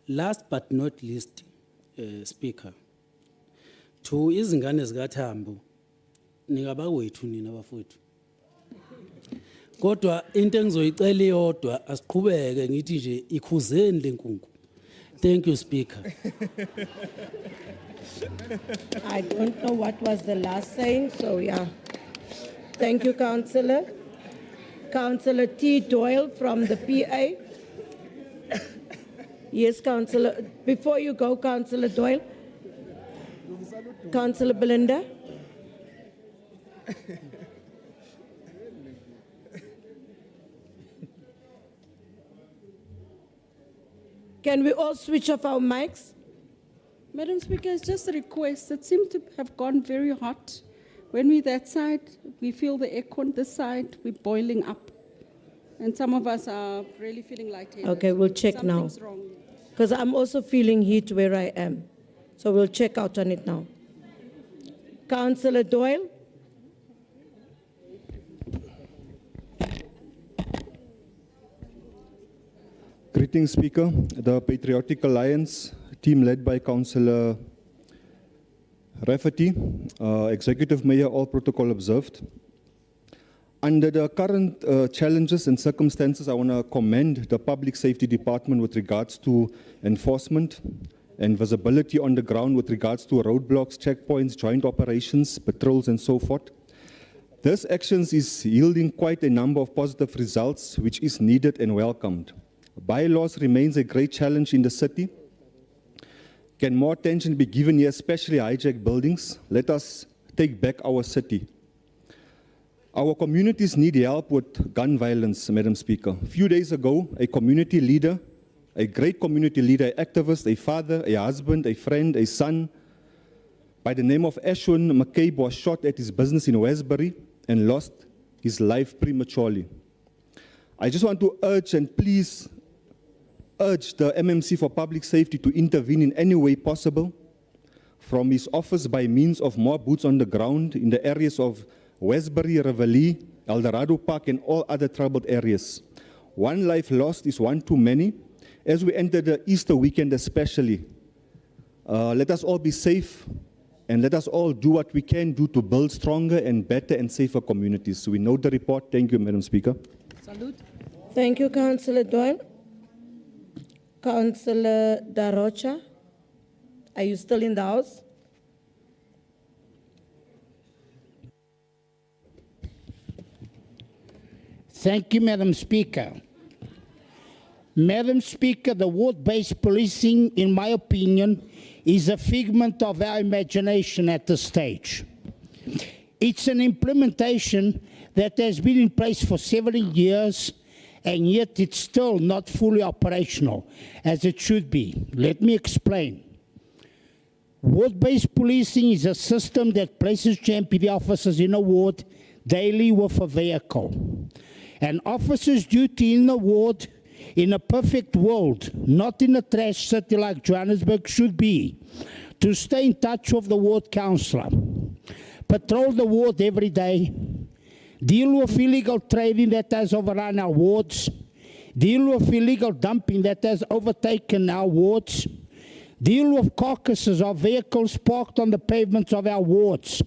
Last but not least, Speaker, to izingane zikaThambo, ningabawethu nina bafowethu. Kodwa into engizoyicela iyodwa asiqhubeke ngithi nje ikhuzeni lenkunku. Thank you, Speaker. I don't know what was the last saying, so yeah. Thank you, Councillor. Councillor T. Doyle from the PA. Yes, Councillor. Before you go, Councillor Doyle. Councillor Belinda. Can we all switch off our mics? Madam Speaker, it's just a request. It seems to have gone very hot. When we're that side, we feel the aircon this side, we're boiling up. And some of us are really feeling lightheaded. Okay, we'll check now. Something's wrong. Because I'm also feeling heat where I am. So we'll check out on it now. Councillor Doyle. Greetings, Speaker. The Patriotic Alliance, team led by Councillor Rafferty, Executive Mayor, all protocol observed. Under the current challenges and circumstances, I want to commend the Public Safety Department with regards to enforcement and visibility on the ground with regards to roadblocks, checkpoints, joint operations, patrols, and so forth. This actions is yielding quite a number of positive results, which is needed and welcomed. Bylaws remains a great challenge in the city. Can more attention be given here, especially hijacked buildings? Let us take back our city. Our communities need help with gun violence, Madam Speaker. A few days ago, a community leader, a great community leader, an activist, a father, a husband, a friend, a son, by the name of Ashwin McCabe was shot at his business in Westbury and lost his life prematurely. I just want to urge and please urge the MMC for Public Safety to intervene in any way possible, from his office by means of more boots on the ground in the areas of Westbury, Reveille, Eldorado Park, and all other troubled areas. One life lost is one too many. As we enter the Easter weekend especially, let us all be safe and let us all do what we can do to build stronger and better and safer communities. So we note the report. Thank you, Madam Speaker. Salute. Thank you, Councillor Doyle. Councillor Darocha, are you still in the House? Thank you, Madam Speaker. Madam Speaker, the ward-based policing, in my opinion, is a figment of our imagination at this stage. It's an implementation that has been in place for several years, and yet it's still not fully operational, as it should be. Let me explain. Ward-based policing is a system that places GMPD officers in a ward daily with a vehicle. An officer's duty in the ward, in a perfect world, not in a trash city like Johannesburg, should be to stay in touch with the ward councillor, patrol the ward every day, deal with illegal trading that has overrun our wards, deal with illegal dumping that has overtaken our wards, deal with carcasses of vehicles parked on the pavements of our wards,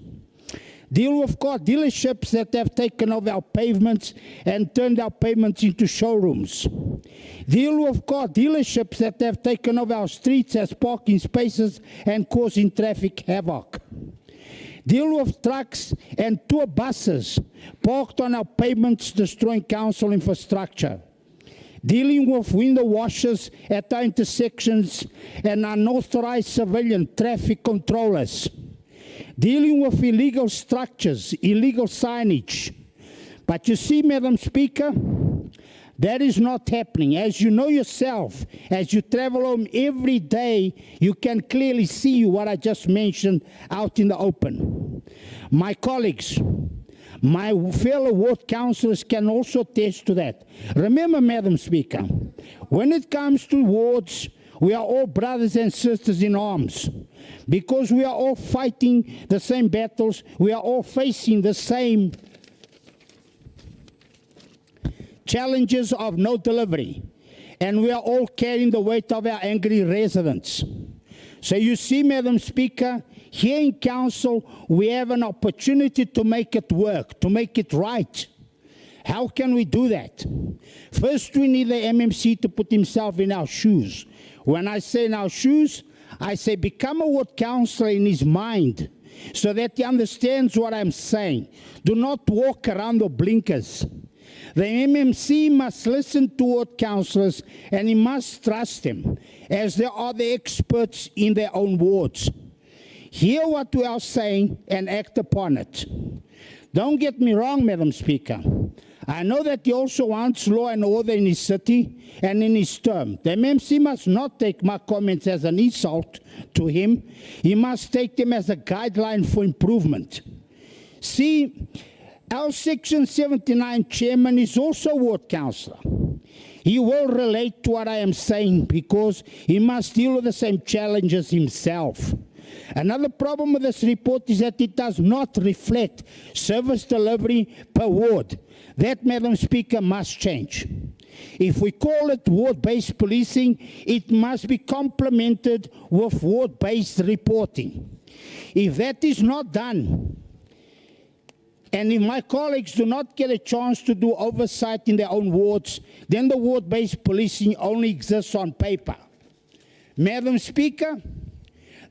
deal with car dealerships that have taken over our pavements and turned our pavements into showrooms. Deal with car dealerships that have taken over our streets as parking spaces and causing traffic havoc. Deal with trucks and tour buses parked on our pavements, destroying council infrastructure. Dealing with window washers at our intersections and unauthorized civilian traffic controllers. Dealing with illegal structures, illegal signage. But you see, Madam Speaker, that is not happening. As you know yourself, as you travel home every day, you can clearly see what I just mentioned out in the open. My colleagues, my fellow ward councillors can also attest to that. Remember, Madam Speaker, when it comes to wards, we are all brothers and sisters in arms. Because we are all fighting the same battles, we are all facing the same challenges of no delivery. And we are all carrying the weight of our angry residents. So you see, Madam Speaker, here in Council, we have an opportunity to make it work, to make it right. How can we do that? First, we need the MMC to put himself in our shoes. When I say in our shoes, I say become a ward councillor in his mind so that he understands what I'm saying. Do not walk around with blinkers. The MMC must listen to ward councillors and he must trust them as they are the experts in their own wards. Hear what we are saying and act upon it. Don't get me wrong, Madam Speaker. I know that he also wants law and order in his city and in his term. The MMC must not take my comments as an insult to him. He must take them as a guideline for improvement. See, our Section 79 chairman is also a ward councillor. He will relate to what I am saying because he must deal with the same challenges himself. Another problem with this report is that it does not reflect service delivery per ward. That, Madam Speaker, must change. If we call it ward-based policing, it must be complemented with ward-based reporting. If that is not done, and if my colleagues do not get a chance to do oversight in their own wards, then the ward-based policing only exists on paper. Madam Speaker,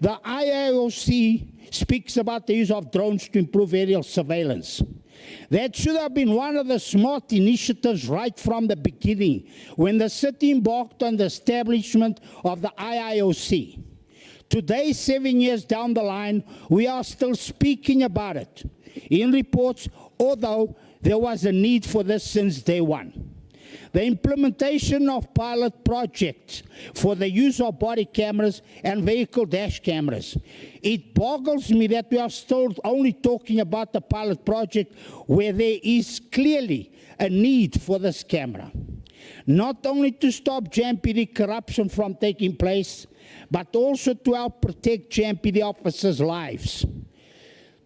the IIOC speaks about the use of drones to improve aerial surveillance. That should have been one of the smart initiatives right from the beginning when the city embarked on the establishment of the IIOC. Today, 7 years down the line, we are still speaking about it in reports, although there was a need for this since day one. The implementation of pilot projects for the use of body cameras and vehicle dash cameras. It boggles me that we are still only talking about the pilot project where there is clearly a need for this camera. not only to stop JMPD corruption from taking place, but also to help protect JMPD officers' lives,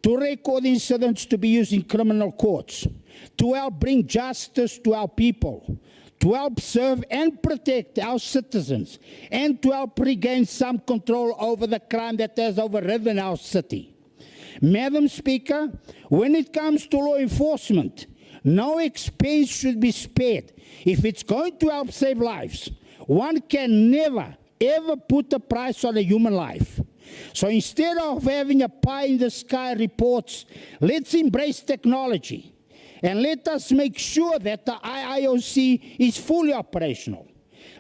to record incidents to be used in criminal courts, to help bring justice to our people, to help serve and protect our citizens, and to help regain some control over the crime that has overridden our city. Madam Speaker, when it comes to law enforcement, no expense should be spared. If it's going to help save lives, one can never, ever put a price on a human life. So instead of having a pie-in-the-sky reports, let's embrace technology. And let us make sure that the IIOC is fully operational.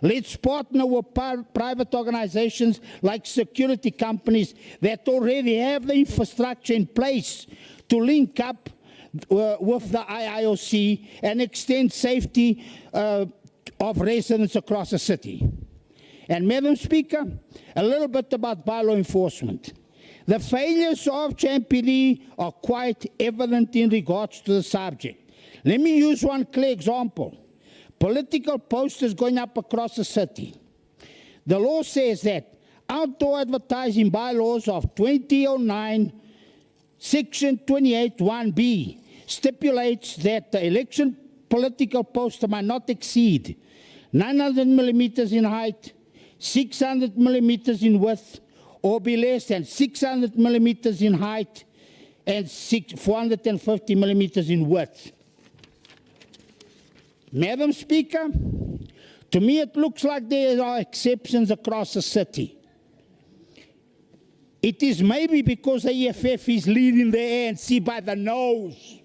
Let's partner with private organizations like security companies that already have the infrastructure in place to link up with the IIOC and extend safety of residents across the city. And Madam Speaker, a little bit about bylaw enforcement. The failures of JMPD are quite evident in regards to the subject. Let me use one clear example. Political posters going up across the city. The law says that outdoor advertising bylaws of 2009, section 28(1)(b) stipulates that the election political poster might not exceed 900 millimeters in height, 600 millimeters in width, or be less than 600 millimeters in height and 450 millimeters in width. Madam Speaker, to me it looks like there are exceptions across the city. It is maybe because the EFF is leading the ANC by the nose.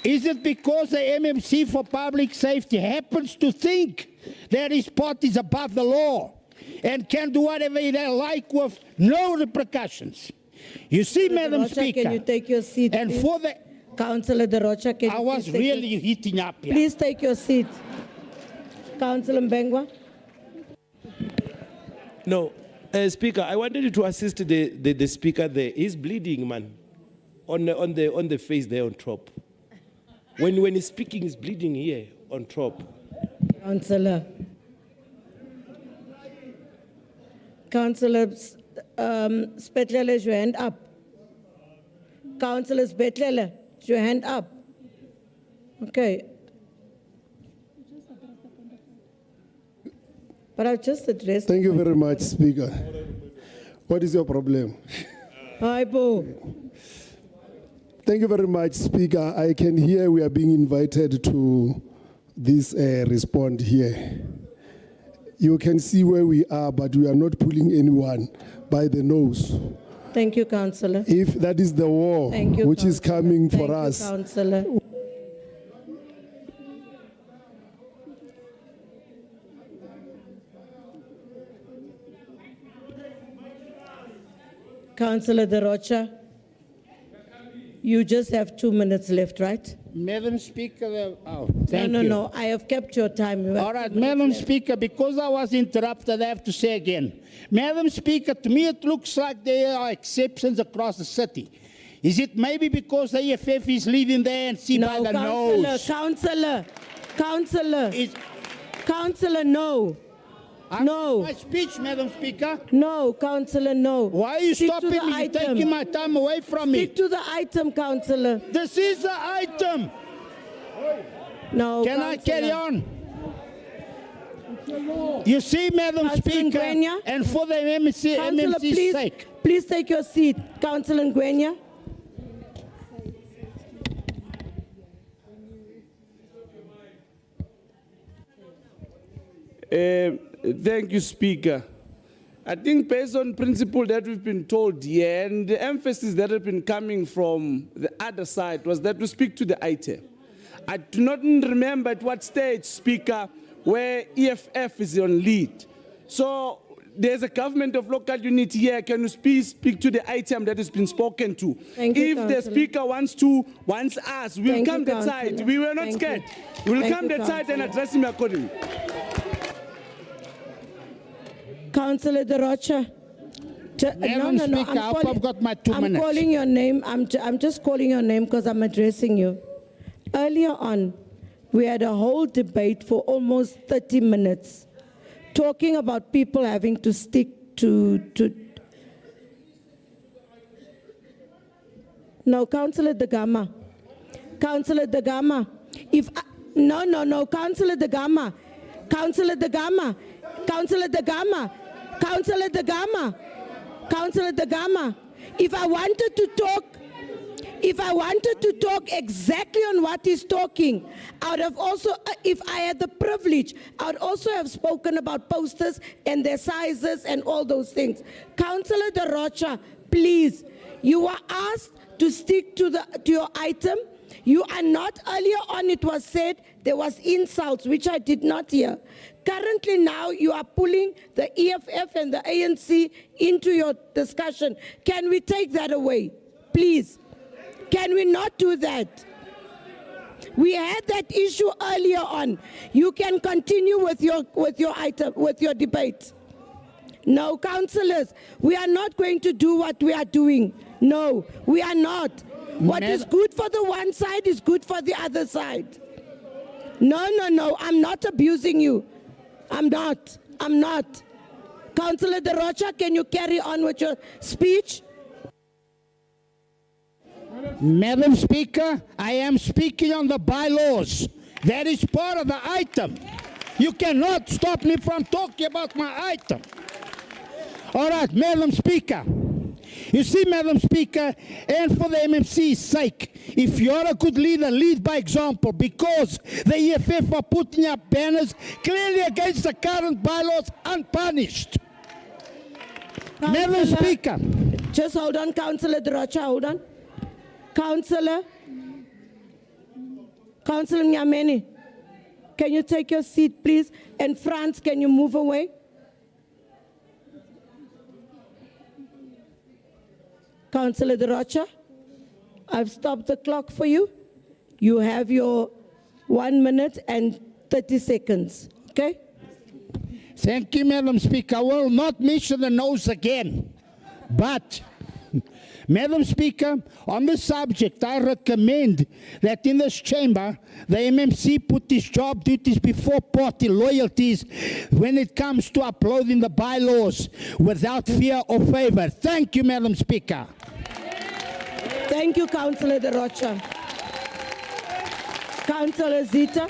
Is it because the MMC for Public Safety happens to think that his party is above the law and can do whatever they like with no repercussions? You see, Madam Speaker, can you take your seat, and please? for the Councillor De Rocha, can I you was please take really your, heating up here. Please take your seat. Councillor Mbengwa. No, Speaker, I wanted you to assist the speaker there. He's bleeding, man, on the face there on top. When he's speaking, he's bleeding here on top. Councillor. Councillor Spetlele, is your hand up? Councillor Spetlele, is your hand up? Okay. But I've just addressed. Thank you very much, Speaker. What is your problem? Hi, Bo. Thank you very much, Speaker. I can hear we are being invited to this respond here. You can see where we are, but we are not pulling anyone by the nose. Thank you, Councillor. If that is the war which is coming for us. Thank you, Councillor. Councillor De Rocha, you just have 2 minutes left, right? Madam Speaker, thank no, you. No, I have kept your time. You have All right, 2 minutes Madam left. Speaker, because I was interrupted, I have to say again. Madam Speaker, to me it looks like there are exceptions across the city. Is it maybe because the EFF is leading the ANC by the nose? Councillor, no. No. My speech, Madam Speaker. No, Councillor, no. Why are you Stick to stopping the me? item. You're taking my time away from me. Stick to the item, Councillor. This is the item. No, Can I carry on? You see, Madam Speaker, Ngwenya? and for the MMC's Councillor, sake. please take your seat. Councillor Ngwenya. Thank you, Speaker. I think based on principle that we've been told here, and the emphasis that has been coming from the other side was that we speak to the item. I do not remember at what stage, Speaker, where EFF is on lead. So there's a government of local unity here. Can you please speak to the item that has been spoken to? Thank you, if the Councillor. Speaker wants us, we'll Thank come you, that side. Councillor. We were not Thank scared. you. We'll Thank come you, that side and Councillor. address him accordingly. Councillor De Rocha. Madam Speaker, I hope I've got my 2 minutes. I'm calling your name. I'm just calling your name because I'm addressing you. Earlier on, We had a whole debate for almost 30 minutes, talking about people having to stick to. No, Councillor De Gama. Councillor De Gama. No, Councillor De Gama. Councillor De Gama. Councillor De Gama. Councillor De Gama. Councillor De Gama. If I wanted to talk exactly on what he's talking, I would have also, if I had the privilege, I would also have spoken about posters and their sizes and all those things. Councillor De Rocha, please, you were asked to stick to your item. You are not, earlier on it was said there was insults, which I did not hear. Currently now you are pulling the EFF and the ANC into your discussion. Can we take that away, please? Can we not do that? We had that issue earlier on. You can continue with your item, with your debate. No, councillors, we are not going to do what we are doing. No, we are not. What is good for the one side is good for the other side. No, I'm not abusing you. I'm not. Councillor De Rocha, can you carry on with your speech? Madam Speaker, I am speaking on the bylaws. That is part of the item. You cannot stop me from talking about my item. All right, Madam Speaker. You see, Madam Speaker, and for the MMC's sake, if you're a good leader, lead by example, because the EFF are putting up banners clearly against the current bylaws unpunished. Madam Speaker. Just hold on, Councillor De Rocha, hold on. Councillor Nyameni, can you take your seat, please? And Franz, can you move away? Councillor De Rocha, I've stopped the clock for you. You have your 1 minute and 30 seconds, okay? Thank you, Madam Speaker. I will not mention the nose again. But, Madam Speaker, on the subject, I recommend that in this chamber, the MMC put its job duties before party loyalties when it comes to uploading the bylaws without fear or favor. Thank you, Madam Speaker. Thank you, Councillor De Rocha. Councillor Zita.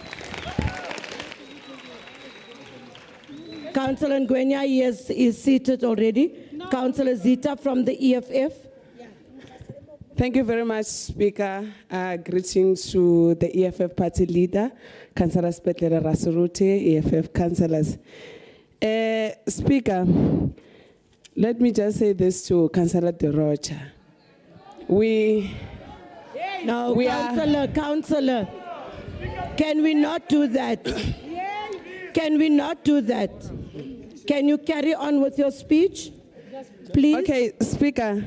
Councillor Ngwenya is seated already. No. Councillor Zita from the EFF. Thank you very much, Speaker. Greetings to the EFF party leader, Councillor Bapela Rasuruti, EFF councillors. Speaker, let me just say this to Councillor De Rocha. Councillor, can we not do that? Can we not do that? Can you carry on with your speech, please? Okay, Speaker,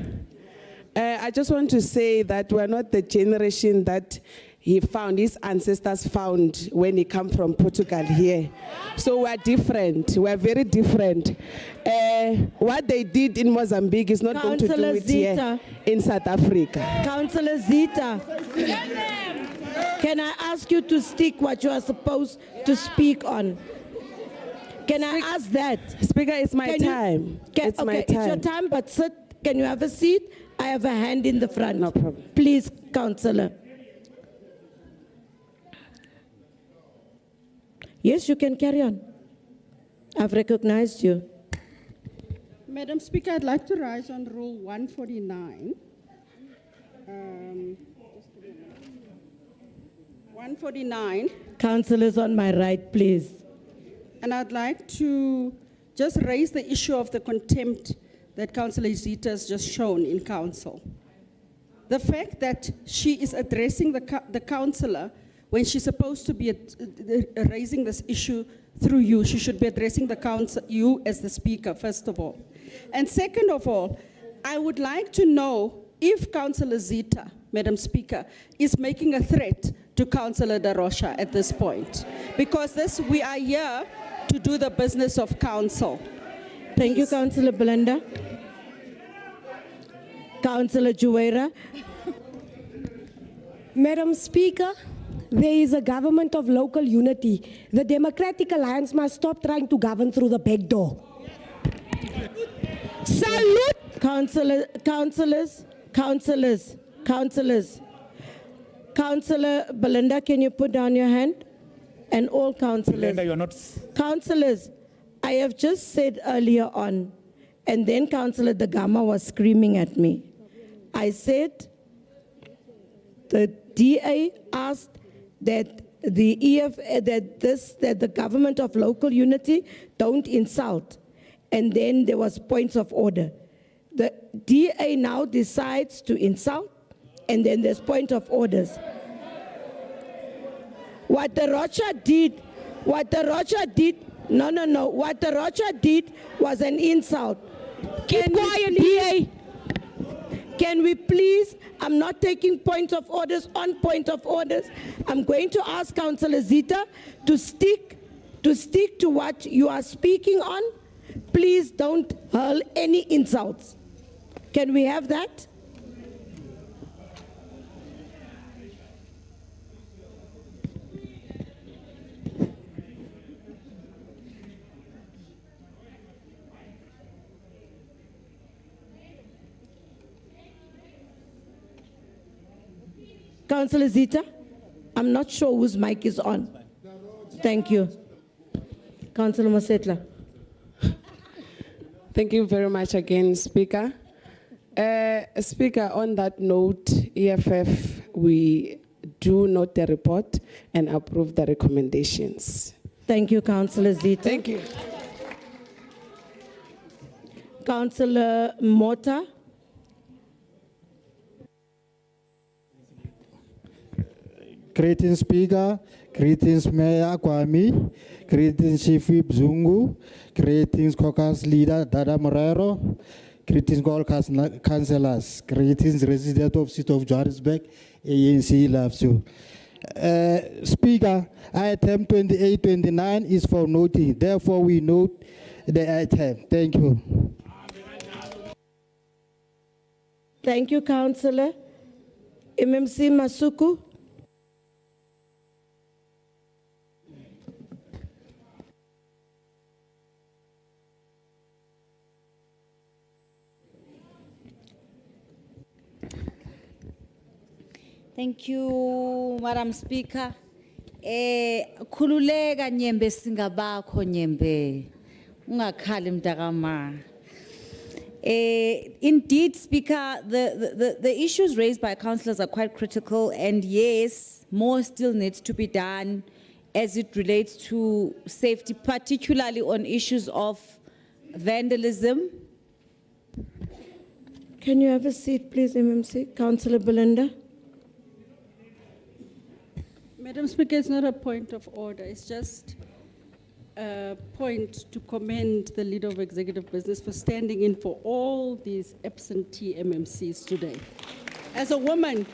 I just want to say that we're not the generation that his ancestors found when he came from Portugal here. So we're different, we're very different. What they did in Mozambique is not going to do it here in South Africa. Councillor Zita, can I ask you to stick what you are supposed to speak on? Can I ask that? Speaker, it's my time. It's my time. It's your time, but sit. Can you have a seat? I have a hand in the front. No problem. Please, Councillor. Yes, you can carry on. I've recognized you. Madam Speaker, I'd like to rise on Rule 149. 149. Councillors on my right, please. And I'd like to just raise the issue of the contempt that Councillor Zita has just shown in council. The fact that she is addressing the councillor when she's supposed to be raising this issue through you, she should be addressing the council, you as the speaker, first of all. And second of all, I would like to know if Councillor Zita, Madam Speaker, is making a threat to Councillor De Rocha at this point. Because we are here to do the business of council. Thank you, Councillor Belinda. Councillor Juwera. Madam Speaker, there is a government of local unity. The Democratic Alliance must stop trying to govern through the back door. Salute! Councillors. Councillor Belinda, can you put down your hand? And all councillors. Belinda, you're not. Councillors, I have just said earlier on, and then Councillor Dagama was screaming at me. I said the DA asked that the that the government of local unity don't insult, and then there was points of order. The DA now decides to insult, and then there's point of orders. What the Rocha did, what the Rocha did was an insult. Keep quiet, DA. Can we please, I'm not taking point of orders on point of orders. I'm going to ask Councillor Zita to stick to what you are speaking on. Please don't hurl any insults. Can we have that? Councillor Zita, I'm not sure whose mic is on. Thank you. Councillor Masetla. Thank you very much again, Speaker. Speaker, on that note, EFF, we do note the report and approve the recommendations. Thank you, Councillor Zita. Thank you. Councillor Mota. Greetings, Speaker. Greetings, Mayor Kwame. Greetings, Chief Whip Zungu. Greetings, Caucus Leader Dada Morero. Greetings, all councillors. Greetings, resident of City of Johannesburg. ANC loves you. Speaker, item 2829 is for noting. Therefore, we note the item. Thank you. Thank you, Councillor. MMC Masuku. Thank you, Madam Speaker. Khululeka nyembe singabakho nyembe. Ungakhali mntakama. Indeed, Speaker, the issues raised by councillors are quite critical, and yes, more still needs to be done as it relates to safety, particularly on issues of vandalism. Can you have a seat, please, MMC? Councillor Belinda. Madam Speaker, it's not a point of order. It's just a point to commend the leader of executive business for standing in for all these absentee MMCs today. As a woman.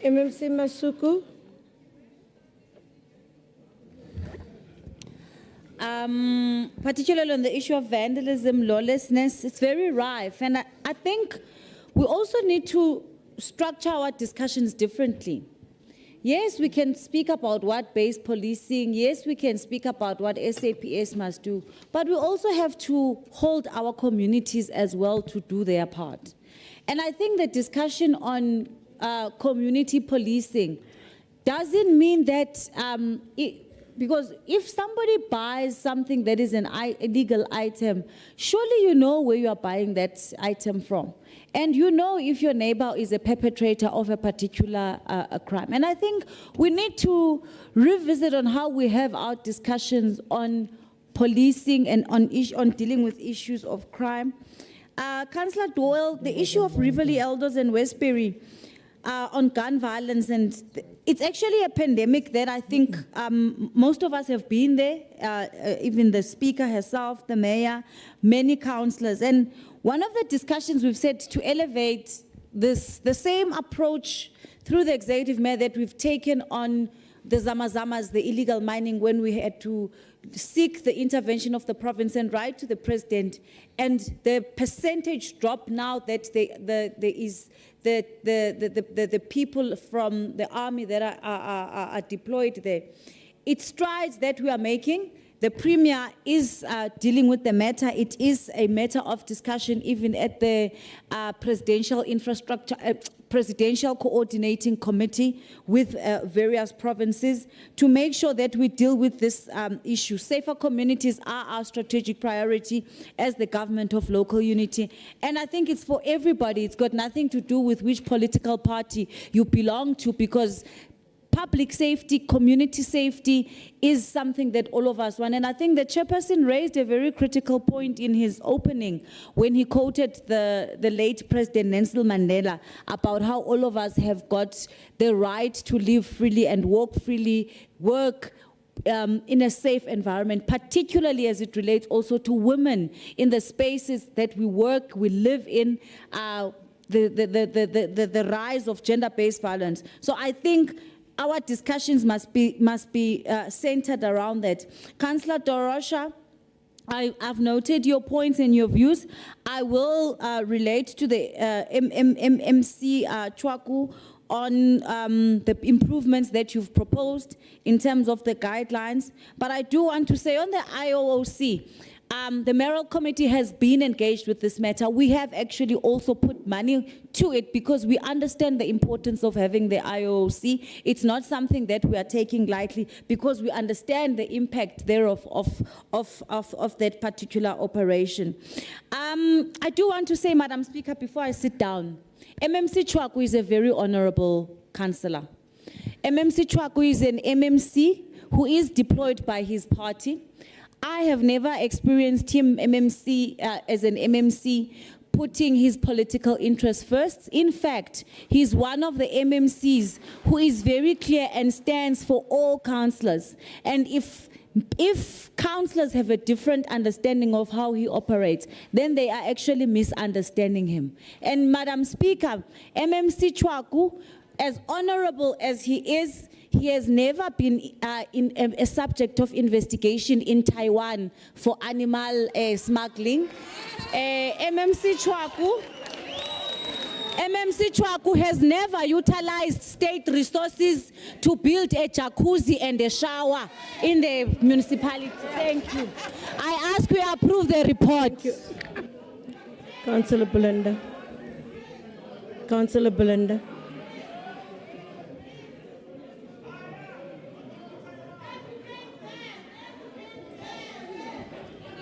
MMC Masuku. Particularly on the issue of vandalism, lawlessness, it's very rife. And I think we also need to structure our discussions differently. Yes, we can speak about what base policing, yes, we can speak about what SAPS must do, but we also have to hold our communities as well to do their part. And I think the discussion on community policing doesn't mean that, because if somebody buys something that is an illegal item, surely you know where you are buying that item from. And you know if your neighbor is a perpetrator of a particular crime. And I think we need to revisit on how we have our discussions on policing and on dealing with issues of crime. Councillor Doyle, the issue of Riverlea Elders and Westbury on gun violence, and it's actually a pandemic that I think most of us have been there, even the speaker herself, the mayor, many councillors. And one of the discussions we've said to elevate the same approach through the executive mayor that we've taken on the zamazamas, the illegal mining, when we had to seek the intervention of the province and write to the president, and the percentage drop now that there is the people from the army that are deployed there. It strides that we are making. The Premier is dealing with the matter. It is a matter of discussion even at the Presidential Coordinating Committee with various provinces to make sure that we deal with this issue. Safer communities are our strategic priority as the government of local unity. And I think it's for everybody. It's got nothing to do with which political party you belong to, because public safety, community safety is something that all of us want. And I think the chairperson raised a very critical point in his opening when he quoted the late President Nelson Mandela about how all of us have got the right to live freely and walk freely, work in a safe environment, particularly as it relates also to women in the spaces that we work, we live in, the rise of gender-based violence. So I think our discussions must be centered around that. Councillor Dorosha, I've noted your points and your views. I will relate to the MC Chwaku on the improvements that you've proposed in terms of the guidelines. But I do want to say on the IOOC, the mayoral committee has been engaged with this matter. We have actually also put money to it because we understand the importance of having the IOOC. It's not something that we are taking lightly because we understand the impact thereof of that particular operation. I do want to say, Madam Speaker, before I sit down, MMC Chwaku is a very honorable councillor. MMC Chwaku is an MMC who is deployed by his party. I have never experienced him as an MMC putting his political interests first. In fact, he's one of the MMCs who is very clear and stands for all councillors. And if councillors have a different understanding of how he operates, then they are actually misunderstanding him. And Madam Speaker, MMC Chwaku, as honorable as he is, he has never been a subject of investigation in Taiwan for animal smuggling. MMC Chwaku has never utilized state resources to build a jacuzzi and a shower in the municipality. Thank you. I ask we approve the report. Councillor Belinda. Councillor Belinda.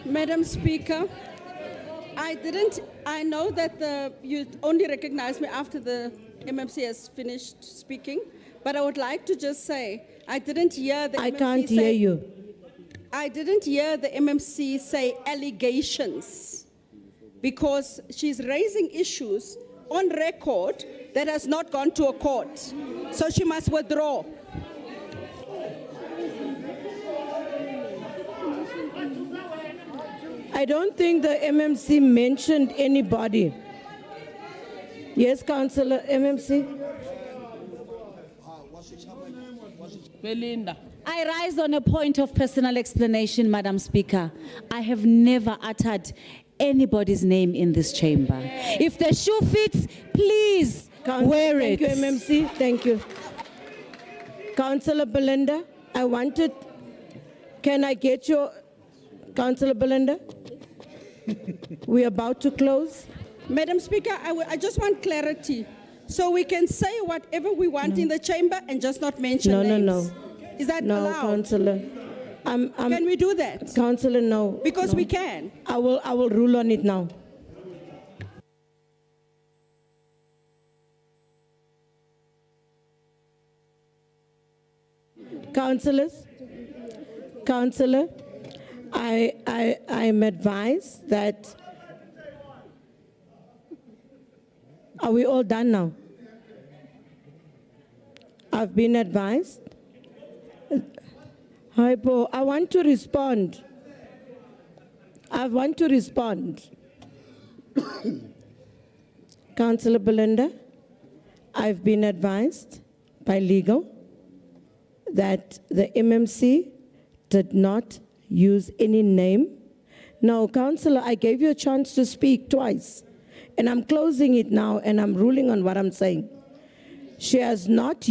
Madam Speaker, I know that you only recognize me after the MMC has finished speaking, but I would like to just say, I didn't hear the I MMC can't say, hear you. I didn't hear the MMC say allegations, because she's raising issues on record that has not gone to a court. So she must withdraw. I don't think the MMC mentioned anybody. Yes, Councillor, MMC? Belinda. I rise on a point of personal explanation, Madam Speaker. I have never uttered anybody's name in this chamber. If the shoe fits, please wear it. Thank you, MMC. Thank you. Councillor Belinda, can I get your, Councillor Belinda? We're about to close. Madam Speaker, I just want clarity. So we can say whatever we want in the chamber and just not mention names. No. Is that no, allowed? Councillor. Can we do that? Councillor, no. Because no. we can. I will rule on it now. Councillors, Councillor, I'm advised that, are we all done now? I've been advised. Hypo, I want to respond. Councillor Belinda, I've been advised by legal that the MMC did not use any name. Now, Councillor, I gave you a chance to speak twice, and I'm closing it now, and I'm ruling on what I'm saying. She has not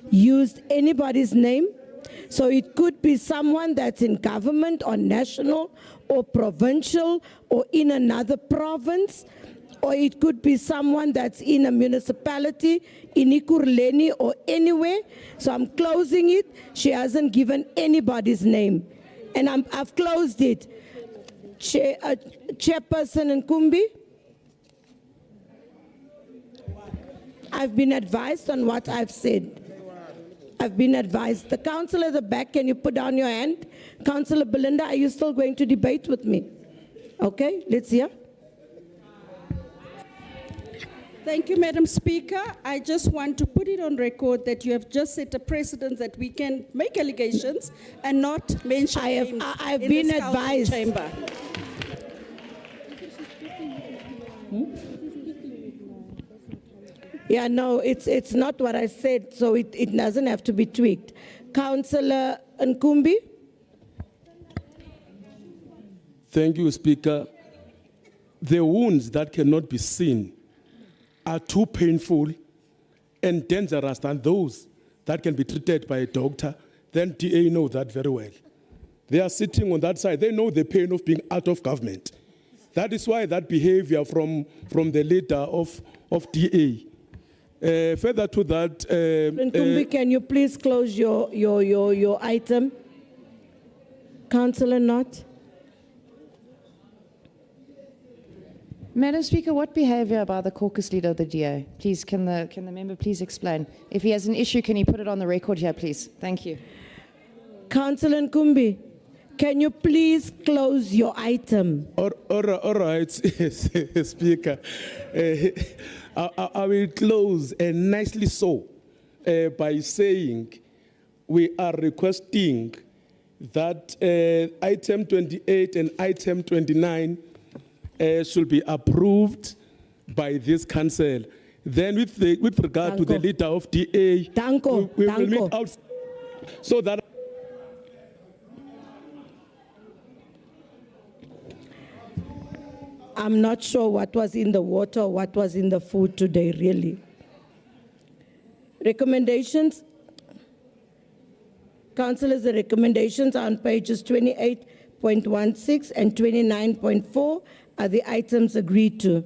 used anybody's name, so it could be someone that's in government or national or provincial or in another province, or it could be someone that's in a municipality, in Ikurleni or anywhere. So I'm closing it. She hasn't given anybody's name. And I've closed it. Chairperson Nkumbi, I've been advised on what I've said. I've been advised. The councillor at the back, can you put down your hand? Councillor Belinda, are you still going to debate with me? Okay, let's hear. Thank you, Madam Speaker. I just want to put it on record that you have just set a precedent that we can make allegations and not mention names I've in been this council advised. chamber. Yeah, no, it's not what I said, so it doesn't have to be tweaked. Councillor Nkumbi? Thank you, Speaker. The wounds that cannot be seen are too painful and dangerous than those that can be treated by a doctor. Then DA know that very well. They are sitting on that side. They know the pain of being out of government. That is why that behavior from the leader of DA. Further to that, Nkumbi, can you please close your item? Councillor Knott? Madam Speaker, what behaviour by the caucus leader of the DA? Please, can the member please explain? If he has an issue, can he put it on the record here, please? Thank you. Councillor Nkumbi, can you please close your item? All right, Speaker. I will close, and nicely so, by saying we are requesting that item 28 and item 29 should be approved by this council. Then with regard to the leader of DA, we will meet out so that I'm not sure what was in the water or what was in the food today, really. Recommendations? Councillors, the recommendations are on pages 28.16 and 29.4 are the items agreed to.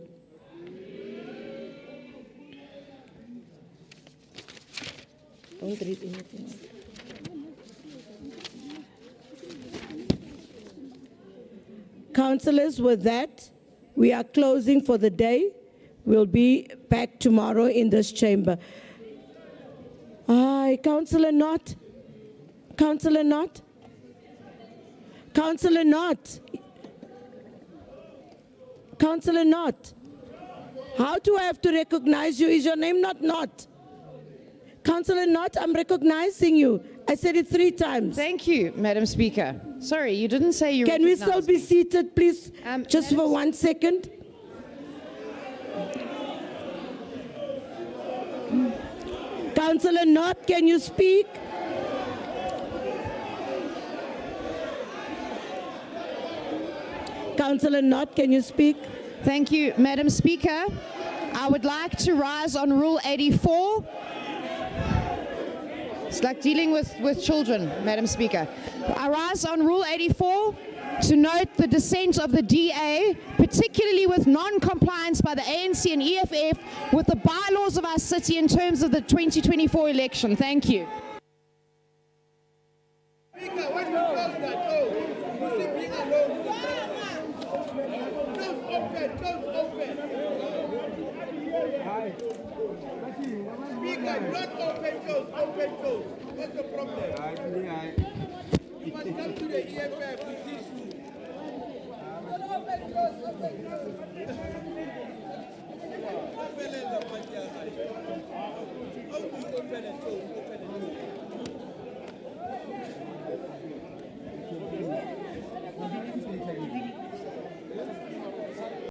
Don't read anything. Councillors, with that, we are closing for the day. We'll be back tomorrow in this chamber. Aye, Councillor Knott. Councillor Knott. Councillor Knott. Councillor Knott. How do I have to recognize you? Is your name not Knott? Councillor Knott, I'm recognizing you. I said it 3 times. Thank you, Madam Speaker. Sorry, you didn't say you Can we still be seated, please? Just for 1 second. Councillor Knott, can you speak? Councillor Knott, can you speak? Thank you, Madam Speaker. I would like to rise on Rule 84. It's like dealing with children, Madam Speaker. I rise on Rule 84 to note the dissent of the DA, particularly with non-compliance by the ANC and EFF with the bylaws of our city in terms of the 2024 election. Thank you. Speaker, not open doors, open doors. What's the problem? You must come to the EFF with this. Open doors, open doors.